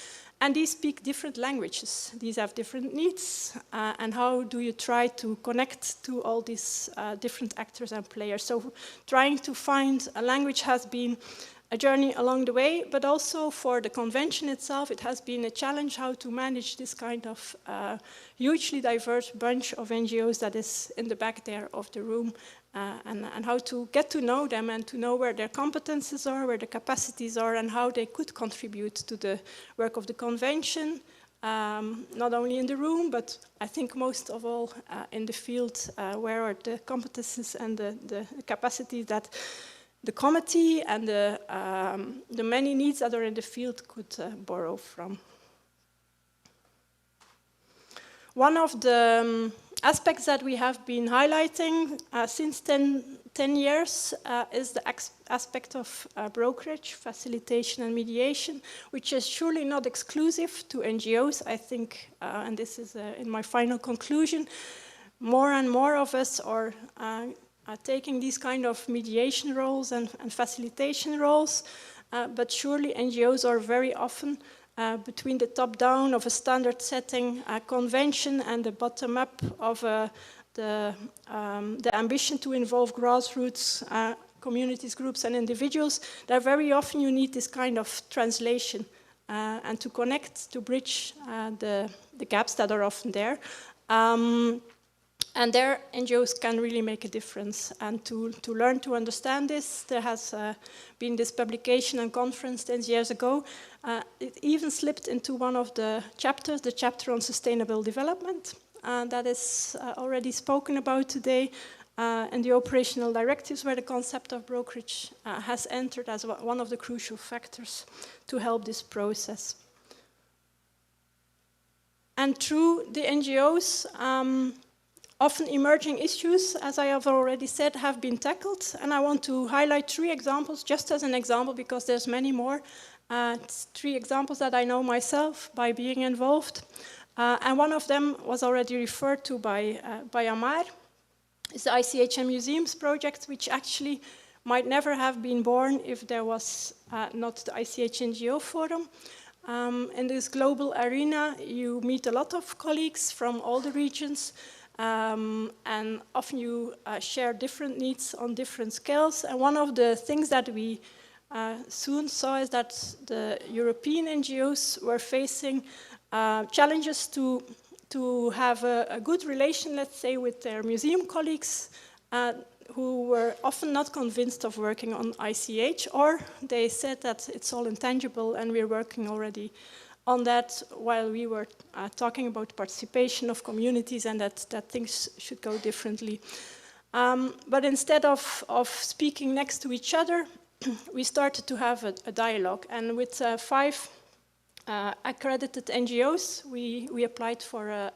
And these speak different languages. These have different needs. And how do you try to connect to all these different actors and players? So trying to find a language has been a journey along the way, but also for the convention itself, it has been a challenge how to manage this kind of hugely diverse bunch of NGOs that is in the back there of the room, and how to get to know them and to know where their competences are, where the capacities are, and how they could contribute to the work of the convention, not only in the room, but I think most of all in the field, where are the competences and the capacities that the committee and the many needs that are in the field could borrow from. One of the aspects that we have been highlighting since 10 years is the aspect of brokerage, facilitation and mediation, which is surely not exclusive to NGOs. I think, and this is in my final conclusion, more and more of us are taking these kind of mediation roles and facilitation roles, but surely NGOs are very often between the top-down of a standard-setting convention and the bottom-up of the ambition to involve grassroots communities, groups, and individuals. That very often you need this kind of translation and to connect, to bridge the gaps that are often there. And there, NGOs can really make a difference. And to learn to understand this, there has been this publication and conference 10 years ago. It even slipped into one of the chapters, the chapter on sustainable development. That is already spoken about today in the operational directives, where the concept of brokerage has entered as one of the crucial factors to help this process. And through the NGOs, often emerging issues, as I have already said, have been tackled. And I want to highlight 3 examples, just as an example, because there's many more. 3 examples that I know myself by being involved. And one of them was already referred to by Amar. It's the ICHM Museums project, which actually might never have been born if there was not the ICH NGO Forum. In this global arena, you meet a lot of colleagues from all the regions. And often you share different needs on different scales. And one of the things that we soon saw is that the European NGOs were facing challenges to have a good relation, let's say, with their museum colleagues who were often not convinced of working on ICH, or they said that it's all intangible and we're working already on that, while we were talking about participation of communities and that things should go differently. But instead of speaking next to each other, we started to have a dialogue. And with 5 accredited NGOs, we applied for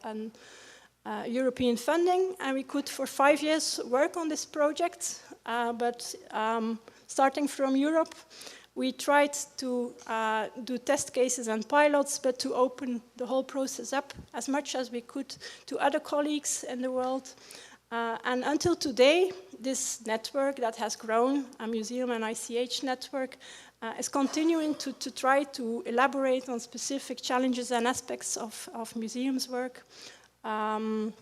European funding, and we could for 5 years work on this project. But starting from Europe, we tried to do test cases and pilots, but to open the whole process up as much as we could to other colleagues in the world. And until today, this network that has grown, a museum and ICH network, is continuing to try to elaborate on specific challenges and aspects of museums work, and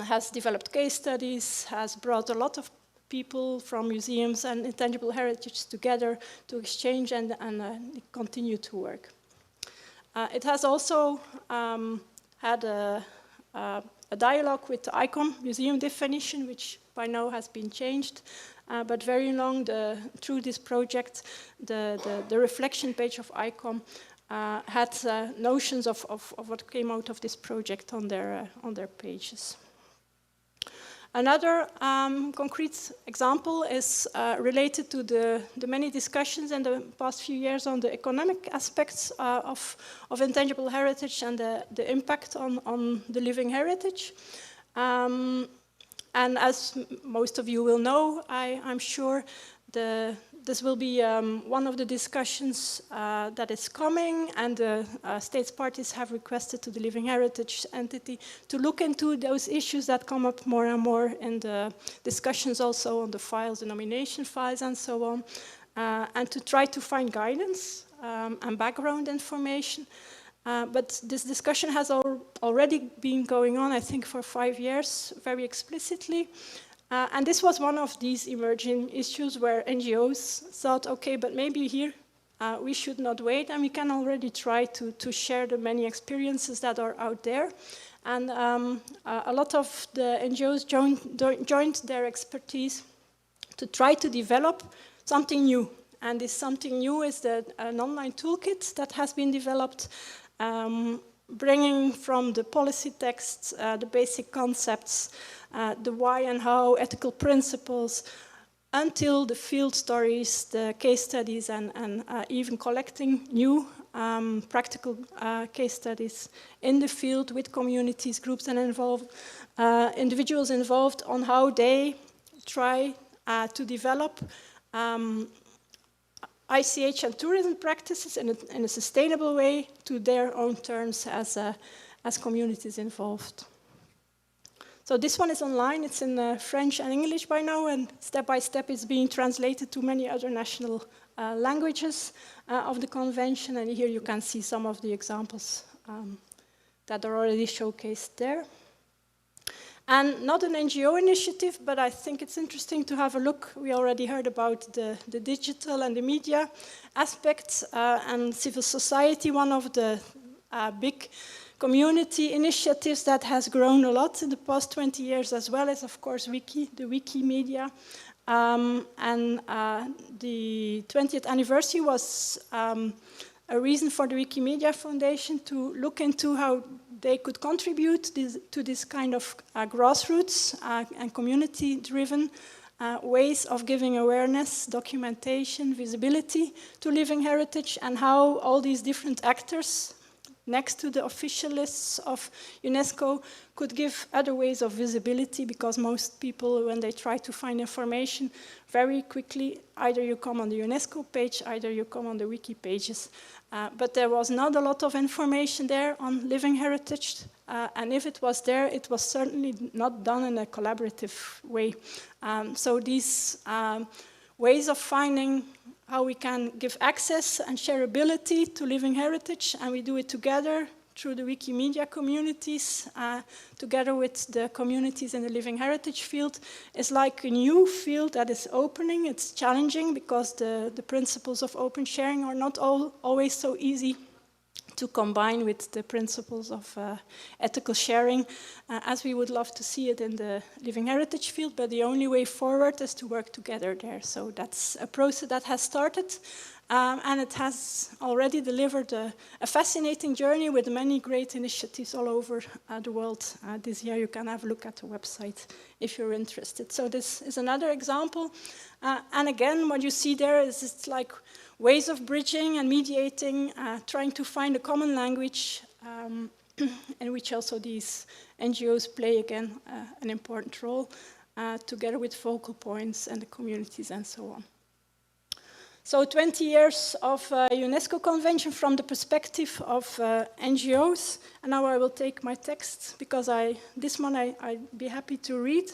has developed case studies, has brought a lot of people from museums and intangible heritage together to exchange and continue to work. It has also had a dialogue with the ICOM museum definition, which by now has been changed, but very long through this project, the reflection page of ICOM had notions of what came out of this project on their pages. Another concrete example is related to the many discussions in the past few years on the economic aspects of intangible heritage and the impact on the living heritage. And as most of you will know, I'm sure, this will be one of the discussions that is coming, and the states parties have requested to the Living Heritage entity to look into those issues that come up more and more in the discussions also on the files, the nomination files and so on, and to try to find guidance and background information. But this discussion has already been going on, I think, for 5 years, very explicitly. And this was one of these emerging issues where NGOs thought, okay, but maybe here we should not wait, and we can already try to share the many experiences that are out there. And a lot of the NGOs joined their expertise to try to develop something new. And this something new is an online toolkit that has been developed, bringing from the policy texts, the basic concepts, the why and how, ethical principles, until the field stories, the case studies, and even collecting new practical case studies in the field with communities, groups, and individuals involved on how they try to develop ICH and tourism practices in a sustainable way to their own terms as communities involved. So this one is online. It's in French and English by now, and step by step it's being translated to many other national languages of the convention. And here you can see some of the examples that are already showcased there. And not an NGO initiative, but I think it's interesting to have a look. We already heard about the digital and the media aspects, and civil society, one of the big community initiatives that has grown a lot in the past 20 years, as well as, of course, the Wikimedia. And the 20th anniversary was a reason for the Wikimedia Foundation to look into how they could contribute to this kind of grassroots and community-driven ways of giving awareness, documentation, visibility to living heritage, and how all these different actors next to the official lists of UNESCO could give other ways of visibility, because most people, when they try to find information, very quickly, either you come on the UNESCO page, either you come on the wiki pages. But there was not a lot of information there on living heritage, and if it was there, it was certainly not done in a collaborative way. So these ways of finding how we can give access and shareability to living heritage, and we do it together through the Wikimedia communities, together with the communities in the living heritage field, is like a new field that is opening. It's challenging because the principles of open sharing are not always so easy to combine with the principles of ethical sharing, as we would love to see it in the living heritage field, but the only way forward is to work together there. So that's a process that has started, and it has already delivered a fascinating journey with many great initiatives all over the world. This year you can have a look at the website if you're interested. So this is another example. And again, what you see there is it's like ways of bridging and mediating, trying to find a common language in which also these NGOs play again an important role, together with focal points and the communities and so on. So 20 years of UNESCO Convention from the perspective of NGOs. And now I will take my text, because this one I'd be happy to read.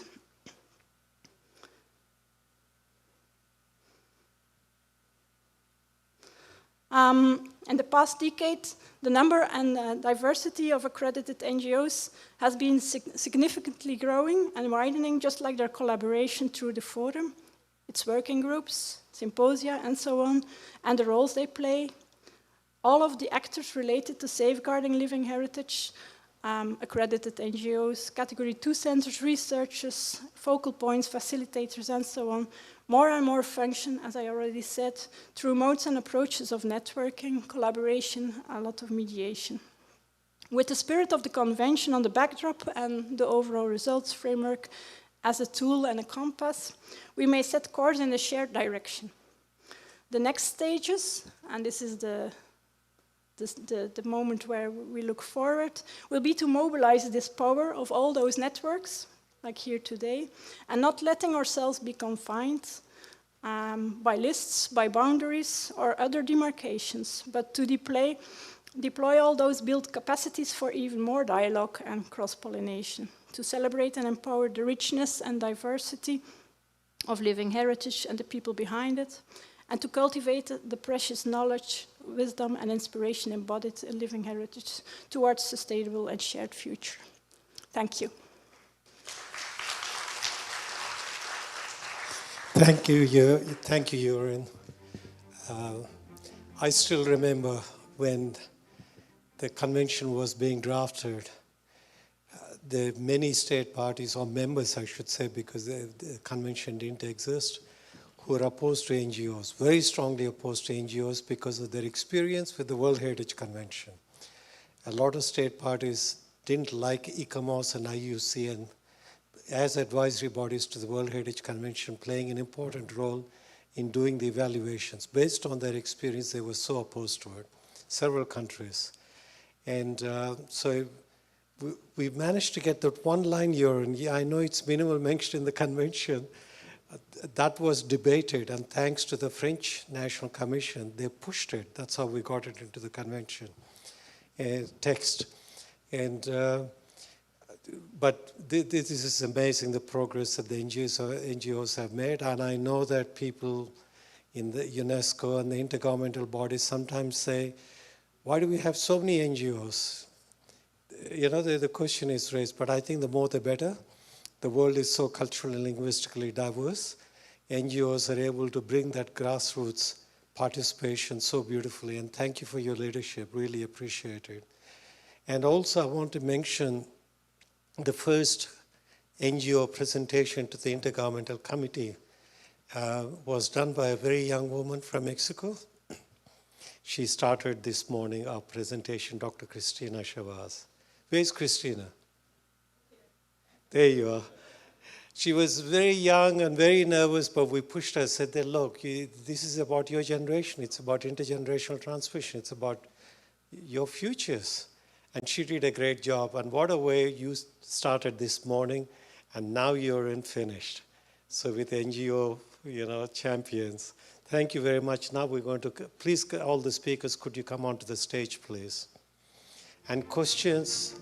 In the past decade, the number and diversity of accredited NGOs has been significantly growing and widening, just like their collaboration through the forum, its working groups, symposia, and so on, and the roles they play. All of the actors related to safeguarding living heritage, accredited NGOs, Category 2 centers, researchers, focal points, facilitators, and so on, more and more function, as I already said, through modes and approaches of networking, collaboration, a lot of mediation. With the spirit of the convention on the backdrop and the overall results framework as a tool and a compass, we may set course in a shared direction. The next stages, and this is the moment where we look forward, will be to mobilize this power of all those networks, like here today, and not letting ourselves be confined by lists, by boundaries, or other demarcations, but to deploy all those built capacities for even more dialogue and cross-pollination, to celebrate and empower the richness and diversity of living heritage and the people behind it, and to cultivate the precious knowledge, wisdom, and inspiration embodied in living heritage towards sustainable and shared future. Thank you. Thank you, Joren. I still remember when the convention was being drafted, the many state parties, or members I should say, because the convention didn't exist, who were opposed to NGOs, very strongly opposed to NGOs because of their experience with the World Heritage Convention. A lot of state parties didn't like ICOMOS and IUC and as advisory bodies to the World Heritage Convention, playing an important role in doing the evaluations. Based on their experience, they were so opposed to it, several countries. And so we've managed to get that one line here, and yeah, I know it's minimal mentioned in the convention. That was debated, and thanks to the French National Commission, they pushed it. That's how we got it into the convention text. And but this is amazing, the progress that the NGOs have made. And I know that people in the UNESCO and the intergovernmental bodies sometimes say, why do we have so many NGOs? You know, the question is raised, but I think the more the better. The world is so culturally and linguistically diverse. NGOs are able to bring that grassroots participation so beautifully. And thank you for your leadership, really appreciate it. And also I want to mention the first NGO presentation to the Intergovernmental Committee was done by a very young woman from Mexico. She started this morning our presentation, Dr. Cristina Chavaz. Where's Cristina? There you are. She was very young and very nervous, but we pushed her, said, look, this is about your generation. It's about intergenerational transmission. It's about your futures. And she did a great job. And what a way you started this morning, and now you're in finished. So with NGO, champions. Thank you very much. Now we're going to, please, all the speakers, could you come onto the stage, please? And questions.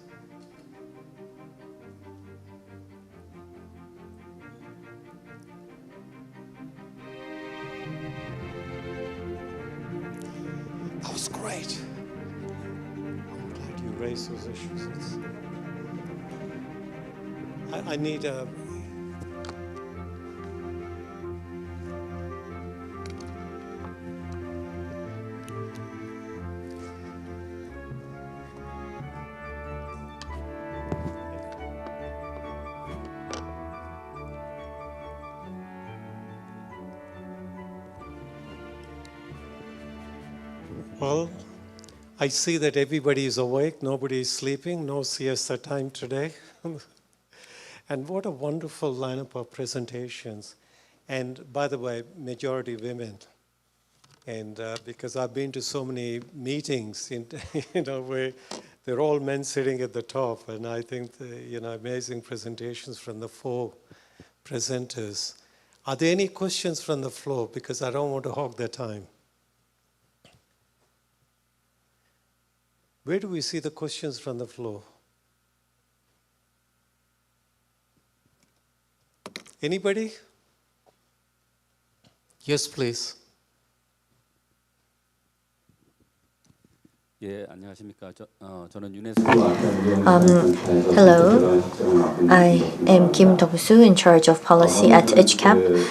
That was great. You raise those issues. I need a... Well, I see that everybody is awake, nobody is sleeping, no siesta time today. And what a wonderful lineup of presentations. And by the way, majority women. And because I've been to so many meetings, where they're all men sitting at the top, and I think amazing presentations from the 4 presenters. Are there any questions from the floor? Because I don't want to hog their time. Where do we see the questions from the floor? Anybody? Yes, please. 예, 안녕하십니까. 저는 유네스코. Hello, I am Kim Dong-soo, in charge of policy at HCAP.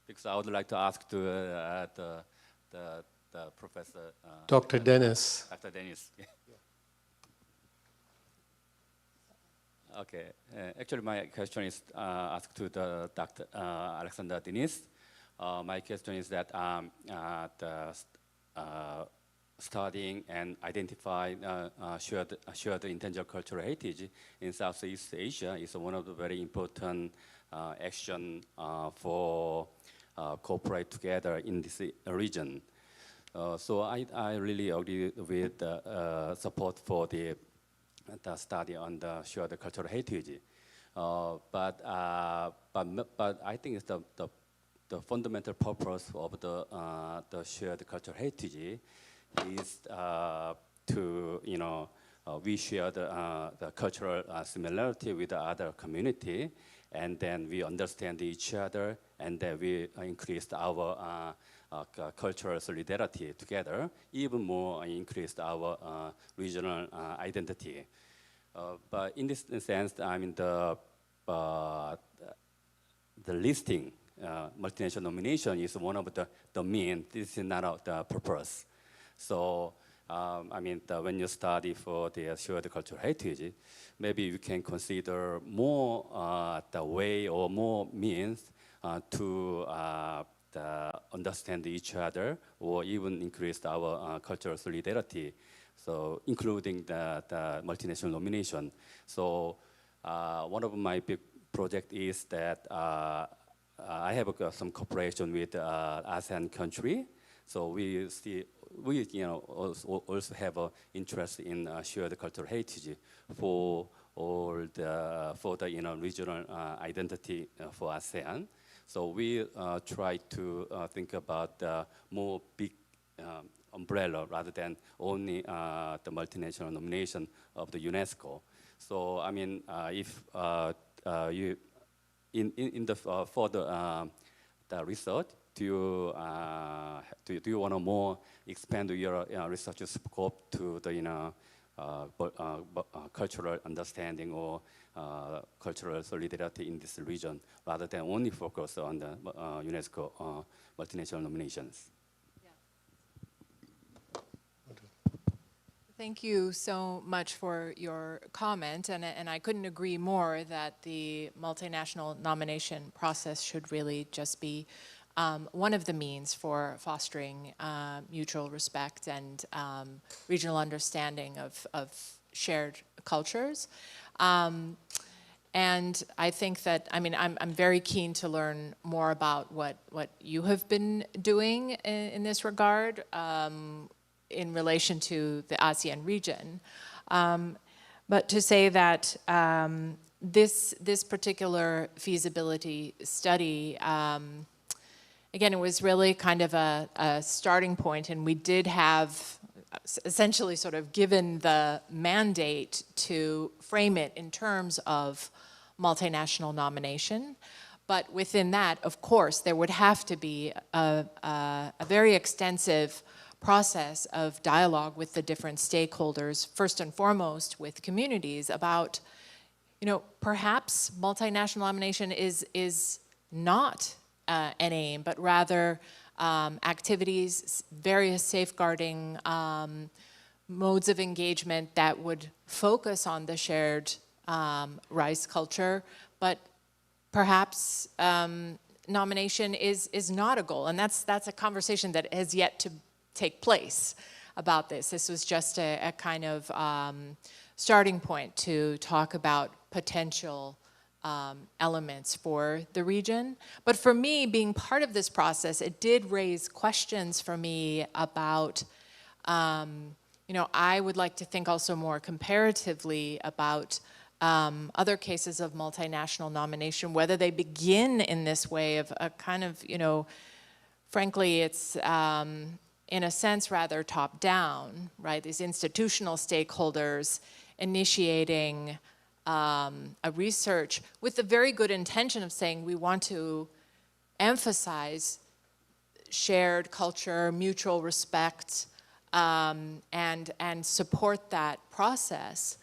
Because I would like to ask to the professor. Dr. Dennis. Dr. Dennis. Okay. Actually, my question is asked to the Dr. Alexander Denis. My question is that studying and identifying shared intangible cultural heritage in Southeast Asia is one of the very important action for cooperate together in this region. So I really agree with the support for the study on the shared cultural heritage, but I think it's the fundamental purpose of the shared cultural heritage is to we share the cultural similarity with the other community, and then we understand each other, and then we increased our cultural solidarity together, even more increased our regional identity. But in this sense, I mean the listing, multinational nomination is one of the means. This is not the purpose. So I mean when you study for the shared cultural heritage, maybe you can consider more the way or more means to understand each other, or even increase our cultural solidarity. So including the multinational nomination. So one of my big project is that I have some cooperation with ASEAN country. So we also have an interest in shared cultural heritage for all the regional identity for ASEAN. So we try to think about the more big umbrella rather than only the multinational nomination of the UNESCO. So I mean, if you in the further the research, do you want to more expand your research scope to the cultural understanding or cultural solidarity in this region, rather than only focus on the UNESCO multinational nominations? Thank you so much for your comment, and I couldn't agree more that the multinational nomination process should really just be one of the means for fostering mutual respect and regional understanding of shared cultures. And I think that, I mean, I'm very keen to learn more about what you have been doing in this regard in relation to the ASEAN region. But to say that this particular feasibility study, again, it was really kind of a starting point, and we did have essentially sort of given the mandate to frame it in terms of multinational nomination. But within that, of course, there would have to be a very extensive process of dialogue with the different stakeholders, first and foremost with communities, about, perhaps multinational nomination is not an aim, but rather activities, various safeguarding modes of engagement that would focus on the shared rice culture, but perhaps nomination is not a goal, and that's a conversation that has yet to take place about this. This was just a kind of starting point to talk about potential elements for the region. But for me, being part of this process, it did raise questions for me about, I would like to think also more comparatively about other cases of multinational nomination, whether they begin in this way of a kind of, frankly, it's in a sense rather top-down, right? These institutional stakeholders initiating a research with the very good intention of saying we want to emphasize shared culture, mutual respect, and support that process.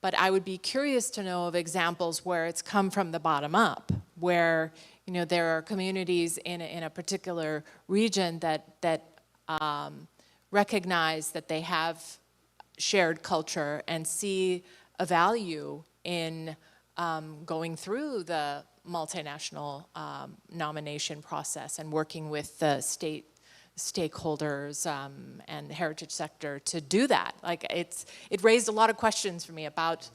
But I would be curious to know of examples where it's come from the bottom up, where there are communities in a particular region that recognize that they have shared culture and see a value in going through the multinational nomination process and working with the state stakeholders and the heritage sector to do that. Like it raised a lot of questions for me about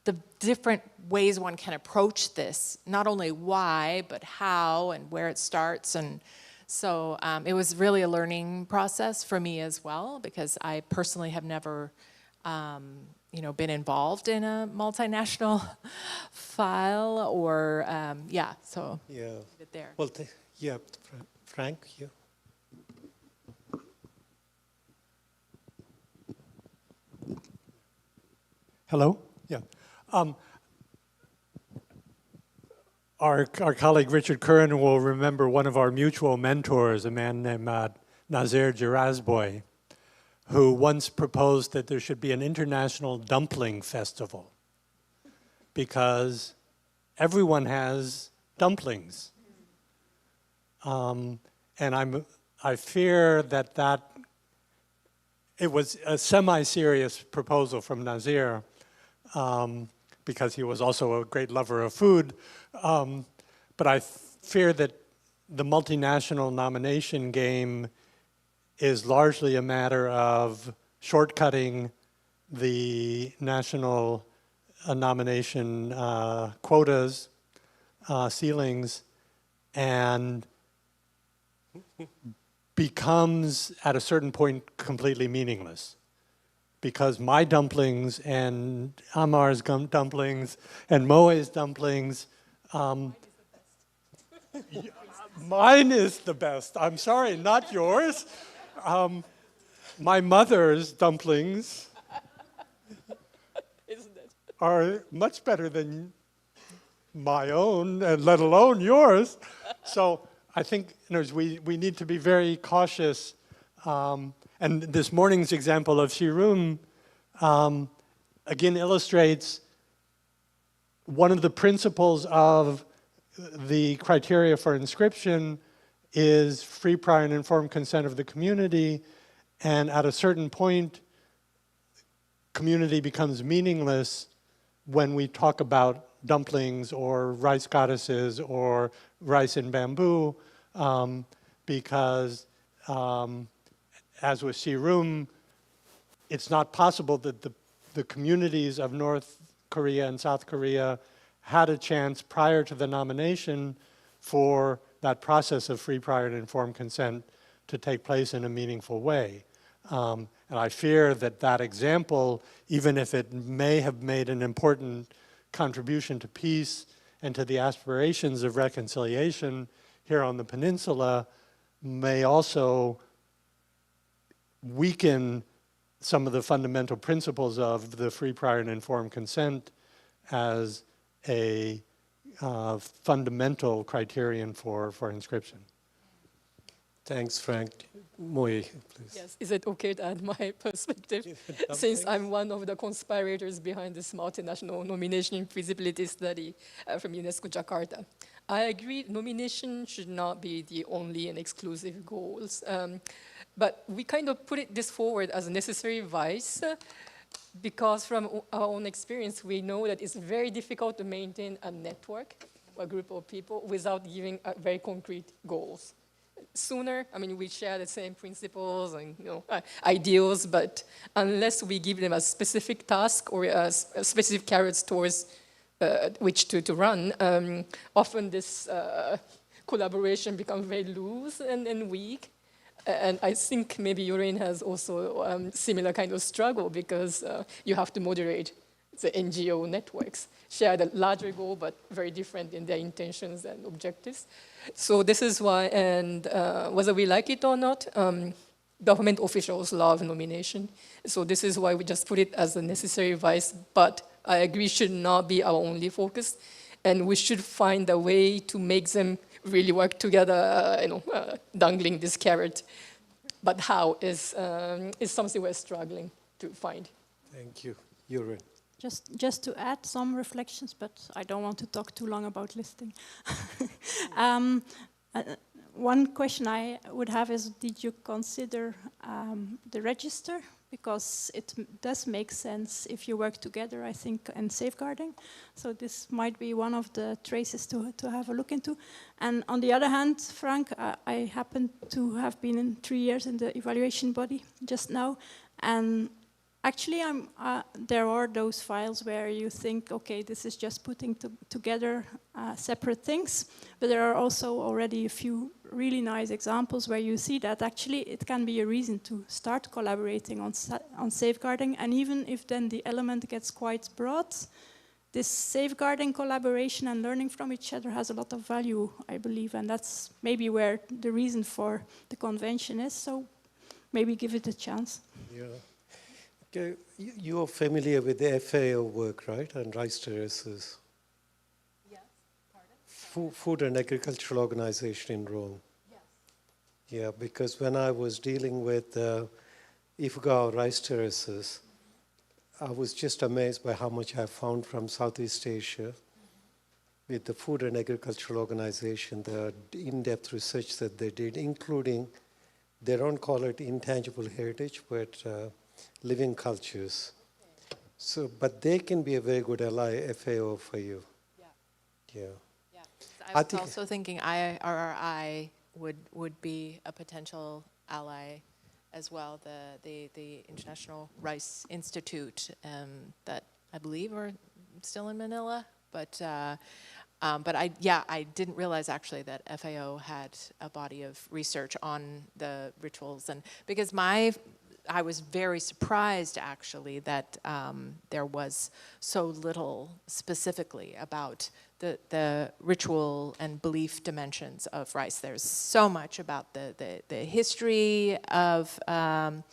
the different ways one can approach this, not only why, but how and where it starts. And so it was really a learning process for me as well, because I personally have never been involved in a multinational file or, so yeah. leave it there. Well, Frank, you. Hello? Yeah. Our colleague Richard Curran will remember one of our mutual mentors, a man named Nazir Jirazboy, who once proposed that there should be an international dumpling festival because everyone has dumplings. And I fear that it was a semi-serious proposal from Nazir, because he was also a great lover of food. But I fear that the multinational nomination game is largely a matter of shortcutting the national nomination quotas, ceilings, and becomes, at a certain point, completely meaningless. Because my dumplings and Amar's dumplings and Moe's dumplings, mine is the best. I'm sorry, not yours. My mother's dumplings are much better than my own, and let alone yours. So I think we need to be very cautious. And this morning's example of Shirun again illustrates one of the principles of the criteria for inscription is free, prior, and informed consent of the community. And at a certain point, community becomes meaningless when we talk about dumplings or rice goddesses or rice in bamboo, because as with Shirun, it's not possible that the communities of North Korea and South Korea had a chance prior to the nomination for that process of free, prior, and informed consent to take place in a meaningful way. And I fear that example, even if it may have made an important contribution to peace and to the aspirations of reconciliation here on the peninsula, may also weaken some of the fundamental principles of the free, prior, and informed consent as a fundamental criterion for inscription. Thanks, Frank. Moe, please. Yes, is it okay to add my perspective? Since I'm one of the conspirators behind this multinational nomination feasibility study from UNESCO Jakarta. I agree nomination should not be the only and exclusive goals. But we kind of put this forward as a necessary vice because from our own experience, we know that it's very difficult to maintain a network, a group of people, without giving very concrete goals. Sooner, we share the same principles and ideals, but unless we give them a specific task or a specific carrots towards which to run, often this collaboration becomes very loose and weak. And I think maybe Yorin has also similar kind of struggle because you have to moderate the NGO networks, share the larger goal, but very different in their intentions and objectives. So this is why, and whether we like it or not, government officials love nomination. So this is why we just put it as a necessary vice, but I agree should not be our only focus. And we should find a way to make them really work together, dangling this carrot. But how is something we're struggling to find. Thank you. Yurin. Just to add some reflections, but I don't want to talk too long about listing. One question I would have is, did you consider the register? Because it does make sense if you work together, I think, in safeguarding. So this might be one of the traces to have a look into. And on the other hand, Frank, I happen to have been in 3 years in the evaluation body just now. And actually, there are those files where you think, okay, this is just putting together separate things. But there are also already a few really nice examples where you see that actually it can be a reason to start collaborating on safeguarding. And even if then the element gets quite broad, this safeguarding collaboration and learning from each other has a lot of value, I believe. And that's maybe where the reason for the convention is. So maybe give it a chance. Yeah. Okay. You're familiar with the FAO work, right? And rice terraces. Food and Agricultural Organization in Rome. Yes. Yeah, because when I was dealing with Ifugao rice terraces, I was just amazed by how much I found from Southeast Asia with the Food and Agricultural Organization, the in-depth research that they did, including, they don't call it intangible heritage, but living cultures. So, but they can be a very good ally, FAO, for you. Yeah. I was also thinking IRI would be a potential ally as well. The International Rice Institute that I believe are still in Manila, but I didn't realize actually that FAO had a body of research on the rituals, and because I was very surprised actually that there was so little specifically about the ritual and belief dimensions of rice. There's so much about the history of the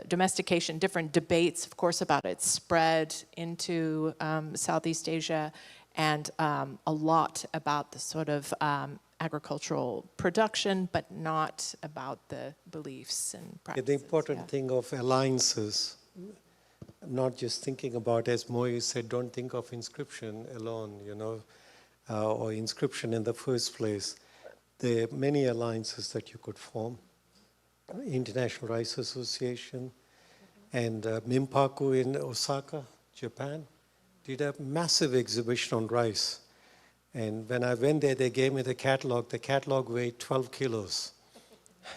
domestication, different debates, of course, about its spread into Southeast Asia, and a lot about the sort of agricultural production, but not about the beliefs and practices. The important thing of alliances, not just thinking about, as Moy said, don't think of inscription alone, or inscription in the first place. There are many alliances that you could form. International Rice Association and Mimpaku in Osaka, Japan, did a massive exhibition on rice. And when I went there, they gave me the catalog. The catalog weighed 12 kilos.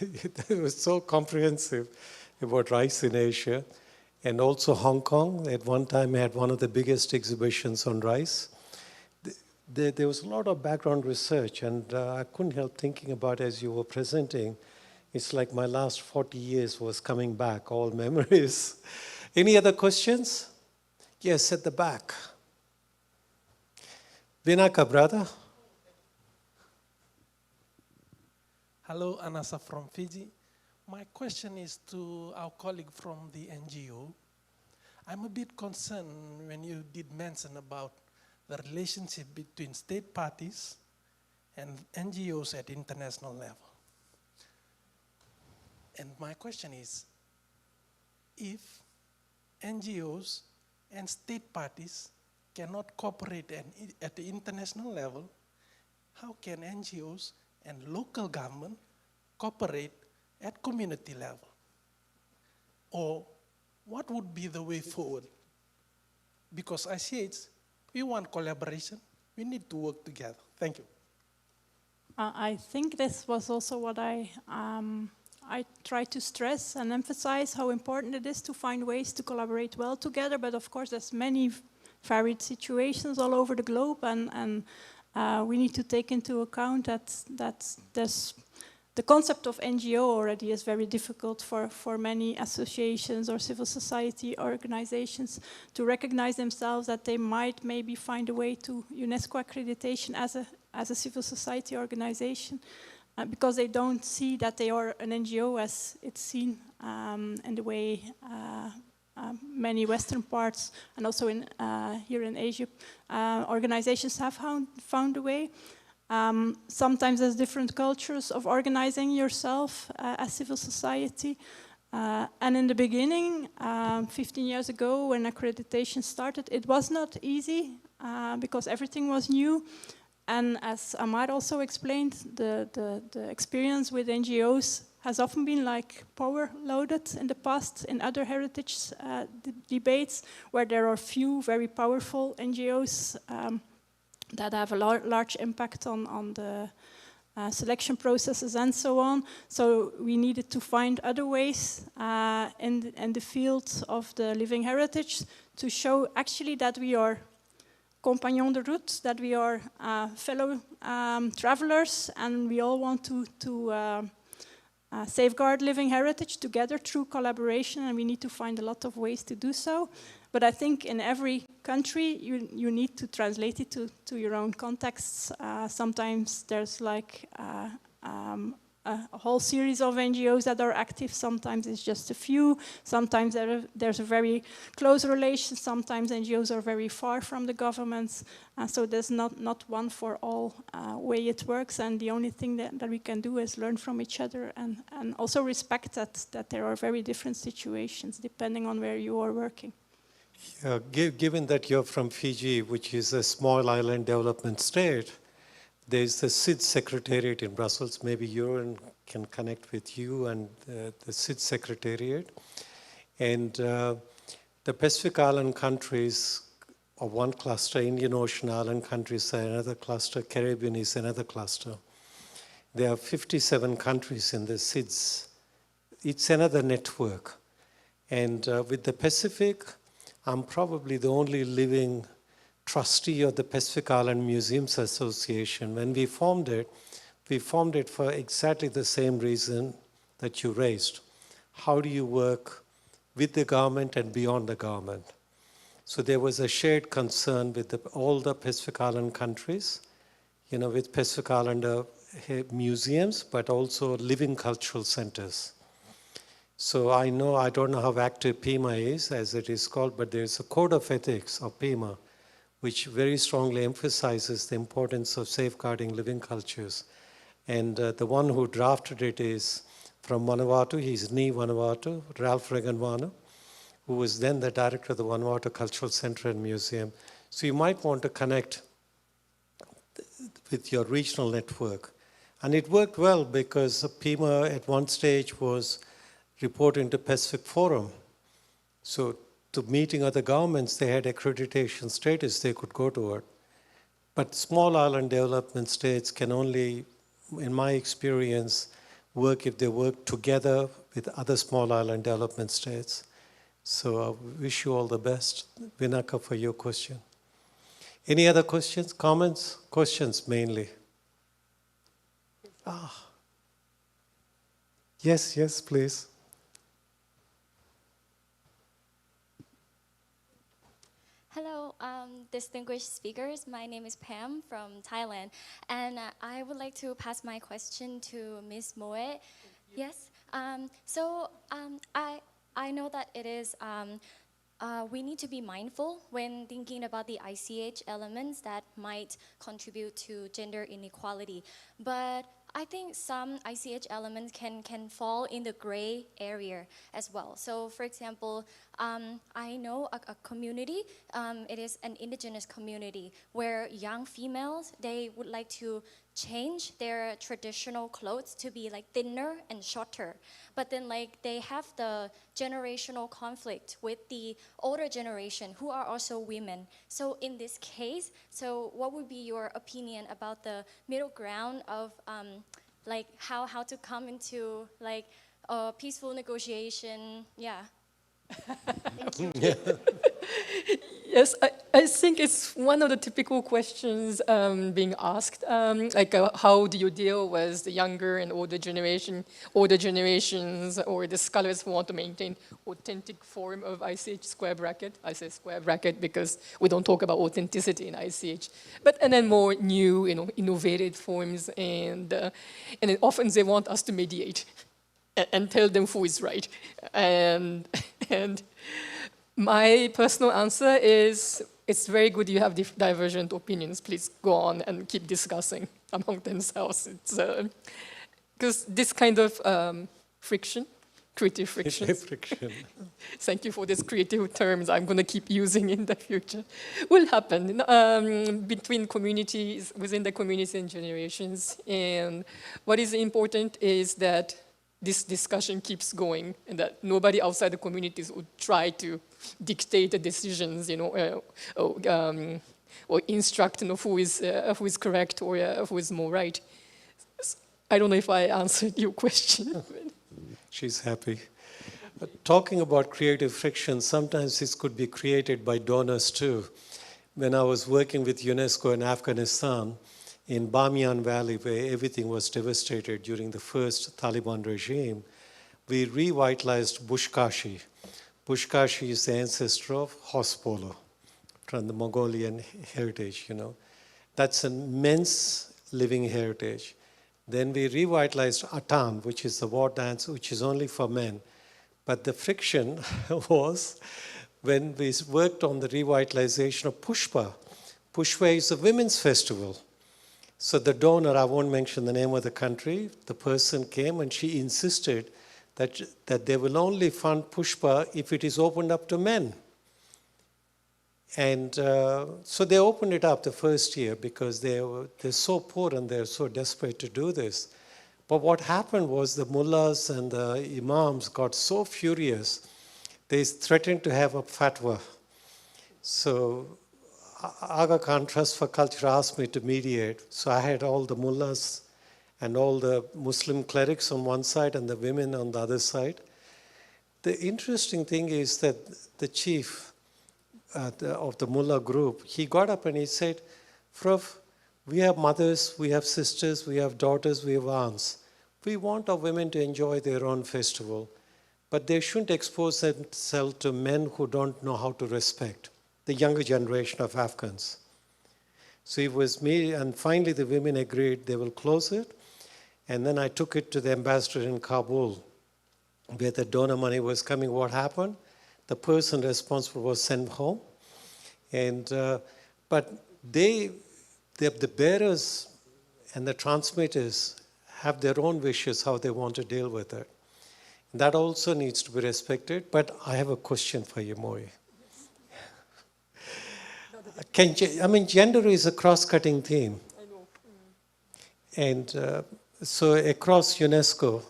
It was so comprehensive about rice in Asia. And also Hong Kong, at one time, had one of the biggest exhibitions on rice. There was a lot of background research, and I couldn't help thinking about, as you were presenting, it's like my last 40 years was coming back, all memories. Any other questions? Yes, at the back. Vinaka, brother. Hello, Anasa from Fiji. My question is to our colleague from the NGO. I'm a bit concerned when you did mention about the relationship between state parties and NGOs at international level. And my question is, if NGOs and state parties cannot cooperate at the international level, how can NGOs and local government cooperate at community level? Or what would be the way forward? Because I say we want collaboration, we need to work together. Thank you. I think this was also what I try to stress and emphasize, how important it is to find ways to collaborate well together. But of course, there's many varied situations all over the globe, and we need to take into account that the concept of NGO already is very difficult for many associations or civil society organizations to recognize themselves that they might maybe find a way to UNESCO accreditation as a civil society organization, because they don't see that they are an NGO as it's seen in the way many Western parts and also here in Asia, organizations have found a way. Sometimes there's different cultures of organizing yourself as civil society. And in the beginning, 15 years ago, when accreditation started, it was not easy because everything was new. And as Amar also explained, the experience with NGOs has often been like power-loaded in the past in other heritage debates, where there are few very powerful NGOs that have a large impact on the selection processes and so on. So we needed to find other ways in the field of the living heritage to show actually that we are compagnons de route, that we are fellow travelers, and we all want to safeguard living heritage together through collaboration, and we need to find a lot of ways to do so. But I think in every country, you need to translate it to your own contexts. Sometimes there's like a whole series of NGOs that are active. Sometimes it's just a few. Sometimes there's a very close relation. Sometimes NGOs are very far from the governments. So there's not one for all way it works. And the only thing that we can do is learn from each other and also respect that there are very different situations depending on where you are working. Given that you're from Fiji, which is a small island development state, there's the SID Secretariat in Brussels. Maybe Euron can connect with you and the SID Secretariat. And the Pacific Island countries are one cluster, Indian Ocean Island countries are another cluster, Caribbean is another cluster. There are 57 countries in the SIDS. It's another network. And with the Pacific, I'm probably the only living trustee of the Pacific Island Museums Association. When we formed it for exactly the same reason that you raised. How do you work with the government and beyond the government? So there was a shared concern with all the Pacific Island countries, with Pacific Islander museums, but also living cultural centers. So I don't know how active PIMA is, as it is called, but there's a code of ethics of PIMA, which very strongly emphasizes the importance of safeguarding living cultures. And the one who drafted it is from Vanuatu, he's Ni Vanuatu, Ralph Reganwano, who was then the director of the Vanuatu Cultural Center and Museum. So you might want to connect with your regional network. And it worked well because PIMA at one stage was reporting to Pacific Forum. So to meeting other governments, they had accreditation status they could go toward. But small island development states can only, in my experience, work if they work together with other small island development states. So I wish you all the best, Vinaka, for your question. Any other questions, comments? Questions mainly. Yes, please. Hello, distinguished speakers. My name is Pam from Thailand, and I would like to pass my question to Ms. Moe. Yes. I know that it is. We need to be mindful when thinking about the ICH elements that might contribute to gender inequality, but I think some ICH elements can fall in the gray area as well. So for example, I know a community, it is an indigenous community where young females, they would like to change their traditional clothes to be like thinner and shorter. But then like they have the generational conflict with the older generation who are also women. So in this case, so what would be your opinion about the middle ground of like how to come into like a peaceful negotiation? Yeah. Yes, I think it's one of the typical questions being asked, how do you deal with the younger and older generations, or the scholars who want to maintain authentic form of ICH square bracket. I say square bracket because we don't talk about authenticity in ICH, and then more new, innovative forms, and then often they want us to mediate and tell them who is right, and my personal answer is, it's very good you have divergent opinions. Please go on and keep discussing among themselves. Because this kind of friction, creative friction. Thank you for these creative terms I'm going to keep using in the future. Will happen between communities, within the communities and generations. And what is important is that this discussion keeps going, and that nobody outside the communities would try to dictate the decisions, or instruct, who is correct or who is more right. I don't know if I answered your question. She's happy. Talking about creative friction, sometimes this could be created by donors too. When I was working with UNESCO in Afghanistan, in Bamiyan Valley, where everything was devastated during the first Taliban regime, we revitalized Bushkashi. Bushkashi is the ancestor of horse polo from the Mongolian heritage, That's an immense living heritage. Then we revitalized Atan, which is the war dance, which is only for men. But the friction was when we worked on the revitalization of Pushpa. Pushpa is a women's festival. So the donor, I won't mention the name of the country, the person came and she insisted that they will only fund Pushpa if it is opened up to men. And so they opened it up the first year because they're so poor and they're so desperate to do this. But what happened was the mullahs and the imams got so furious, they threatened to have a fatwa. So Aga Khan Trust for Culture asked me to mediate. So I had all the mullahs and all the Muslim clerics on one side and the women on the other side. The interesting thing is that the chief of the mullah group, he got up and he said, Prof, we have mothers, we have sisters, we have daughters, we have aunts. We want our women to enjoy their own festival, but they shouldn't expose themselves to men who don't know how to respect the younger generation of Afghans. So it was me, and finally the women agreed they will close it. And then I took it to the ambassador in Kabul, where the donor money was coming. What happened? The person responsible was sent home. And, but the bearers and the transmitters have their own wishes how they want to deal with it. That also needs to be respected. But I have a question for you, Moi. Gender is a cross-cutting theme. And so across UNESCO,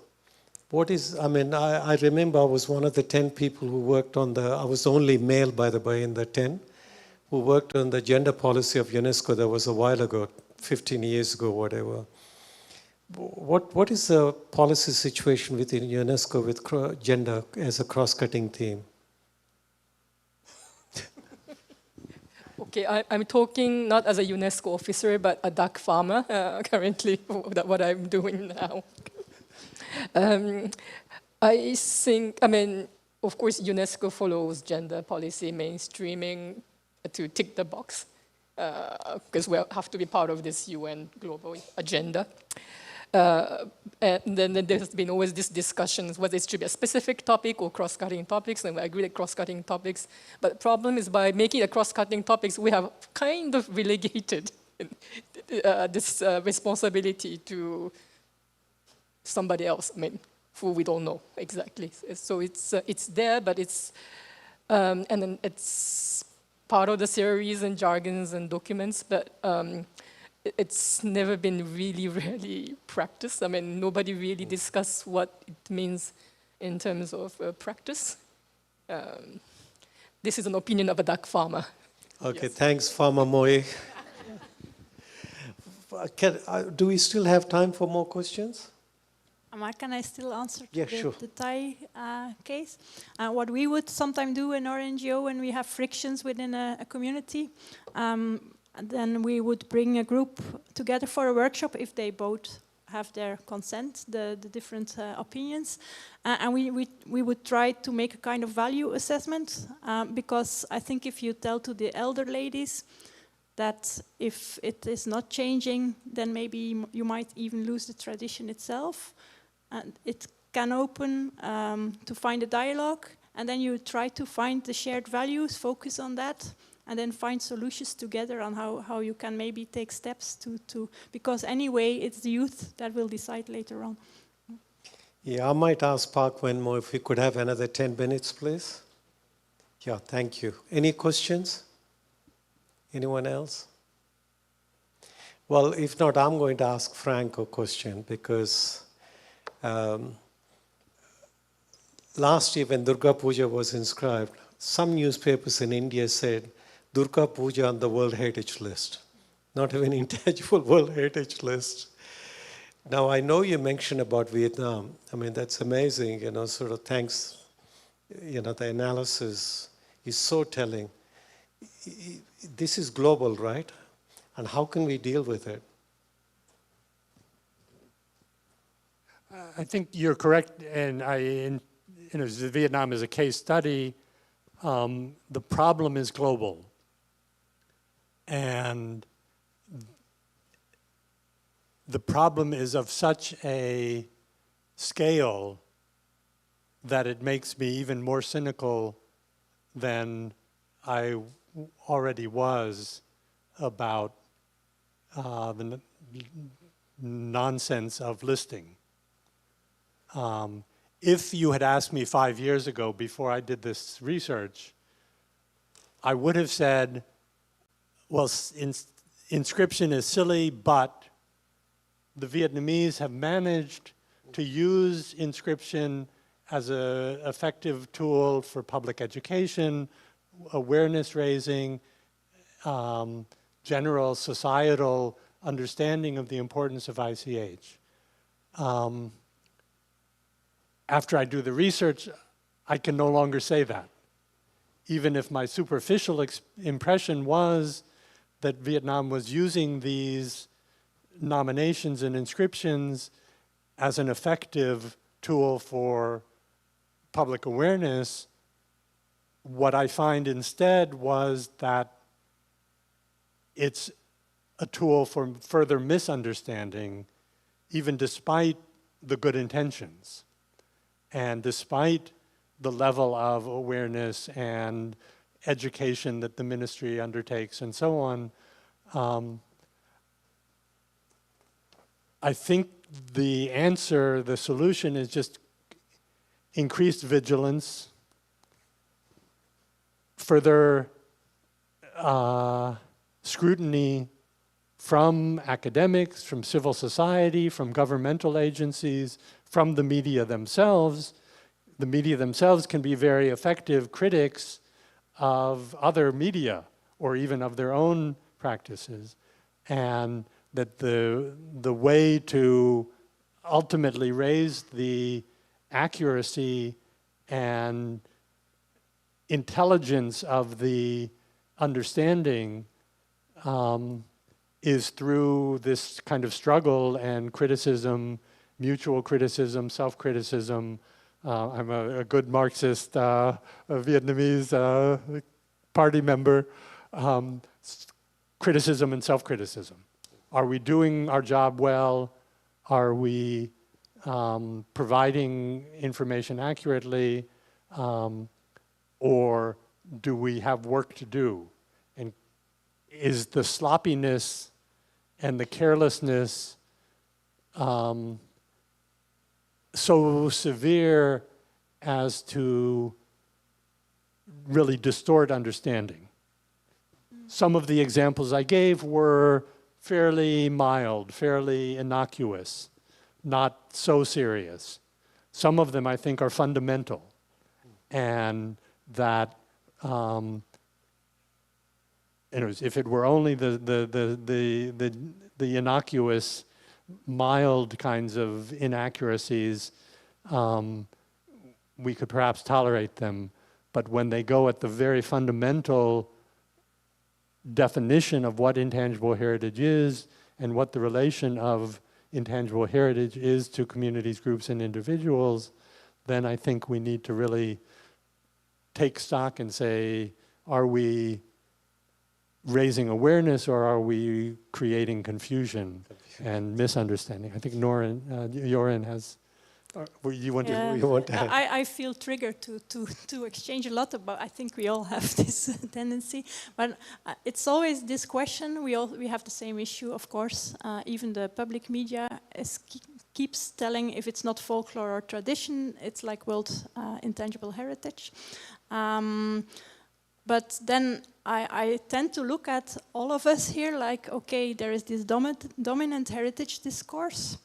I remember I was one of the 10 people who worked on I was the only male, by the way, in the 10, who worked on the gender policy of UNESCO. That was a while ago, 15 years ago, whatever. What is the policy situation within UNESCO with gender as a cross-cutting theme? Okay, I'm talking not as a UNESCO officer, but a duck farmer, currently, what I'm doing now. I think, of course, UNESCO follows gender policy mainstreaming to tick the box, because we have to be part of this UN global agenda. And then there's been always this discussions whether it should be a specific topic or cross-cutting topics, and we agree that cross-cutting topics. But the problem is by making the cross-cutting topics, we have kind of relegated this responsibility to somebody else, who we don't know exactly. So it's there, but it's, and then it's part of the theories and jargons and documents, but it's never been really practiced. Nobody really discussed what it means in terms of practice. This is an opinion of a duck farmer. Okay, yes. Thanks, Farmer Moi. Do we still have time for more questions? Can I still answer to Yeah, sure. the Thai case? What we would sometimes do in our NGO when we have frictions within a community, then we would bring a group together for a workshop if they both have their consent, the different opinions. And we would try to make a kind of value assessment, because I think if you tell to the elder ladies that if it is not changing, then maybe you might even lose the tradition itself. And it can open to find a dialogue, and then you try to find the shared values, focus on that, and then find solutions together on how you can maybe take steps to because anyway, it's the youth that will decide later on. Yeah, I might ask Park one more if we could have another 10 minutes, please. Yeah, thank you. Any questions? Anyone else? Well, if not, I'm going to ask Frank a question, because last year when Durga Puja was inscribed, some newspapers in India said Durga Puja on the World Heritage List, not even intangible World Heritage List. Now, I know you mentioned about Vietnam. I mean, that's amazing, sort of thanks, the analysis is so telling. This is global, right? And how can we deal with it? I think you're correct, and Vietnam is a case study. The problem is global, and the problem is of such a scale that it makes me even more cynical than I already was about the nonsense of listing. If you had asked me 5 years ago, before I did this research, I would have said, well, inscription is silly, but the Vietnamese have managed to use inscription as an effective tool for public education, awareness raising, general societal understanding of the importance of ICH. After I do the research, I can no longer say that. Even if my superficial impression was that Vietnam was using these nominations and inscriptions as an effective tool for public awareness, what I find instead was that it's a tool for further misunderstanding, even despite the good intentions. And despite the level of awareness and education that the ministry undertakes and so on, I think the answer, the solution is just increased vigilance, further scrutiny from academics, from civil society, from governmental agencies, from the media themselves. The media themselves can be very effective critics of other media or even of their own practices, and that the way to ultimately raise the accuracy and intelligence of the understanding is through this kind of struggle and criticism, mutual criticism, self-criticism. I'm a good Marxist, a Vietnamese party member. Criticism and self-criticism. Are we doing our job well? Are we providing information accurately? Or do we have work to do? And is the sloppiness and the carelessness so severe as to really distort understanding? Some of the examples I gave were fairly mild, fairly innocuous, not so serious. Some of them I think are fundamental, and that if it were only the innocuous, mild kinds of inaccuracies, we could perhaps tolerate them. But when they go at the very fundamental definition of what intangible heritage is and what the relation of intangible heritage is to communities, groups, and individuals, then I think we need to really take stock and say, are we raising awareness or are we creating confusion and misunderstanding? I think Joren has, you want to add? I feel triggered to exchange a lot about, I think we all have this tendency, but it's always this question, we have the same issue, of course, even the public media keeps telling if it's not folklore or tradition, it's like world intangible heritage. But then I tend to look at all of us here like, okay, there is this dominant heritage discourse,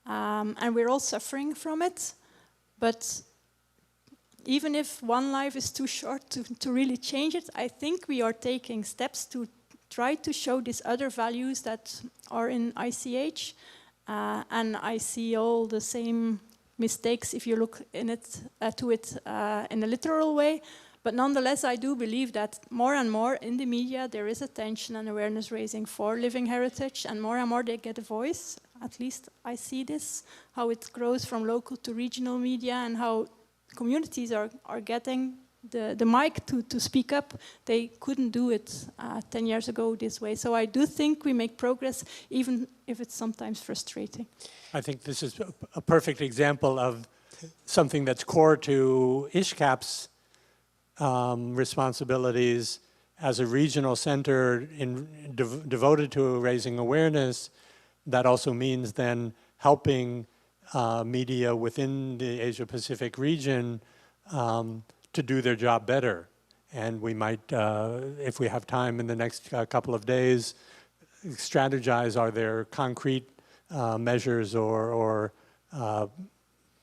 and we're all suffering from it. But even if one life is too short to really change it, I think we are taking steps to try to show these other values that are in ICH. And I see all the same mistakes if you look in it, to it in a literal way. But nonetheless, I do believe that more and more in the media there is attention and awareness raising for living heritage, and more they get a voice. At least I see this, how it grows from local to regional media and how communities are getting the mic to speak up. They couldn't do it 10 years ago this way. So I do think we make progress, even if it's sometimes frustrating. I think this is a perfect example of something that's core to ISHCAP's responsibilities as a regional center devoted to raising awareness. That also means then helping media within the Asia-Pacific region to do their job better. And we might, if we have time in the next couple of days, strategize, are there concrete measures or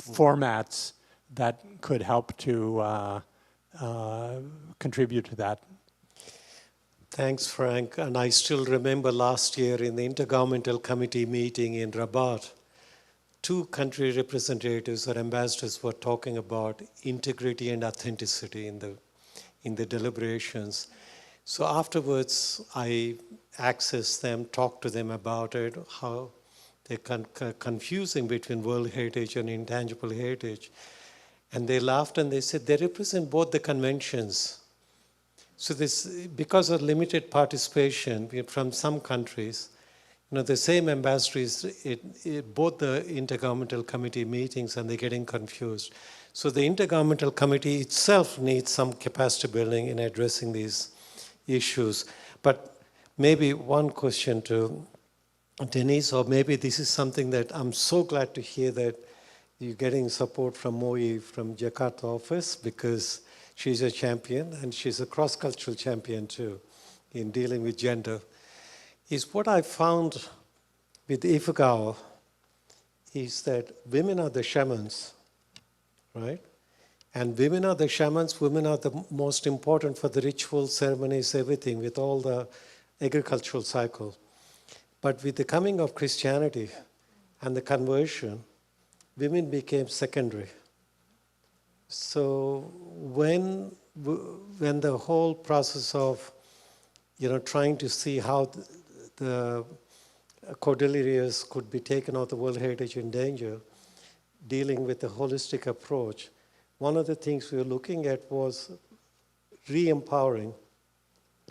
formats that could help to contribute to that. Thanks, Frank. And I still remember last year in the Intergovernmental Committee meeting in Rabat, 2 country representatives or ambassadors were talking about integrity and authenticity in the deliberations. So afterwards, I accessed them, talked to them about it, how they're confusing between World Heritage and Intangible Heritage. And they laughed and they said they represent both the conventions. So this, because of limited participation from some countries, the same ambassadors, both the Intergovernmental Committee meetings, and they're getting confused. So the Intergovernmental Committee itself needs some capacity building in addressing these issues. But maybe one question to Denise, or maybe this is something that I'm so glad to hear that you're getting support from Moi from Jakarta office, because she's a champion and she's a cross-cultural champion too in dealing with gender. Is what I found with Ifugao is that women are the shamans, right? And women are the shamans, women are the most important for the rituals, ceremonies, everything, with all the agricultural cycle. But with the coming of Christianity and the conversion, women became secondary. So when the whole process of, trying to see how the Cordilleras could be taken out of World Heritage in danger, dealing with a holistic approach, one of the things we were looking at was re-empowering.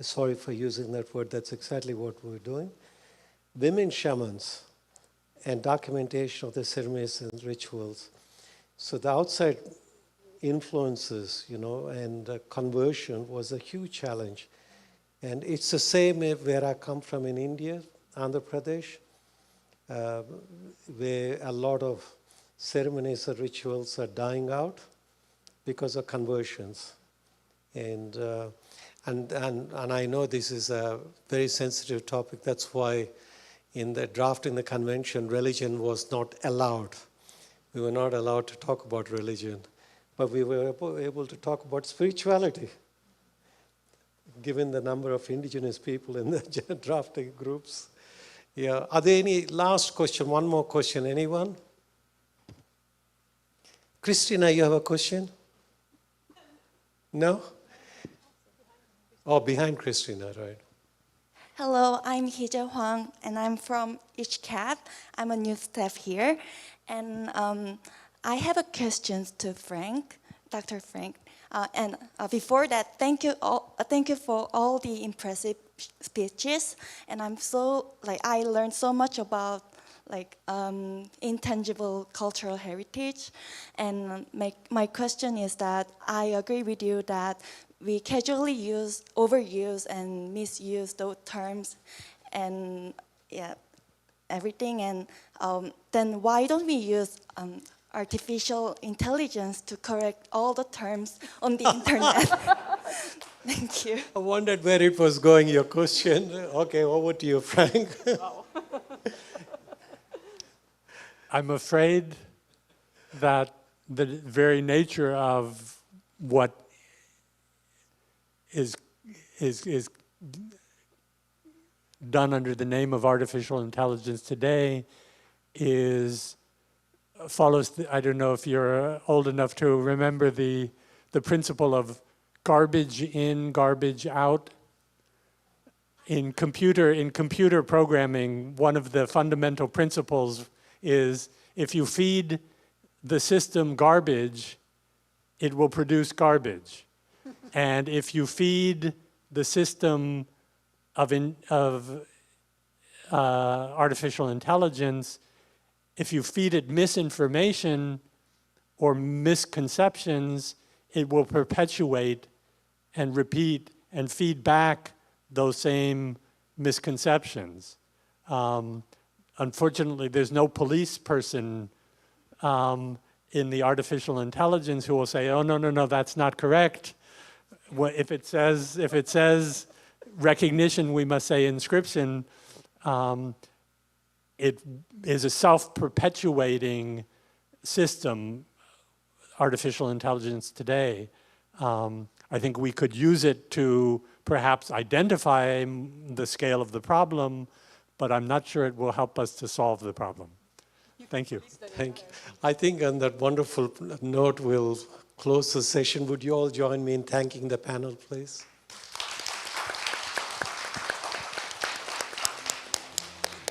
Sorry for using that word, that's exactly what we're doing. Women shamans and documentation of the ceremonies and rituals. So the outside influences, and conversion was a huge challenge. And it's the same where I come from in India, Andhra Pradesh, where a lot of ceremonies and rituals are dying out because of conversions. And I know this is a very sensitive topic. That's why in the draft in the convention, religion was not allowed. We were not allowed to talk about religion, but we were able to talk about spirituality, given the number of indigenous people in the drafting groups. Yeah, are there any last question, one more question, anyone? Christina, you have a question? No? Oh, behind Christina, right. Hello, I'm Hee-jae Hwang, and I'm from HCAP. I'm a new staff here. And I have a question to Frank, Dr. Frank. Before that, thank you for all the impressive speeches. And I learned so much about intangible cultural heritage. And my question is that I agree with you that we casually overuse and misuse those terms and everything. And then why don't we use artificial intelligence to correct all the terms on the internet? Thank you. I wondered where it was going, your question. Okay, over to you, Frank. I'm afraid that the very nature of what is done under the name of artificial intelligence today follows, I don't know if you're old enough to remember the principle of garbage in, garbage out. In computer programming, one of the fundamental principles is if you feed the system garbage, it will produce garbage. And if you feed the system of artificial intelligence, if you feed it misinformation or misconceptions, it will perpetuate and repeat and feed back those same misconceptions. Unfortunately, there's no police person in the artificial intelligence who will say, oh, no, that's not correct. If it says recognition, we must say inscription. It is a self-perpetuating system, artificial intelligence today. I think we could use it to perhaps identify the scale of the problem, but I'm not sure it will help us to solve the problem. Thank you. Thank you. I think on that wonderful note, we'll close the session. Would you all join me in thanking the panel, please?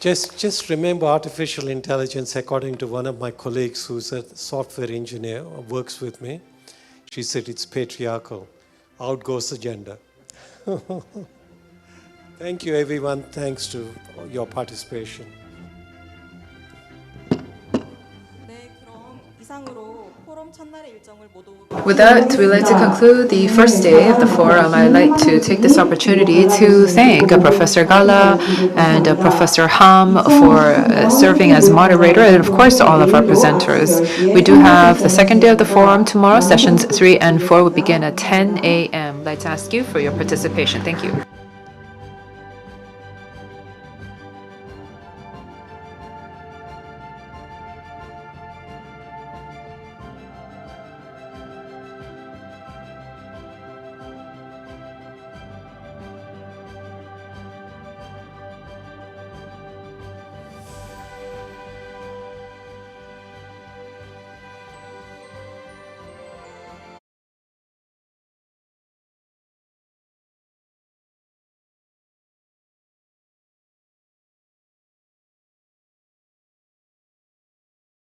Just remember artificial intelligence, according to one of my colleagues who's a software engineer, works with me. She said it's patriarchal. Out goes the gender. Thank you, everyone. Thanks to your participation. With that, we'd like to conclude the first day of the forum. I'd like to take this opportunity to thank Professor Gala and Professor Ham for serving as moderator, and of course all of our presenters. We do have the second day of the forum tomorrow. Sessions 3 and 4 will begin at 10 a.m. I'd like to ask you for your participation. Thank you.